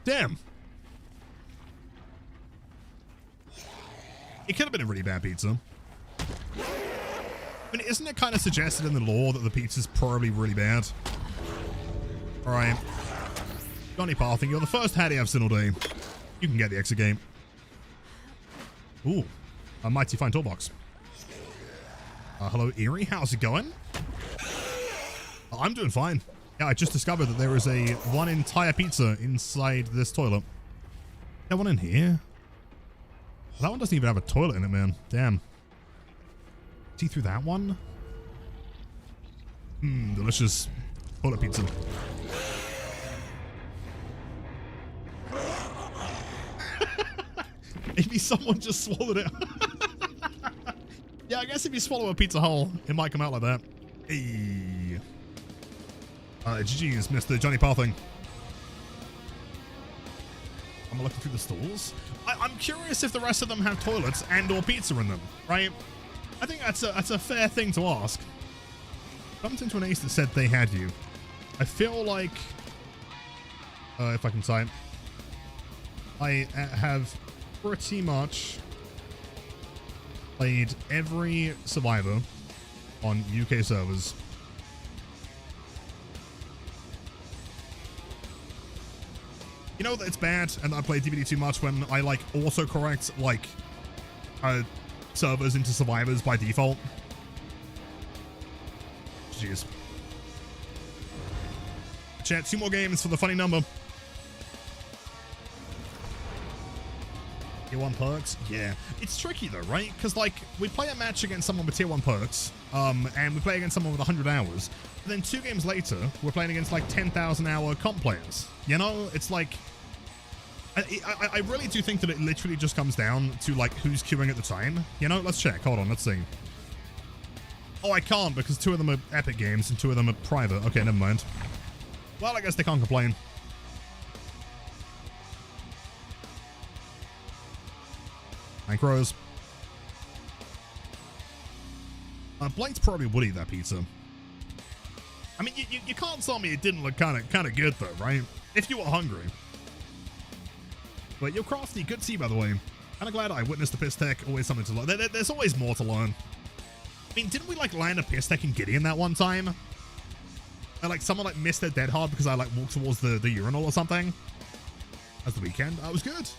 Damn. It could have been a really bad pizza. I mean, isn't it kind of suggested in the lore that the pizza's probably really bad? Alright. Johnny Parthing, you're the first Hattie I've seen all day. You can get the exit game. Ooh. A mighty fine toolbox. Hello, Eerie. How's it going? I'm doing fine. Yeah, I just discovered that there is one entire pizza inside this toilet. That one in here? That one doesn't even have a toilet in it, man. Damn. See through that one? Delicious toilet pizza. Maybe someone just swallowed it. Yeah, I guess if you swallow a pizza whole, it might come out like that. Hey. GG's, Mr. Johnny Parthing. I'm looking through the stalls. I'm curious if the rest of them have toilets and or pizza in them, right? I think that's a fair thing to ask. Bumped into an ace that said they had you. I feel like, if I can type, I have pretty much played every survivor on UK servers. You know that it's bad and I play DVD too much when I like autocorrect like servers into survivors by default. Jeez. Chat, 2 more games for the funny number. Tier 1 perks? Yeah. It's tricky though, right? Because like we play a match against someone with tier 1 perks, and we play against someone with 100 hours. But then 2 games later, we're playing against like 10,000 hour comp players. You know, it's like I really do think that it literally just comes down to like who's queuing at the time. You know, let's check. Hold on, let's see. Oh, I can't because 2 of them are Epic games and 2 of them are private. Okay, never mind. Well, I guess they can't complain. Thank Rose. Blight's probably would eat that pizza. I mean, you can't tell me it didn't look kind of good though, right? If you were hungry. But you're crafty. Good to see you, by the way. Kind of glad I witnessed the piss tech. Always something to learn. There's always more to learn. I mean, didn't we like land a piss tech in Gideon that one time? And like someone like missed their dead hard because I like walked towards the urinal or something. That's the weekend. It was good.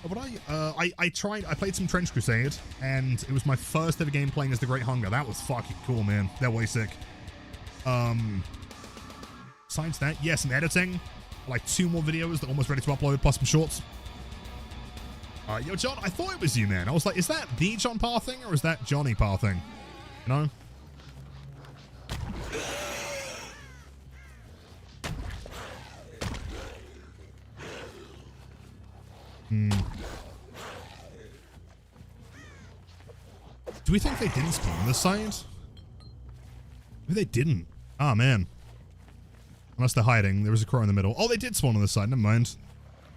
But I played some Trench Crusade, and it was my first ever game playing as the Great Hunger. That was fucking cool, man. They're way sick. Besides that, yes, some editing. Like 2 more videos that are almost ready to upload, plus some shorts. Yo, John, I thought it was you, man. I was like, is that the John Parthing, or is that Johnny Parthing? You know? Do we think they didn't spawn on this side? Maybe they didn't. Ah, man. Unless they're hiding. There was a crow in the middle. Oh, they did spawn on this side. Never mind.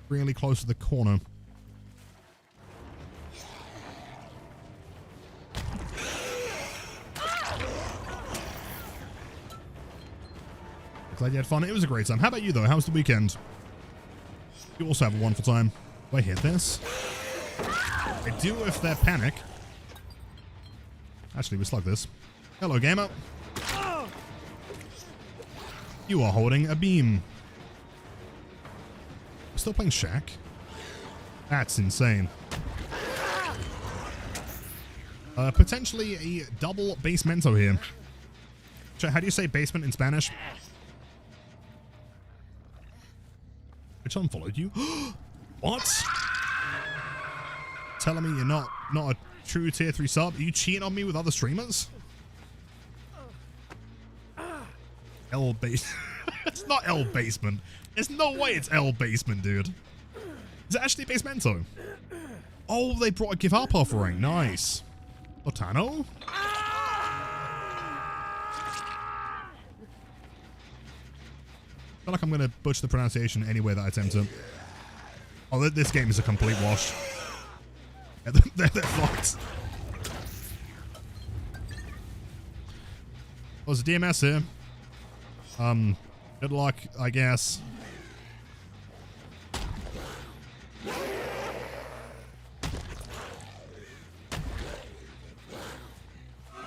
Really close to the corner. Glad you had fun. It was a great time. How about you, though? How was the weekend? You also have a wonderful time. Do I hit this? I do if they're panic. Actually, we slug this. Hello, gamer. You are holding a beam. Still playing Shaq? That's insane. Potentially a double basemento here. How do you say basement in Spanish? Which unfollowed you? What? Telling me you're not a true tier 3 sub? Are you cheating on me with other streamers? L base. It's not L basement. There's no way it's L basement, dude. Is it actually basemento? Oh, they brought a give up offering. Nice. Otano? I feel like I'm going to butcher the pronunciation any way that I attempt to. Oh, this game is a complete wash. They're fucked. Oh, there's a DMS here. Good luck, I guess.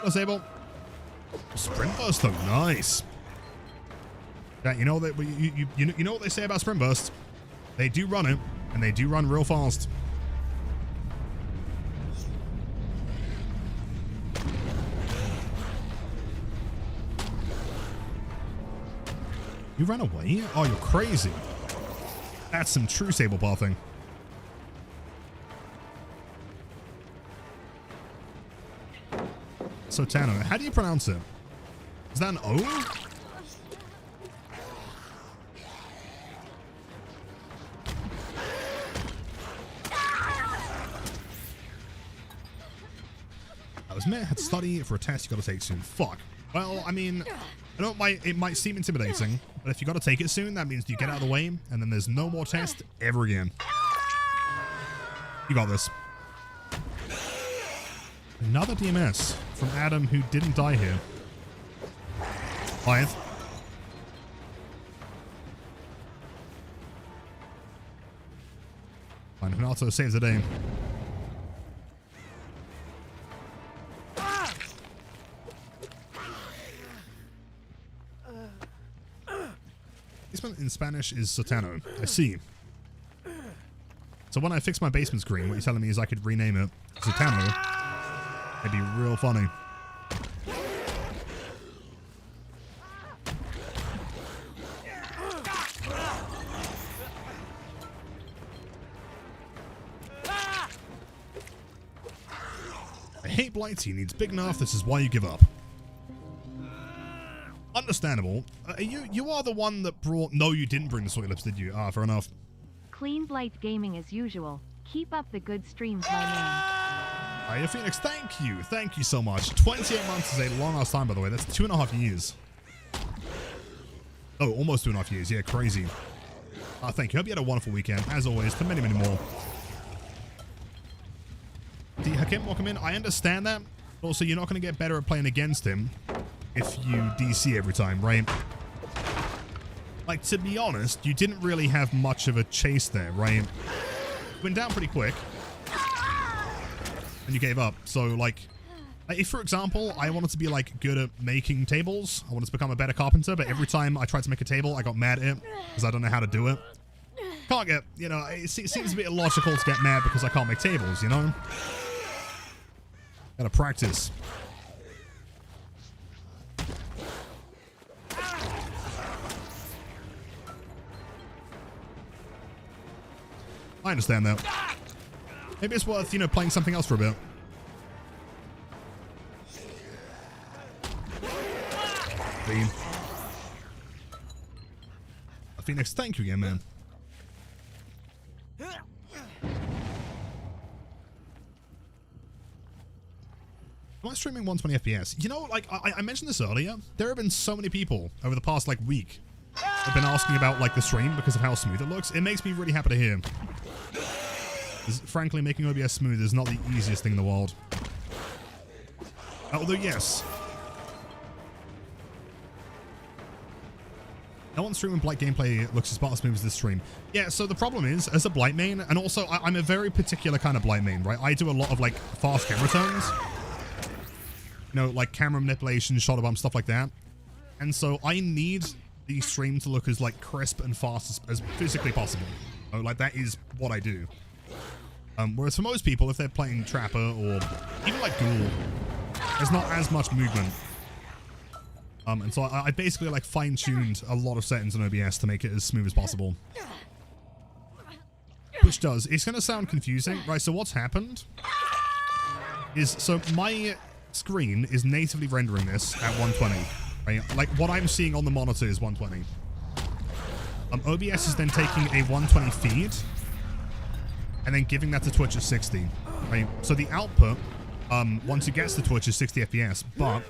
Disable. Sprint burst though, nice. Yeah, you know that you know what they say about sprint burst. They do run it, and they do run real fast. You ran away? Oh, you're crazy. That's some true sable pathing. So Tano, how do you pronounce it? Is that an O? That was me. I had to study for a test you gotta take soon. Fuck. Well, I mean, I know it might seem intimidating, but if you gotta take it soon, that means you get out of the way, and then there's no more test ever again. You got this. Another DMS from Adam who didn't die here. Blight. Fine, Hanato saves the day. Basement in Spanish is Sotano. I see. So when I fix my basement screen, what you're telling me is I could rename it Sotano. It'd be real funny. I hate Blight. He needs big enough. This is why you give up. Understandable. You are the one that brought... No, you didn't bring the soy lips, did you? Ah, fair enough. Clean Blight gaming as usual. Keep up the good streams, my man. Hiya, Phoenix, thank you. Thank you so much. 28 months is a long ass time, by the way. That's 2.5 years. Oh, almost 2.5 years. Yeah, crazy. Thank you. Hope you had a wonderful weekend. As always, to many, many more. D. Hakim, welcome in. I understand that. Also, you're not going to get better at playing against him if you DC every time, right? Like, to be honest, you didn't really have much of a chase there, right? You went down pretty quick. And you gave up. So, like, if, for example, I wanted to be, like, good at making tables, I wanted to become a better carpenter, but every time I tried to make a table, I got mad at it because I don't know how to do it. Can't get, you know, it seems a bit illogical to get mad because I can't make tables, you know? Gotta practice. I understand that. Maybe it's worth, you know, playing something else for a bit. Beam. Phoenix, thank you again, man. Am I streaming 120 FPS? You know, like, I mentioned this earlier. There have been so many people over the past, like, week have been asking about, like, the stream because of how smooth it looks. It makes me really happy to hear. Frankly, making OBS smooth is not the easiest thing in the world. Although, yes. No one's streaming Blight gameplay looks as smooth as this stream. Yeah, so the problem is, as a Blight main, and also I'm a very particular kind of Blight main, right? I do a lot of, like, fast camera turns. You know, like camera manipulation, shutter bump, stuff like that. And so I need the stream to look as, like, crisp and fast as physically possible. Oh, like, that is what I do. Whereas for most people, if they're playing Trapper or even like Ghoul, there's not as much movement. And so I basically like fine-tuned a lot of settings on OBS to make it as smooth as possible. which does. It's going to sound confusing. Right, so what's happened is, so my screen is natively rendering this at 120. Right? Like, what I'm seeing on the monitor is 120. OBS is then taking a 120 feed and then giving that to Twitch at 60. Right? So the output, once it gets to Twitch, is 60 FPS, but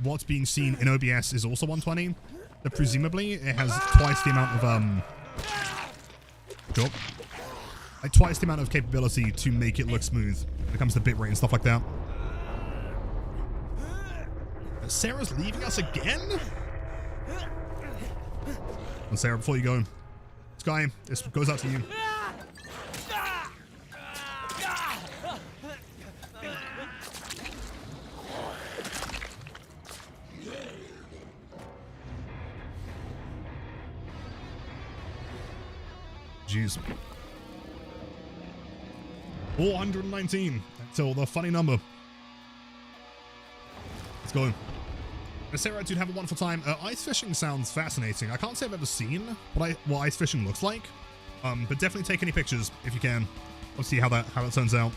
what's being seen in OBS is also 120. So presumably, it has twice the amount of, like twice the amount of capability to make it look smooth when it comes to bitrate and stuff like that. Sarah's leaving us again? And Sarah, before you go, Sky, this goes out to you. Jeez. 419 until the funny number. Let's go. Sarah, dude, have a wonderful time. Ice fishing sounds fascinating. I can't say I've ever seen what ice fishing looks like, but definitely take any pictures if you can. Let's see how that turns out.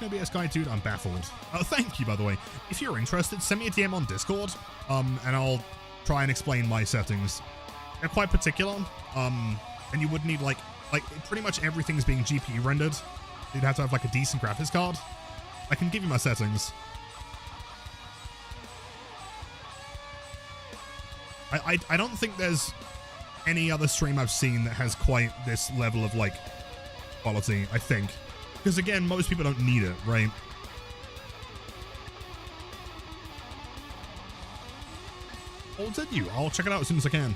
OBS guy, dude, I'm baffled. Thank you, by the way. If you're interested, send me a DM on Discord, and I'll try and explain my settings. They're quite particular, and you would need like pretty much everything's being GPU rendered. You'd have to have like a decent graphics card. I can give you my settings. I don't think there's any other stream I've seen that has quite this level of like quality, I think. Because again, most people don't need it, right? Oh, did you? I'll check it out as soon as I can.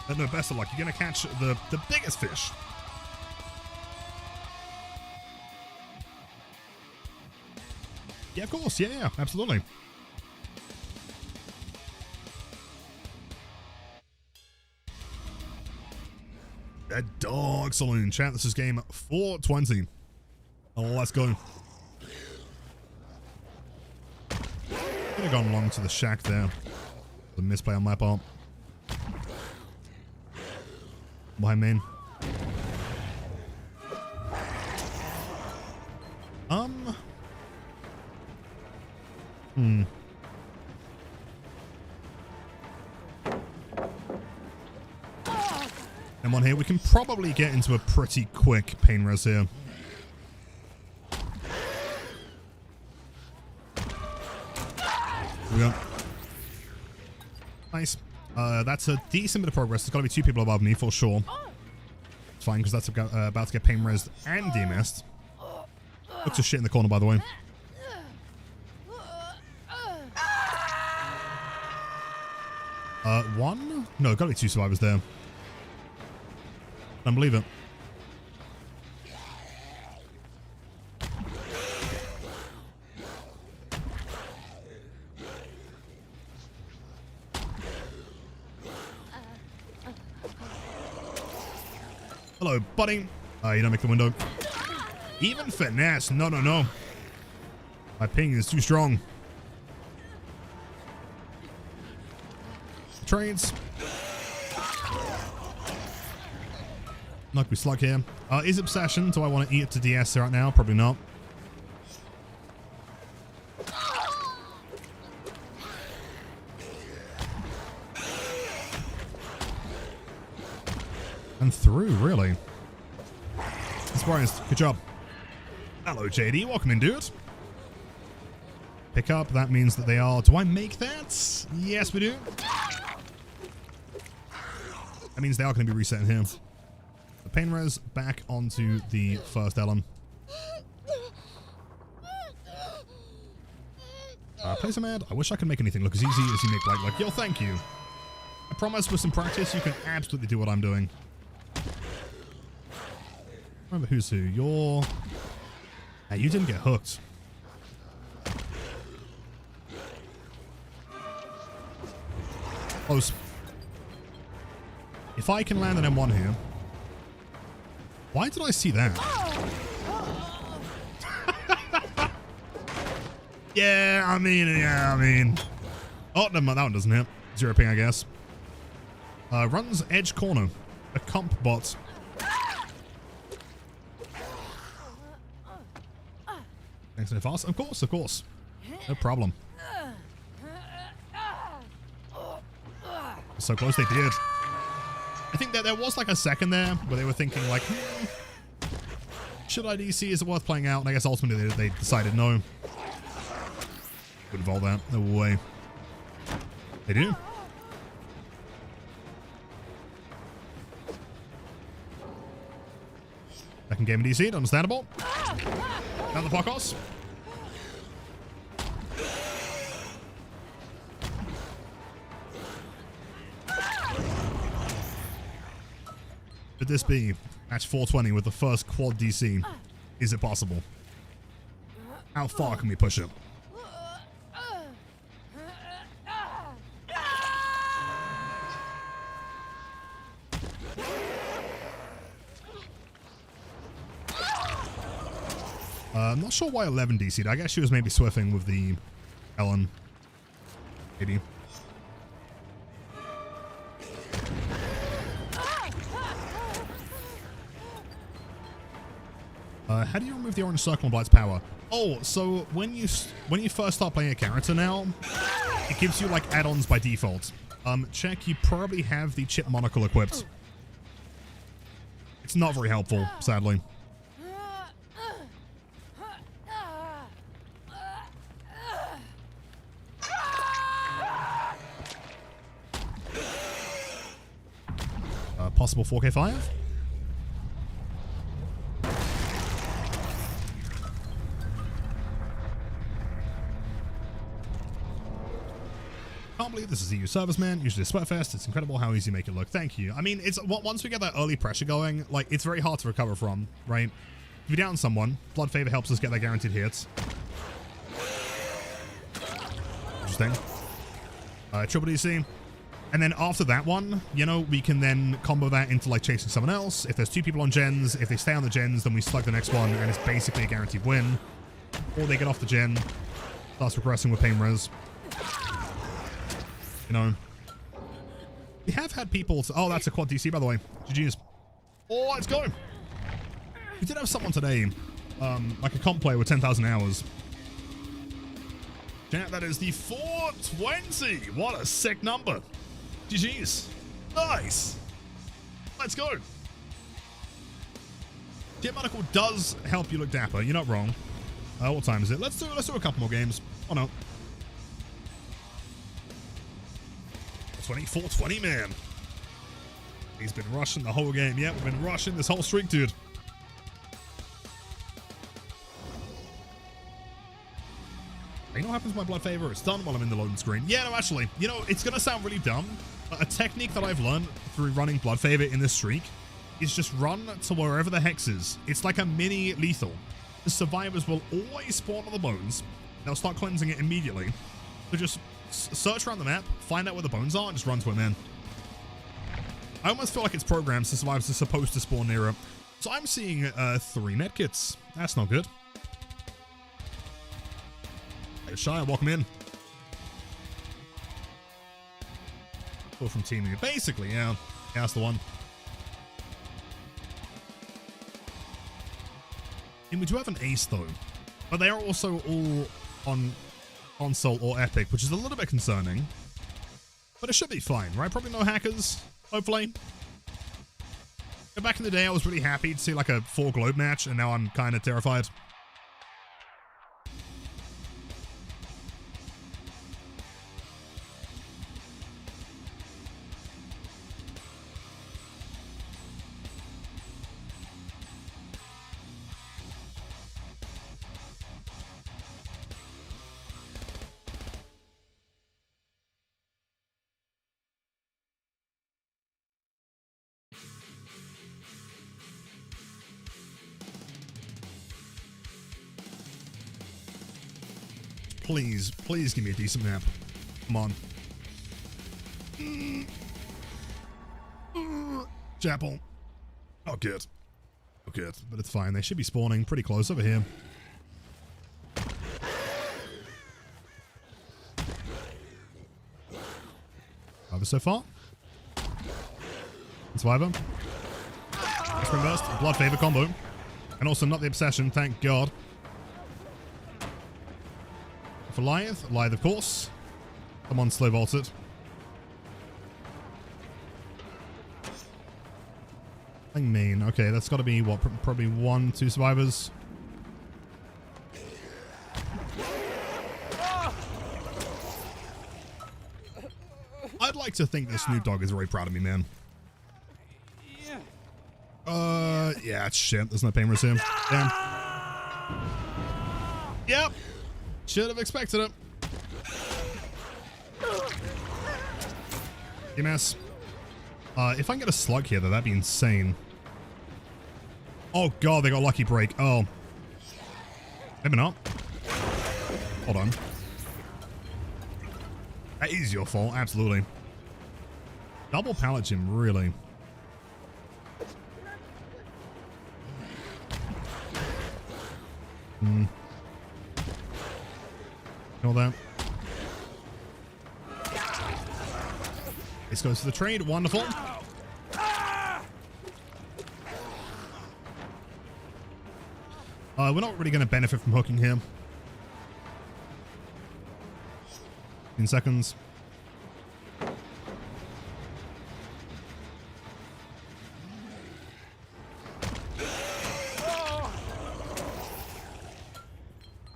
But no, best of luck. You're going to catch the biggest fish. Yeah, of course. Yeah, absolutely. That dog saloon chat. This is game 420. Oh, let's go. Could have gone along to the shack there. The misplay on my part. Behind main. Come on here. We can probably get into a pretty quick pain res here. We go. Nice. That's a decent bit of progress. There's got to be 2 people above me for sure. It's fine because that's about to get pain res and DMS'd. Looks a shit in the corner, by the way. One? No, got to be 2 survivors there. Don't believe it. Hello, buddy. You don't make the window. Even finesse. No, no, no. My ping is too strong. Trades. Not we slug here. Is Obsession. Do I want to eat it to DS right now? Probably not. And through, really. Surprised. Good job. Hello, JD. Welcome in, dude. Pick up. That means that they are... Do I make that? Yes, we do. That means they are going to be resetting here. The pain res back onto the first Ellen. Play some ad. I wish I could make anything look as easy as you make Blight look. Yo, thank you. I promise with some practice, you can absolutely do what I'm doing. Remember who's who. You're... Hey, you didn't get hooked. Close. If I can land an M1 here... Why did I see that? Yeah, I mean. Oh, never mind. That one doesn't hit. 0 ping, I guess. Runs edge corner. A comp bot. Thanks so fast. Of course, of course. No problem. So close they did. I think that there was like a second there where they were thinking like, should I DC? Is it worth playing out? And I guess ultimately they decided no. Would involve that. No way. They do. Second game of DC, understandable. Down the Pocos. Could this be match 420 with the first quad DC? Is it possible? How far can we push it? I'm not sure why 11 DC'd. I guess she was maybe swiffing with the Ellen. Maybe. How do you remove the orange circle on Blight's power? Oh, so when you first start playing a character now, it gives you like add-ons by default. Check, you probably have the chip monocle equipped. It's not very helpful, sadly. Possible 4K5? Can't believe this is EU serviceman. Usually a sweatfest. It's incredible how easy you make it look. Thank you. I mean, it's once we get that early pressure going, like it's very hard to recover from, right? If you down someone, Blood Favor helps us get their guaranteed hits. Interesting. Triple DC. And then after that one, you know, we can then combo that into like chasing someone else. If there's 2 people on gens, if they stay on the gens, then we slug the next one and it's basically a guaranteed win. Or they get off the gen, starts regressing with pain res. You know. We have had people... Oh, that's a quad DC, by the way. GG's. Oh, let's go. We did have someone today, like a comp player with 10,000 hours. Chat, that is the 420. What a sick number. GG's. Nice. Let's go. Chip monocle does help you look dapper. You're not wrong. What time is it? Let's do a couple more games. Oh no. 420, man. He's been rushing the whole game. Yeah, we've been rushing this whole streak, dude. You know what happens to my Blood Favor? It's done while I'm in the loading screen. Yeah, no, actually, you know, it's going to sound really dumb, but a technique that I've learned through running Blood Favor in this streak is just run to wherever the hex is. It's like a mini lethal. The survivors will always spawn on the bones. They'll start cleansing it immediately. So just search around the map, find out where the bones are, and just run to it, man. I almost feel like it's programmed so survivors are supposed to spawn near it. So I'm seeing 3 medkits. That's not good. Hey, Shire, welcome in. Or from teaming. Basically, yeah. That's the one. And we do have an ace, though. But they are also all on console or epic, which is a little bit concerning. But it should be fine, right? Probably no hackers, hopefully. But back in the day, I was really happy to see like a 4 globe match, and now I'm kind of terrified. Please, please give me a decent map. Come on. Chapel. Oh, good. Oh, good. But it's fine. They should be spawning pretty close over here. survivors so far. Survivor. Spring Burst, Blood Favor combo. And also not the Obsession, thank God. For Lithe, Lithe of course. Come on, slow vault it. Main. Okay, that's got to be what? Probably 1, 2 survivors. I'd like to think that Snoop Dogg is very proud of me, man. Yeah, shit. There's no pain res here. Damn. Yep. Should have expected it. EMS. If I can get a slug here, though, that'd be insane. Oh, God, they got Lucky Break. Oh. Maybe not. Hold on. That is your fault, absolutely. Double pallet gym, really. All that. This goes to the trade. Wonderful. We're not really going to benefit from hooking here. 15 seconds.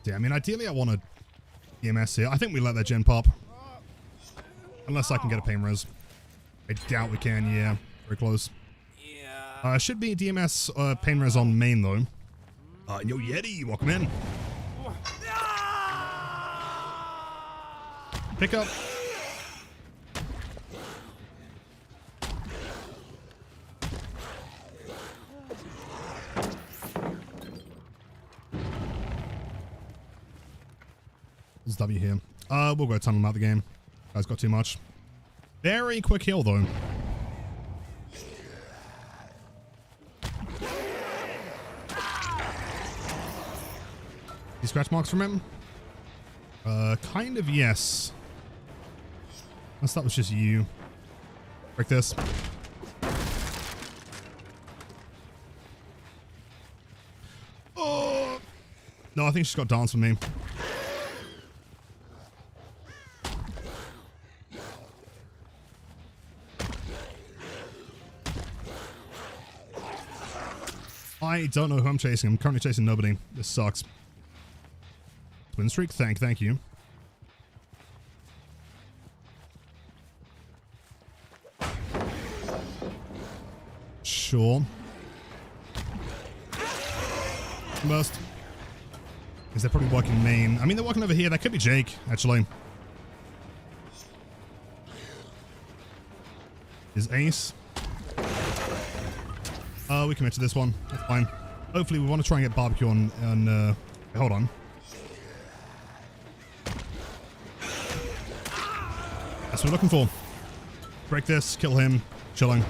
Yeah, I mean, ideally I want to EMS here. I think we let that gen pop. Unless I can get a pain res. I doubt we can, yeah. Very close. Should be DMS pain res on main, though. Yo, Yeti, welcome in. Pick up. There's W here. We'll go tunnel him out the game. Guy's got too much. Very quick heal, though. Any scratch marks from him? Kind of, yes. Unless that was just you. Break this. Oh! No, I think she's got dance with me. I don't know who I'm chasing. I'm currently chasing nobody. This sucks. Winstreak, thank you. Sure. Burst. Because they're probably working main. I mean, they're working over here. That could be Jake, actually. Is Ace. We commit to this one. That's fine. Hopefully, we want to try and get barbecue on hold on. That's what we're looking for. Break this, kill him, chilling.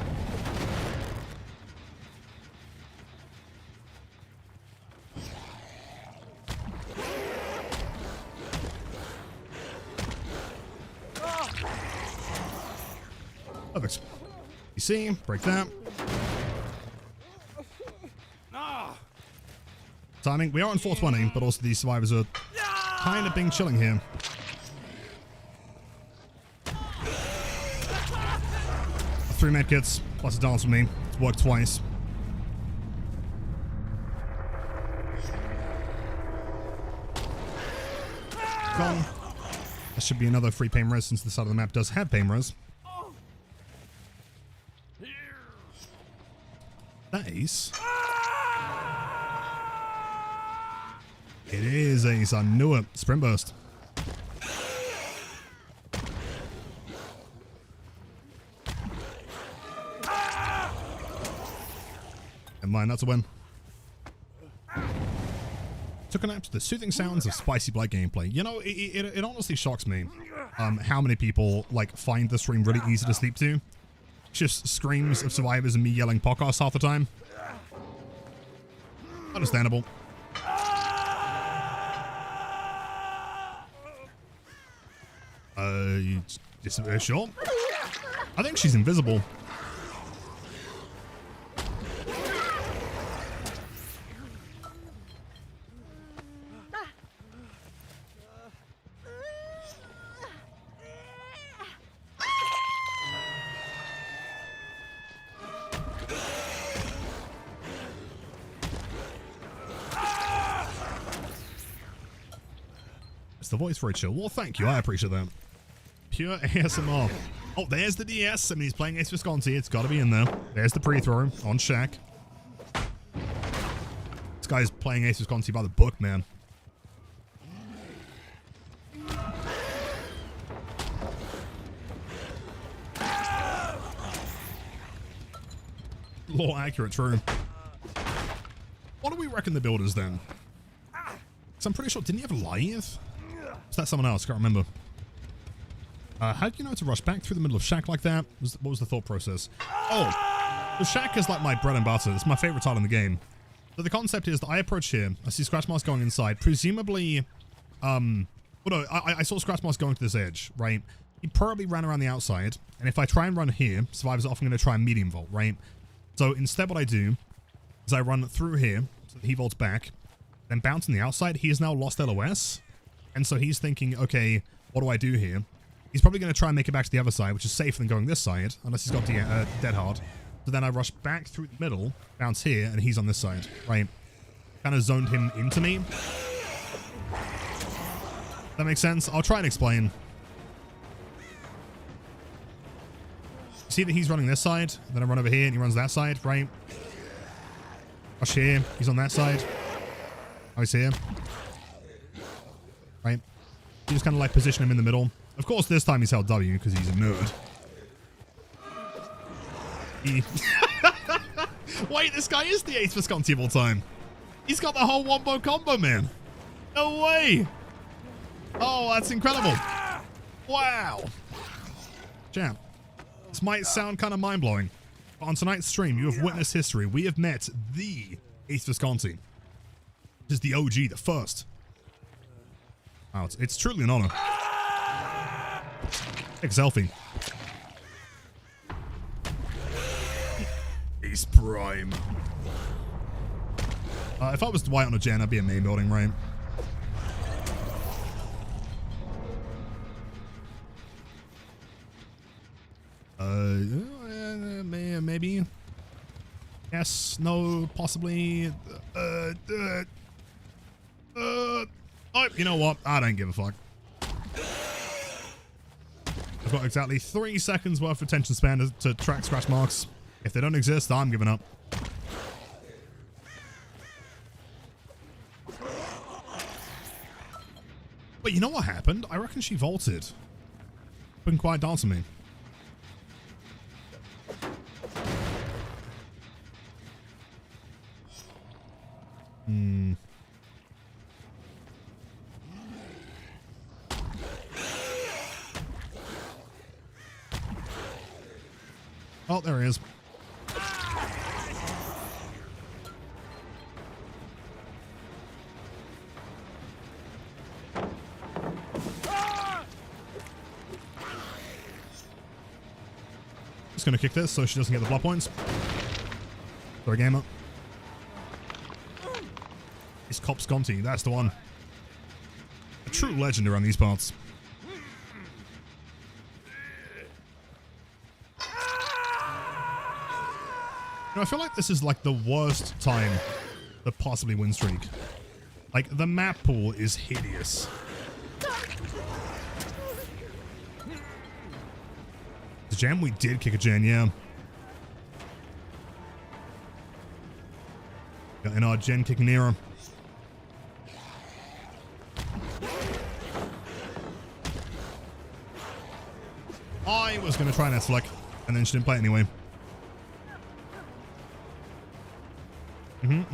Perfect. You see, break that. Timing. We are on 420, but also these survivors are kind of being chilling here. Three medkits plus a dance with me. It's worked twice. Gone. That should be another free pain res since the side of the map does have pain res. That Ace. It is Ace. I knew it. Sprint burst. Never mind, that's a win. Took a nap to the soothing sounds of spicy Blight gameplay. You know, it honestly shocks me how many people like find the stream really easy to sleep to. Just screams of survivors and me yelling podcasts half the time. Understandable. Sure. I think she's invisible. It's the voice very chill. Well, thank you. I appreciate that. Pure ASMR. Oh, there's the DS. I mean, he's playing Ace Visconti. It's got to be in there. There's the pre-throw on Shaq. This guy's playing Ace Visconti by the book, man. A little accurate, true. What do we reckon the build is then? Because I'm pretty sure, didn't he have Lithe? Is that someone else? Can't remember. How do you know to rush back through the middle of Shaq like that? What was the thought process? Oh, so Shaq is like my bread and butter. It's my favorite title in the game. So the concept is that I approach here. I see Scratch Mask going inside. Presumably, well, no, I saw Scratch Mask going to this edge, right? He probably ran around the outside. And if I try and run here, Survivor's often going to try and medium vault, right? So instead what I do is I run through here, so that he vaults back, then bounce on the outside. He has now lost LOS. And so he's thinking, okay, what do I do here? He's probably going to try and make it back to the other side, which is safer than going this side, unless he's got Dead Hard. So then I rush back through the middle, bounce here, and he's on this side, right? Kind of zoned him into me. That makes sense? I'll try and explain. See that he's running this side, then I run over here, and he runs that side, right? Rush here, he's on that side. Oh, he's here. Right? You just kind of like position him in the middle. Of course, this time he's held W because he's a nerd. Wait, this guy is the Ace Visconti of all time. He's got the whole wombo combo, man. No way. Oh, that's incredible. Wow. Champ, this might sound kind of mind-blowing, but on tonight's stream, you have witnessed history. We have met the Ace Visconti. This is the OG, the first. Wow, it's truly an honor. Take a selfie. Ace Prime. If I was Dwight on a gen, I'd be a main building, right? Maybe. Yes, no, possibly. Oh, you know what? I don't give a fuck. I've got exactly 3 seconds worth of attention span to track scratch marks. If they don't exist, I'm giving up. But you know what happened? I reckon she vaulted. Couldn't quite dance on me. Oh, there he is. Just gonna kick this so she doesn't get the block points. Throw a game up. It's Cop Sconti, that's the one. A true legend around these parts. I feel like this is like the worst time to possibly win streak. Like, the map pool is hideous. The gen, we did kick a gen, yeah. In our gen kicking era. I was going to try that select, and then she didn't play anyway.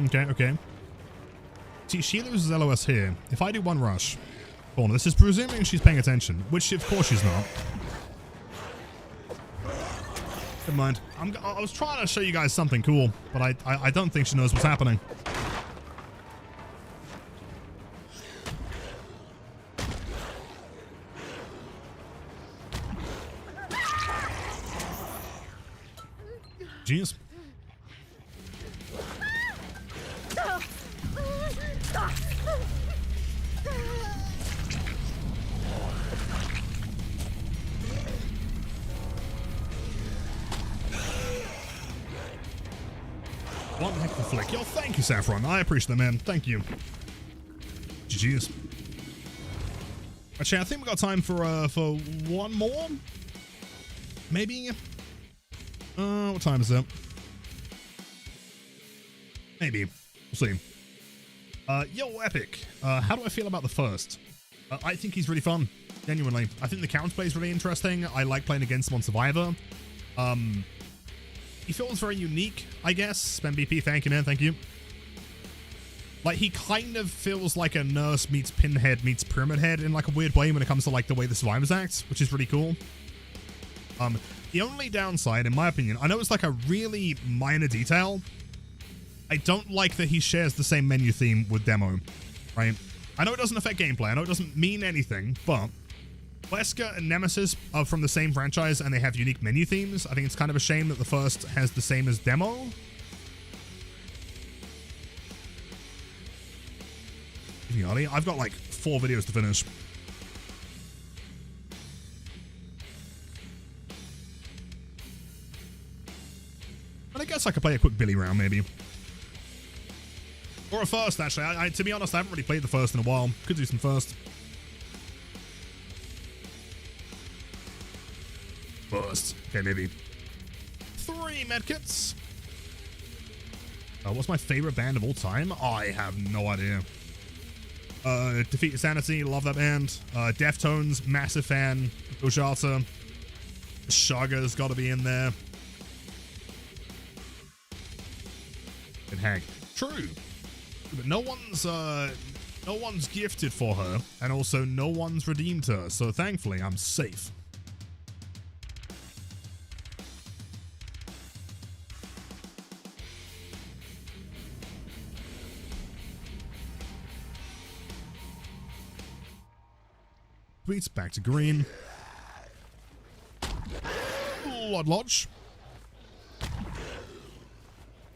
Okay. See, she loses LOS here. If I do one rush, corner, this is presuming she's paying attention, which of course she's not. Never mind. I was trying to show you guys something cool, but I don't think she knows what's happening. Genius. One heck of a flick. Yo, thank you, Saffron. I appreciate that, man. Thank you. GG's. Actually, I think we got time for one more. Maybe. What time is it? Maybe. We'll see. Yo, Epic. How do I feel about the first? I think he's really fun. Genuinely. I think the counterplay is really interesting. I like playing against him on Survivor. He feels very unique, I guess. Spam BP, thank you, man. Thank you. Like, he kind of feels like a nurse meets Pinhead meets Pyramid Head in like a weird way when it comes to like the way the survivors act, which is really cool. The only downside, in my opinion, I know it's like a really minor detail. I don't like that he shares the same menu theme with Demo, right? I know it doesn't affect gameplay. I know it doesn't mean anything, but Wesker and Nemesis are from the same franchise and they have unique menu themes. I think it's kind of a shame that the first has the same as Demo. I've got like 4 videos to finish. But I guess I could play a quick Billy round, maybe. Or a first, actually. To be honest, I haven't really played the first in a while. Could do some first. First. Okay, maybe. 3 medkits. What's my favorite band of all time? I have no idea. Defeat Your Sanity, love that band. Deftones, massive fan. Ujata. Shaga's got to be in there. And Hag. True. But no one's gifted for her, and also no one's redeemed her, so thankfully I'm safe. Tweets back to green. Blood Lodge.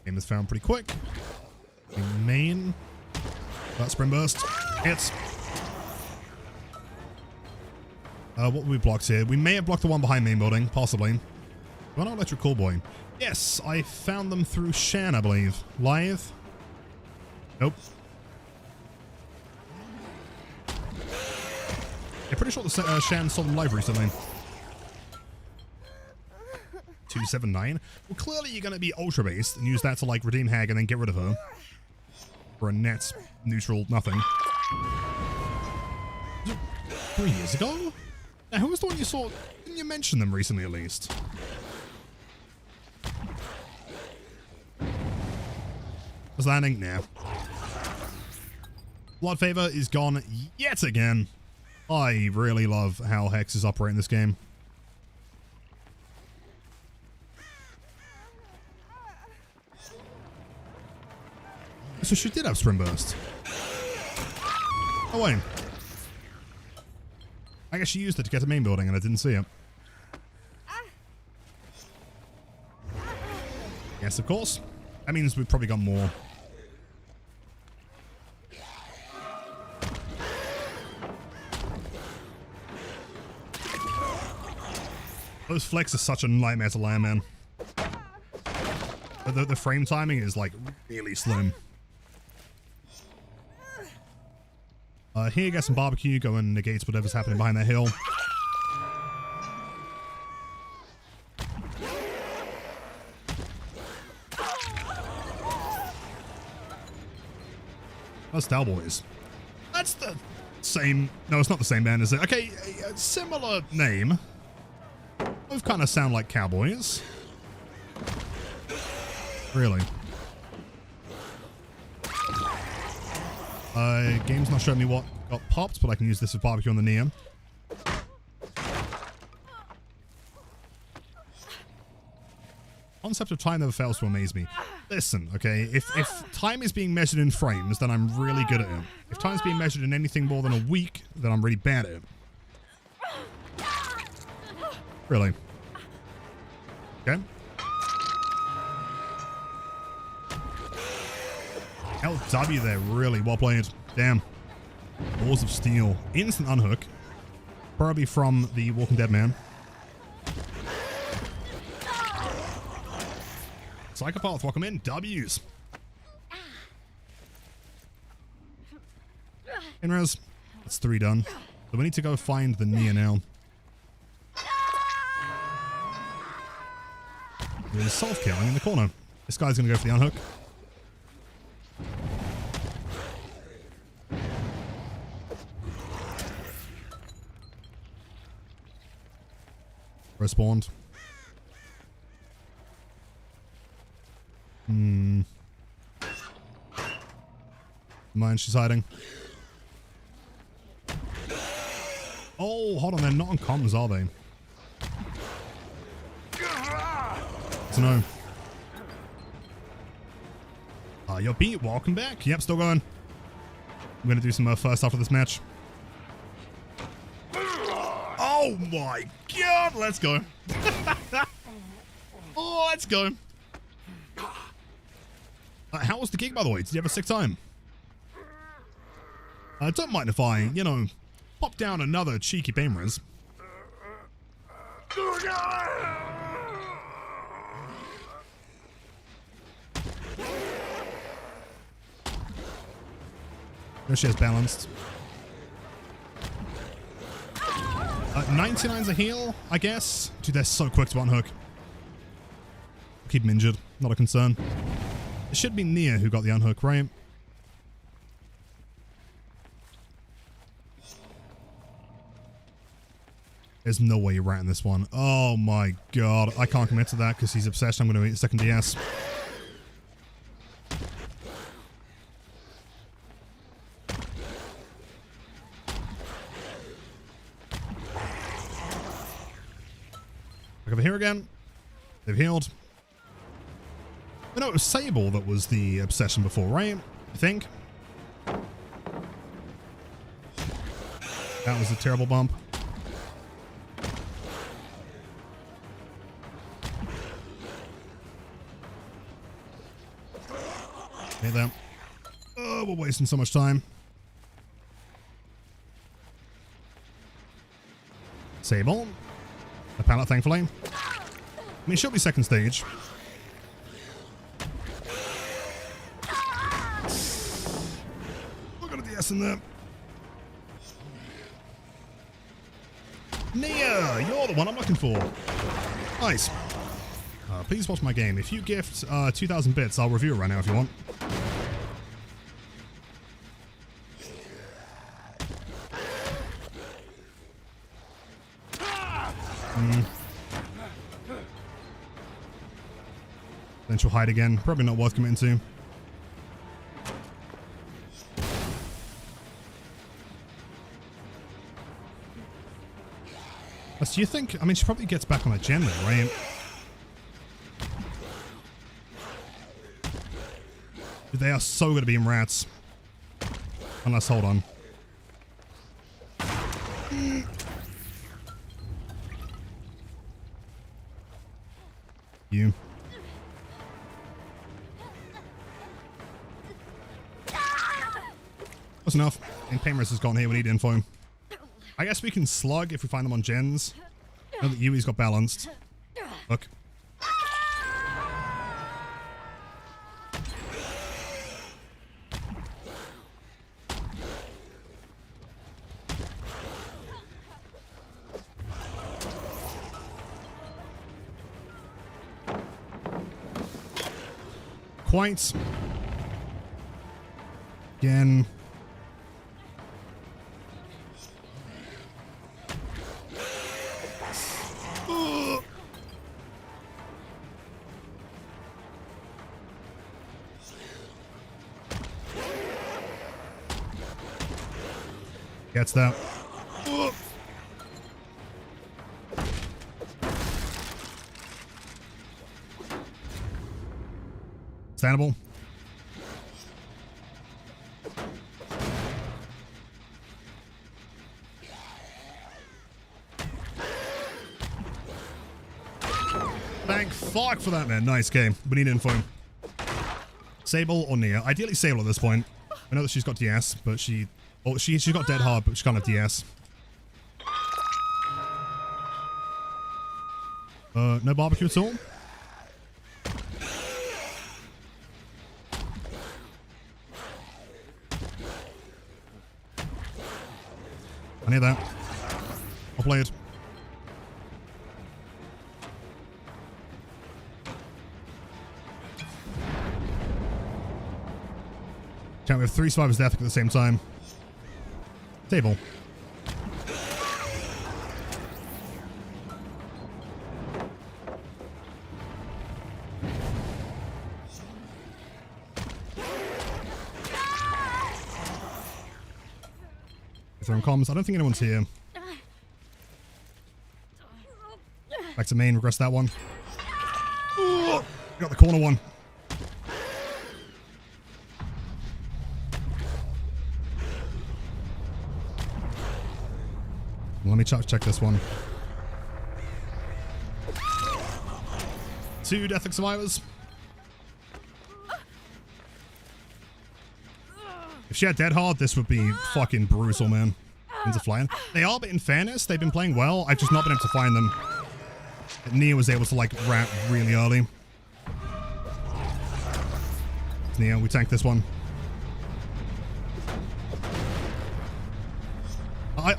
Game is found pretty quick. Main. That Spring Burst. Hits. What we blocked here? We may have blocked the one behind main building, possibly. Why not Electric Callboy? Yes, I found them through Shan, I believe. Live? Nope. I'm pretty sure the Shan saw them live recently. 279. Well, clearly you're going to be ultra based and use that to like redeem Hag and then get rid of her for a net neutral nothing. 3 years ago? Now, who was the one you saw? Didn't you mention them recently at least? Was landing? Nah. Blood Favor is gone yet again. I really love how Hex is operating this game. So she did have Spring Burst. Oh, wait. I guess she used it to get to main building and I didn't see it. Yes, of course. That means we've probably got more. Those flicks are such a nightmare to land, man. The frame timing is like really slim. Here, get some barbecue, go and negate whatever's happening behind that hill. That's Cowboys. That's the same. No, it's not the same band, is it? Okay, a similar name. Both kind of sound like cowboys. Really. Game's not showing me what got popped, but I can use this with barbecue on the neon. Concept of time never fails to amaze me. Listen, okay, if time is being measured in frames, then I'm really good at it. If time is being measured in anything more than a week, then I'm really bad at it. Really. Okay. LW there, really well played. Damn. Balls of Steel. Instant unhook. Probably from the Walking Dead man. Psychopath, welcome in. W's. Inres. That's 3 done. So we need to go find the Nia now. There's self-killing in the corner. This guy's going to go for the unhook. Respawned. Mind she's hiding. Oh, hold on, they're not on comms, are they? So no. Yo, Pete, welcome back. Yep, still going. I'm gonna do some first after this match. Oh my god, let's go. Oh, let's go. How was the gig, by the way? Did you have a sick time? Don't mind if I, you know, pop down another cheeky pain res. There she has balanced. 99's a heal, I guess. Dude, they're so quick to unhook. Keep him injured, not a concern. It should be Nia who got the unhook, right? There's no way you're right in this one. Oh my god. I can't commit to that because he's obsessed. I'm going to eat a second DS. Back over here again. They've healed. I know it was Sable that was the obsession before, right? I think. That was a terrible bump. Hit that. Oh, we're wasting so much time. Sable. A pallet, thankfully. I mean, she'll be second stage. Look at the DS in there. Nia, you're the one I'm looking for. Nice. Please watch my game. If you gift 2,000 bits, I'll review it right now if you want. Then she'll hide again. Probably not worth committing to. Do you think? I mean, she probably gets back on a gen then, right? They are so good at being rats. Unless, hold on. You. That's enough. And Painress has gone here. We need info. I guess we can slug if we find them on gens. Now that Yui's got balanced. Look. Quite. Again. Gets that. Standable. Thank fuck for that, man. Nice game. We need info. Sable or Nia? Ideally Sable at this point. I know that she's got DS, but she's got Dead Hard, but she can't have DS. No barbecue at all? I need that. I'll play it. Can't we have 3 survivors death at the same time? Table. Throwing comms. I don't think anyone's here. Back to main. Regress that one. Ooh, got the corner one. Let me check this one. 2 Deathlick survivors. If she had Dead Hard, this would be fucking brutal, man. Into flying. They are, but in fairness, they've been playing well. I've just not been able to find them. Nia was able to, like, rat really early. Nia, we tanked this one.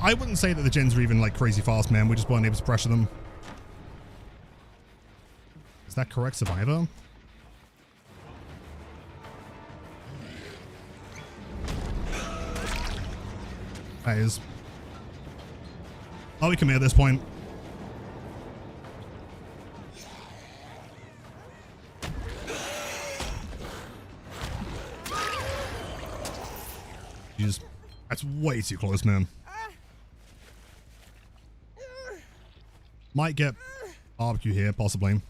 I wouldn't say that the gens are even, like, crazy fast, man. We just weren't able to pressure them. Is that correct, Survivor? That is. Oh, we can at this point. Jeez. That's way too close, man. Might get barbecue here, possibly.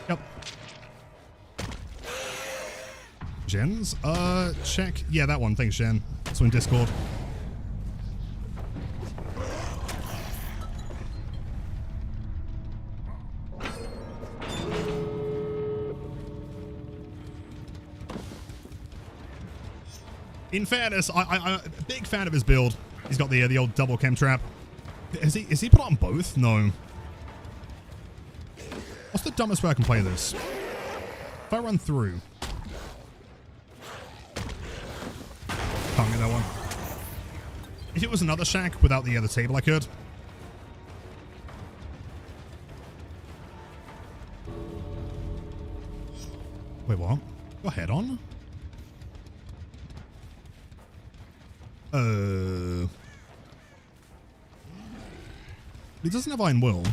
Yep. Gens? Check. Yeah, that one. Thanks, Jen. It's in Discord. In fairness, I'm a big fan of his build. He's got the old double chem trap. Is he put on both? No. What's the dumbest way I can play this? If I run through. Can't get that one. If it was another shack without the other table, I could. Wait, what? Got head on? He doesn't have Iron Will.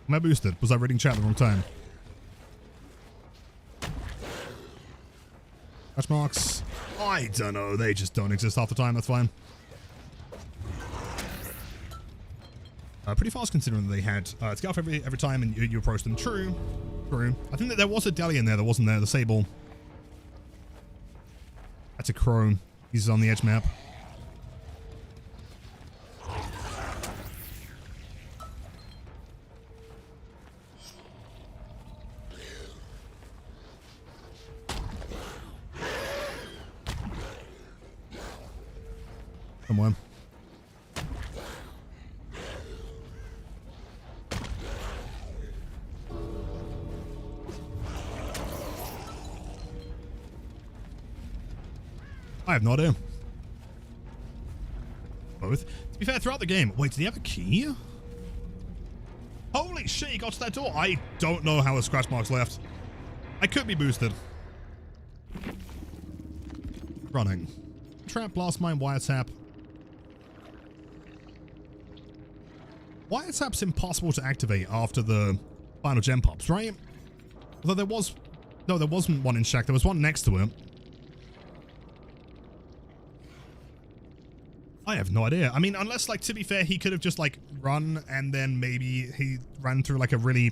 Am I boosted? Was I reading chat at the wrong time? Hash marks. I don't know. They just don't exist half the time. That's fine. Pretty fast considering that they had to get off every time and you approach them. True. True. I think that there was a deli in there that wasn't there. The Sable. That's a Crow. He's on the edge map. Come on. I have no idea. Both. To be fair, throughout the game... Wait, did he have a key? Holy shit, he got to that door. I don't know how his scratch marks left. I could be boosted. Running. Trap, blast mine, wiretap. Wiretap's impossible to activate after the final gem pops, right? Although there was... No, there wasn't one in Shack. There was one next to it. I have no idea. I mean, unless, like, to be fair, he could have just, like, run and then maybe he ran through, like, a really,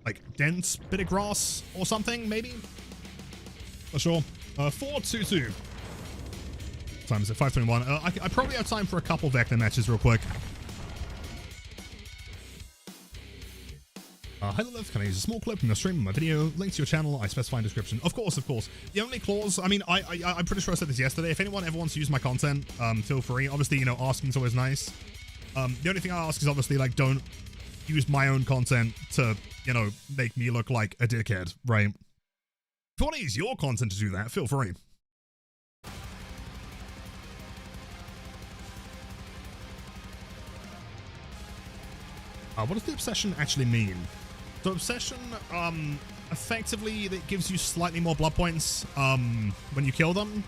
like, dense bit of grass or something, maybe? Not sure. 422. What time is it? 5:21. I probably have time for a couple Vecna matches real quick. Hi Lilith, can I use a small clip from your stream of my video? Link to your channel, I specify in description. Of course, of course. The only clause, I mean, I'm pretty sure I said this yesterday. If anyone ever wants to use my content, feel free. Obviously, you know, asking is always nice. The only thing I ask is obviously, like, don't use my own content to, you know, make me look like a dickhead, right? If you want to use your content to do that, feel free. What does the obsession actually mean? So obsession, effectively, that gives you slightly more blood points when you kill them.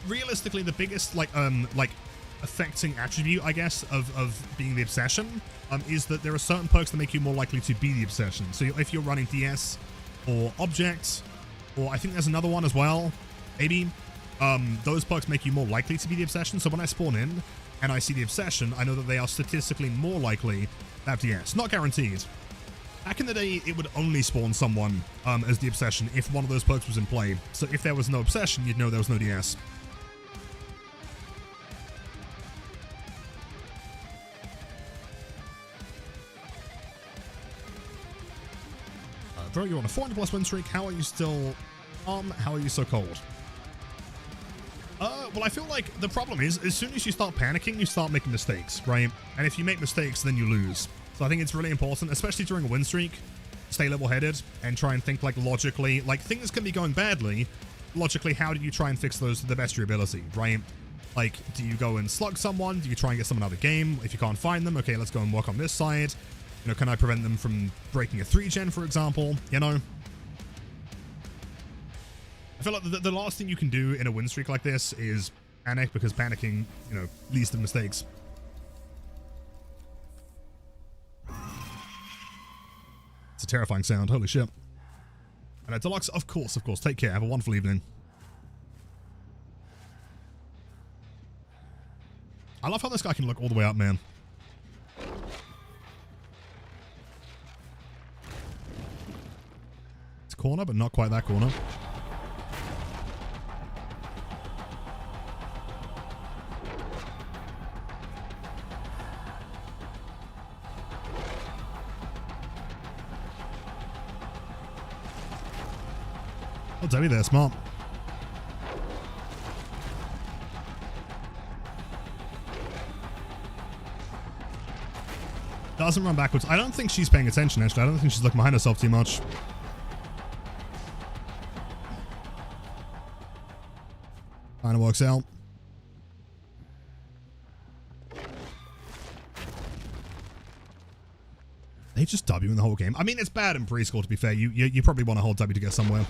Realistically, the biggest like affecting attribute, I guess, of being the obsession is that there are certain perks that make you more likely to be the obsession. So if you're running DS or objects, or I think there's another one as well, maybe, those perks make you more likely to be the obsession. So when I spawn in and I see the obsession, I know that they are statistically more likely to have DS. Not guaranteed. Back in the day, it would only spawn someone as the obsession if one of those perks was in play. So if there was no obsession, you'd know there was no DS. Bro, you're on a 400 plus win streak. How are you still how are you so cold? Well, I feel like the problem is, as soon as you start panicking, you start making mistakes, right? And if you make mistakes, then you lose. So I think it's really important, especially during a win streak, stay level-headed and try and think, like, logically. Like, things can be going badly. Logically, how do you try and fix those to the best of your ability, right? Like, do you go and slug someone? Do you try and get someone out of the game? If you can't find them, okay, let's go and work on this side. You know, can I prevent them from breaking a 3-gen, for example? You know? I feel like the last thing you can do in a win streak like this is panic, because panicking, you know, leads to mistakes. It's a terrifying sound. Holy shit. And Deluxe, of course. Take care. Have a wonderful evening. I love how this guy can look all the way up, man. It's corner, but not quite that corner. Oh, Debbie there, smart. Doesn't run backwards. I don't think she's paying attention, actually. I don't think she's looking behind herself too much. Kinda works out. They just W in the whole game. I mean, it's bad in preschool, to be fair. You probably want to hold W to get somewhere.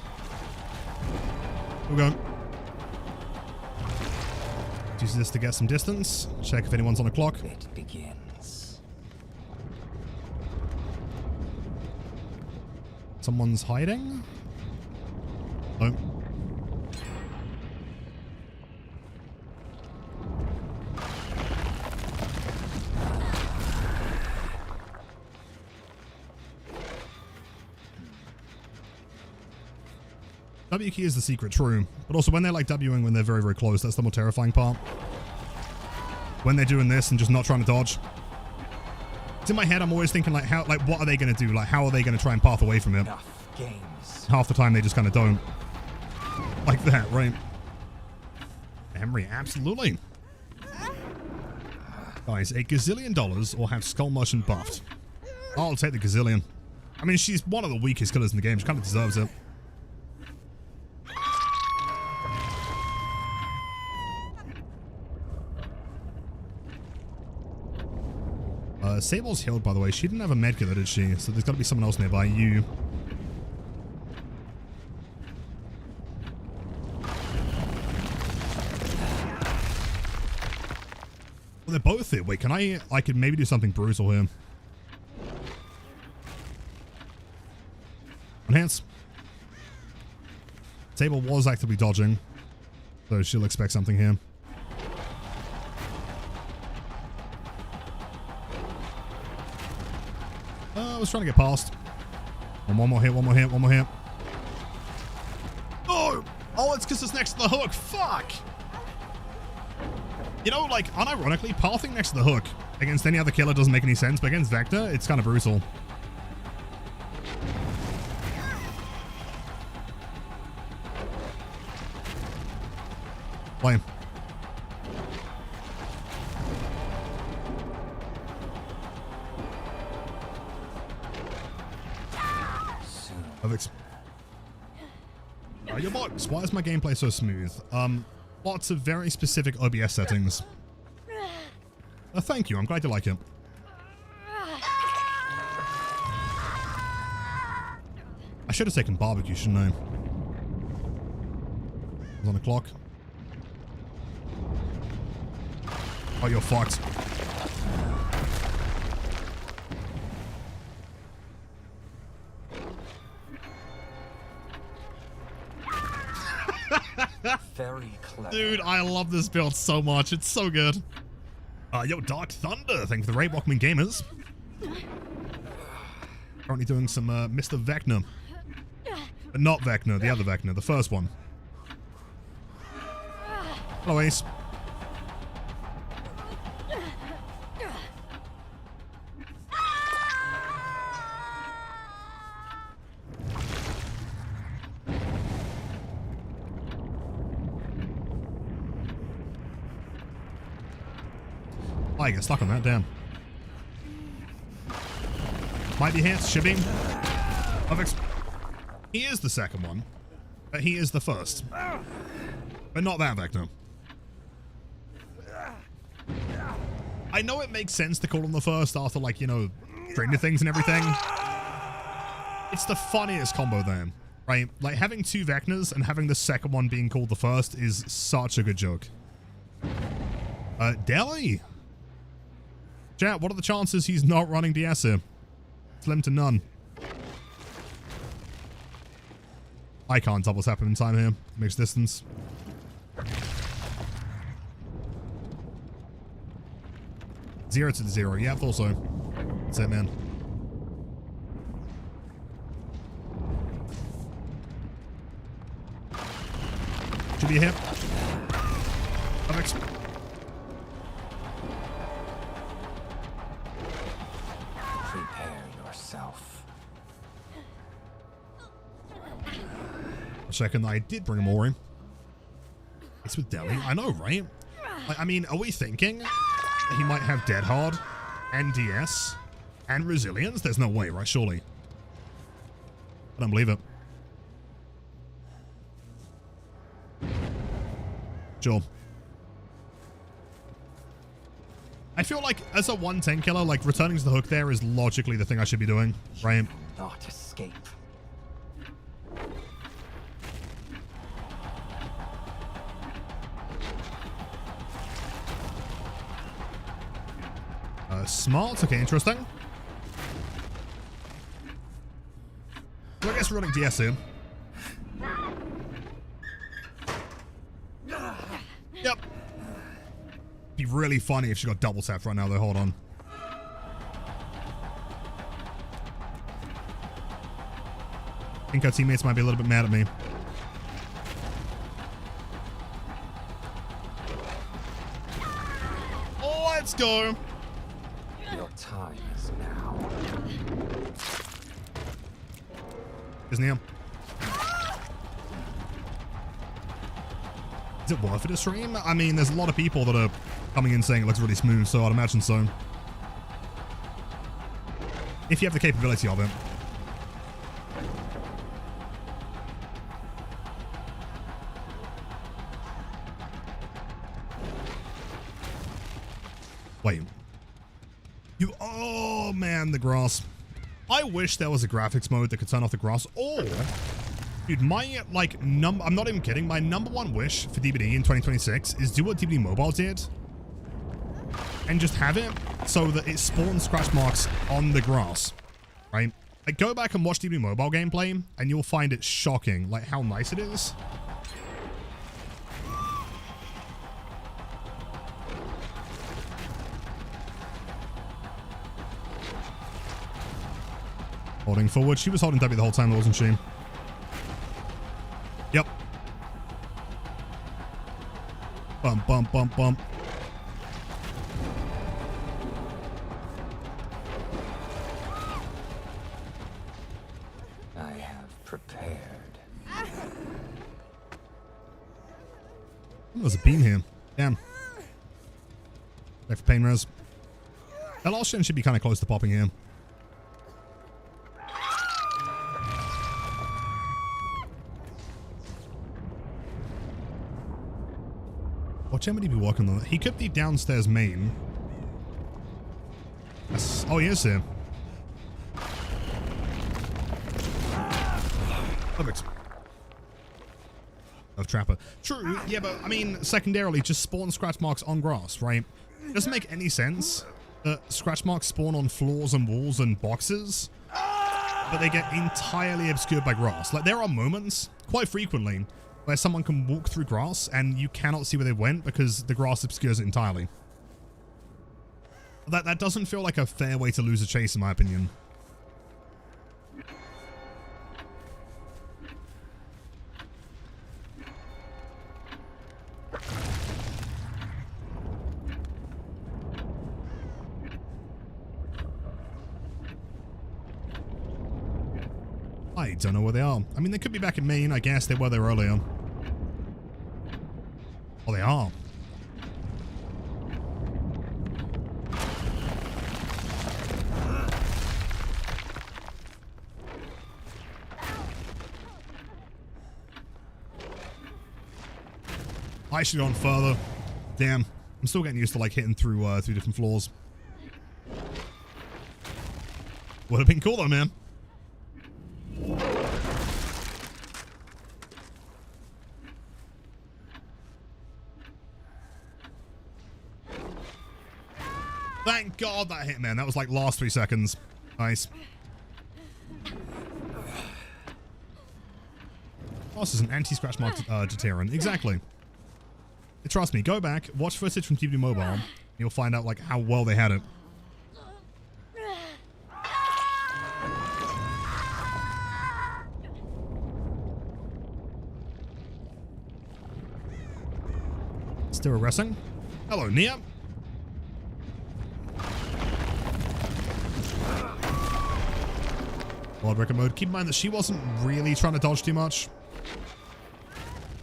We're going. Use this to get some distance. Check if anyone's on the clock. It begins. Someone's hiding? No. W key is the secret, true. But also when they're like Wing when they're very, very close, that's the more terrifying part. When they're doing this and just not trying to dodge. It's in my head, I'm always thinking like, what are they going to do? Like, how are they going to try and path away from it? Enough games. Half the time they just kind of don't. Like that, right? Emery, absolutely. Guys, $1 gazillion or have Skull Merchant buffed? I'll take the gazillion. I mean, she's one of the weakest killers in the game. She kind of deserves it. Sable's healed, by the way. She didn't have a medkit, did she? So there's got to be someone else nearby. You. Well, they're both here. Wait, can I could maybe do something brutal here. Enhance. Sable was actively dodging, so she'll expect something here. I was trying to get past. One more hit, one more hit, one more hit. Oh! Oh, it's because it's next to the hook. Fuck! You know, like, unironically, pathing next to the hook against any other killer doesn't make any sense, but against Vector, it's kind of brutal. Perfect. Your box. Why is my gameplay so smooth? Lots of very specific OBS settings. Thank you. I'm glad you like it. I should have taken barbecue, shouldn't I? It's on the clock. Oh, you're fucked. Very clever. Dude, I love this build so much. It's so good. Yo, Dark Thunder. Thank you for the raid. Welcome in, gamers. Currently doing some Mr. Vecna. But not Vecna, the other Vecna, the first one. Hello, Ace. I get stuck on that, damn. Might be hits, should be. Perfect. He is the second one, but he is the first. But not that Vecna. I know it makes sense to call him the first after, like, you know, Stranger Things and everything. It's the funniest combo there, right? Like, having two Vecnas and having the second one being called the first is such a good joke. Deli? Chat, what are the chances he's not running DS here? Slim to none. I can't double tap him in time here. Mixed distance. Zero to the 0. Yeah, I thought so. That's it, man. Should be a hit. Perfect. Prepare yourself. A second, I did bring him more in. It's with Deli. I know, right? I mean, are we thinking that he might have Dead Hard and DS and Resilience? There's no way, right? Surely. I don't believe it. Sure. I feel like as a 110 killer, like returning to the hook there is logically the thing I should be doing, right? Not escape. Smart. Okay, interesting. So I guess we're running DS here. Yep. Be really funny if she got double tapped right now, though. Hold on. I think our teammates might be a little bit mad at me. Let's go. Your time is now. Isn't he? Is it worth it to stream? I mean, there's a lot of people that are coming in saying it looks really smooth, so I'd imagine so. If you have the capability of it. Wait. Oh man, the grass. I wish there was a graphics mode that could turn off the grass. Or, dude, my, like, I'm not even kidding. My #1 wish for DBD in 2026 is do what DBD Mobile did. And just have it so that it spawns scratch marks on the grass. Right? Like, go back and watch DBD Mobile gameplay, and you'll find it shocking, like, how nice it is. Holding forward. She was holding W the whole time, wasn't she? Yep. Bump, bump, bump, bump. I have prepared. There's a beam here. Damn. Back for pain res. That last gen should be kind of close to popping here. What gem would he be working on? He could be downstairs main. Yes. Oh, he is here. Perfect. Of Trapper. True, yeah, but I mean, secondarily, just spawn scratch marks on grass, right? It doesn't make any sense that scratch marks spawn on floors and walls and boxes, but they get entirely obscured by grass. Like, there are moments, quite frequently, where someone can walk through grass and you cannot see where they went because the grass obscures it entirely. That doesn't feel like a fair way to lose a chase, in my opinion. I don't know where they are. I mean, they could be back in Maine. I guess they were there earlier. Oh, they are. I should have gone further. Damn. I'm still getting used to, like, hitting through different floors. Would have been cool, though, man. Thank God that hit, man. That was like last 3 seconds. Nice. This is an anti-scratch mark deterrent. Exactly. Trust me, go back, watch footage from TV Mobile. You'll find out like how well they had it. Still arresting. Hello, Nia. Wild record mode. Keep in mind that she wasn't really trying to dodge too much.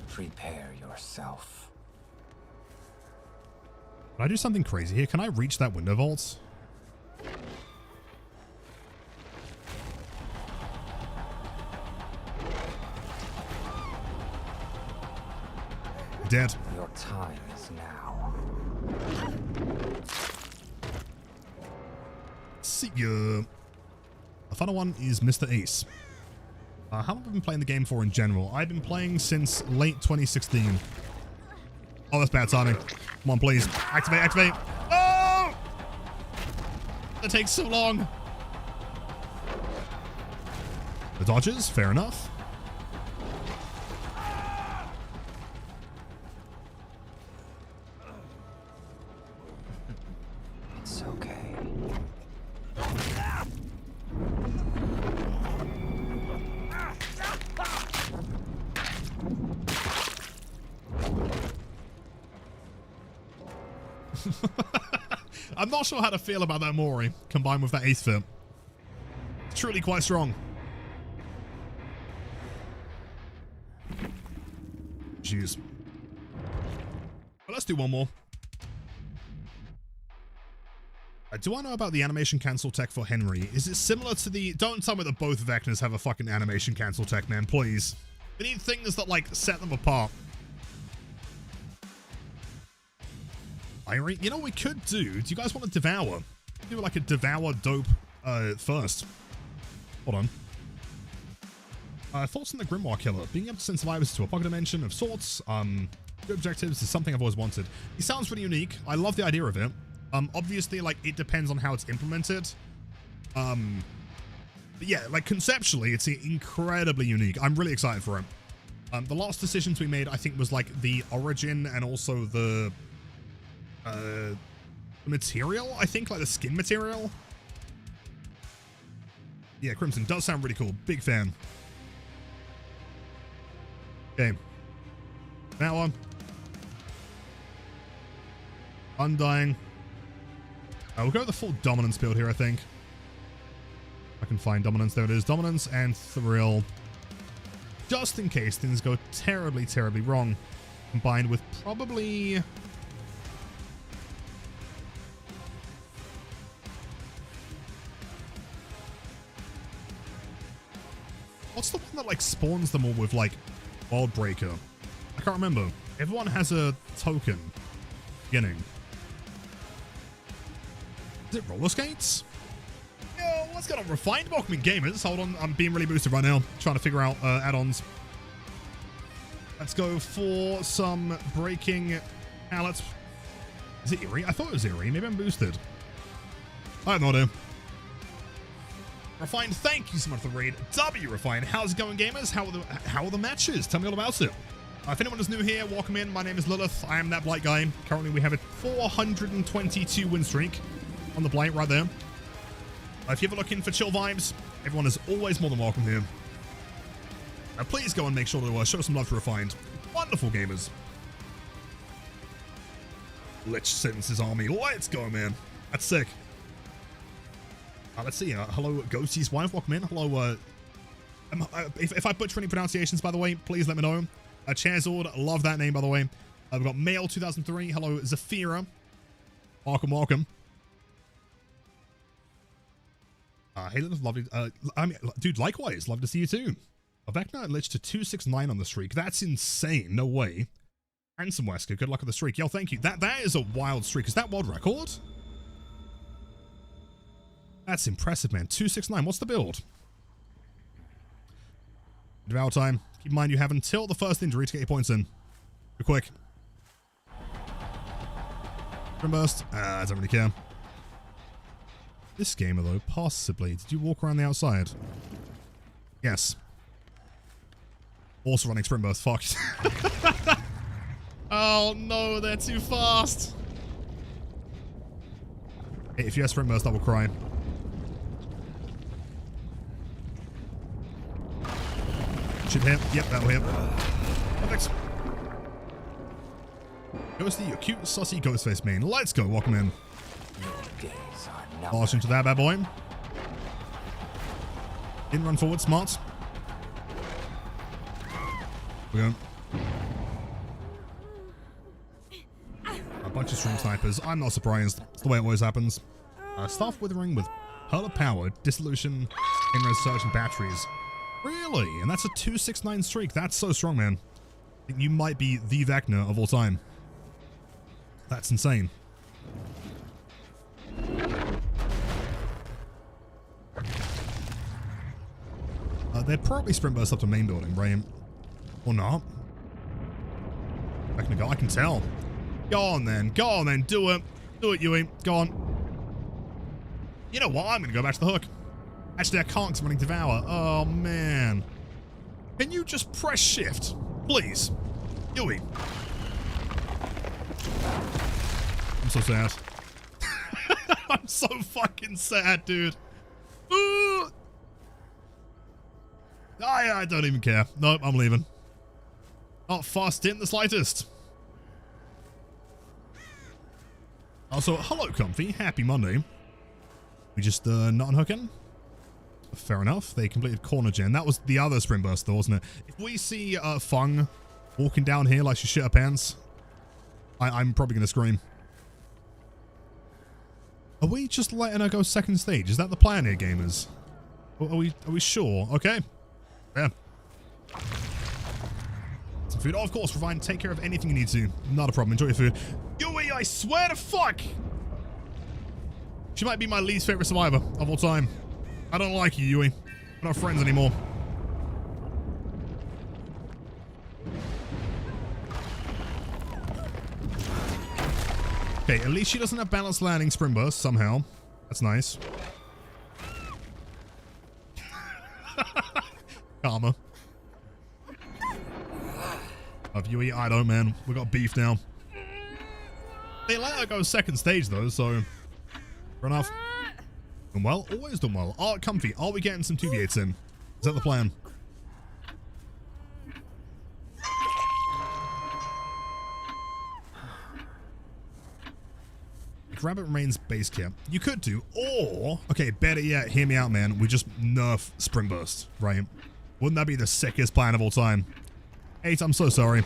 Prepare yourself. Can I do something crazy here? Can I reach that window vault? Dead. Your time is now. See ya. The final one is Mr. Ace. How long have I been playing the game for in general? I've been playing since late 2016. Oh, that's bad timing. Come on, please. Activate, activate. Oh! That takes so long. The dodges, fair enough. It's okay. I'm not sure how to feel about that Mori, combined with that Ace fit. It's truly quite strong. Jeez. Well, let's do one more. Do I know about the animation cancel tech for Henry? Is it similar to the... Don't tell me that both Vecnas have a fucking animation cancel tech, man, please. We need things that, like, set them apart. Eerie, you know what we could do? Do you guys want to devour? Do like a devour dope first. Hold on. Thoughts on the Grimoire Killer? Being able to send survivors to a pocket dimension of sorts. Good objectives is something I've always wanted. It sounds really unique. I love the idea of it. Obviously, like, it depends on how it's implemented. But yeah, like, conceptually, it's incredibly unique. I'm really excited for it. The last decisions we made, I think, was, like, the origin and also the material, I think, like the skin material. Yeah, Crimson does sound really cool. Big fan. Okay. That one. Undying. We'll go with the full dominance build here, I think. I can find dominance. There it is. Dominance and thrill. Just in case things go terribly, terribly wrong. Combined with probably... What's the one that, like, spawns them all with, like, World Breaker? I can't remember. Everyone has a token. Beginning. Is it roller skates? Yo, let's get on refined. Welcoming gamers. Hold on, I'm being really boosted right now. Trying to figure out add-ons. Let's go for some breaking pallets. Is it Eerie? I thought it was Eerie. Maybe I'm boosted. I have no idea. Refined, thank you so much for the raid. W Refined, how's it going, gamers? How are the matches? Tell me all about it. If anyone is new here, welcome in. My name is Lilith. I am that Blight guy. Currently, we have a 422 win streak on the Blight right there. If you're ever looking for chill vibes, everyone is always more than welcome here. Please go and make sure to show some love to Refined. Wonderful gamers. Lich sends his army. Let's go, man. That's sick. Let's see. Hello, Ghostie's wife. Welcome in. Hello. If I butcher any pronunciations, by the way, please let me know. Charizard. Love that name, by the way. We've got Male 2003. Hello, Zafira. Welcome, welcome. Hey, lovely. I mean, dude, likewise. Love to see you too. Vecna Lich to 269 on the streak. That's insane. No way. Handsome Wesker. Good luck on the streak. Yo, thank you. That is a wild streak. Is that world record? That's impressive, man. 269. What's the build? Devour time. Keep in mind you have until the first injury to get your points in. Be quick. Sprint burst. I don't really care. This gamer, though, possibly. Did you walk around the outside? Yes. Also running sprint burst. Fuck. Oh, no. They're too fast. Hey, if you have sprint burst, I will cry. Should hit. Yep, that'll hit. Perfect. Ghosty, you cute, sussy Ghostface main. Let's go. Welcome in. Launch into that bad boy. Didn't run forward. Smart. We go. A bunch of stream snipers. I'm not surprised. It's the way it always happens. Staff withering with Hurl of Power, Dissolution, Inner Search, and Batteries. Really? And that's a 269 streak. That's so strong, man. I think you might be the Vecna of all time. That's insane. They're probably sprint burst up to main building, right? Or not. Vecna go. I can tell. Go on then. Go on then. Do it. Do it, Yui. Go on. You know what? I'm going to go back to the hook. Actually, I can't because I'm running Devour. Oh, man. Can you just press shift? Please. Yui. I'm so sad. I'm so fucking sad, dude. Ooh. I don't even care. Nope, I'm leaving. Not fast in the slightest. Also, hello, Comfy. Happy Monday. We just not unhooking? Fair enough. They completed corner gen. That was the other sprint burst, though, wasn't it? If we see Fung walking down here like she shit her pants, I'm probably going to scream. Are we just letting her go second stage? Is that the plan here, gamers? Are we sure? Okay. Yeah. Some food. Oh, of course, Refine. Take care of anything you need to. Not a problem. Enjoy your food. Yui, I swear to fuck! She might be my least favorite survivor of all time. I don't like you, Yui. We're not friends anymore. Okay, at least she doesn't have balanced landing sprint burst somehow. That's nice. Karma. Of Yui, I don't, man. We got beef now. They let her go second stage, though, so... Fair enough. Done well. Always done well. Oh, Comfy. Are we getting some 2v8s in? Is that the plan? If Rabbit remains base camp, you could do, or... Okay, better yet, hear me out, man. We just nerf Sprint Burst, right? Wouldn't that be the sickest plan of all time? 8, I'm so sorry.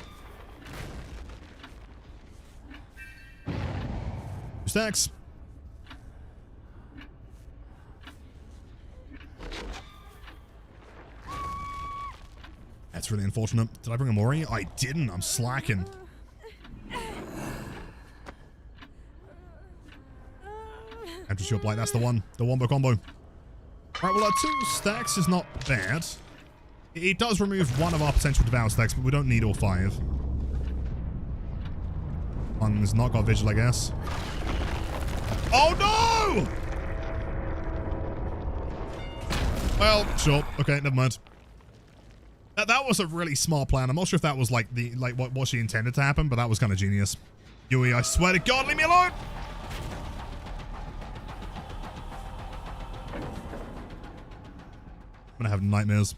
2 stacks. That's really unfortunate. Did I bring a Mori? I didn't. I'm slacking. Entrance your Blight, that's the one. The wombo combo. Right, well, 2 stacks is not bad. It does remove one of our potential devour stacks, but we don't need all 5. One's not got vigil, I guess. Oh no! Well, sure. Okay, never mind. That was a really smart plan. I'm not sure if that was like what she intended to happen, but that was kind of genius. Yui, I swear to God, leave me alone! I'm gonna have nightmares.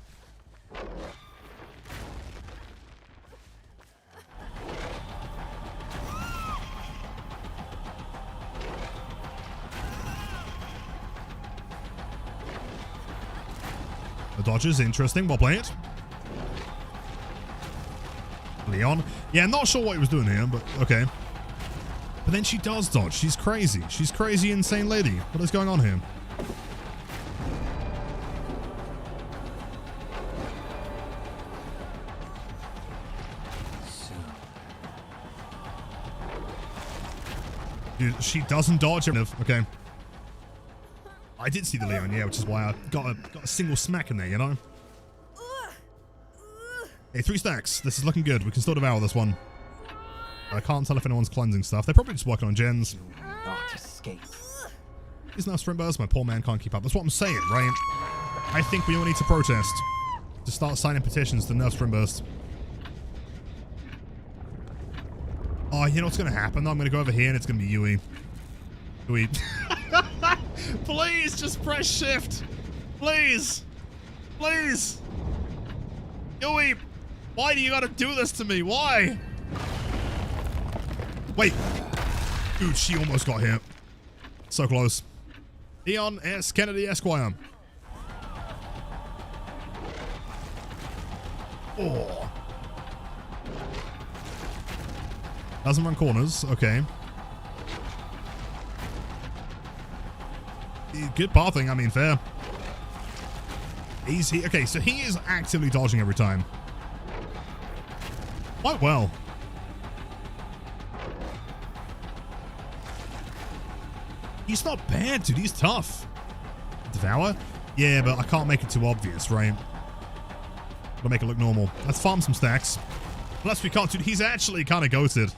The dodges, interesting. Well played. Leon. Yeah, not sure what he was doing here, but okay. But then she does dodge. She's crazy. She's crazy, insane lady. What is going on here? Dude, she doesn't dodge. Okay. I did see the Leon, yeah, which is why I got a single smack in there, you know? Hey, 3 stacks. This is looking good. We can still devour this one. I can't tell if anyone's cleansing stuff. They're probably just working on gens. Not escape. These enough sprint bursts. My poor man can't keep up. That's what I'm saying, right? I think we all need to protest. To start signing petitions to nerf sprint burst. Oh, you know what's going to happen? I'm going to go over here and it's going to be Yui. Yui. Please, just press shift. Please. Please. Yui, why do you got to do this to me? Why? Wait. Dude, she almost got hit. So close. Leon S. Kennedy Esquire. Oh. Doesn't run corners. Okay. Good pathing. I mean, fair. Okay, so he is actively dodging every time. Quite well. He's not bad, dude. He's tough. Devour? Yeah, but I can't make it too obvious, right? Gotta make it look normal. Let's farm some stacks. Unless we can't, dude. He's actually kind of goated.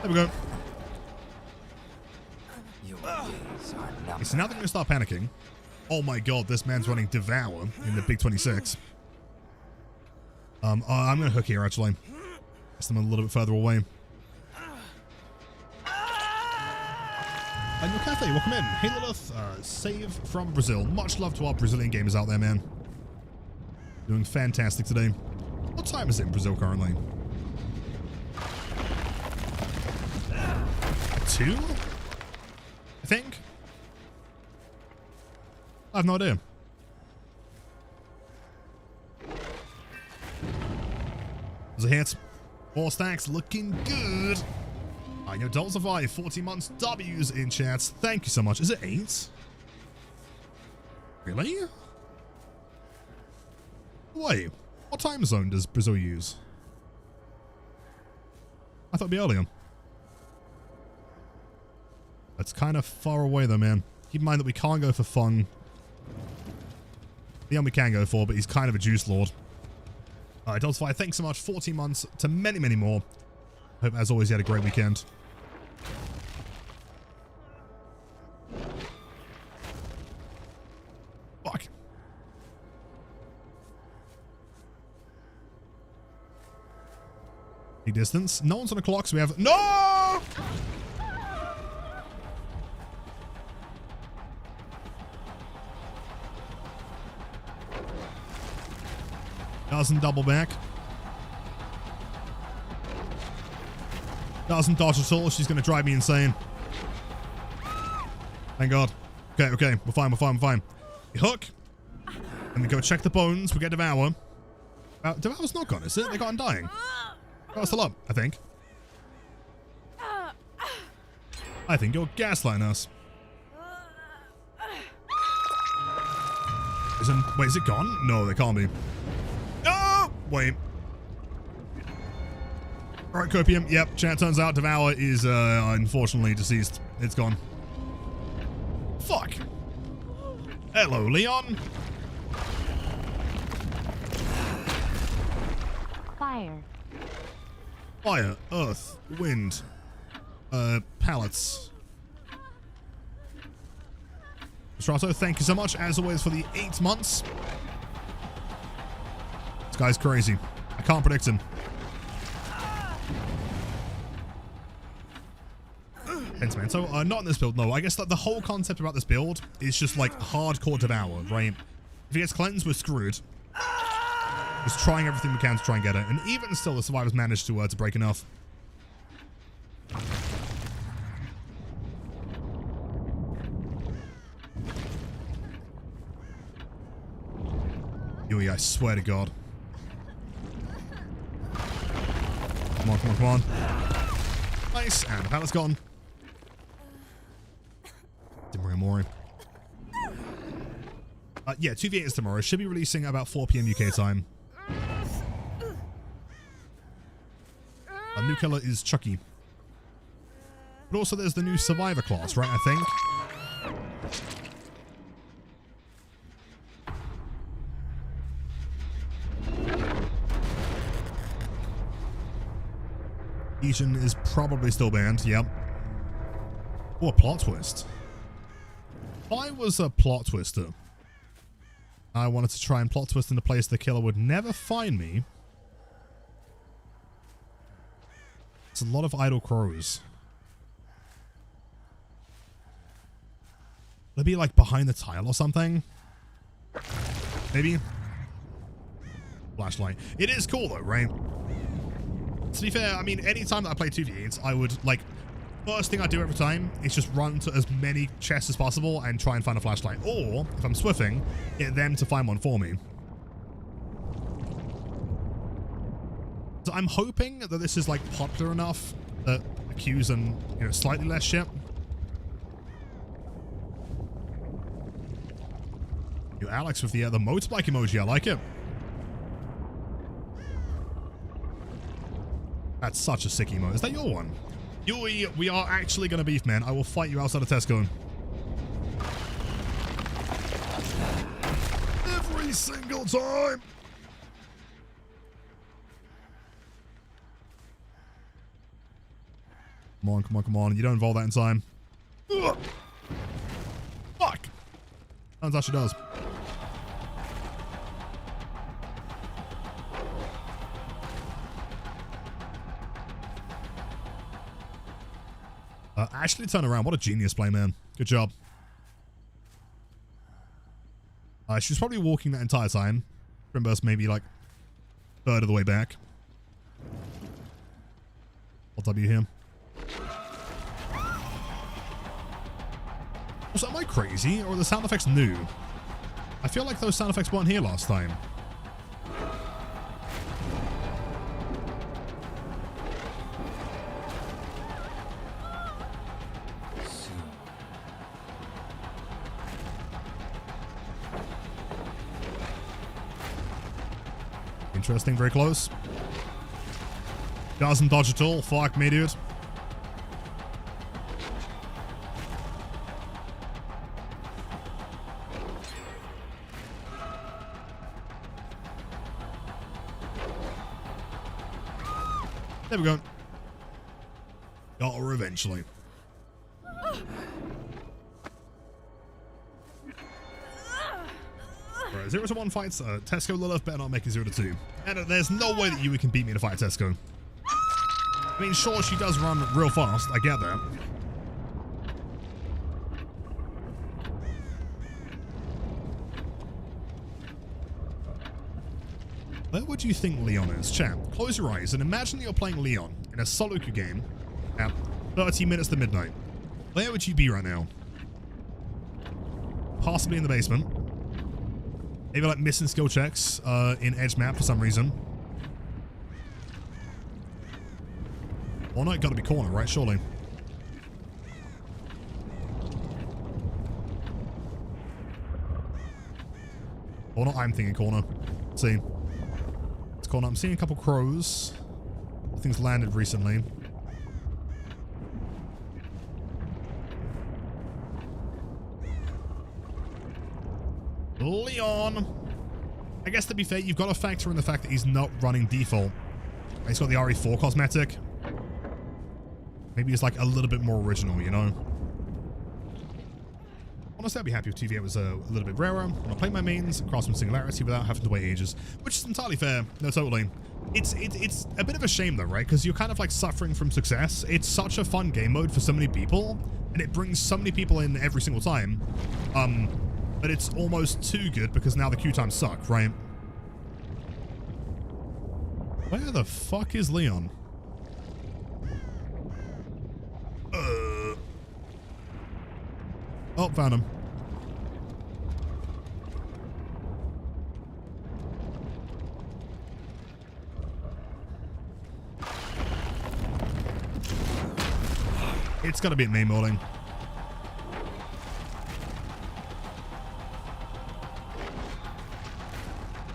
There we go. Okay, so now they're going to start panicking. Oh my God, this man's running Devour in the Big 26. I'm going to hook here, actually. Guess I'm a little bit further away. And your cafe, welcome in. Hey Lilith, save from Brazil. Much love to our Brazilian gamers out there, man. Doing fantastic today. What time is it in Brazil currently? 2? I think. I have no idea. There's a hit. 4 stacks looking good. I know Dolls survive 40 months W's in chats. Thank you so much. Is it 8? Really? Wait, what time zone does Brazil use? I thought it'd be earlier. That's kind of far away though, man. Keep in mind that we can't go for fun. The one we can go for, but he's kind of a juice lord. Alright, Dogsfly, thanks so much. 14 months to many, many more. Hope, as always, you had a great weekend. Fuck. Big distance. No one's on the clock, so we have... No! Doesn't double back. Doesn't dodge at all. She's going to drive me insane. Thank God. Okay, okay. We're fine, we're fine, we're fine. We hook. And we go check the bones. We get Devour. Devour's not gone, is it? They got Undying. Oh, still up, I think. I think you're gaslighting us. Wait, is it gone? No, they can't be. No! Wait. Alright, Copium. Yep, chat, turns out Devour is, unfortunately deceased. It's gone. Fuck. Hello, Leon. Fire. Fire, earth, wind, pallets. Strato, thank you so much, as always, for the 8 months. This guy's crazy. I can't predict him. Hence, man. So, not in this build, no. I guess that the whole concept about this build is just, like, hardcore Devour, right? If he gets cleansed, we're screwed. Just trying everything we can to try and get it. And even still, the survivors managed to break enough. Yui, I swear to God. Come on, come on, come on. Nice. And the pallet's gone. Didn't bring a Mori. Yeah, 2v8 is tomorrow. Should be releasing about 4 PM UK time. A new killer is Chucky. But also there's the new Survivor class, right, I think? Gideon is probably still banned, yep. Oh, a plot twist. I was a plot twister. I wanted to try and plot twist in a place the killer would never find me. It's a lot of idle crows. Maybe like behind the tile or something? Maybe? Flashlight. It is cool though, right? To be fair, I mean, anytime that I play 2v8s, I would, like, first thing I do every time is just run to as many chests as possible and try and find a flashlight. Or, if I'm swiffing, get them to find one for me. So I'm hoping that this is, like, popular enough that accuse and, you know, slightly less shit. You Alex with the motorbike emoji, I like it. That's such a sick emote. Is that your one? Yui, we are actually going to beef, man. I will fight you outside of Tesco. Every single time. Come on, come on, come on. You don't involve that in time. Ugh. Fuck. Sounds actually does. Actually turn around. What a genius play, man. Good job. She was probably walking that entire time. Grimburst maybe like third of the way back. I'll W him. Also, am I crazy or are the sound effects new? I feel like those sound effects weren't here last time. Interesting, very close. Doesn't dodge at all. Fuck me, dude. There we go. Got her eventually. Right, 0 to 1 fights. Tesco Lilith better not make it 0 to 2. And there's no way that Yui can beat me in a fight, Tesco. I mean, sure, she does run real fast. I get that. Where would you think Leon is? Chat, close your eyes and imagine that you're playing Leon in a solo queue game at 30 minutes to midnight. Where would you be right now? Possibly in the basement. Maybe like missing skill checks in Edge map for some reason. Or not, gotta be corner, right? Surely. Or not, I'm thinking corner. Let's see. It's corner. I'm seeing a couple crows. Nothing's landed recently. Leon. I guess to be fair, you've got to factor in the fact that he's not running default. He's got the RE4 cosmetic. Maybe it's like a little bit more original, you know? Honestly, I'd be happy if TVA was a little bit rarer. When I play my mains across from Singularity without having to wait ages, which is entirely fair. No, totally. It's a bit of a shame though, right? Because you're kind of like suffering from success. It's such a fun game mode for so many people, and it brings so many people in every single time. But it's almost too good because now the queue times suck, right? Where the fuck is Leon? Oh, found him. It's gotta be at main building.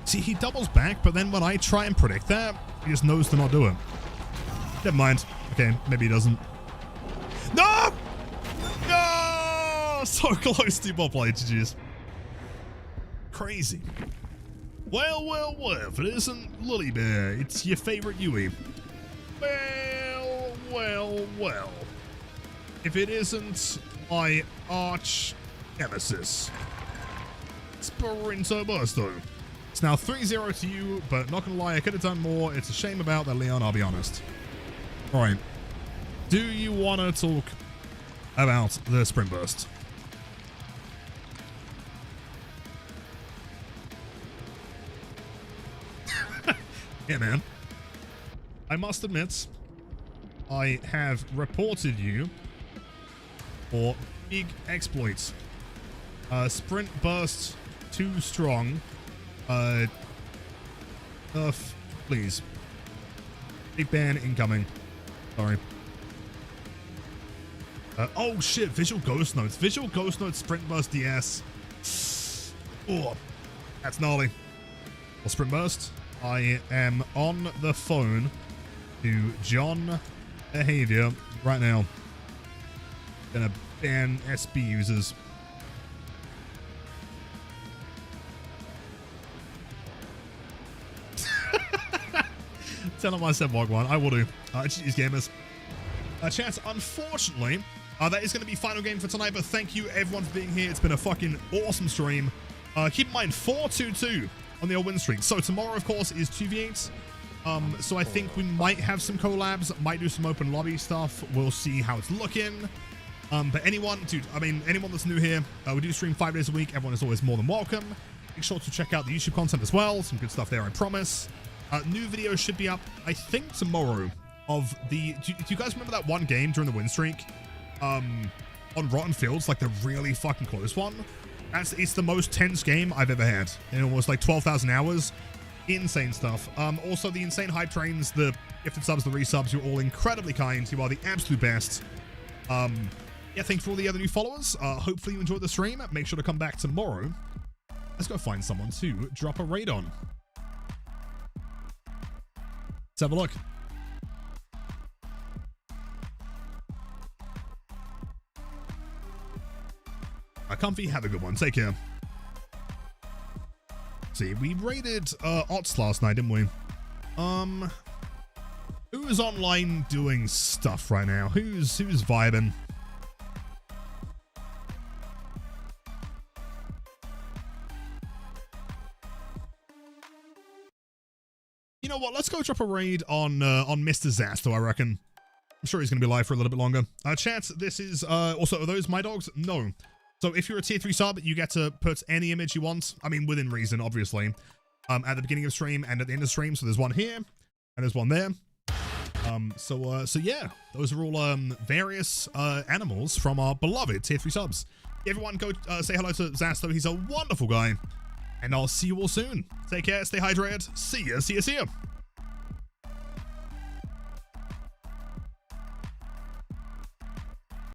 See, he doubles back, but then when I try and predict that, he just knows to not do it. Never mind. Okay, maybe he doesn't. No! No! So close to ball play, GG's. Crazy. Well, well, well, if it isn't Lily Bear, it's your favorite Yui. Well, well, well. If it isn't my arch nemesis, Sprinter Bursto. It's now 3-0 to you, but not gonna lie, I could have done more. It's a shame about that, Leon, I'll be honest. Alright. Do you want to talk about the Sprint Burst? Yeah, man. I must admit, I have reported you for big exploits. Sprint Burst too strong. Please. Big ban incoming. Sorry. Oh shit, Visual Ghost Notes. Visual Ghost Notes Sprint Burst DS. Oh, that's gnarly. Well, Sprint Burst, I am on the phone to John Behavior right now. Gonna ban SB users. Tell him I said Wagwan. I will do. GG's gamers. Chance, unfortunately, that is going to be final game for tonight, but thank you everyone for being here. It's been a fucking awesome stream. Keep in mind, 4-2-2 on the old win streak. So tomorrow, of course, is 2v8. So I think we might have some collabs, might do some open lobby stuff. We'll see how it's looking. But anyone, dude, I mean, anyone that's new here, we do stream 5 days a week. Everyone is always more than welcome. Make sure to check out the YouTube content as well. Some good stuff there, I promise. New videos should be up, I think, tomorrow of the... Do you guys remember that one game during the win streak? On Rotten Fields, like the really fucking close one? It's the most tense game I've ever had. And it was like 12,000 hours. Insane stuff. Also, the insane hype trains, the gifted subs, the resubs, you're all incredibly kind. You are the absolute best. Yeah, thanks for all the other new followers. Hopefully you enjoyed the stream. Make sure to come back tomorrow. Let's go find someone to drop a raid on. Let's have a look. Comfy, have a good one. Take care. See, we raided Ots last night, didn't we? Who is online doing stuff right now? Who's vibing? You know what? Let's go drop a raid on Mr. Zasto, I reckon. I'm sure he's going to be live for a little bit longer. Chance, this is also, are those my dogs? No. So if you're a tier 3 sub, you get to put any image you want. I mean, within reason, obviously. At the beginning of stream and at the end of stream. So there's one here and there's one there. So yeah, those are all various animals from our beloved tier 3 subs. Everyone go say hello to Zasto. He's a wonderful guy. And I'll see you all soon. Take care, stay hydrated. See ya, see ya, see ya.